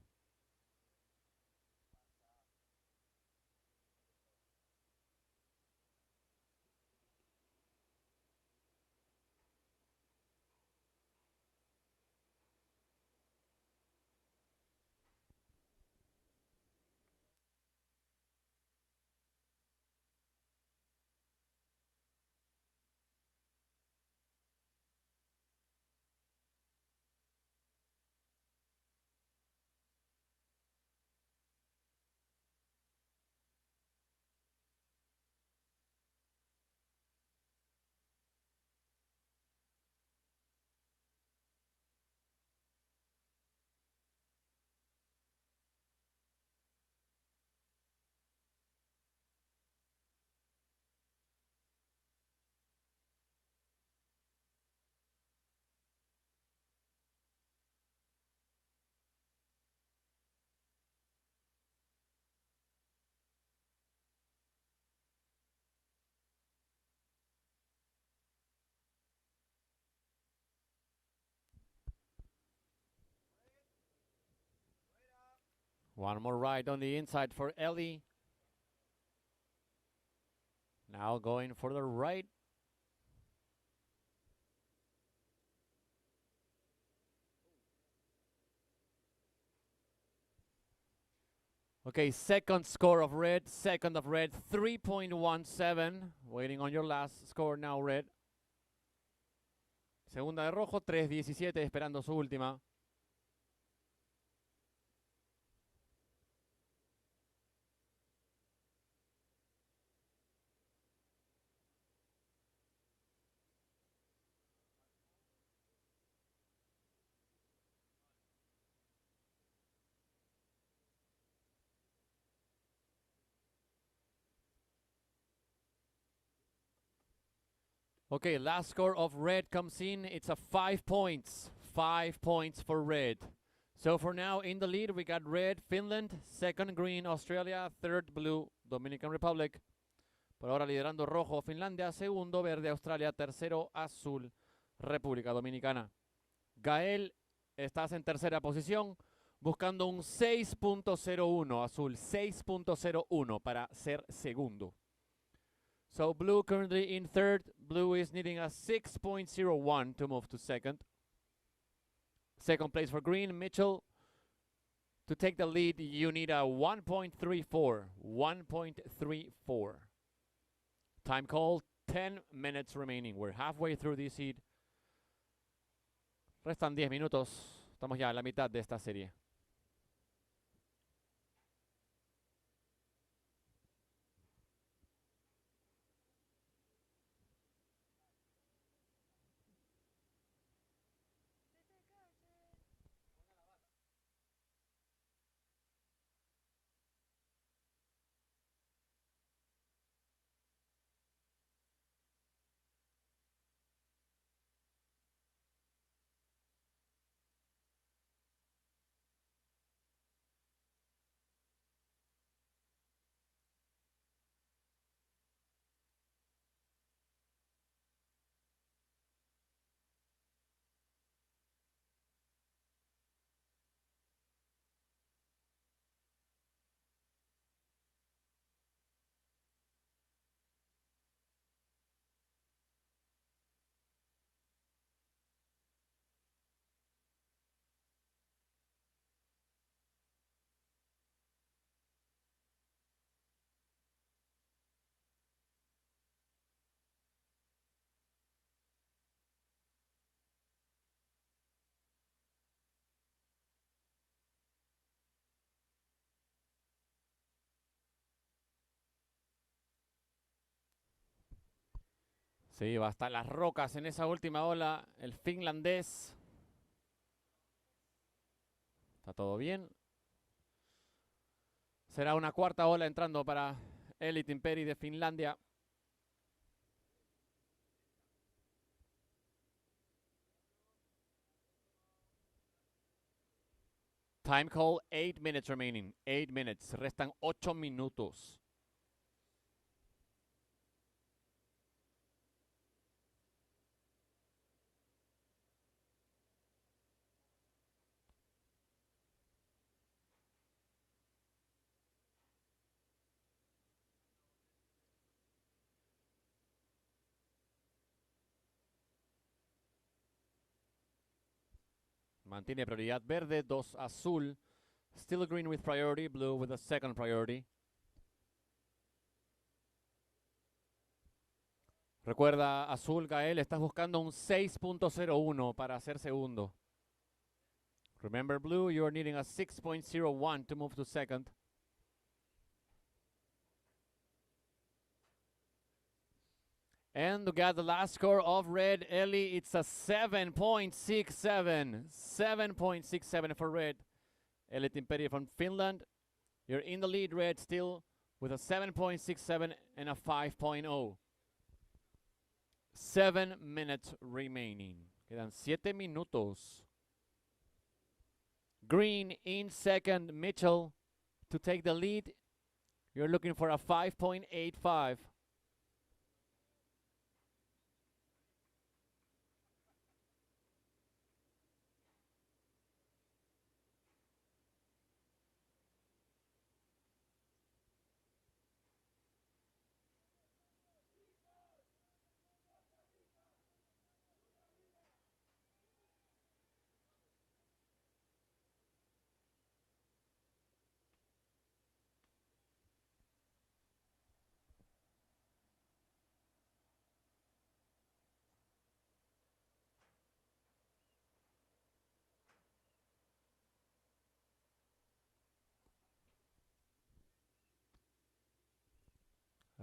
One more right on the inside for Ellie. Now going for the right. Okay, second score of red, 3.17. Waiting on your last score now, red. Segunda de rojo, 3.17, esperando su última. Okay, last score of red comes in. It's a 5 points. 5 points for red. So for now, in the lead, we got red, Finland. Second, green, Australia. Third, blue, Dominican Republic. Por ahora liderando rojo, Finlandia. Segundo, verde, Australia. Tercero, azul, República Dominicana. Gael, estás en tercera posición, buscando un 6.01, azul. 6.01 para ser segundo. So blue currently in third. Blue is needing a 6.01 to move to second. Second place for green, Mitchell. To take the lead, you need a 1.34. 1.34. Time call, 10 minutes remaining. We're halfway through this heat. Restan 10 minutos. Estamos ya a la mitad de esta serie. Sí, va hasta las rocas en esa última ola. El finlandés. Está todo bien. Será una cuarta ola entrando para Elite Imperi de Finlandia. Time call, 8 minutes remaining. 8 minutes. Restan 8 minutos. Mantiene prioridad verde, 2 azul. Still green with priority, blue with a second priority. Recuerda, azul, Gael, estás buscando un 6.01 para ser segundo. Remember, blue, you're needing a 6.01 to move to second. And we got the last score of red, Ellie. It's a 7.67. 7.67 for red. Elite Imperi from Finland. You're in the lead, red, still with a 7.67 and a 5.0. 7 minutes remaining. Quedan 7 minutos. Green in second, Mitchell to take the lead. You're looking for a 5.85.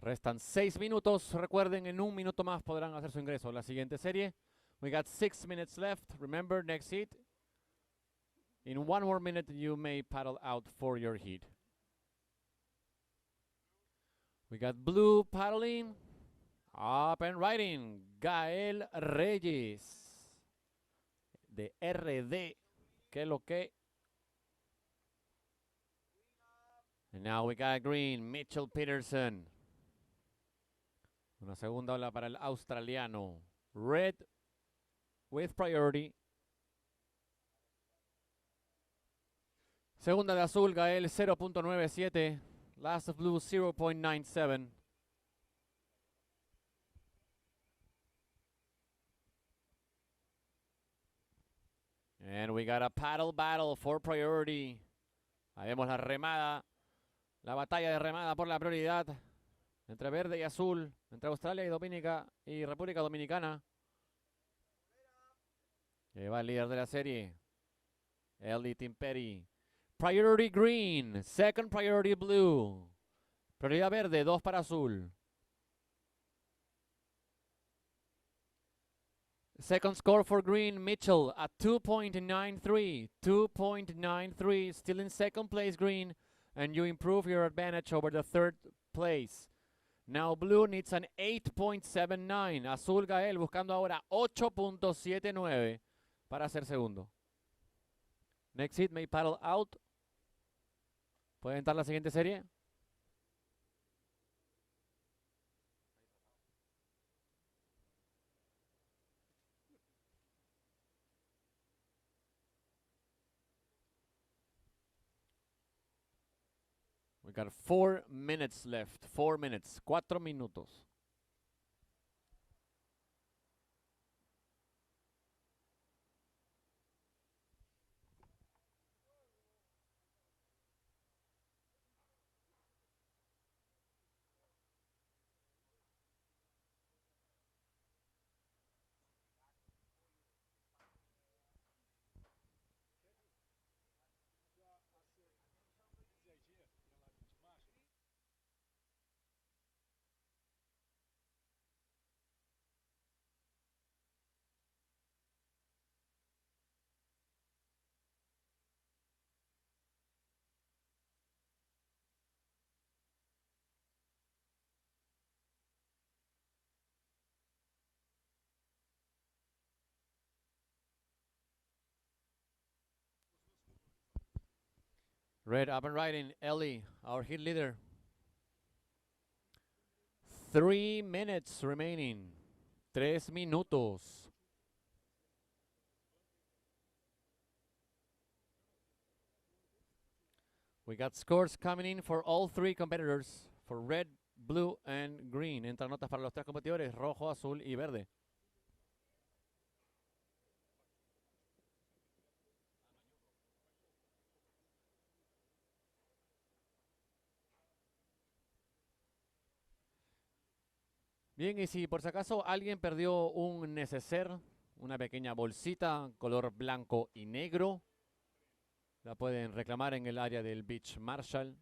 Restan 6 minutos. Recuerden, en un minuto más podrán hacer su ingreso a la siguiente serie. We got 6 minutes left. Remember, next heat. In 1 more minute, you may paddle out for your heat. We got blue paddling. Up and riding. Gael Reyes. De RD. ¿Qué lo que? And now we got green. Mitchell Peterson. Una segunda ola para el australiano. Red with priority. Segunda de azul, Gael 0.97. Last of blue 0.97. And we got a paddle battle for priority. Ahí vemos la remada. La batalla de remada por la prioridad. Entre verde y azul. Entre Australia y República Dominicana. Y ahí va el líder de la serie. Ellie Timperi. Priority green. Second priority blue. Prioridad verde. 2 para azul. Second score for green. Mitchell at 2.93. 2.93. Still in second place green. And you improve your advantage over the third place. Now blue needs an 8.79. Azul Gael buscando ahora 8.79 para ser segundo. Next hit may paddle out. ¿Puede entrar la siguiente serie? We got 4 minutes left. 4 minutes. 4 minutos. Red up and riding. Ellie, our hit leader. 3 minutes remaining. 3 minutos. We got scores coming in for all 3 competitors. For red, blue, and green. Entran notas para los 3 competidores. Rojo, azul y verde. Bien, y si por si acaso alguien perdió un neceser, una pequeña bolsita color blanco y negro, la pueden reclamar en el área del Beach Marshall.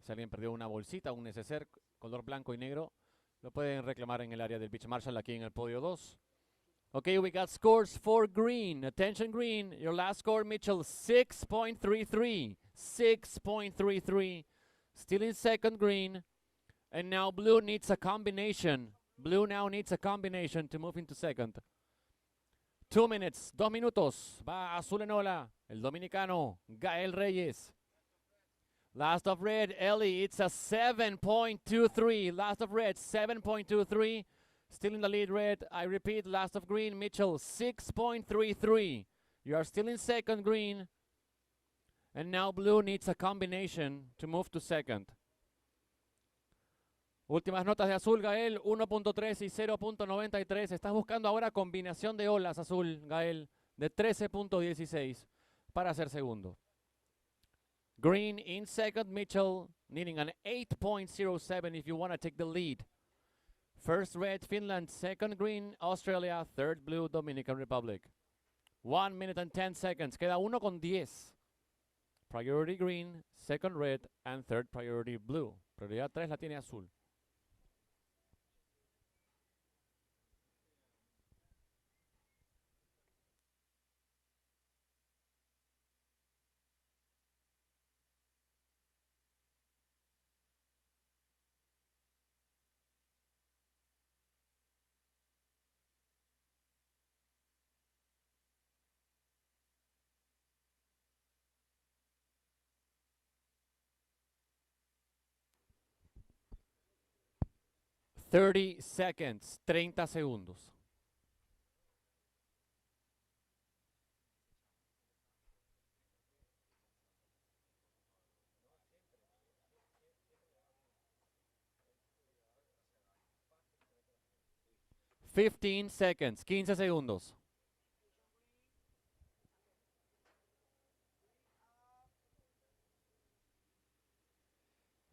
Si alguien perdió una bolsita, un neceser color blanco y negro, lo pueden reclamar en el área del Beach Marshall aquí en el podio 2. Okay, we got scores for green. Attention green, your last score, Mitchell, 6.33. 6.33. Still in second green. And now blue needs a combination. Blue now needs a combination to move into second. 2 minutes, 2 minutos. Va azul en ola. El dominicano, Gael Reyes. Last of red, Ellie, it's a 7.23. Last of red, 7.23. Still in the lead, red. I repeat, last of green, Mitchell, 6.33. You are still in second, green. And now blue needs a combination to move to second. Últimas notas de azul, Gael, 1.3 y 0.93. Estás buscando ahora combinación de olas, azul, Gael, de 13.16 para ser segundo. Green in second, Mitchell, needing an 8.07 if you want to take the lead. First red, Finland. Second green, Australia. Third blue, Dominican Republic. 1 minute and 10 seconds. Queda 1:10. Priority green, second red, and third priority blue. Prioridad 3 la tiene azul. $30 seconds, 30 segundos. $15 seconds, 15 segundos.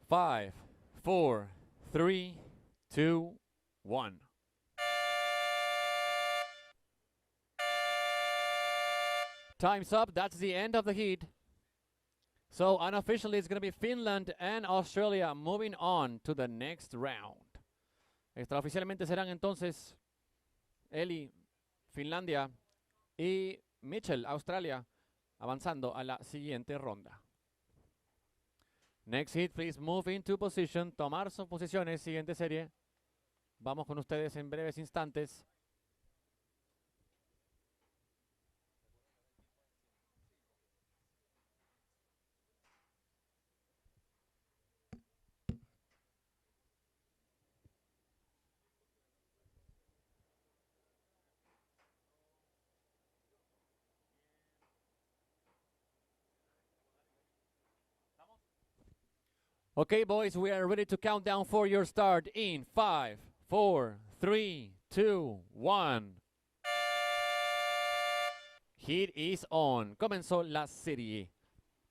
5, 4, 3, 2, 1. Time's up. That's the end of the heat. So unofficially, it's going to be Finland and Australia moving on to the next round. Extraoficialmente serán entonces Eli, Finlandia, y Mitchell, Australia, avanzando a la siguiente ronda. Next heat, please move into position. Tomar sus posiciones. Siguiente serie. Vamos con ustedes en breves instantes. Okay, boys, we are ready to count down for your start in 5, 4, 3, 2, 1. Heat is on. Comenzó la serie.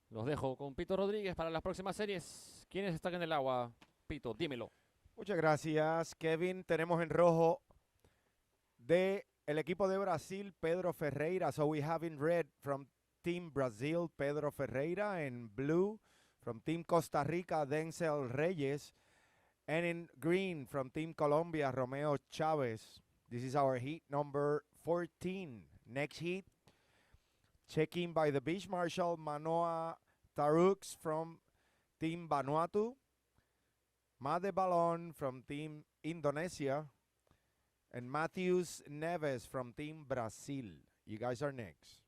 Los dejo con Pito Rodríguez para las próximas series. ¿Quiénes están en el agua? Pito, dímelo. Muchas gracias, Kevin. Tenemos en rojo de el equipo de Brasil, Pedro Ferreira. So we have in red from Team Brazil, Pedro Ferreira. In blue from Team Costa Rica, Denzel Reyes. And in green from Team Colombia, Romeo Chavez. This is our heat number 14. Next heat, check-in by the beach marshal, Manoa Tarux from Team Vanuatu. Made Balon from Team Indonesia. And Matthews Neves from Team Brazil. You guys are next.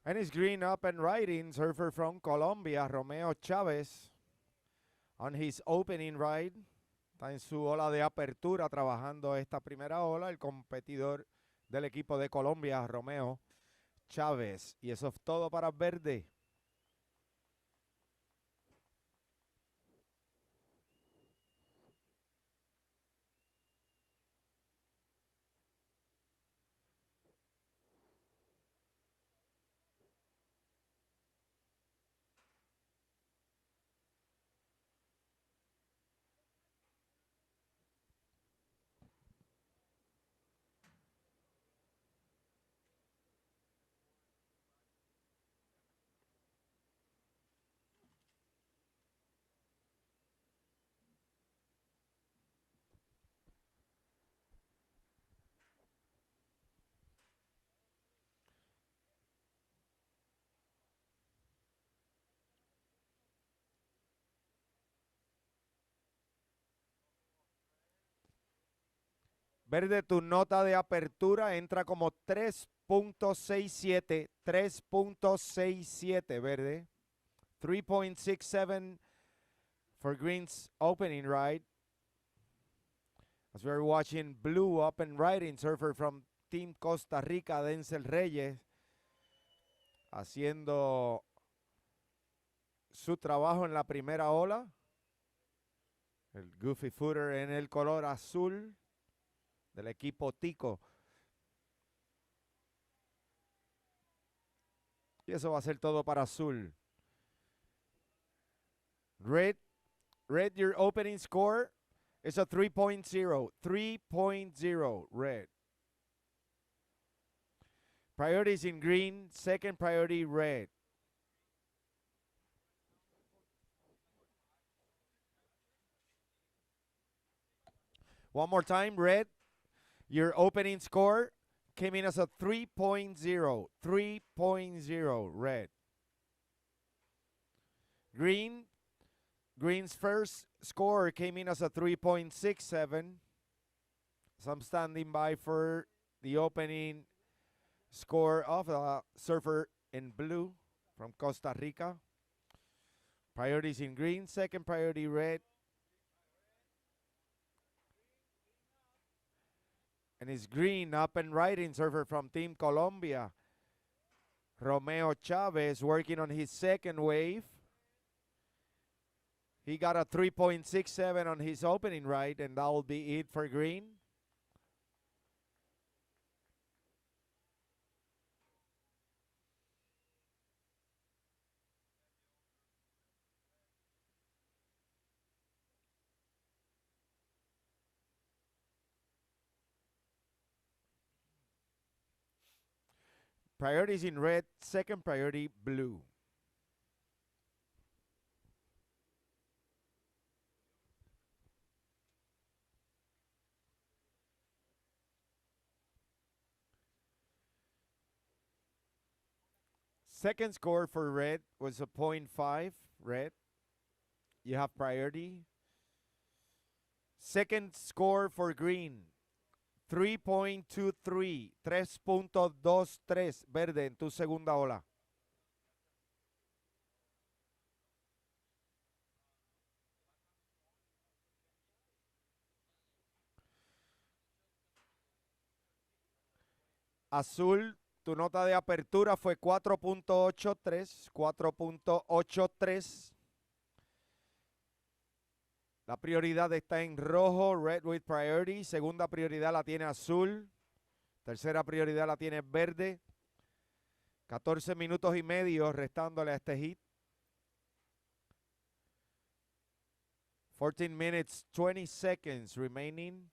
And it's green up and riding, surfer from Colombia, Romeo Chavez, on his opening ride. Está en su ola de apertura trabajando esta primera ola, el competidor del equipo de Colombia, Romeo Chávez. Y eso es todo para Verde. Verde, tu nota de apertura entra como 3.67, 3.67, Verde. 3.67 for Green's opening ride. As we're watching blue up and riding, surfer from Team Costa Rica, Denzel Reyes, haciendo su trabajo en la primera ola. El Goofy Footer en el color azul del equipo Tico. Y eso va a ser todo para azul. Red, your opening score is a 3.0. 3.0, red. Priorities in green, second priority red. One more time, red. Your opening score came in as a 3.0. 3.0, red. Green's first score came in as a 3.67. So I'm standing by for the opening score of a surfer in blue from Costa Rica. Priorities in green, second priority red. And it's green up and riding surfer from Team Colombia. Romeo Chavez working on his second wave. He got a 3.67 on his opening ride, and that will be it for green. Priorities in red, second priority blue. Second score for red was a 0.5, red. You have priority. Second score for green, 3.23, 3.23, verde en tu segunda ola. Azul, tu nota de apertura fue 4.83, 4.83. La prioridad está en rojo, red with priority. Segunda prioridad la tiene azul. Tercera prioridad la tiene verde. 14 minutos y medio restándole a este hit. 14 minutes, 20 seconds remaining.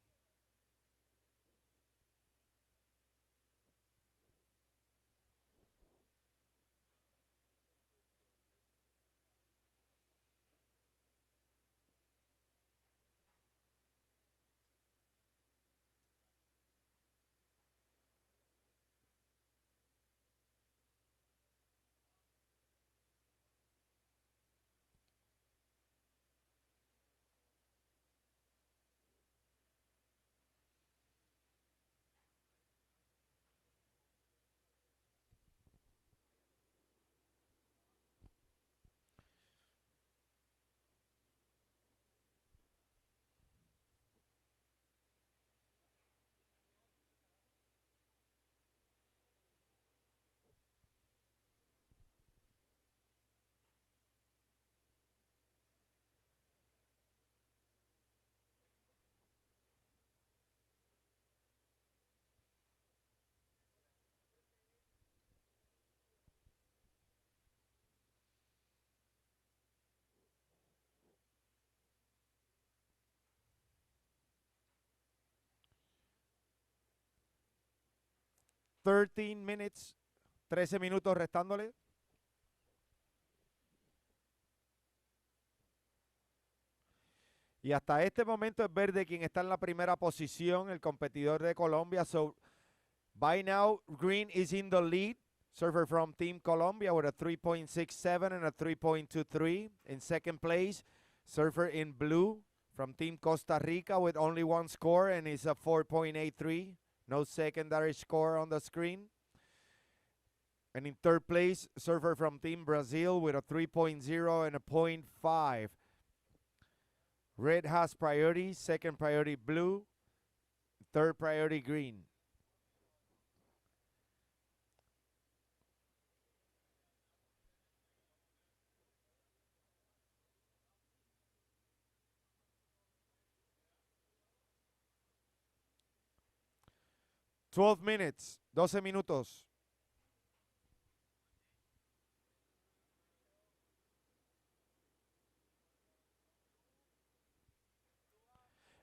Thirteen minutes, 13 minutos restándole. Y hasta este momento es verde quien está en la primera posición, el competidor de Colombia. So, by now, green is in the lead. Surfer from Team Colombia with a 3.67 and a 3.23. In second place, surfer in blue from Team Costa Rica with only one score, and it's a 4.83. No secondary score on the screen. And in third place, surfer from Team Brazil with a 3.0 and a 0.5. Red has priority, second priority blue, third priority green. 12 minutes, 12 minutos.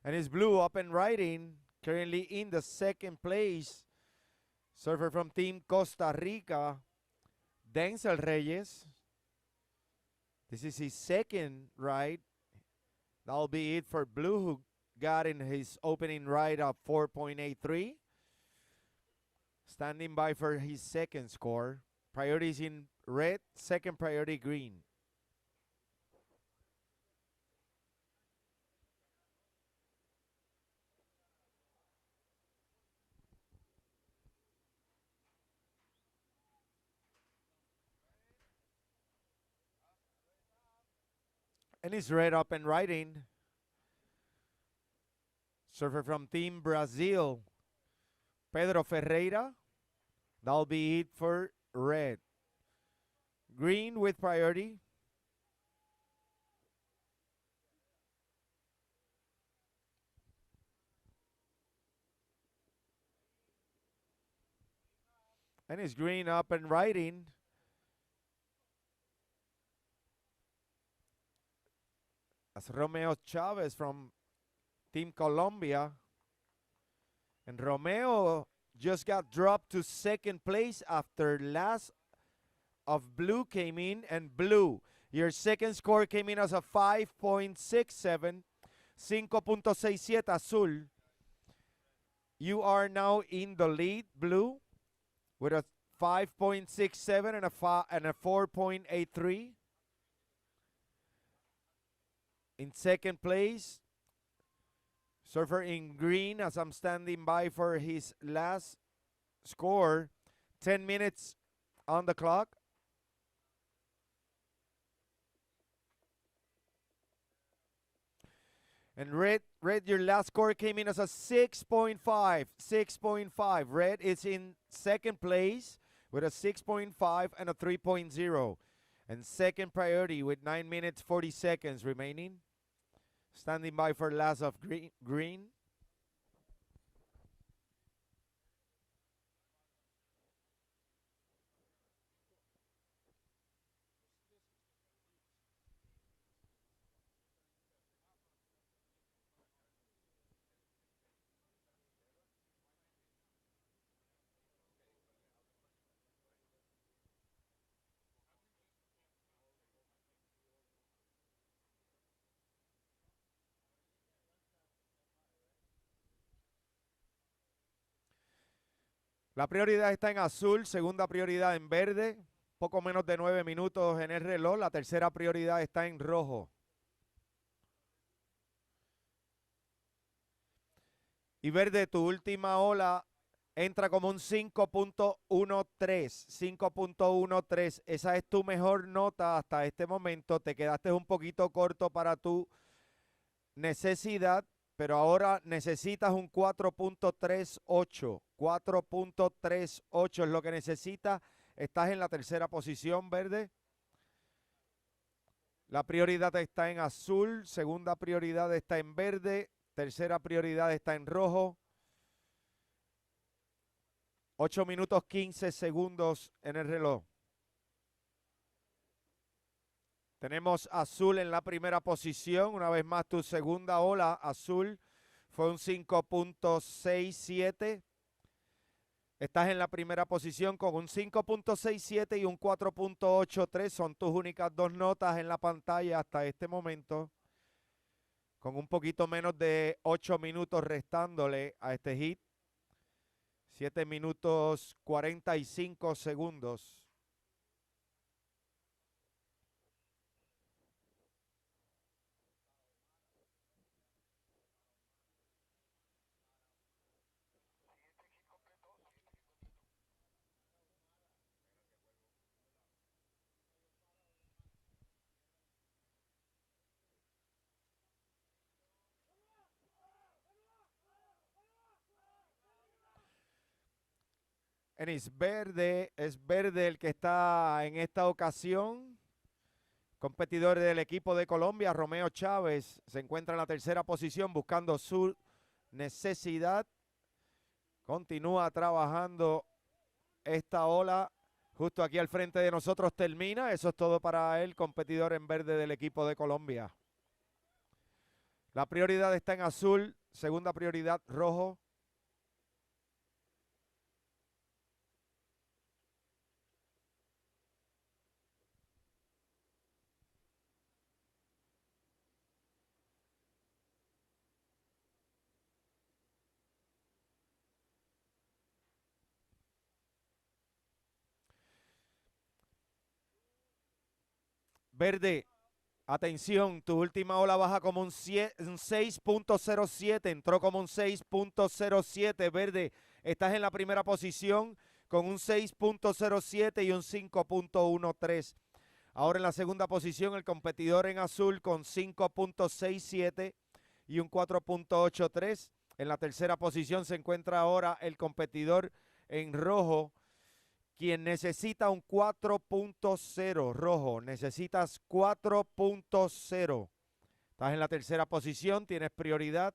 And it's blue up and riding, currently in the second place. Surfer from Team Costa Rica, Denzel Reyes. This is his second ride. That'll be it for blue, who got in his opening ride of 4.83. Standing by for his second score. Priorities in red, second priority green. And it's red up and riding. Surfer from Team Brazil, Pedro Ferreira. That'll be it for red. Green with priority. And it's green up and riding. That's Romeo Chavez from Team Colombia. And Romeo just got dropped to second place after last of blue came in. And blue, your second score came in as a 5.67, 5.67 azul. You are now in the lead, blue, with a 5.67 and a 4.83. In second place, surfer in green, as I'm standing by for his last score. 10 minutes on the clock. And red, your last score came in as a 6.5. 6.5. Red is in second place with a 6.5 and a 3.0. And second priority with 9 minutes 40 seconds remaining. Standing by for last of green. La prioridad está en azul, segunda prioridad en verde, poco menos de 9 minutos en el reloj. La tercera prioridad está en rojo. Y verde, tu última ola entra como un 5.13. 5.13. Esa es tu mejor nota hasta este momento. Te quedaste un poquito corto para tu necesidad, pero ahora necesitas un 4.38. 4.38 es lo que necesitas. Estás en la tercera posición, verde. La prioridad está en azul, segunda prioridad está en verde, tercera prioridad está en rojo. 8 minutos 15 segundos en el reloj. Tenemos azul en la primera posición. Una vez más, tu segunda ola azul fue un 5.67. Estás en la primera posición con un 5.67 y un 4.83. Son tus únicas dos notas en la pantalla hasta este momento. Con un poquito menos de 8 minutos restándole a este hit. 7 minutos 45 segundos. Es verde el que está en esta ocasión. Competidor del equipo de Colombia, Romeo Chávez, se encuentra en la tercera posición buscando su necesidad Continúa trabajando esta ola. Justo aquí al frente de nosotros termina. Eso es todo para el competidor en verde del equipo de Colombia. La prioridad está en azul. Segunda prioridad, rojo. Verde, atención, tu última ola baja como un 6.07, entró como un 6.07, verde, estás en la primera posición con un 6.07 y un 5.13. Ahora en la segunda posición el competidor en azul con 5.67 y un 4.83. En la tercera posición se encuentra ahora el competidor en rojo, quien necesita un 4.0, rojo, necesitas 4.0. Estás en la tercera posición, tienes prioridad.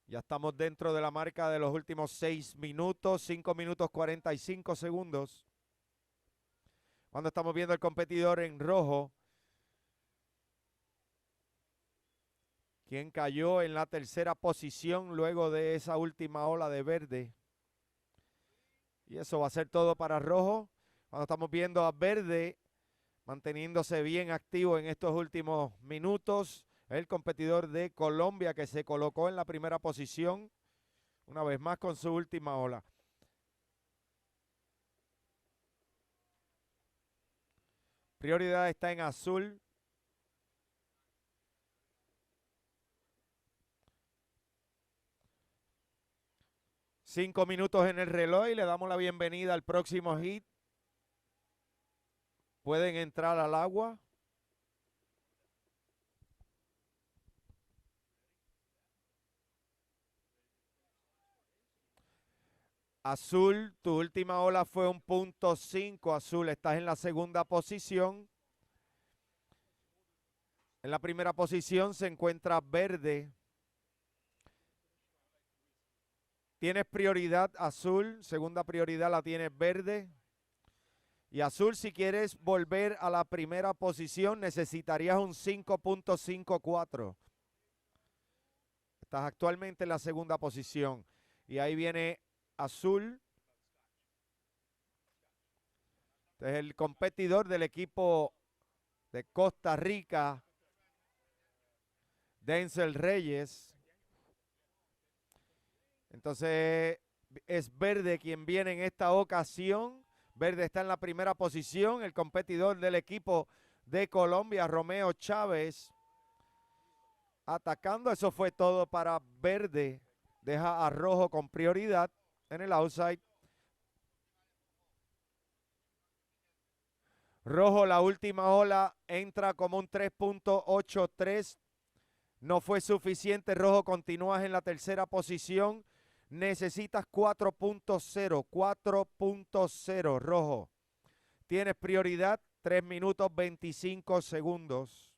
Ya estamos dentro de la marca de los últimos 6 minutos, 5 minutos 45 segundos. Cuando estamos viendo el competidor en rojo, quien cayó en la tercera posición luego de esa última ola de verde. Y eso va a ser todo para rojo. Cuando estamos viendo a verde manteniéndose bien activo en estos últimos minutos, el competidor de Colombia que se colocó en la primera posición, una vez más con su última ola. Prioridad está en azul. Cinco minutos en el reloj y le damos la bienvenida al próximo hit. Pueden entrar al agua. Azul, tu última ola fue un .5. Azul, estás en la segunda posición. En la primera posición se encuentra verde. Tienes prioridad azul, segunda prioridad la tienes verde. Y azul, si quieres volver a la primera posición, necesitarías un 5.54. Estás actualmente en la segunda posición. Y ahí viene azul. Este es el competidor del equipo de Costa Rica, Denzel Reyes. Entonces es verde quien viene en esta ocasión. Verde está en la primera posición. El competidor del equipo de Colombia, Romeo Chávez, atacando. Eso fue todo para verde. Deja a rojo con prioridad en el outside. Rojo, la última ola, entra como un 3.83. No fue suficiente. Rojo, continúas en la tercera posición. Necesitas 4.0. 4.0, rojo. Tienes prioridad, 3 minutos 25 segundos.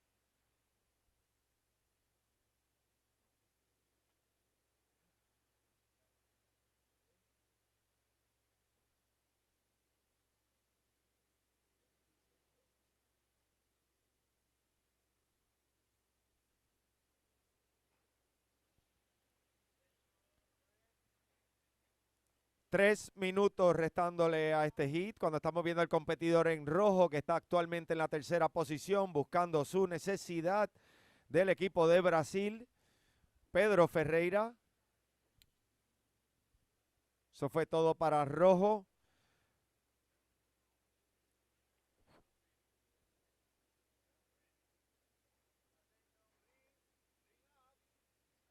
Tres minutos restándole a este hit cuando estamos viendo al competidor en rojo que está actualmente en la tercera posición buscando su necesidad del equipo de Brasil, Pedro Ferreira. Eso fue todo para rojo.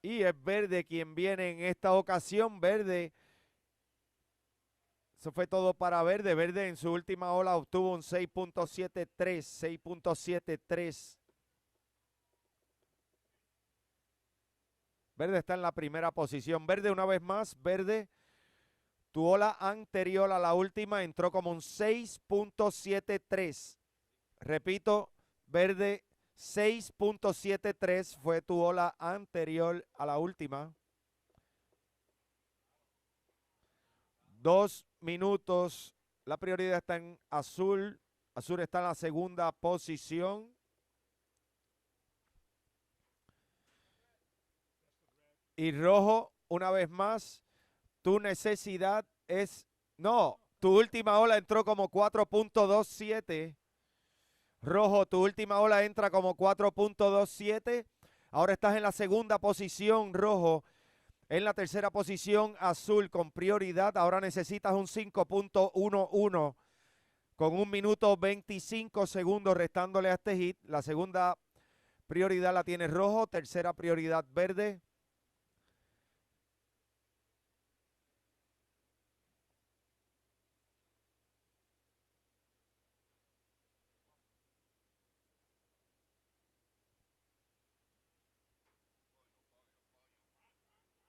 Y es verde quien viene en esta ocasión, verde. Eso fue todo para verde. Verde en su última ola obtuvo un 6.73, 6.73. Verde está en la primera posición. Verde una vez más, verde. Tu ola anterior a la última entró como un 6.73. Repito, verde 6.73 fue tu ola anterior a la última. 2 minutos. La prioridad está en azul. Azul está en la segunda posición. Y rojo, una vez más, tu necesidad es... No, tu última ola entró como 4.27. Rojo, tu última ola entra como 4.27. Ahora estás en la segunda posición, rojo. En la tercera posición, azul con prioridad. Ahora necesitas un 5.11 con 1 minuto 25 segundos restándole a este hit. La segunda prioridad la tiene rojo, tercera prioridad verde.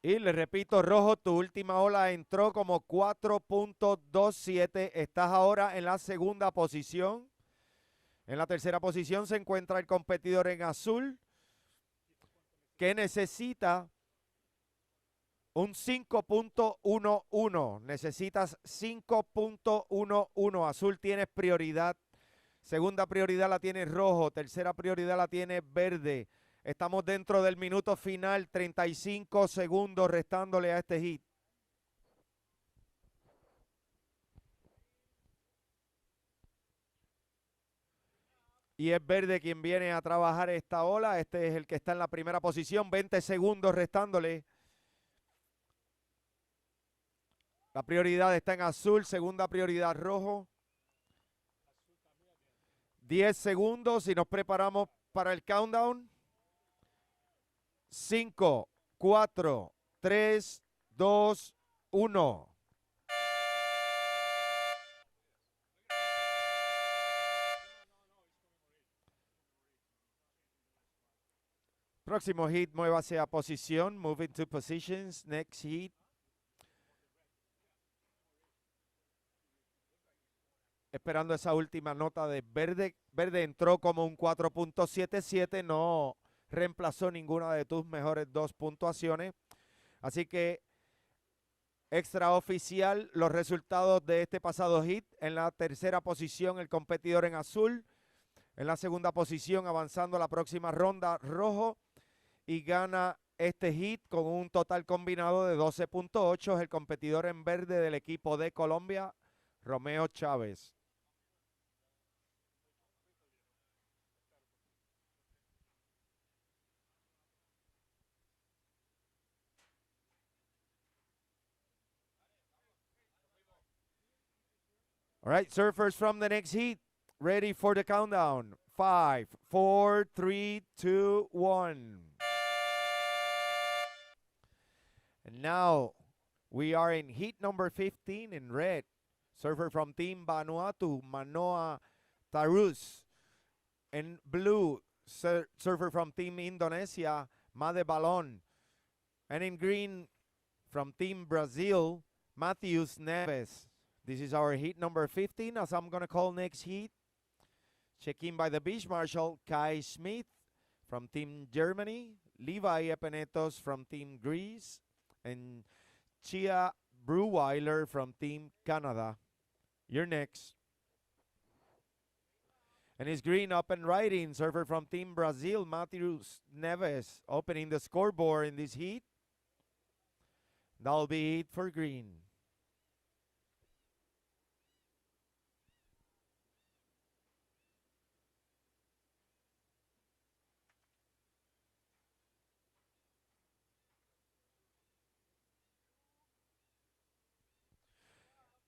Y le repito, rojo, tu última ola entró como 4.27. Estás ahora en la segunda posición. En la tercera posición se encuentra el competidor en azul, que necesita un 5.11. Necesitas 5.11. Azul tienes prioridad. Segunda prioridad la tiene rojo. Tercera prioridad la tiene verde. Estamos dentro del minuto final, 35 segundos restándole a este hit. Y es verde quien viene a trabajar esta ola. Este es el que está en la primera posición. 20 segundos restándole. La prioridad está en azul. Segunda prioridad rojo. 10 segundos y nos preparamos para el countdown. 5, 4, 3, 2, 1. Próximo hit, muévase a posición. Move into positions. Next hit. Esperando esa última nota de verde. Verde entró como un 4.77. No reemplazó ninguna de tus mejores 2 puntuaciones. Así que extraoficial los resultados de este pasado hit. En la tercera posición el competidor en azul. En la segunda posición avanzando a la próxima ronda rojo. Y gana este hit con un total combinado de 12.8. Es el competidor en verde del equipo de Colombia, Romeo Chávez. All right, surfers from the next heat, ready for the countdown. 5, 4, 3, 2, 1. And now we are in heat number 15 in red. Surfer from Team Vanuatu, Manoa Tarus. In blue, surfer from Team Indonesia, Made Balon. And in green, from Team Brazil, Matheus Neves. This is our heat number 15, as I'm going to call next heat. Check-in by the beach marshal, Kai Smith from Team Germany, Levi Epenetos from Team Greece, and Chia Breweiler from Team Canada. You're next. And it's green up and riding, surfer from Team Brazil, Matheus Neves, opening the scoreboard in this heat. That'll be it for green.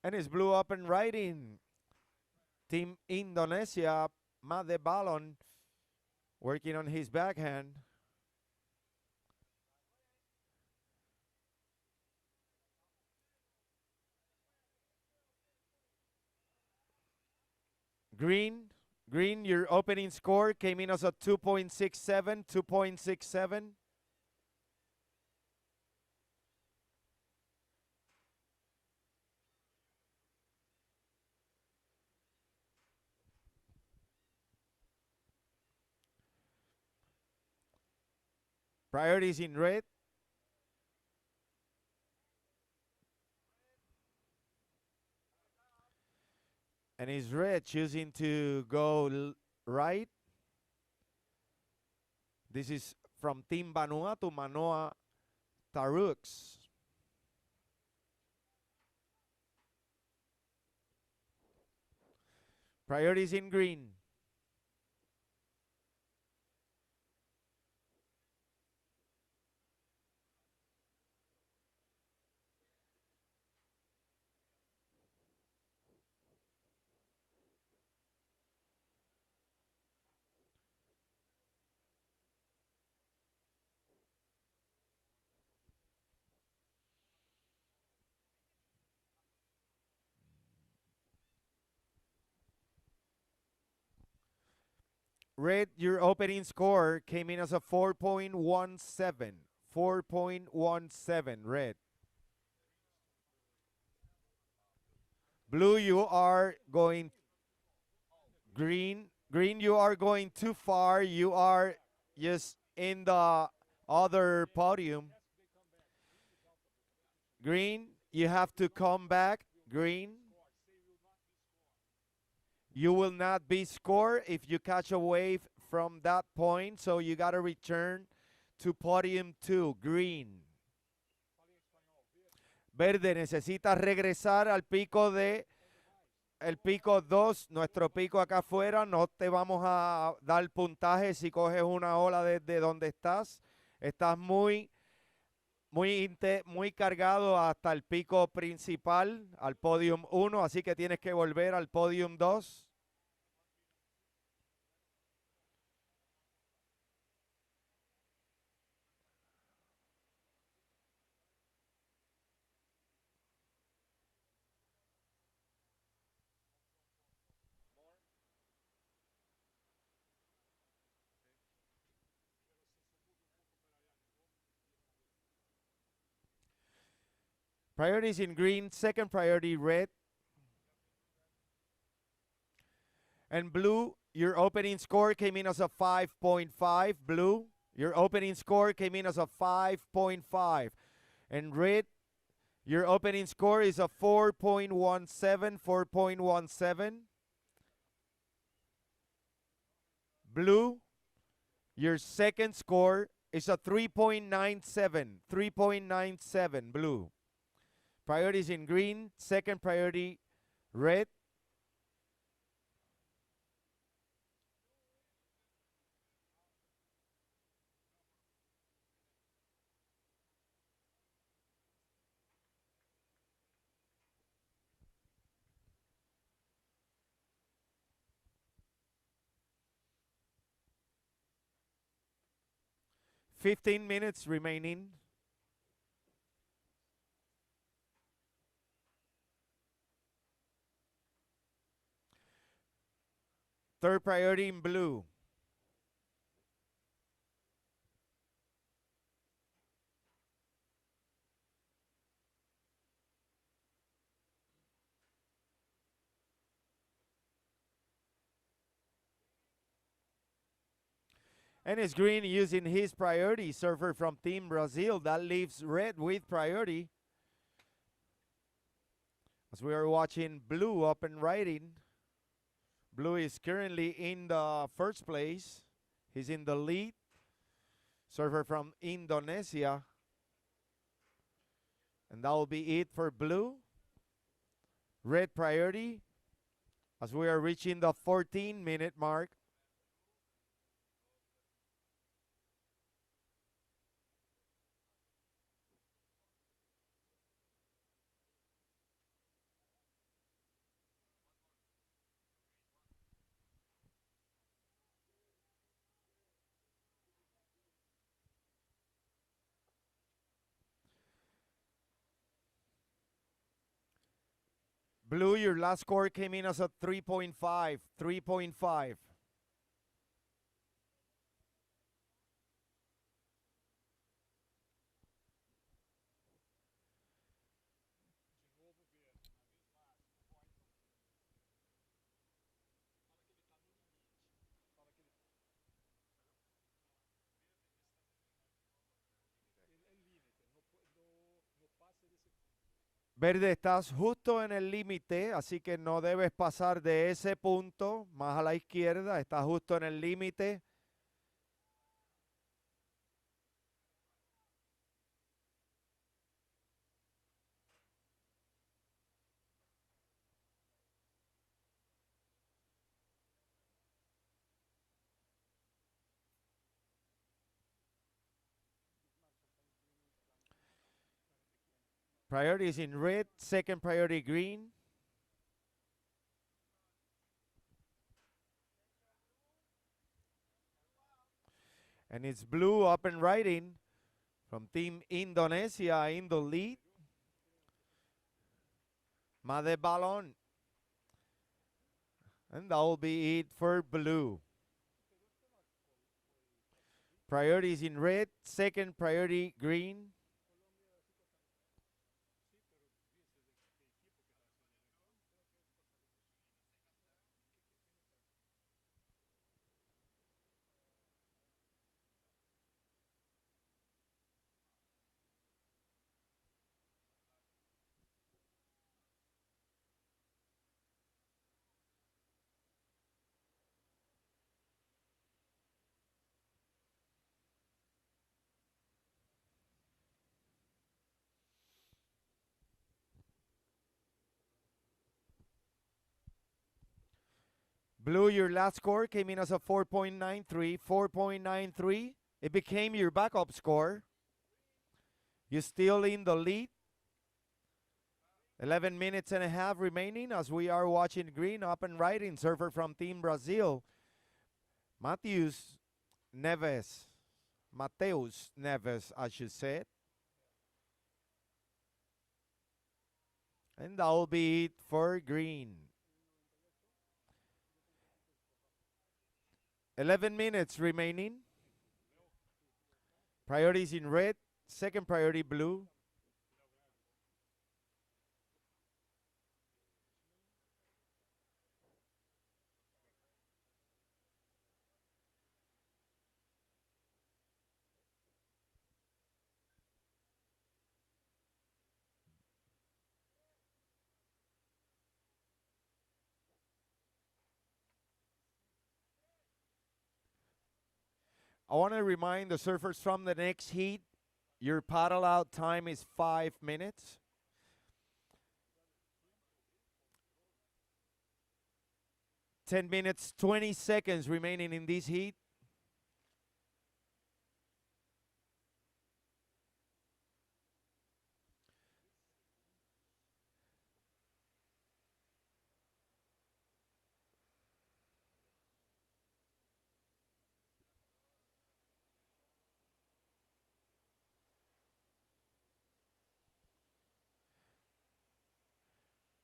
And it's blue up and riding. Team Indonesia, Made Balon, working on his backhand. Green, your opening score came in as a 2.67, 2.67. Priorities in red. And is red choosing to go right. This is from Team Banua to Manoa Tarux. Priorities in green. Red, your opening score came in as a 4.17. 4.17, red. Blue, you are going green. Green, you are going too far. You are just in the other podium. Green, you have to come back. Green, you will not be scored if you catch a wave from that point. So you got to return to podium 2. Green. Verde, necesitas regresar al pico de el pico 2, nuestro pico acá afuera. No te vamos a dar puntaje si coges una ola desde donde estás. Estás muy cargado hasta el pico principal, al podium 1, así que tienes que volver al podium 2. Priorities in green, second priority red. And blue, your opening score came in as a 5.5. Blue, your opening score came in as a 5.5. And red, your opening score is a 4.17, 4.17. Blue, your second score is a 3.97, 3.97, blue. Priorities in green, second priority red. $15 minutes remaining. Third priority in blue. And it's green using his priority, surfer from Team Brazil. That leaves red with priority. As we are watching blue up and riding. Blue is currently in the first place. He's in the lead. Surfer from Indonesia. And that will be it for blue. Red priority as we are reaching the 14-minute mark. Blue, your last score came in as a 3.5, 3.5. Verde, estás justo en el límite, así que no debes pasar de ese punto, más a la izquierda, estás justo en el límite. Priority is in red, second priority green. And it's blue up and riding from Team Indonesia in the lead. Made balon. And that will be it for blue. Priority is in red, second priority green. Blue, your last score came in as a 4.93. 4.93. It became your backup score. You're still in the lead. 11 minutes and a half remaining as we are watching green up and riding. Surfer from Team Brazil, Mateus Neves. Mateus Neves, I should say it. And that will be it for green. 11 minutes remaining. Priorities in red, second priority blue. I want to remind the surfers from the next heat, your paddle out time is 5 minutes. 10 minutes, 20 seconds remaining in this heat.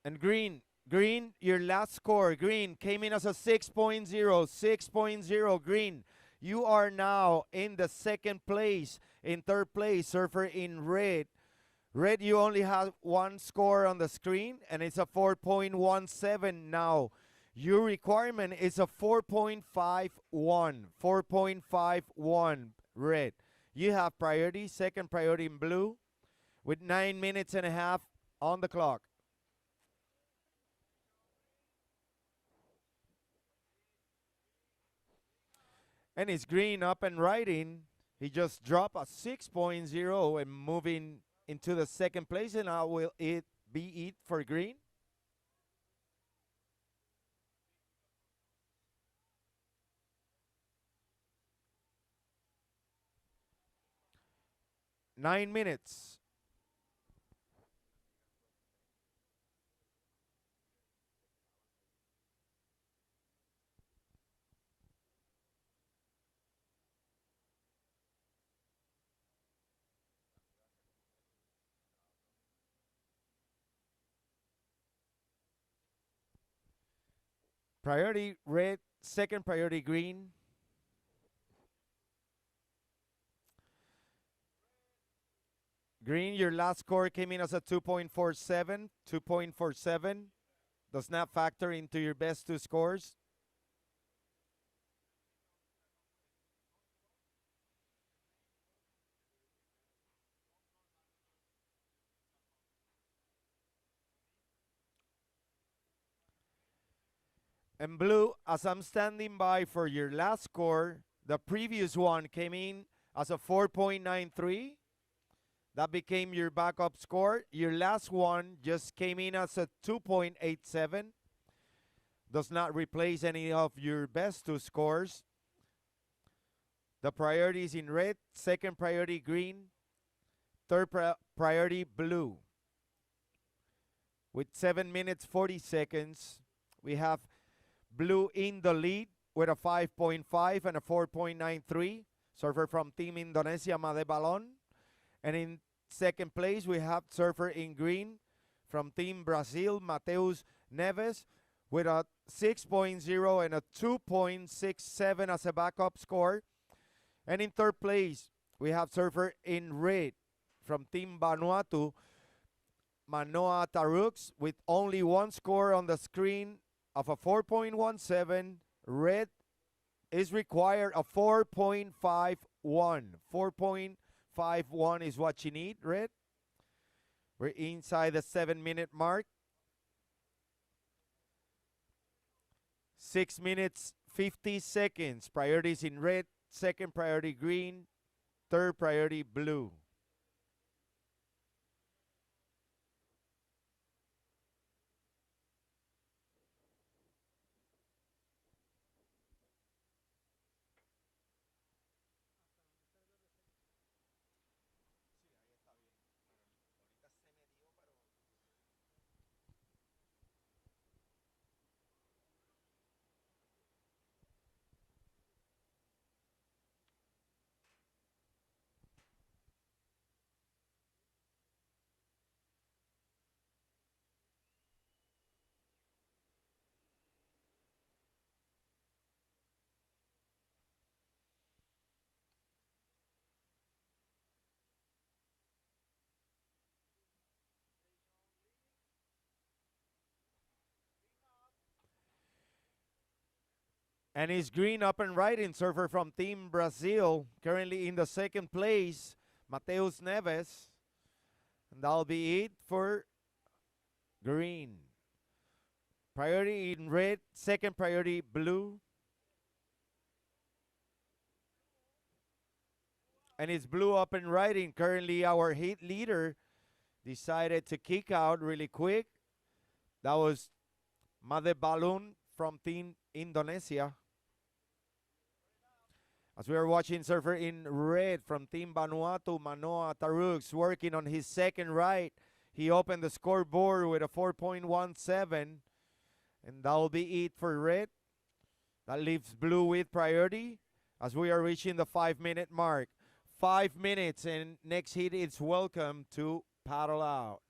And green, your last score, green, came in as a 6.0, 6.0, green. You are now in the second place. In third place, surfer in red. Red, you only have one score on the screen, and it's a 4.17 now. Your requirement is a 4.51, 4.51, red. You have priority, second priority in blue, with 9 minutes and a half on the clock. And it's green up and riding. He just dropped a 6.0 and moving into the second place. And now will it be it for green? Nine minutes. Priority red, second priority green. Green, your last score came in as a 2.47. 2.47 does not factor into your best two scores. And blue, as I'm standing by for your last score, the previous one came in as a 4.93. That became your backup score. Your last one just came in as a 2.87. Does not replace any of your best two scores. The priority is in red, second priority green, third priority blue. With 7 minutes 40 seconds, we have blue in the lead with a 5.5 and a 4.93. Surfer from Team Indonesia, Made Balon. And in second place, we have surfer in green from Team Brazil, Mateus Neves, with a 6.0 and a 2.67 as a backup score. And in third place, we have surfer in red from Team Vanuatu, Manoa Tarux, with only one score on the screen of a 4.17. Red is required a 4.51. 4.51 is what you need, red. We're inside the 7-minute mark. 6 minutes 50 seconds. Priorities in red, second priority green, third priority blue. And it's green up and riding. Surfer from Team Brazil, currently in the second place, Mateus Neves. And that'll be it for green. Priority in red, second priority blue. And it's blue up and riding. Currently our heat leader decided to kick out really quick. That was Made Balon from Team Indonesia. As we are watching surfer in red from Team Vanuatu, Manoa Tarux, working on his second ride. He opened the scoreboard with a 4.17, and that will be it for red. That leaves blue with priority as we are reaching the 5-minute mark. 5 minutes, and next heat is welcome to paddle out.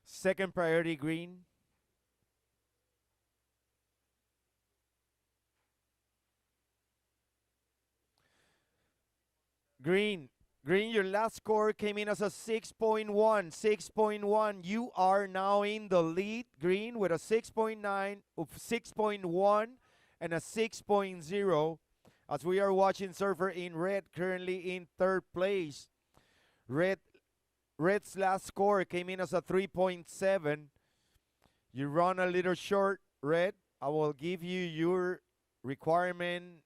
Second priority green. Green. Green, your last score came in as a 6.1. 6.1. You are now in the lead, green, with a 6.9, 6.1, and a 6.0. As we are watching surfer in red, currently in third place. Red's last score came in as a 3.7. You run a little short, red. I will give you your requirement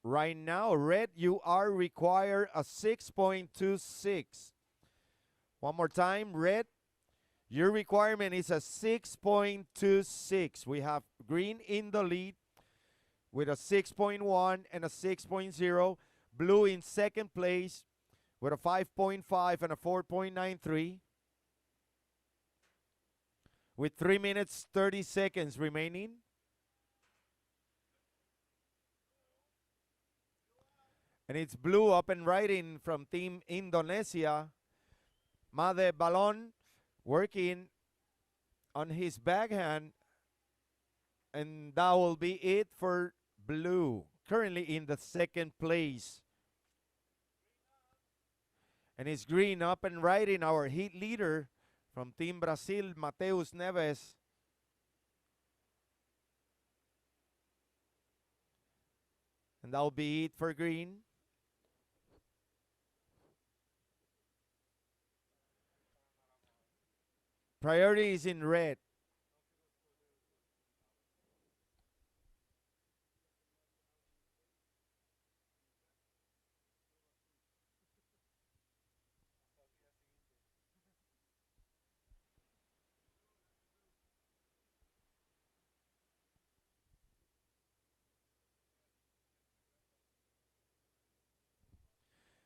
right now. Red, you are required a 6.26. One more time, red. Your requirement is a 6.26. We have green in the lead with a 6.1 and a 6.0. Blue in second place with a 5.5 and a 4.93. With 3 minutes 30 seconds remaining. And it's blue up and riding from Team Indonesia. Made Balon working on his backhand. And that will be it for blue. Currently in the second place. And it's green up and riding our heat leader from Team Brazil, Mateus Neves. And that'll be it for green. Priority is in red.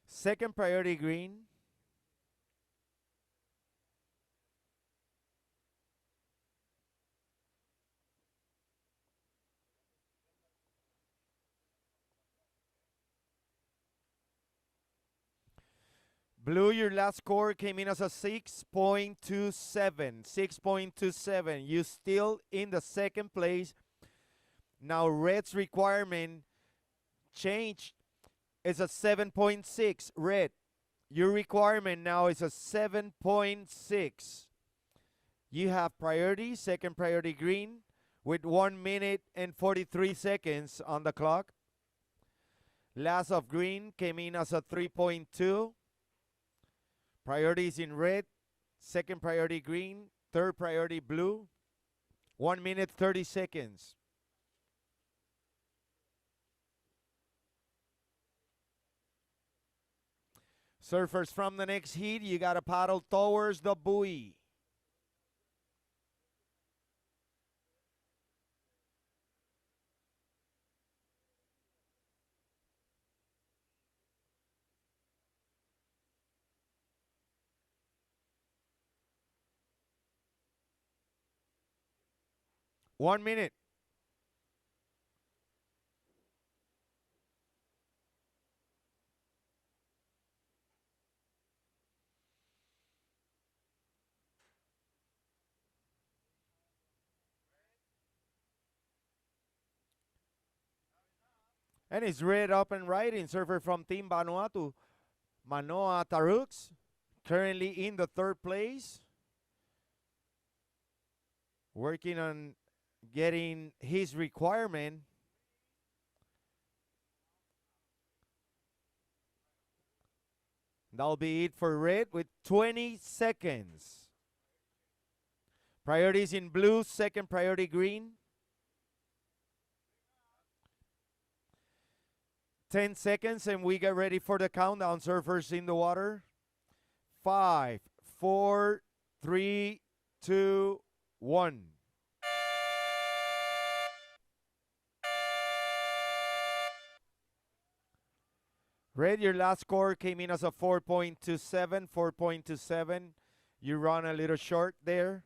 Second priority green. Blue, your last score came in as a 6.27. 6.27. You still in the second place. Now red's requirement changed. It's a 7.6. Red, your requirement now is a 7.6. You have priority, second priority green, with 1 minute and 43 seconds on the clock. Last of green came in as a 3.2. Priority is in red, second priority green, third priority blue. 1 minute 30 seconds. Surfers from the next heat, you got to paddle towards the buoy. One minute. And it's red up and riding. Surfer from Team Vanuatu, Manoa Tarux, currently in the third place. Working on getting his requirement. That'll be it for red with 20 seconds. Priorities in blue, second priority green. 10 seconds and we get ready for the countdown. Surfers in the water. 5, 4, 3, 2, 1. Red, your last score came in as a 4.27. 4.27. You run a little short there.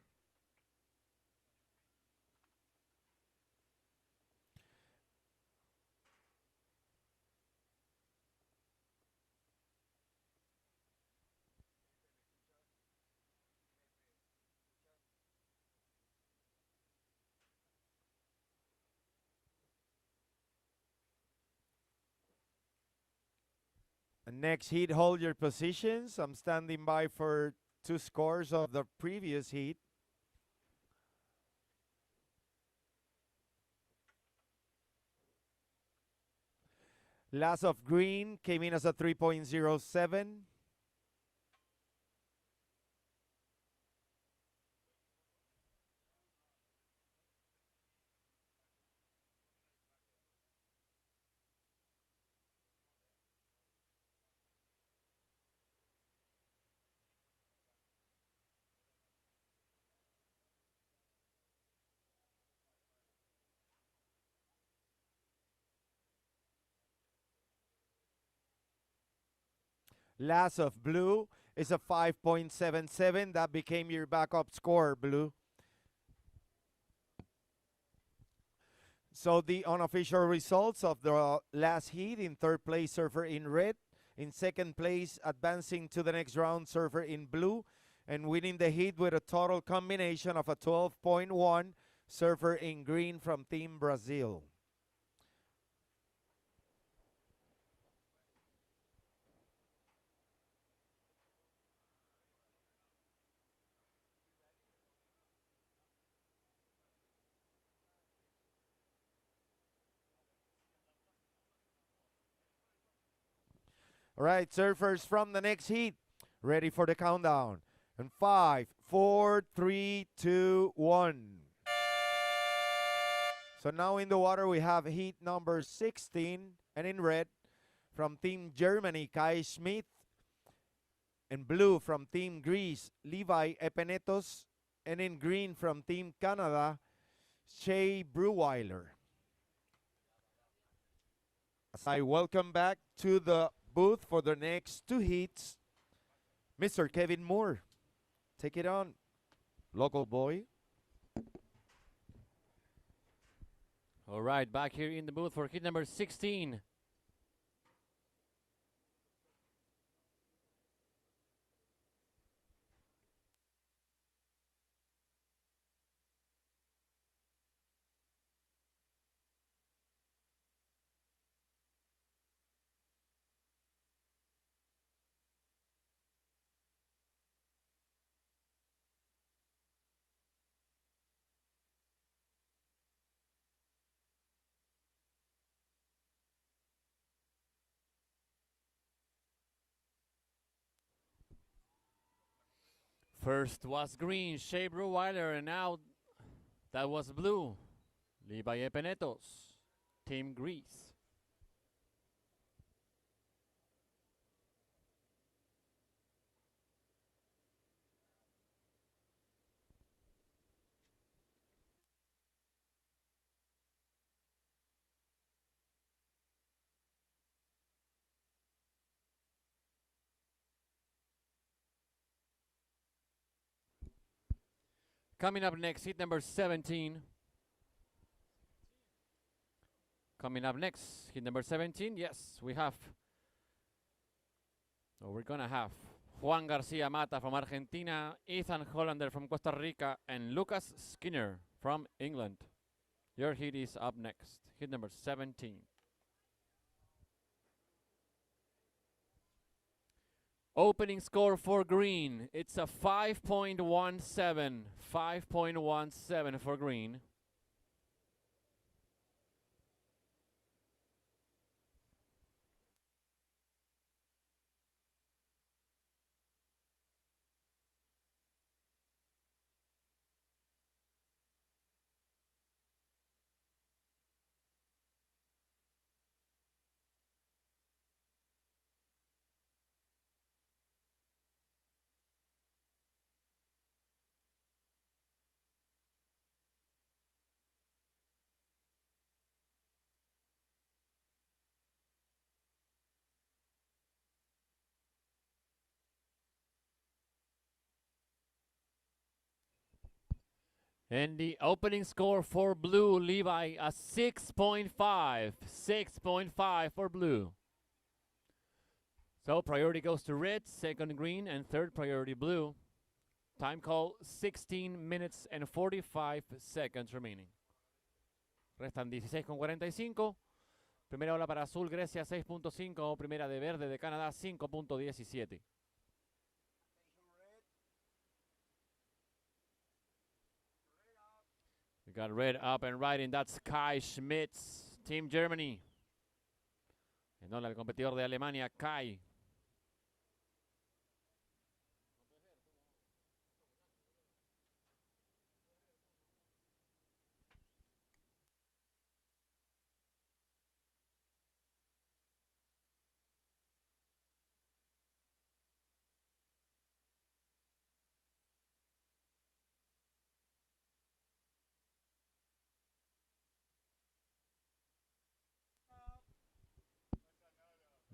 Next heat, hold your positions. I'm standing by for 2 scores of the previous heat. Last of green came in as a 3.07. Last of blue is a 5.77. That became your backup score, blue. So the unofficial results of the last heat: in third place, surfer in red. In second place, advancing to the next round, surfer in blue. And winning the heat with a total combination of a 12.1, surfer in green from Team Brazil. All right, surfers from the next heat, ready for the countdown. And 5, 4, 3, 2, 1. So now in the water we have heat number 16, and in red from Team Germany, Kai Schmidt. In blue from Team Greece, Levi Epenetos. And in green from Team Canada, Shea Breweiler. As I welcome back to the booth for the next two heats, Mr. Kevin Moore. Take it on, local boy. All right, back here in the booth for heat number 16. First was green, Shea Breweiler, and now that was blue, Levi Epenetos, Team Greece. Coming up next, heat number 17. Coming up next, heat number 17. Yes, we're gonna have Juan Garcia Mata from Argentina, Ethan Hollander from Costa Rica, and Lucas Skinner from England. Your heat is up next, heat number 17. Opening score for green, it's a 5.17. 5.17 for green. And the opening score for blue, Levi, a 6.5. 6.5 for blue. So priority goes to red, second green, and third priority blue. Time call, 16 minutes and 45 seconds remaining. Restan 16:45. Primera ola para azul, Grecia 6.5. Primera de verde de Canadá 5.17. We got red up and riding. That's Kai Schmitz, Team Germany. En hola, el competidor de Alemania, Kai.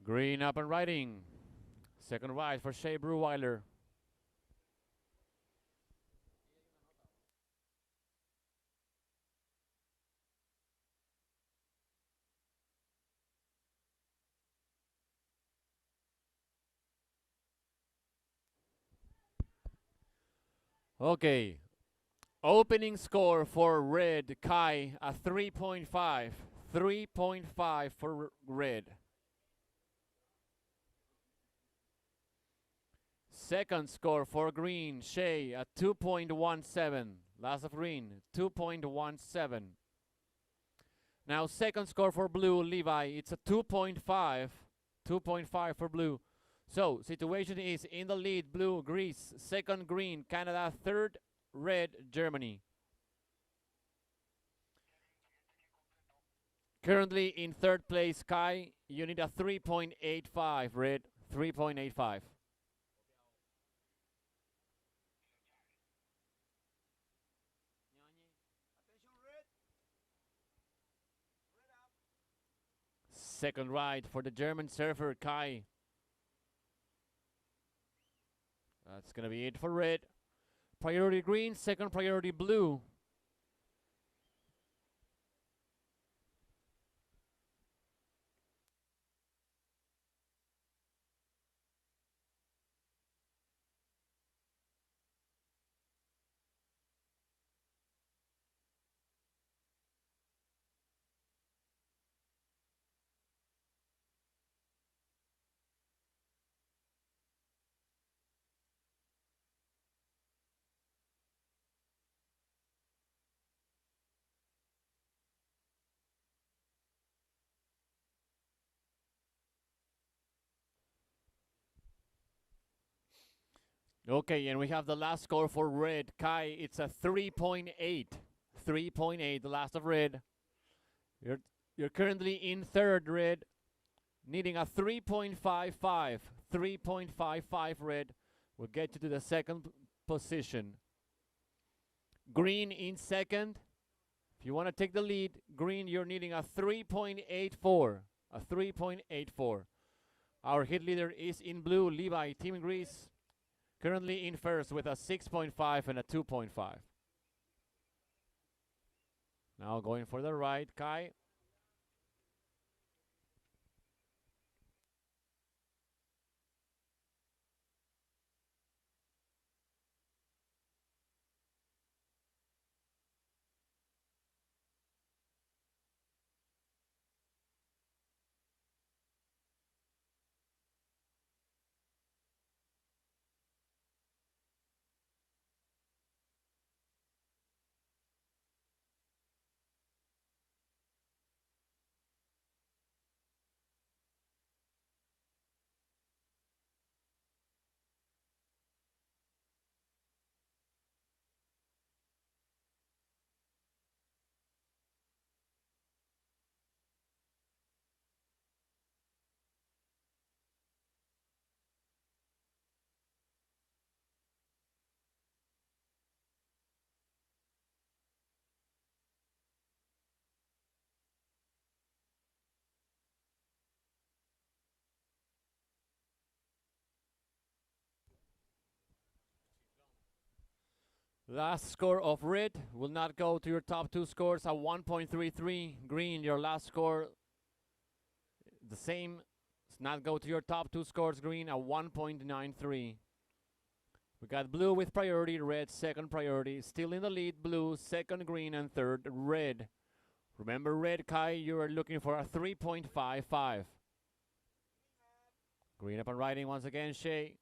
Green up and riding. Second ride for Shea Breweiler. Okay. Opening score for red, Kai, a 3.5. 3.5 for red. Second score for green, Shea, a 2.17. Last of green, 2.17. Now second score for blue, Levi, it's a 2.5. 2.5 for blue. So, situation is in the lead, blue, Greece, second, green, Canada, third, red, Germany. Currently in third place, Kai, you need a 3.85, red, 3.85. Second ride for the German surfer, Kai. That's going to be it for red. Priority green, second priority blue. Okay, and we have the last score for red. Kai, it's a 3.8. 3.8, the last of red. You're currently in third, red, needing a 3.55. 3.55, red will get you to the second position. Green in second. If you want to take the lead, green, you're needing a 3.84. A 3.84. Our hit leader is in blue, Levi, Team Greece. Currently in first with a 6.5 and a 2.5. Now going for the right, Kai. Last score of red will not go to your top two scores, a 1.33. Green, your last score, the same, does not go to your top two scores. Green, a 1.93. We got blue with priority, red second priority. Still in the lead, blue, second green, and third red. Remember, red, Kai, you are looking for a 3.55. Green up and riding once again, Shay.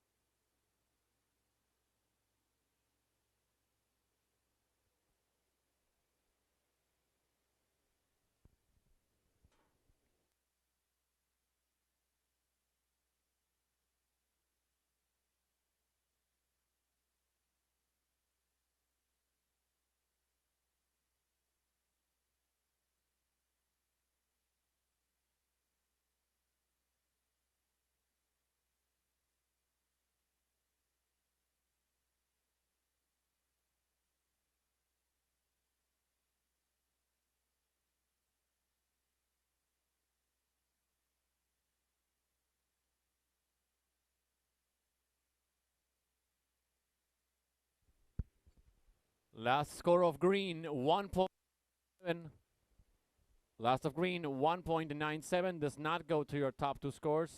Last score of green, 1.7. Last of green, 1.97. Does not go to your top two scores.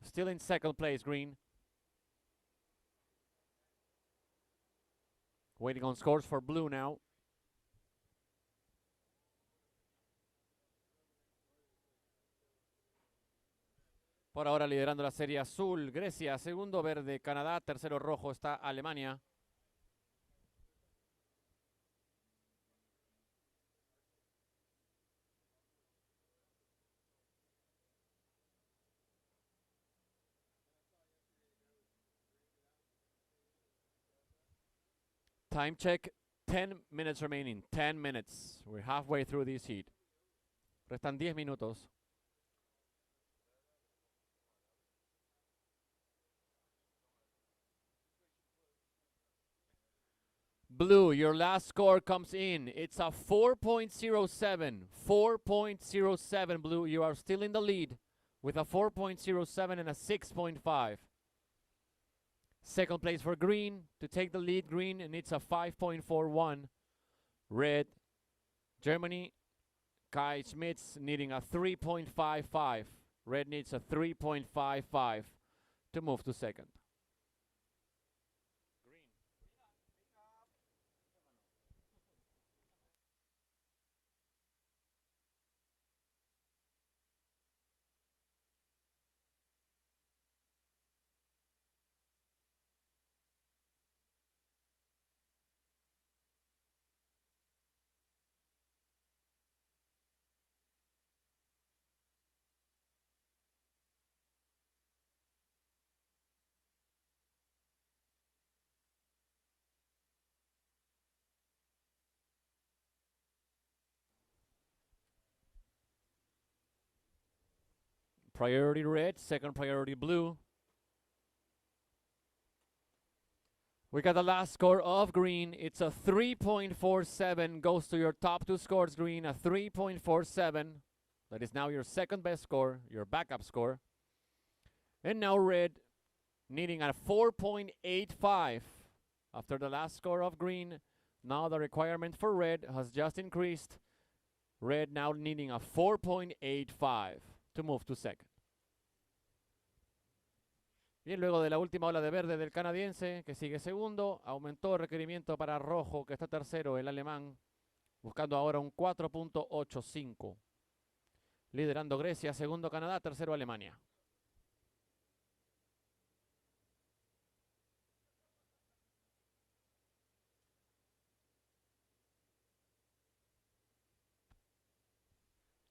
Still in second place, green. Waiting on scores for blue now. Por ahora liderando la serie azul, Grecia. Segundo, verde, Canadá. Tercero, rojo, está Alemania. Time check, 10 minutes remaining. 10 minutes. We're halfway through this heat. Restan 10 minutos. Blue, your last score comes in. It's a 4.07. 4.07, Blue. You are still in the lead with a 4.07 and a 6.5. Second place for green. To take the lead, green, and it's a 5.41. Red, Germany, Kai Schmitz needing a 3.55. Red needs a 3.55 to move to second. Priority red, second priority blue. We got the last score of green. It's a 3.47. Goes to your top two scores, green. A 3.47. That is now your second best score, your backup score. And now red needing a 4.85. After the last score of green, now the requirement for red has just increased. Red now needing a 4.85 to move to second. Bien, luego de la última ola de verde del canadiense, que sigue segundo, aumentó el requerimiento para rojo, que está tercero, el alemán, buscando ahora un 4.85. Liderando Grecia, segundo Canadá, tercero Alemania.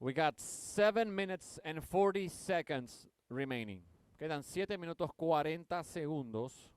We got 7 minutes and 40 seconds remaining. Quedan 7 minutos 40 segundos.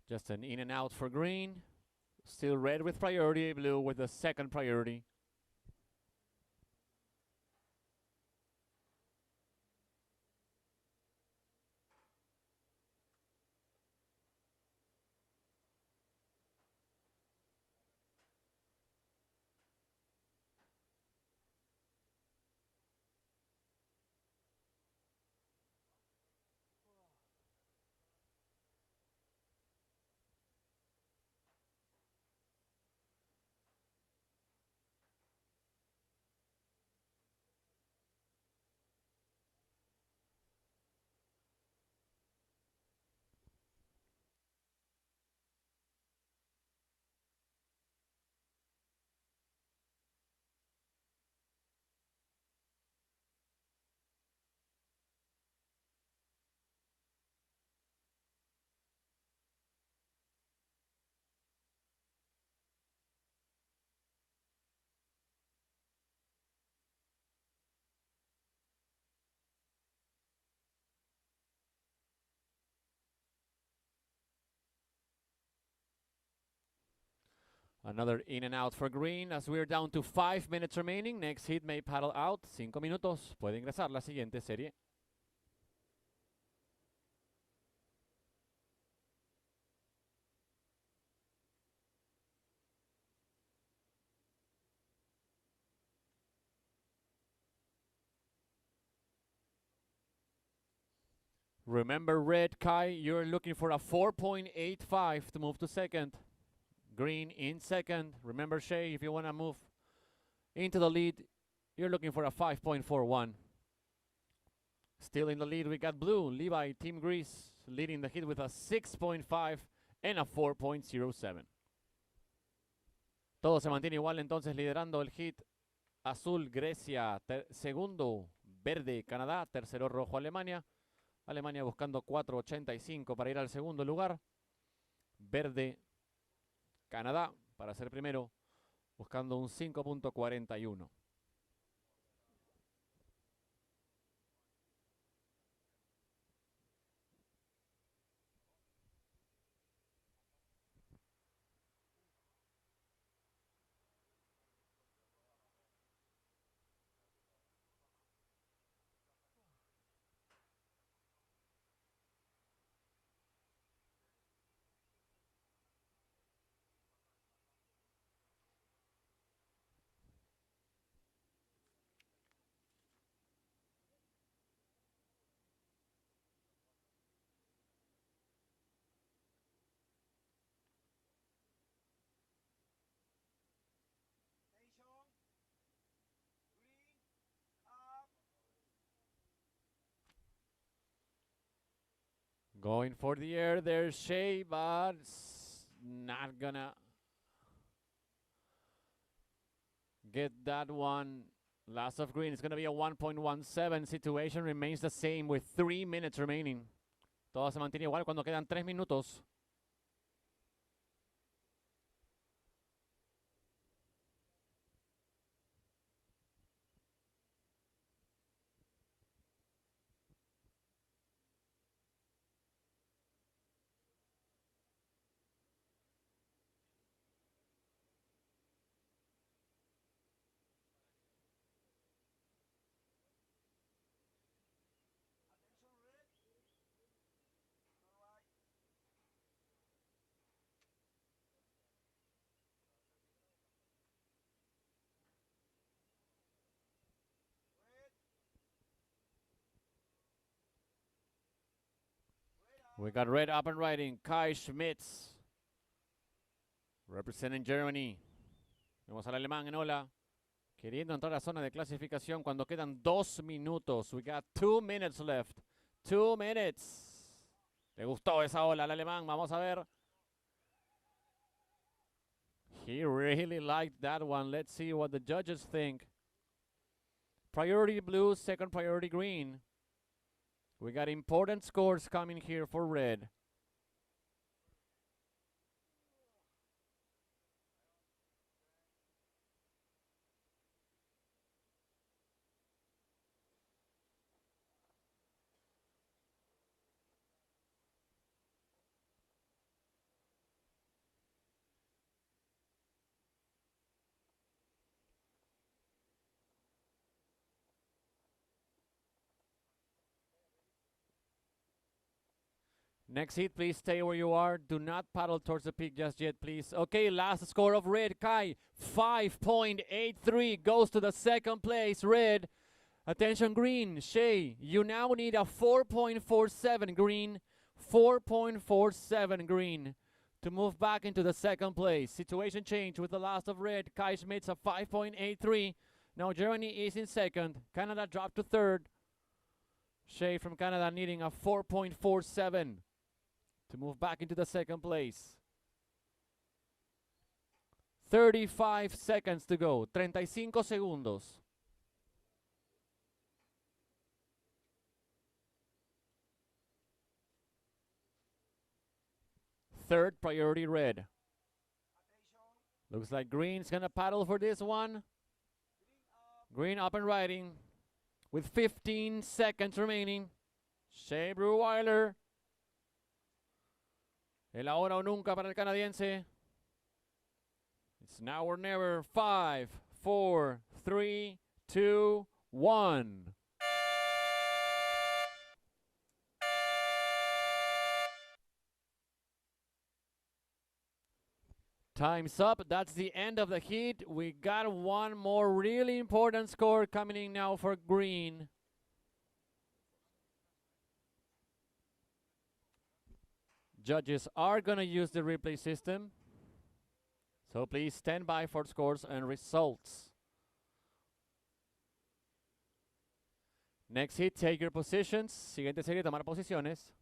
Just an in and out for green. Still red with priority, blue with the second priority. Another in and out for green as we're down to 5 minutes remaining. Next hit may paddle out. 5 minutos. Puede ingresar la siguiente serie. Remember, red, Kai, you're looking for a 4.85 to move to second. Green in second. Remember, Shay, if you want to move into the lead, you're looking for a 5.41. Still in the lead, we got blue. Levi, Team Greece, leading the hit with a 6.5 and a 4.07. Todo se mantiene igual, entonces liderando el hit. Azul, Grecia. Segundo, verde, Canadá. Tercero, rojo, Alemania. Alemania buscando 4.85 para ir al segundo lugar. Verde, Canadá para ser primero, buscando un 5.41. Going for the air, there's Shea, but it's not gonna get that one. Last of green, it's gonna be a 1.17. Situation remains the same with 3 minutes remaining. Todo se mantiene igual cuando quedan 3 minutos. We got red up and riding. Kai Schmitz, representing Germany. Vemos al alemán en ola, queriendo entrar a la zona de clasificación cuando quedan 2 minutos. We got 2 minutes left. 2 minutes. Le gustó esa ola al alemán. Vamos a ver. He really liked that one. Let's see what the judges think. Priority blue, second priority green. We got important scores coming here for red. Next hit, please stay where you are. Do not paddle towards the peak just yet, please. Okay, last score of red, Kai. 5.83 goes to the second place, red. Attention, green. Shay, you now need a 4.47 green. 4.47 green to move back into the second place. Situation change with the last of red. Kai Schmitz a 5.83. Now Germany is in second. Canada dropped to third. Shay from Canada needing a 4.47 to move back into the second place. 35 seconds to go. 35 segundos. Third priority red. Looks like green's gonna paddle for this one. Green up and riding with 15 seconds remaining. Shea Breweiler. El ahora o nunca para el canadiense. It's now or never. 5, 4, 3, 2, 1. Time's up. That's the end of the heat. We got one more really important score coming in now for green. Judges are going to use the replay system. So please stand by for scores and results. Next hit, take your positions. Siguiente serie, tomar posiciones.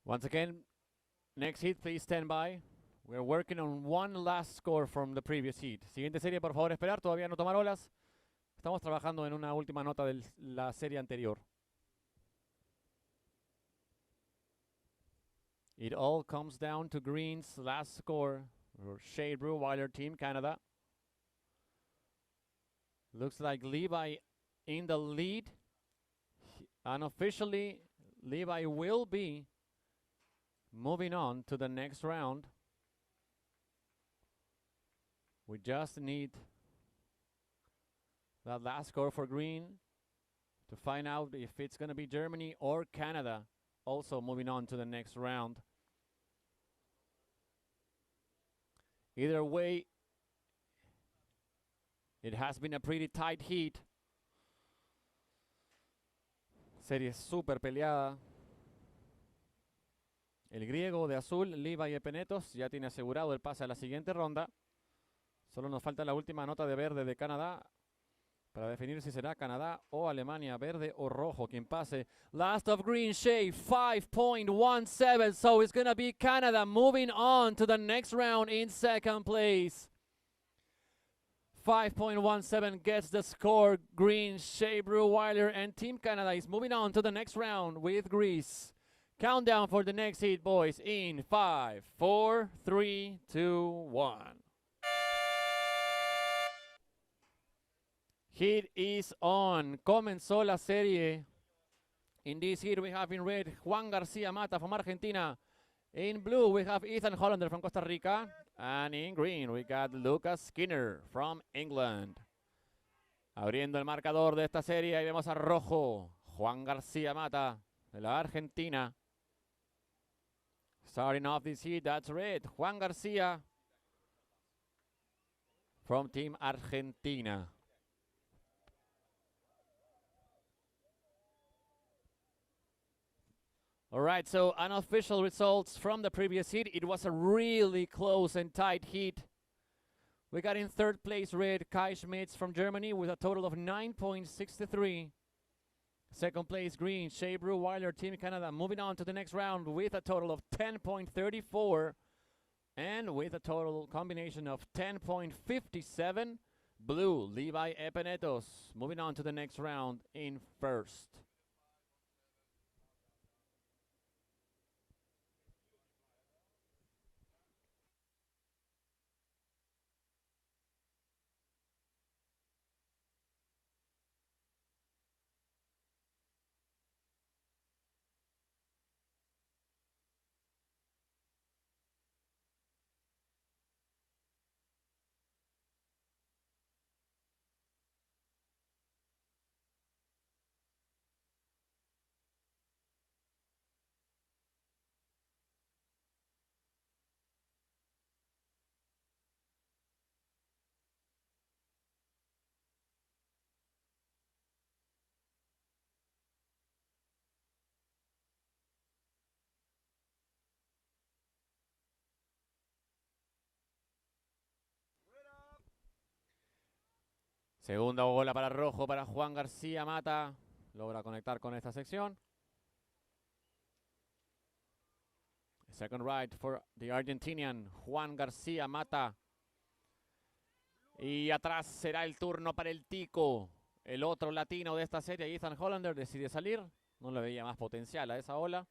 Once again, next hit, please stand by. We're working on one last score from the previous heat. Siguiente serie, por favor, esperar. Todavía no tomar olas. Estamos trabajando en una última nota de la serie anterior. It all comes down to green's last score. Shade Brew, Weiler, Team Canada. Looks like Levi in the lead. Unofficially, Levi will be moving on to the next round. We just need that last score for green to find out if it's going to be Germany or Canada also moving on to the next round. Either way, it has been a pretty tight heat. Serie súper peleada. El griego de azul, Levi Epenetos, ya tiene asegurado el pase a la siguiente ronda. Solo nos falta la última nota de verde de Canadá para definir si será Canadá o Alemania, verde o rojo quien pase. Last of green shade, 5.17, so it's going to be Canada moving on to the next round in second place. 5.17 gets the score. Green, Shea Brew, Weiler, and Team Canada is moving on to the next round with Greece. Countdown for the next heat, boys, in 5, 4, 3, 2, 1. Heat is on. Comenzó la serie. In this heat, we have in red Juan García Mata from Argentina. In blue, we have Ethan Hollander from Costa Rica. And in green, we got Lucas Skinner from England. Abriendo el marcador de esta serie, ahí vemos a rojo Juan García Mata de la Argentina. Starting off this heat, that's red Juan García from Team Argentina. All right, so unofficial results from the previous heat. It was a really close and tight heat. We got in third place red Kai Schmitz from Germany with a total of 9.63. Second place green Shea Brew Weiler Team Canada moving on to the next round with a total of 10.34 and with a total combination of 10.57. Blue Levi Epenetos moving on to the next round in first. Segunda bola para rojo para Juan García Mata. Logra conectar con esta sección. Second right for the Argentinian, Juan García Mata. Y atrás será el turno para el Tico. El otro latino de esta serie, Ethan Hollander, decide salir. No le veía más potencial a esa ola.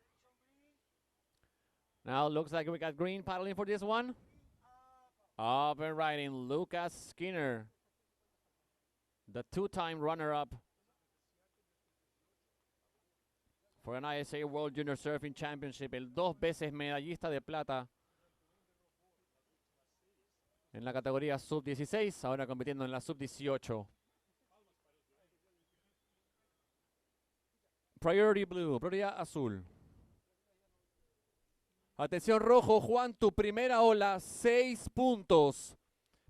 Now looks like we got green paddling for this one. Up and riding, Lucas Skinner, the two-time runner-up for an ISA World Junior Surfing Championship, el 2 veces medallista de plata en la categoría sub-16, ahora compitiendo en la sub-18. Priority Blue, prioridad azul. Atención rojo, Juan, tu primera ola, 6 puntos.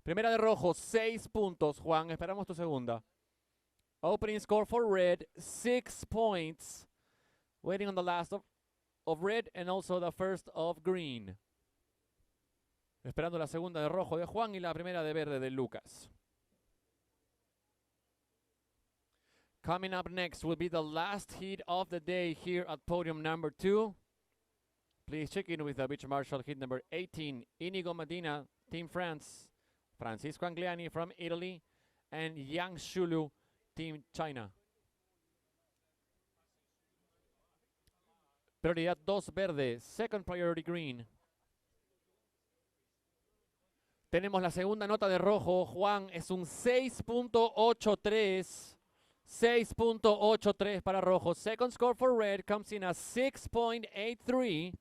Primera de rojo, 6 puntos, Juan. Esperamos tu segunda. Opening score for red, 6 points. Waiting on the last of red and also the first of green. Esperando la segunda de rojo de Juan y la primera de verde de Lucas. Coming up next will be the last heat of the day here at podium number 2. Please check in with the beach marshal heat number 18, Inigo Medina, Team France, Francisco Angliani from Italy, and Yang Shulu, Team China. Prioridad 2 verde, second priority green. Tenemos la segunda nota de rojo, Juan, es un 6.83. 6.83 para rojo. Second score for red comes in at 6.83.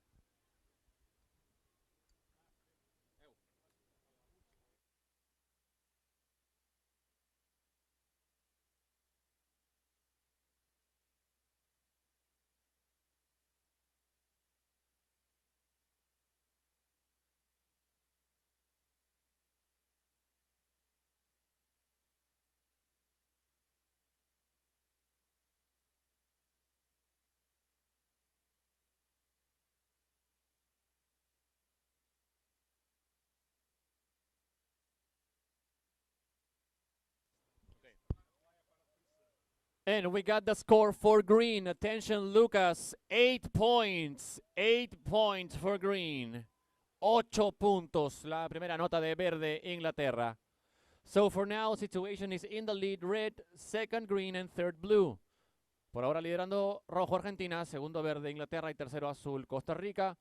And we got the score for green. Attention, Lucas. 8 points. 8 points for green. 8 puntos. La primera nota de verde, Inglaterra. So for now, situation is in the lead red, second green, and third blue. Por ahora liderando rojo Argentina, segundo verde Inglaterra y tercero azul Costa Rica.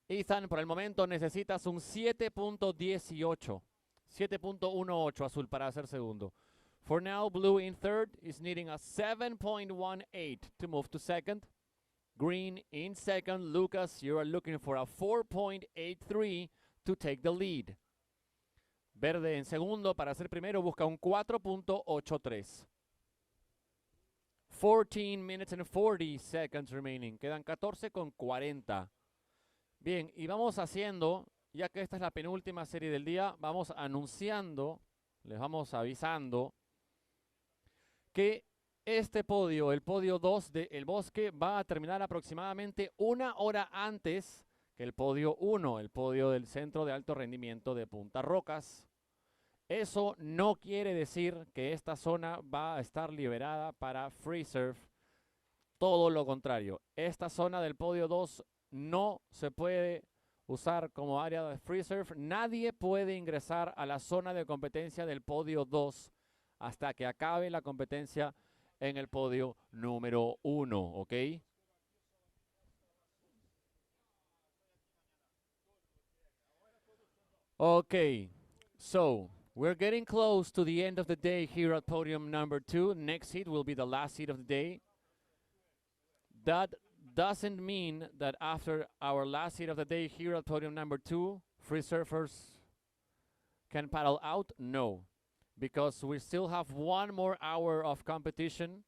Ethan, por el momento necesitas un 7.18. 7.18 azul para ser segundo. For now, blue in third is needing a 7.18 to move to second. Green in second. Lucas, you are looking for a 4.83 to take the lead. Verde en segundo para ser primero busca un 4.83. 14 minutes and 40 seconds remaining. Quedan 14 con 40. Bien, y vamos haciendo, ya que esta es la penúltima serie del día, vamos anunciando, les vamos avisando que este podio, el podio 2 de El Bosque, va a terminar aproximadamente 1 hora antes que el podio 1, el podio del Centro de Alto Rendimiento de Punta Rocas. Eso no quiere decir que esta zona va a estar liberada para free surf. Todo lo contrario. Esta zona del podio 2 no se puede usar como área de free surf. Nadie puede ingresar a la zona de competencia del podio 2 hasta que acabe la competencia en el podio número 1, ¿ok? Okay, so we're getting close to the end of the day here at podium number 2. Next heat will be the last heat of the day. That doesn't mean that after our last heat of the day here at podium number 2, free surfers can paddle out. No, because we still have 1 more hour of competition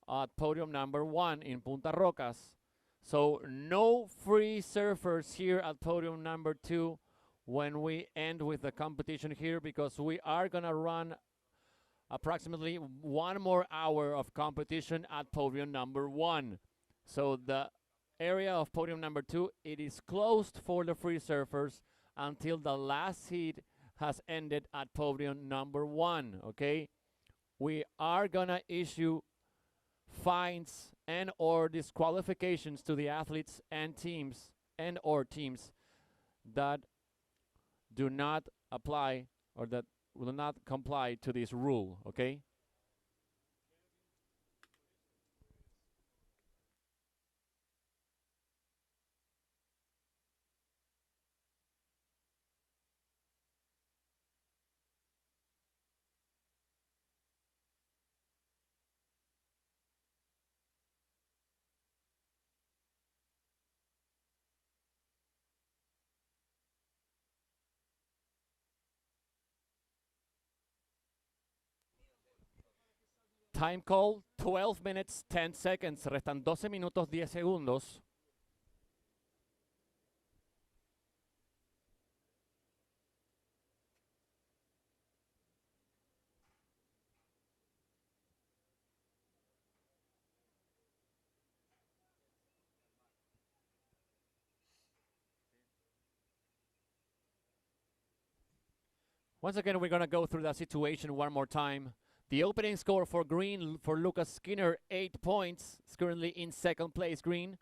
at podium number 1 in Punta Rocas. So no free surfers here at podium number 2 when we end with the competition here, because we are gonna run approximately 1 more hour of competition at podium number 1. So the area of podium number 2, it is closed for the free surfers until the last heat has ended at podium number 1, okay? We are gonna issue fines and or disqualifications to the athletes and teams and or teams that do not apply or that will not comply to this rule, okay? Time call, 12 minutes, 10 seconds. Restan 12 minutos, 10 segundos. Once again, we're going to go through that situation one more time. The opening score for green for Lucas Skinner, 8 points. Is currently in second place, green.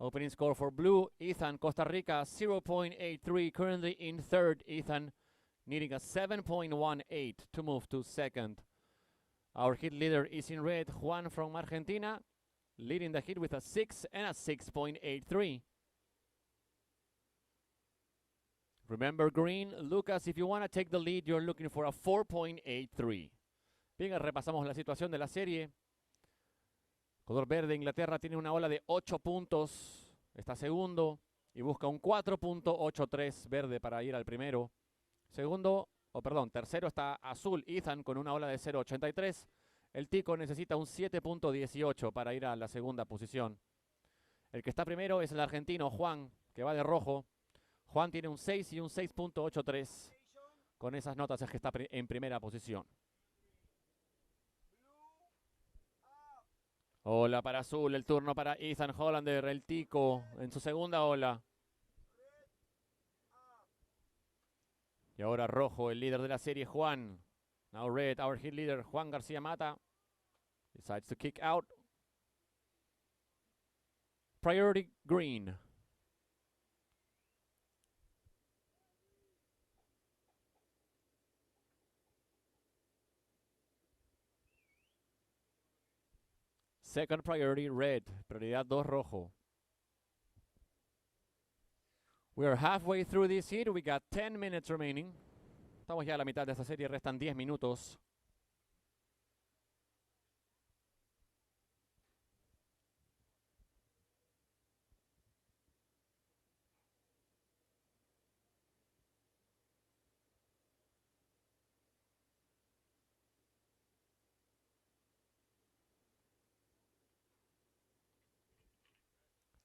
Opening score for blue, Ethan, Costa Rica, 0.83. Currently in third, Ethan, needing a 7.18 to move to second. Our hit leader is in red, Juan from Argentina, leading the hit with a 6 and a 6.83. Remember, green, Lucas, if you want to take the lead, you're looking for a 4.83. Bien, repasamos la situación de la serie. Color verde, Inglaterra tiene una ola de 8 puntos. Está segundo y busca un 4.83 verde para ir al primero. Tercero está azul, Ethan, con una ola de 0.83. El tico necesita un 7.18 para ir a la segunda posición. El que está primero es el argentino Juan, que va de rojo. Juan tiene un 6 y un 6.83. Con esas notas es que está en primera posición. Ola para azul, el turno para Ethan Hollander, el tico, en su segunda ola. Y ahora rojo, el líder de la serie, Juan. Now red, our hit leader, Juan García Mata, decides to kick out. Priority green. Second priority red, prioridad 2 rojo. We are halfway through this heat. We got 10 minutes remaining. Estamos ya a la mitad de esta serie, restan 10 minutos.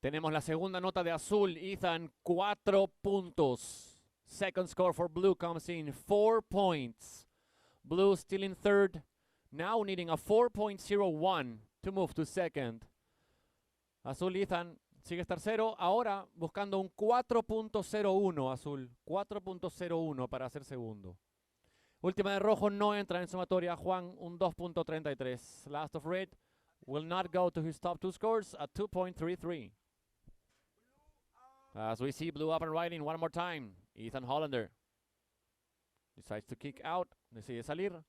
Tenemos la segunda nota de azul, Ethan, 4 puntos. Second score for blue comes in, 4 points. Blue still in third, now needing a 4.01 to move to second. Azul, Ethan, sigue tercero, ahora buscando un 4.01 azul, 4.01 para ser segundo. Última de rojo no entra en sumatoria, Juan, un 2.33. Last of red will not go to his top 2 scores at 2.33. As we see blue up and riding one more time, Ethan Hollander decides to kick out, decide salir.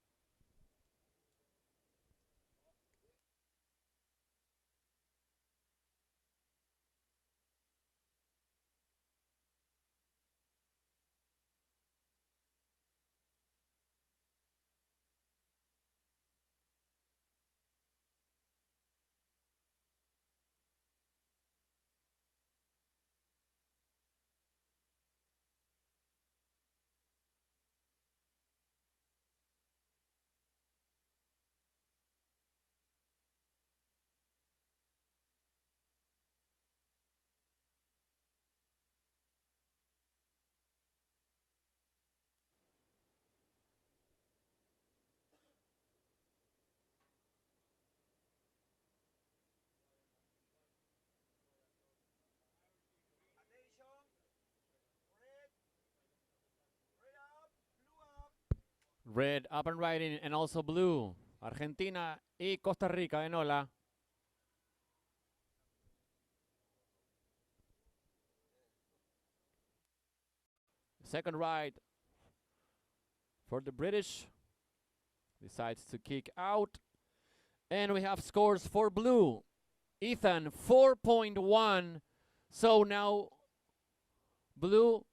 Red up and riding and also blue. Argentina y Costa Rica en ola. Second ride for the British. Decides to kick out. And we have scores for blue. Ethan, 4.1. So now blue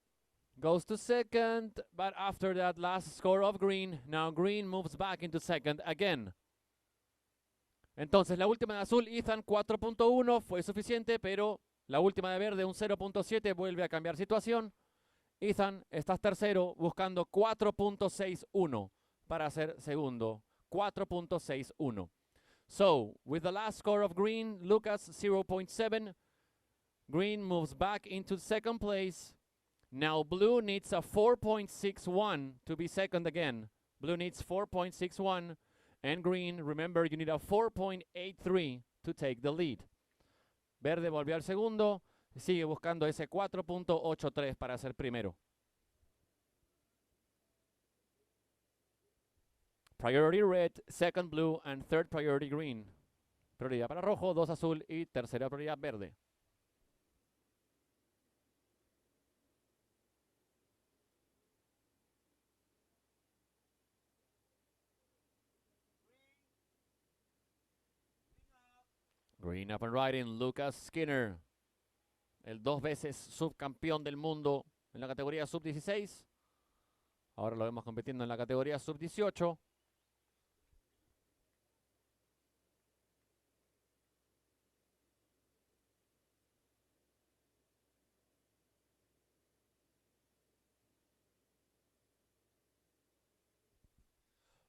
goes to second, but after that last score of green, now green moves back into second again. Entonces la última de azul, Ethan, 4.1, fue suficiente, pero la última de verde, un 0.7, vuelve a cambiar situación. Ethan, estás tercero buscando 4.61 para ser segundo. 4.61. So, with the last score of green, Lucas 0.7, green moves back into second place. Now blue needs a 4.61 to be second again. Blue needs 4.61, and green, remember, you need a 4.83 to take the lead. Verde volvió al segundo, sigue buscando ese 4.83 para ser primero. Priority red, second blue, and third priority green. Prioridad para rojo, 2 azul y tercera prioridad verde. Green up and riding, Lucas Skinner. El 2 veces subcampeón del mundo en la categoría sub-16. Ahora lo vemos compitiendo en la categoría sub-18.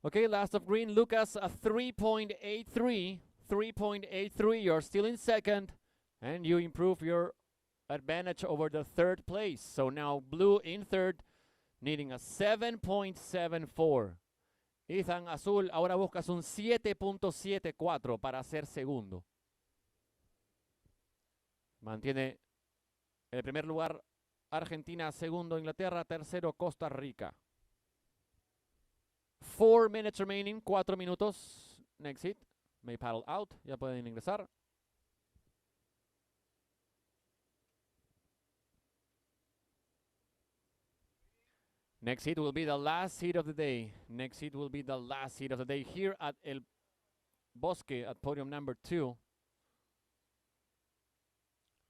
Okay, last of green, Lucas, a 3.83. 3.83, you're still in second, and you improve your advantage over the third place. So now blue in third, needing a 7.74. Ethan, azul, ahora buscas un 7.74 para ser segundo. Mantiene el primer lugar Argentina, segundo Inglaterra, tercero Costa Rica. 4 minutes remaining, 4 minutos. Next hit. May paddle out. Ya pueden ingresar. Next hit will be the last hit of the day. Next hit will be the last hit of the day here at El Bosque, at podium number 2.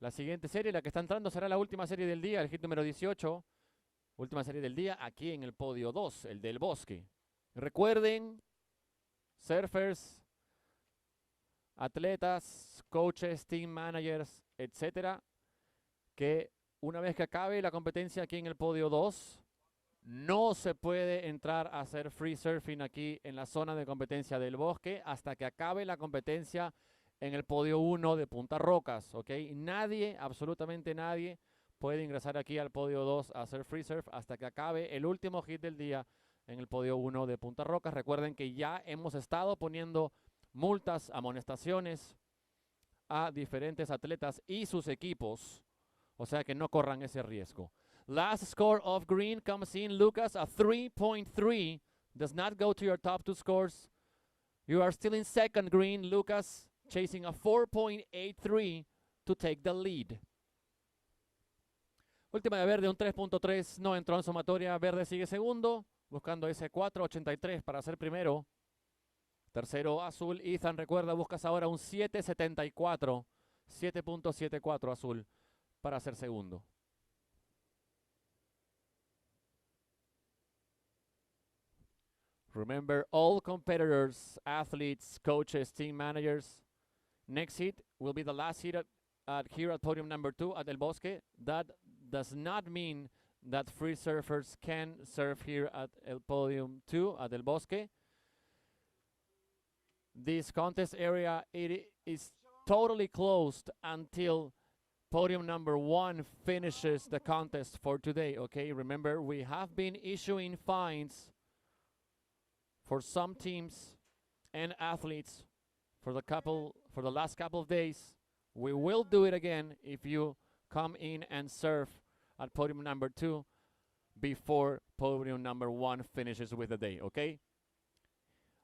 La siguiente serie, la que está entrando, será la última serie del día, el hit número 18. Última serie del día aquí en el podio 2, el del Bosque. Recuerden, surfers, atletas, coaches, team managers, etcétera, que una vez que acabe la competencia aquí en el podio 2, no se puede entrar a hacer free surfing aquí en la zona de competencia del Bosque hasta que acabe la competencia en el podio 1 de Punta Rocas, ¿ok? Nadie, absolutamente nadie, puede ingresar aquí al podio 2 a hacer free surf hasta que acabe el último hit del día en el podio 1 de Punta Rocas. Recuerden que ya hemos estado poniendo multas, amonestaciones a diferentes atletas y sus equipos, o sea que no corran ese riesgo. Last score of green comes in, Lucas, a 3.3. Does not go to your top 2 scores. You are still in second, green, Lucas, chasing a 4.83 to take the lead. Última de verde, un 3.3, no entró en sumatoria. Verde sigue segundo, buscando ese 4.83 para ser primero. Tercero, azul. Ethan, recuerda, buscas ahora un 7.74. 7.74 azul para ser segundo. Remember, all competitors, athletes, coaches, team managers. Next hit will be the last hit here at podium number 2 at El Bosque. That does not mean that free surfers can surf here at El Podium 2 at El Bosque. This contest area, it is totally closed until podium number 1 finishes the contest for today, okay? Remember, we have been issuing fines for some teams and athletes for the last couple of days. We will do it again if you come in and surf at podium number 2 before podium number 1 finishes with the day, okay?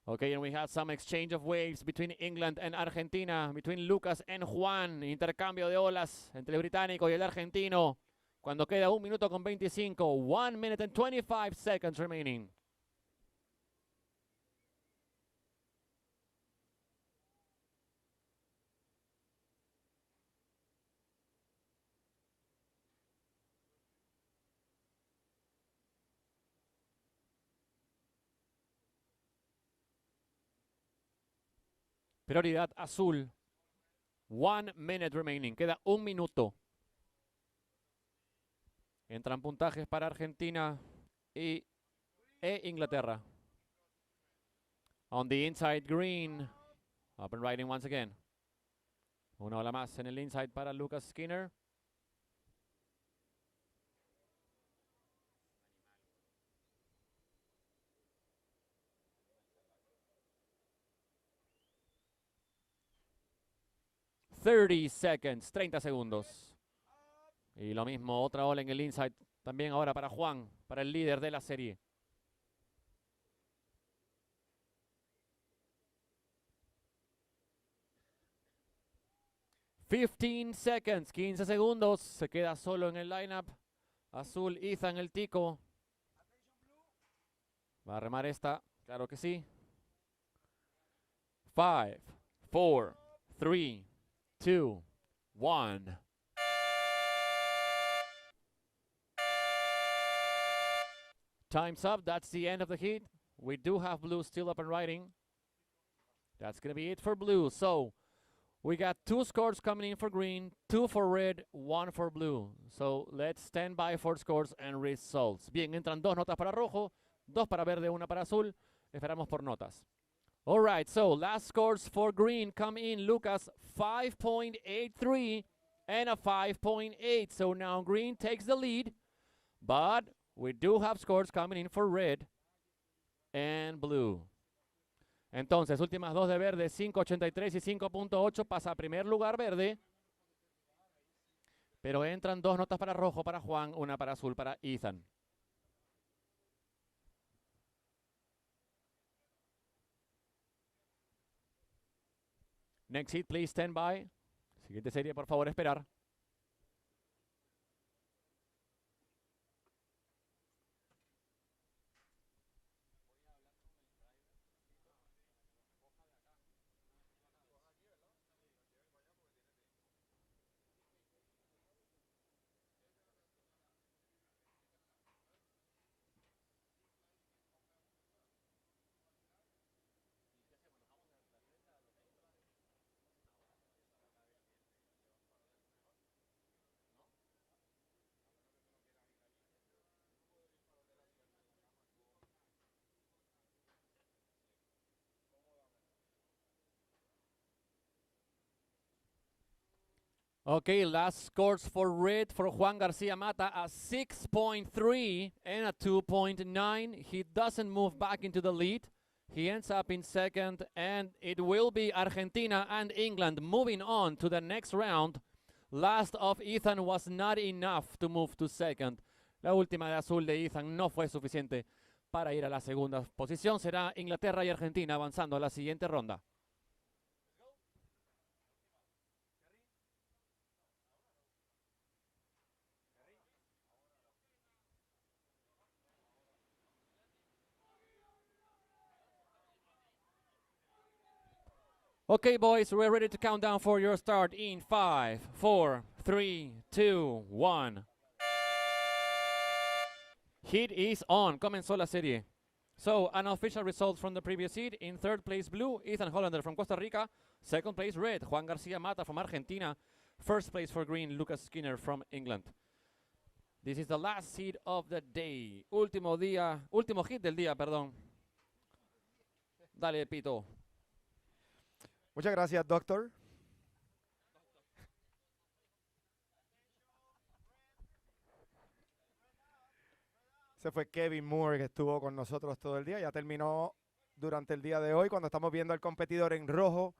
Okay, and we had some exchange of waves between England and Argentina, between Lucas and Juan, intercambio de olas entre el británico y el argentino. Cuando queda 1 minuto con 25. 1 minute and 25 seconds remaining. Prioridad azul. 1 minute remaining. Queda 1 minuto. Entran puntajes para Argentina e Inglaterra. On the inside green. Up and riding once again. Una ola más en el inside para Lucas Skinner. $30 segundos. Y lo mismo, otra ola en el inside. También ahora para Juan, para el líder de la serie. $15, 15 segundos. Se queda solo en el lineup. Azul, Ethan, el tico. Va a remar esta, claro que sí. 5, 4, 3, 2, 1. Time's up. That's the end of the heat. We do have blue still up and riding. That's going to be it for blue. So we got 2 scores coming in for green, 2 for red, 1 for blue. So let's stand by for scores and results. Bien, entran 2 notas para rojo, 2 para verde, 1 para azul. Esperamos por notas. All right, so last scores for green come in. Lucas, 5.83 and a 5.8. So now green takes the lead, but we do have scores coming in for red and blue. Entonces, últimas 2 de verde, 5.83 y 5.8. Pasa a primer lugar verde. Pero entran 2 notas para rojo para Juan, 1 para azul para Ethan. Next hit, please stand by. Siguiente serie, por favor, esperar. Okay, last scores for red for Juan Garcia Mata, a 6.3 and a 2.9. He doesn't move back into the lead. He ends up in second, and it will be Argentina and England moving on to the next round. Last of Ethan was not enough to move to second. La última de azul de Ethan no fue suficiente para ir a la segunda posición. Será Inglaterra y Argentina avanzando a la siguiente ronda. Okay, boys, we're ready to count down for your start in 5, 4, 3, 2, 1. Heat is on. Comenzó la serie. So, unofficial results from the previous heat. In third place, blue, Ethan Hollander from Costa Rica. Second place, red, Juan Garcia Mata from Argentina. First place for green, Lucas Skinner from England. This is the last heat of the day. Último hit del día, perdón. Dale, Pito. Muchas gracias, doctor. Ese fue Kevin Moore, que estuvo con nosotros todo el día. Ya terminó durante el día de hoy, cuando estamos viendo al competidor en rojo.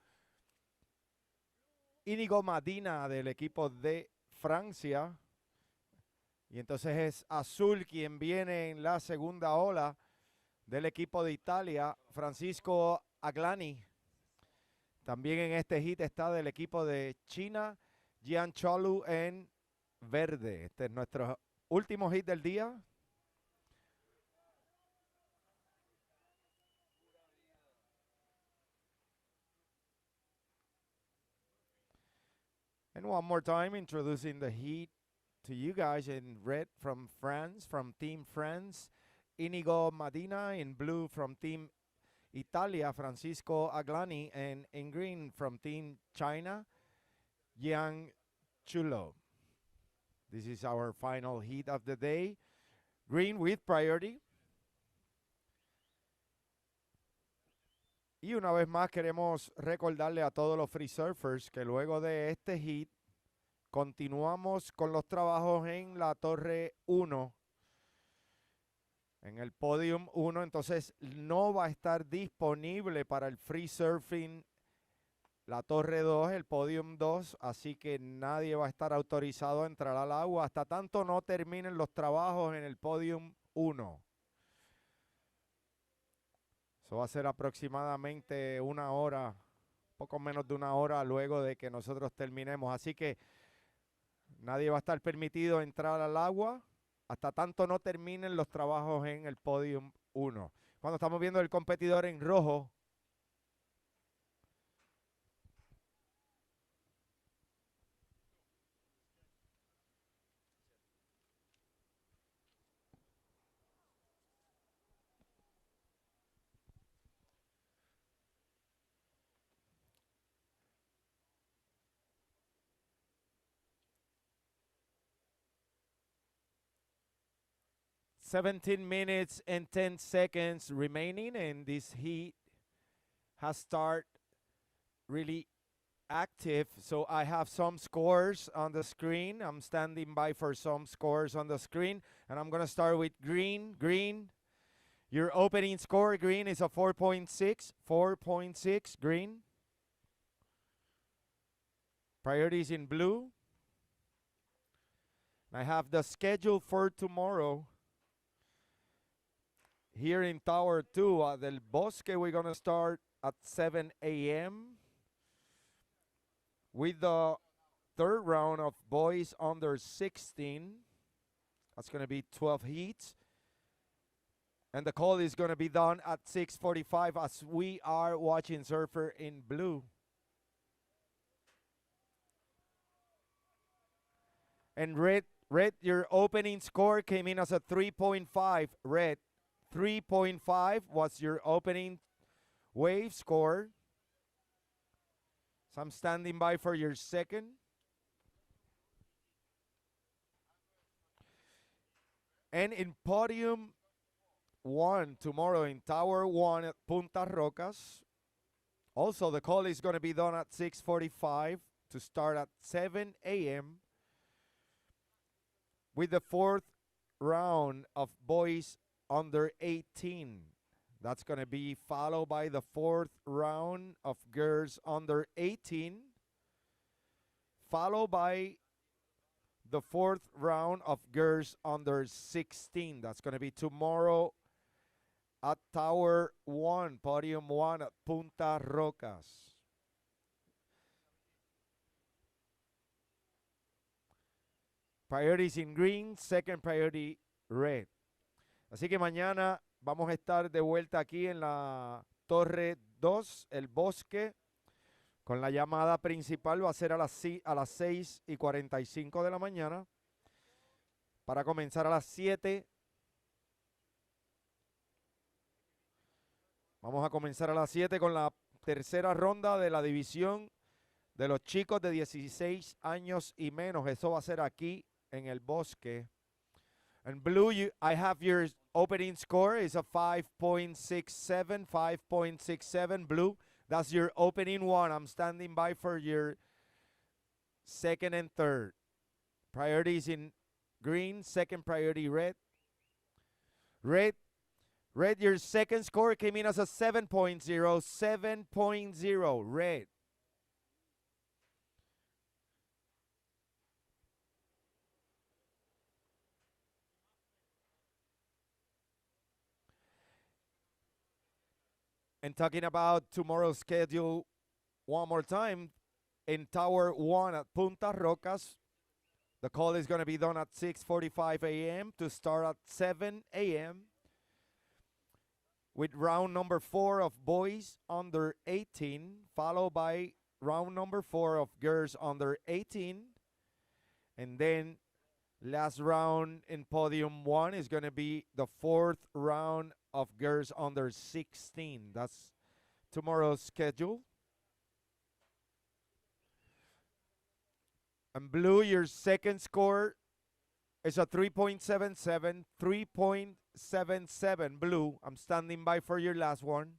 Íñigo Madina, del equipo de Francia. Y entonces es azul quien viene en la segunda ola del equipo de Italia, Francisco Aglani. También en este hit está del equipo de China, Jian Cholu en verde. Este es nuestro último hit del día. And one more time, introducing the heat to you guys in red from France, from Team France, Inigo Medina. In blue from Team Italia, Francisco Aglani. And in green from Team China, Yang Chulo. This is our final heat of the day. Green with priority. Y una vez más queremos recordarle a todos los free surfers que luego de este hit continuamos con los trabajos en la Torre 1, en el Podium 1. Entonces no va a estar disponible para el free surfing la Torre 2, el Podium 2, así que nadie va a estar autorizado a entrar al agua hasta tanto no terminen los trabajos en el Podium 1. Eso va a ser aproximadamente una hora, poco menos de una hora luego de que nosotros terminemos. Así que nadie va a estar permitido entrar al agua hasta tanto no terminen los trabajos en el Podium 1. Cuando estamos viendo el competidor en rojo, "17 minutes and 10 seconds remaining, and this heat has started really active." So I have some scores on the screen. I'm standing by for some scores on the screen, and I'm gonna start with green. Green, your opening score, green, is a 4.6. 4.6, green. Priorities in blue. I have the schedule for tomorrow. Here in Tower 2 del Bosque, we're going to start at 7 a.m. with the third round of boys under 16. That's going to be 12 heats. And the call is going to be done at 6:45 as we are watching Surfer in Blue. And red, your opening score came in as a 3.5. Red, 3.5 was your opening wave score. So I'm standing by for your second. And in Podium 1 tomorrow in Tower 1 at Punta Rocas. Also, the call is going to be done at 6:45 to start at 7 a.m. with the fourth round of boys under 18. That's going to be followed by the fourth round of girls under 18, followed by the fourth round of girls under 16. That's going to be tomorrow at Tower 1, Podium 1 at Punta Rocas. Priorities in green, second priority red. Así que mañana vamos a estar de vuelta aquí en la Torre 2, el Bosque, con la llamada principal. Va a ser a las 6:45 de la mañana, para comenzar a las 7. Vamos a comenzar a las 7 con la tercera ronda de la división de los chicos de 16 años y menos. Eso va a ser aquí en el Bosque. And blue, I have your opening score is a 5.67, 5.67 blue. That's your opening one. I'm standing by for your second and third. Priorities in green, second priority red. Red, your second score came in as a 7.0, 7.0, red. And talking about tomorrow's schedule one more time, in Tower 1 at Punta Rocas, The call is going to be done at 6:45 a.m. to start at 7 a.m. with round number 4 of boys under 18, followed by round number 4 of girls under 18, and then last round in Podium 1 is going to be the 4th round of girls under 16. That's tomorrow's schedule. And blue, your second score is a 3.77. 3.77 blue. I'm standing by for your last one.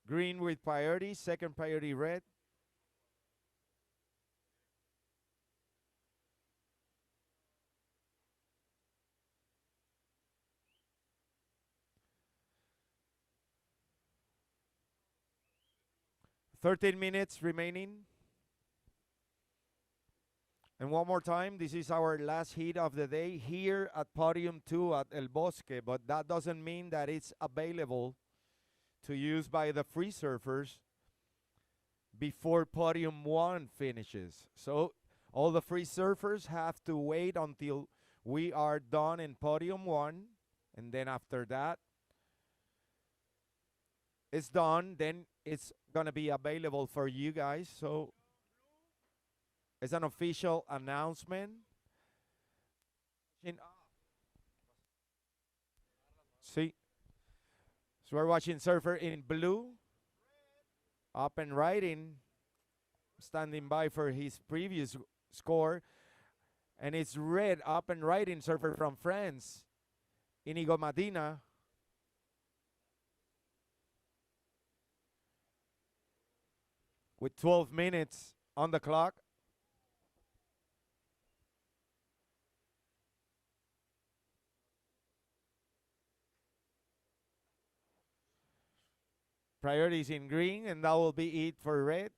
Green with priority, second priority red. "13 minutes remaining." And one more time, this is our last heat of the day here at Podium 2 at El Bosque, but that doesn't mean that it's available to use by the free surfers before Podium 1 finishes. So all the free surfers have to wait until we are done in Podium 1, and then after that it's done, then it's gonna be available for you guys. So it's an official announcement. See, so we're watching surfer in blue, up and riding, standing by for his previous score, and it's red, up and riding surfer from France, Inigo Medina. With 12 minutes on the clock. Priorities in green, and that will be it for red.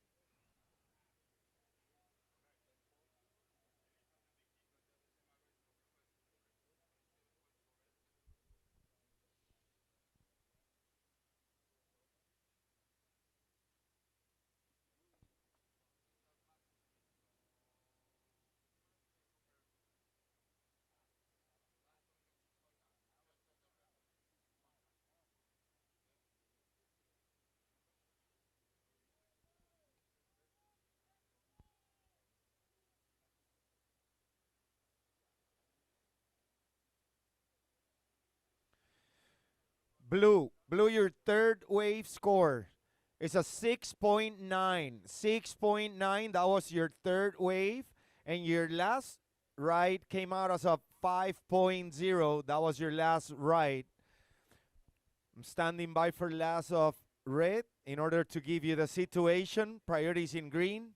Blue, your third wave score is a 6.9. 6.9, that was your third wave. And your last ride came out as a 5.0. That was your last ride. I'm standing by for last of red in order to give you the situation. Priorities in green.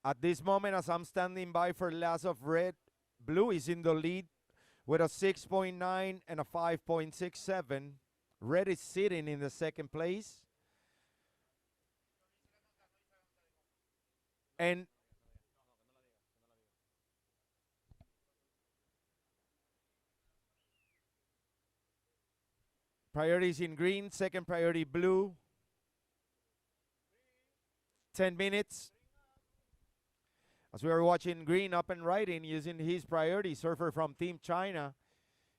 At this moment, as I'm standing by for last of red, blue is in the lead with a 6.9 and a 5.67. Red is sitting in the second place. And priorities in green, second priority blue. 10 minutes. As we are watching green up and riding using his priority, surfer from Team China,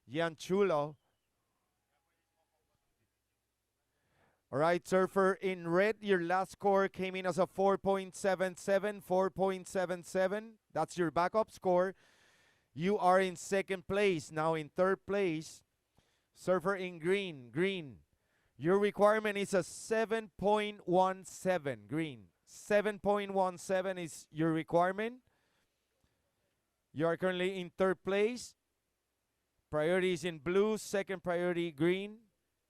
Yan Chulo. All right, surfer in red, your last score came in as a 4.77, 4.77. That's your backup score. You are in second place. Now in third place, surfer in green. Your requirement is a 7.17, green. 7.17 is your requirement. You are currently in third place. Priority is in blue, second priority green,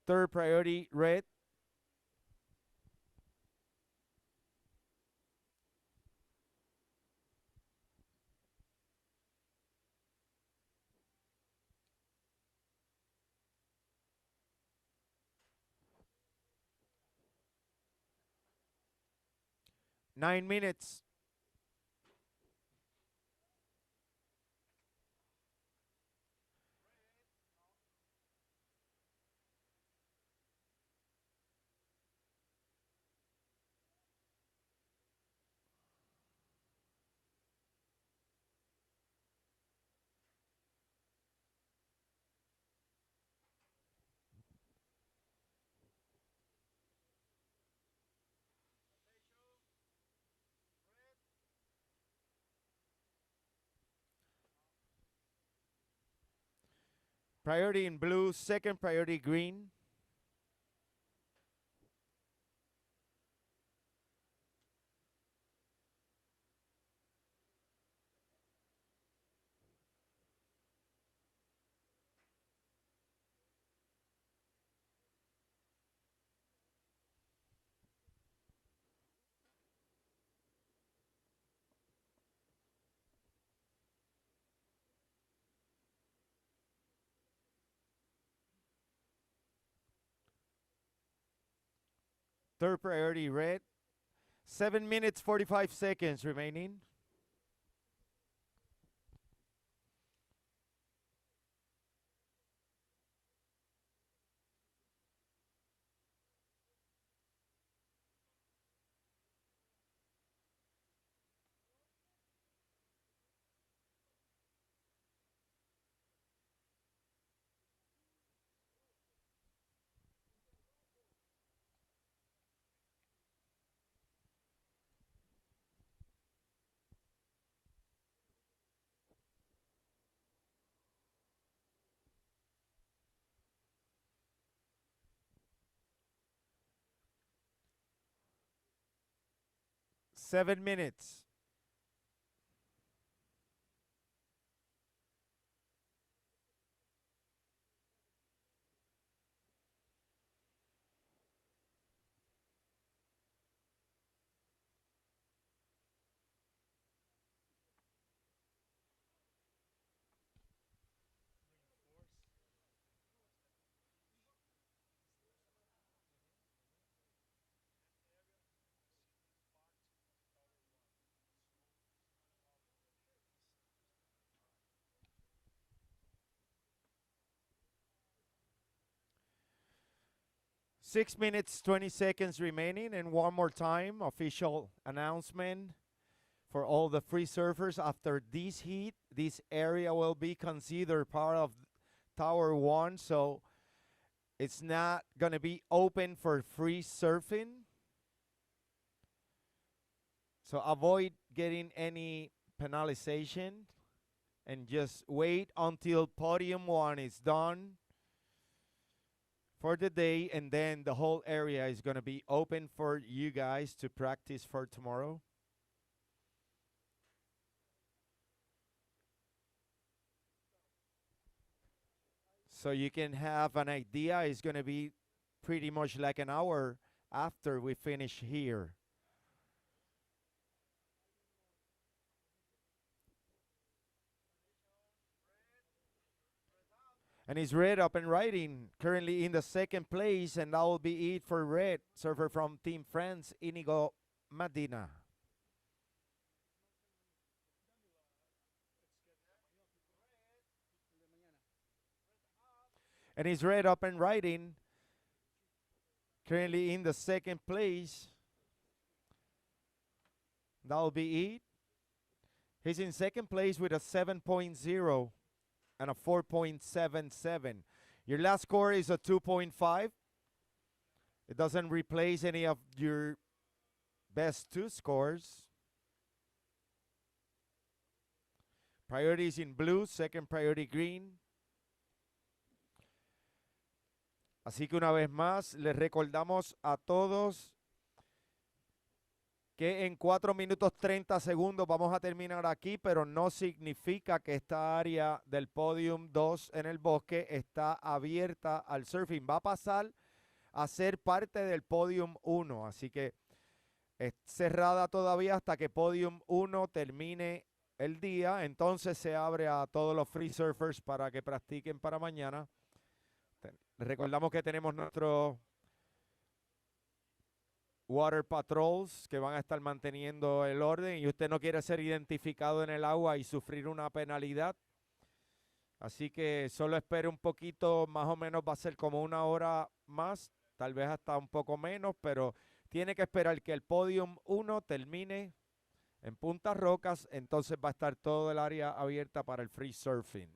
third priority red. 9 minutes. Priority in blue, second priority green. Third priority red. 7 minutes, 45 seconds remaining. Seven minutes. Six minutes, 20 seconds remaining. And one more time, official announcement for all the free surfers. After this heat, this area will be considered part of Tower 1. So it's not going to be open for free surfing. So avoid getting any penalization and just wait until Podium 1 is done for the day, and then the whole area is going to be open for you guys to practice for tomorrow. So you can have an idea. It's going to be pretty much like an hour after we finish here. And it's Red up and riding, currently in the second place, and that will be it for Red, surfer from Team France, Inigo Medina. And it's Red up and riding, currently in the second place. That will be it. He's in second place with a 7.0 and a 4.77. Your last score is a 2.5. It doesn't replace any of your best two scores. Priority is in blue, second priority green. Así que una vez más, les recordamos a todos que en 4 minutos 30 segundos vamos a terminar aquí, pero no significa que esta área del Podium 2 en el bosque está abierta al surfing. Va a pasar a ser parte del Podium 1, así que es cerrada todavía hasta que Podium 1 termine el día. Entonces se abre a todos los free surfers para que practiquen para mañana. Les recordamos que tenemos nuestro water patrols que van a estar manteniendo el orden y usted no quiere ser identificado en el agua y sufrir una penalidad. Así que solo espere un poquito, más o menos va a ser como 1 hora más, tal vez hasta un poco menos, pero tiene que esperar que el Podium 1 termine en Punta Rocas, entonces va a estar todo el área abierta para el free surfing.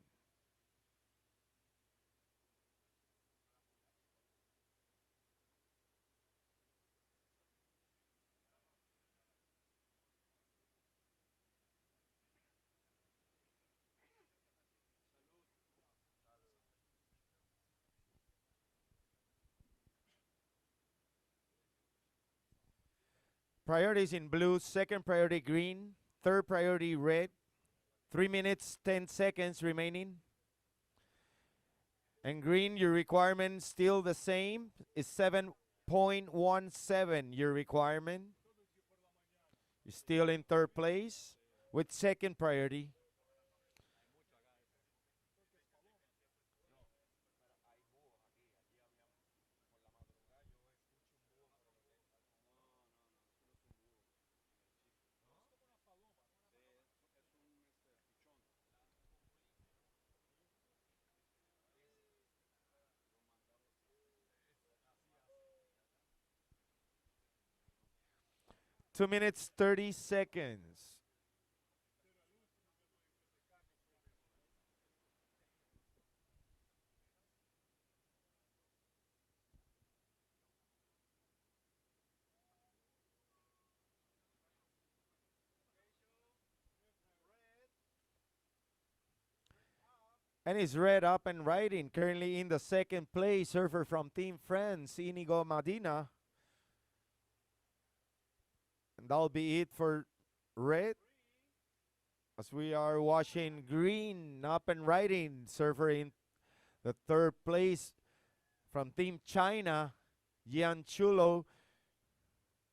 Priorities in blue, second priority green, third priority red. 3 minutes, 10 seconds remaining. And green, your requirement still the same. Is 7.17 your requirement. You're still in third place with second priority. Two minutes, 30 seconds. And it's red up and riding. Currently in the second place, surfer from Team France, Inigo Medina. And that'll be it for red. As we are watching green up and riding, surfer in the third place from Team China, Yan Chulo,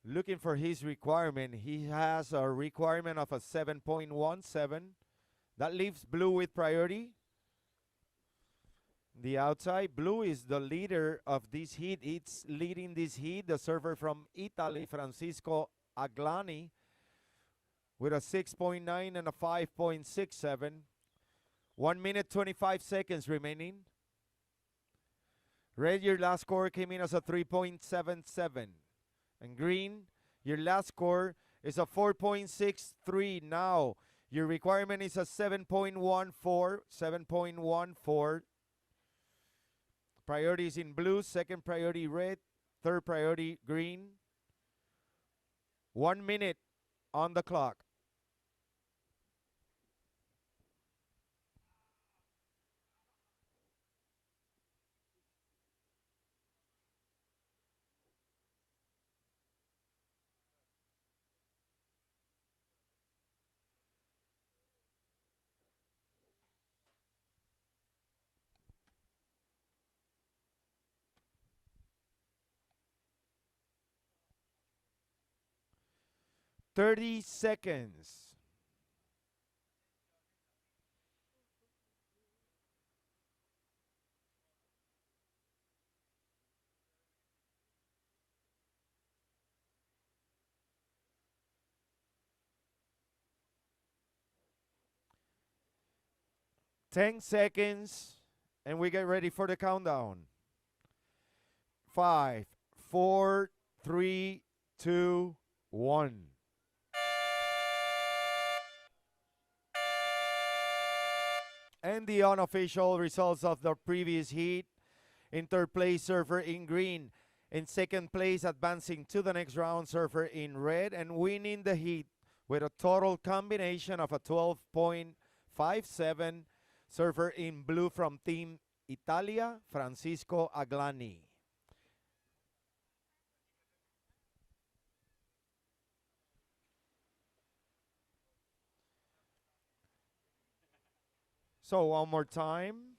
looking for his requirement. He has a requirement of a 7.17. That leaves blue with priority. The outside blue is the leader of this heat. It's leading this heat, the surfer from Italy, Francisco Aglani, with a 6.9 and a 5.67. 1 minute, 25 seconds remaining. Red, your last score came in as a 3.77. And green, your last score is a 4.63 now. Your requirement is a 7.14, 7.14. Priorities in blue, second priority red, third priority green. 1 minute on the clock. Thirty seconds. Ten seconds, and we get ready for the countdown. 5, 4, 3, 2, 1. And the unofficial results of the previous heat. In third place, surfer in green. In second place, advancing to the next round, surfer in red, and winning the heat with a total combination of a 12.57, surfer in blue from Team Italia, Francisco Aglani. So one more time.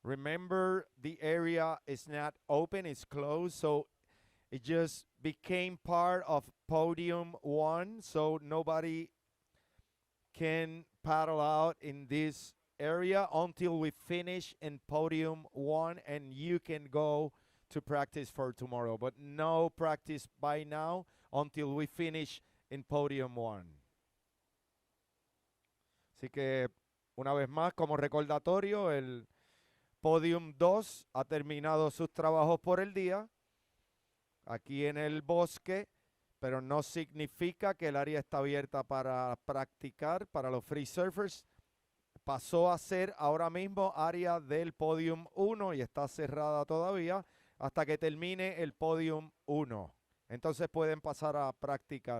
Remember, the area is not open, it's closed, so it just became part of Podium 1, so nobody can paddle out in this area until we finish in Podium 1, and you can go to practice for tomorrow, but no practice by now until we finish in Podium 1. Así que, una vez más, como recordatorio, el Podium 2 ha terminado sus trabajos por el día aquí en el bosque, pero no significa que el área está abierta para practicar para los free surfers. Pasó a ser ahora mismo área del Podium 1 y está cerrada todavía hasta que termine el Podium 1. Entonces pueden pasar a practicar.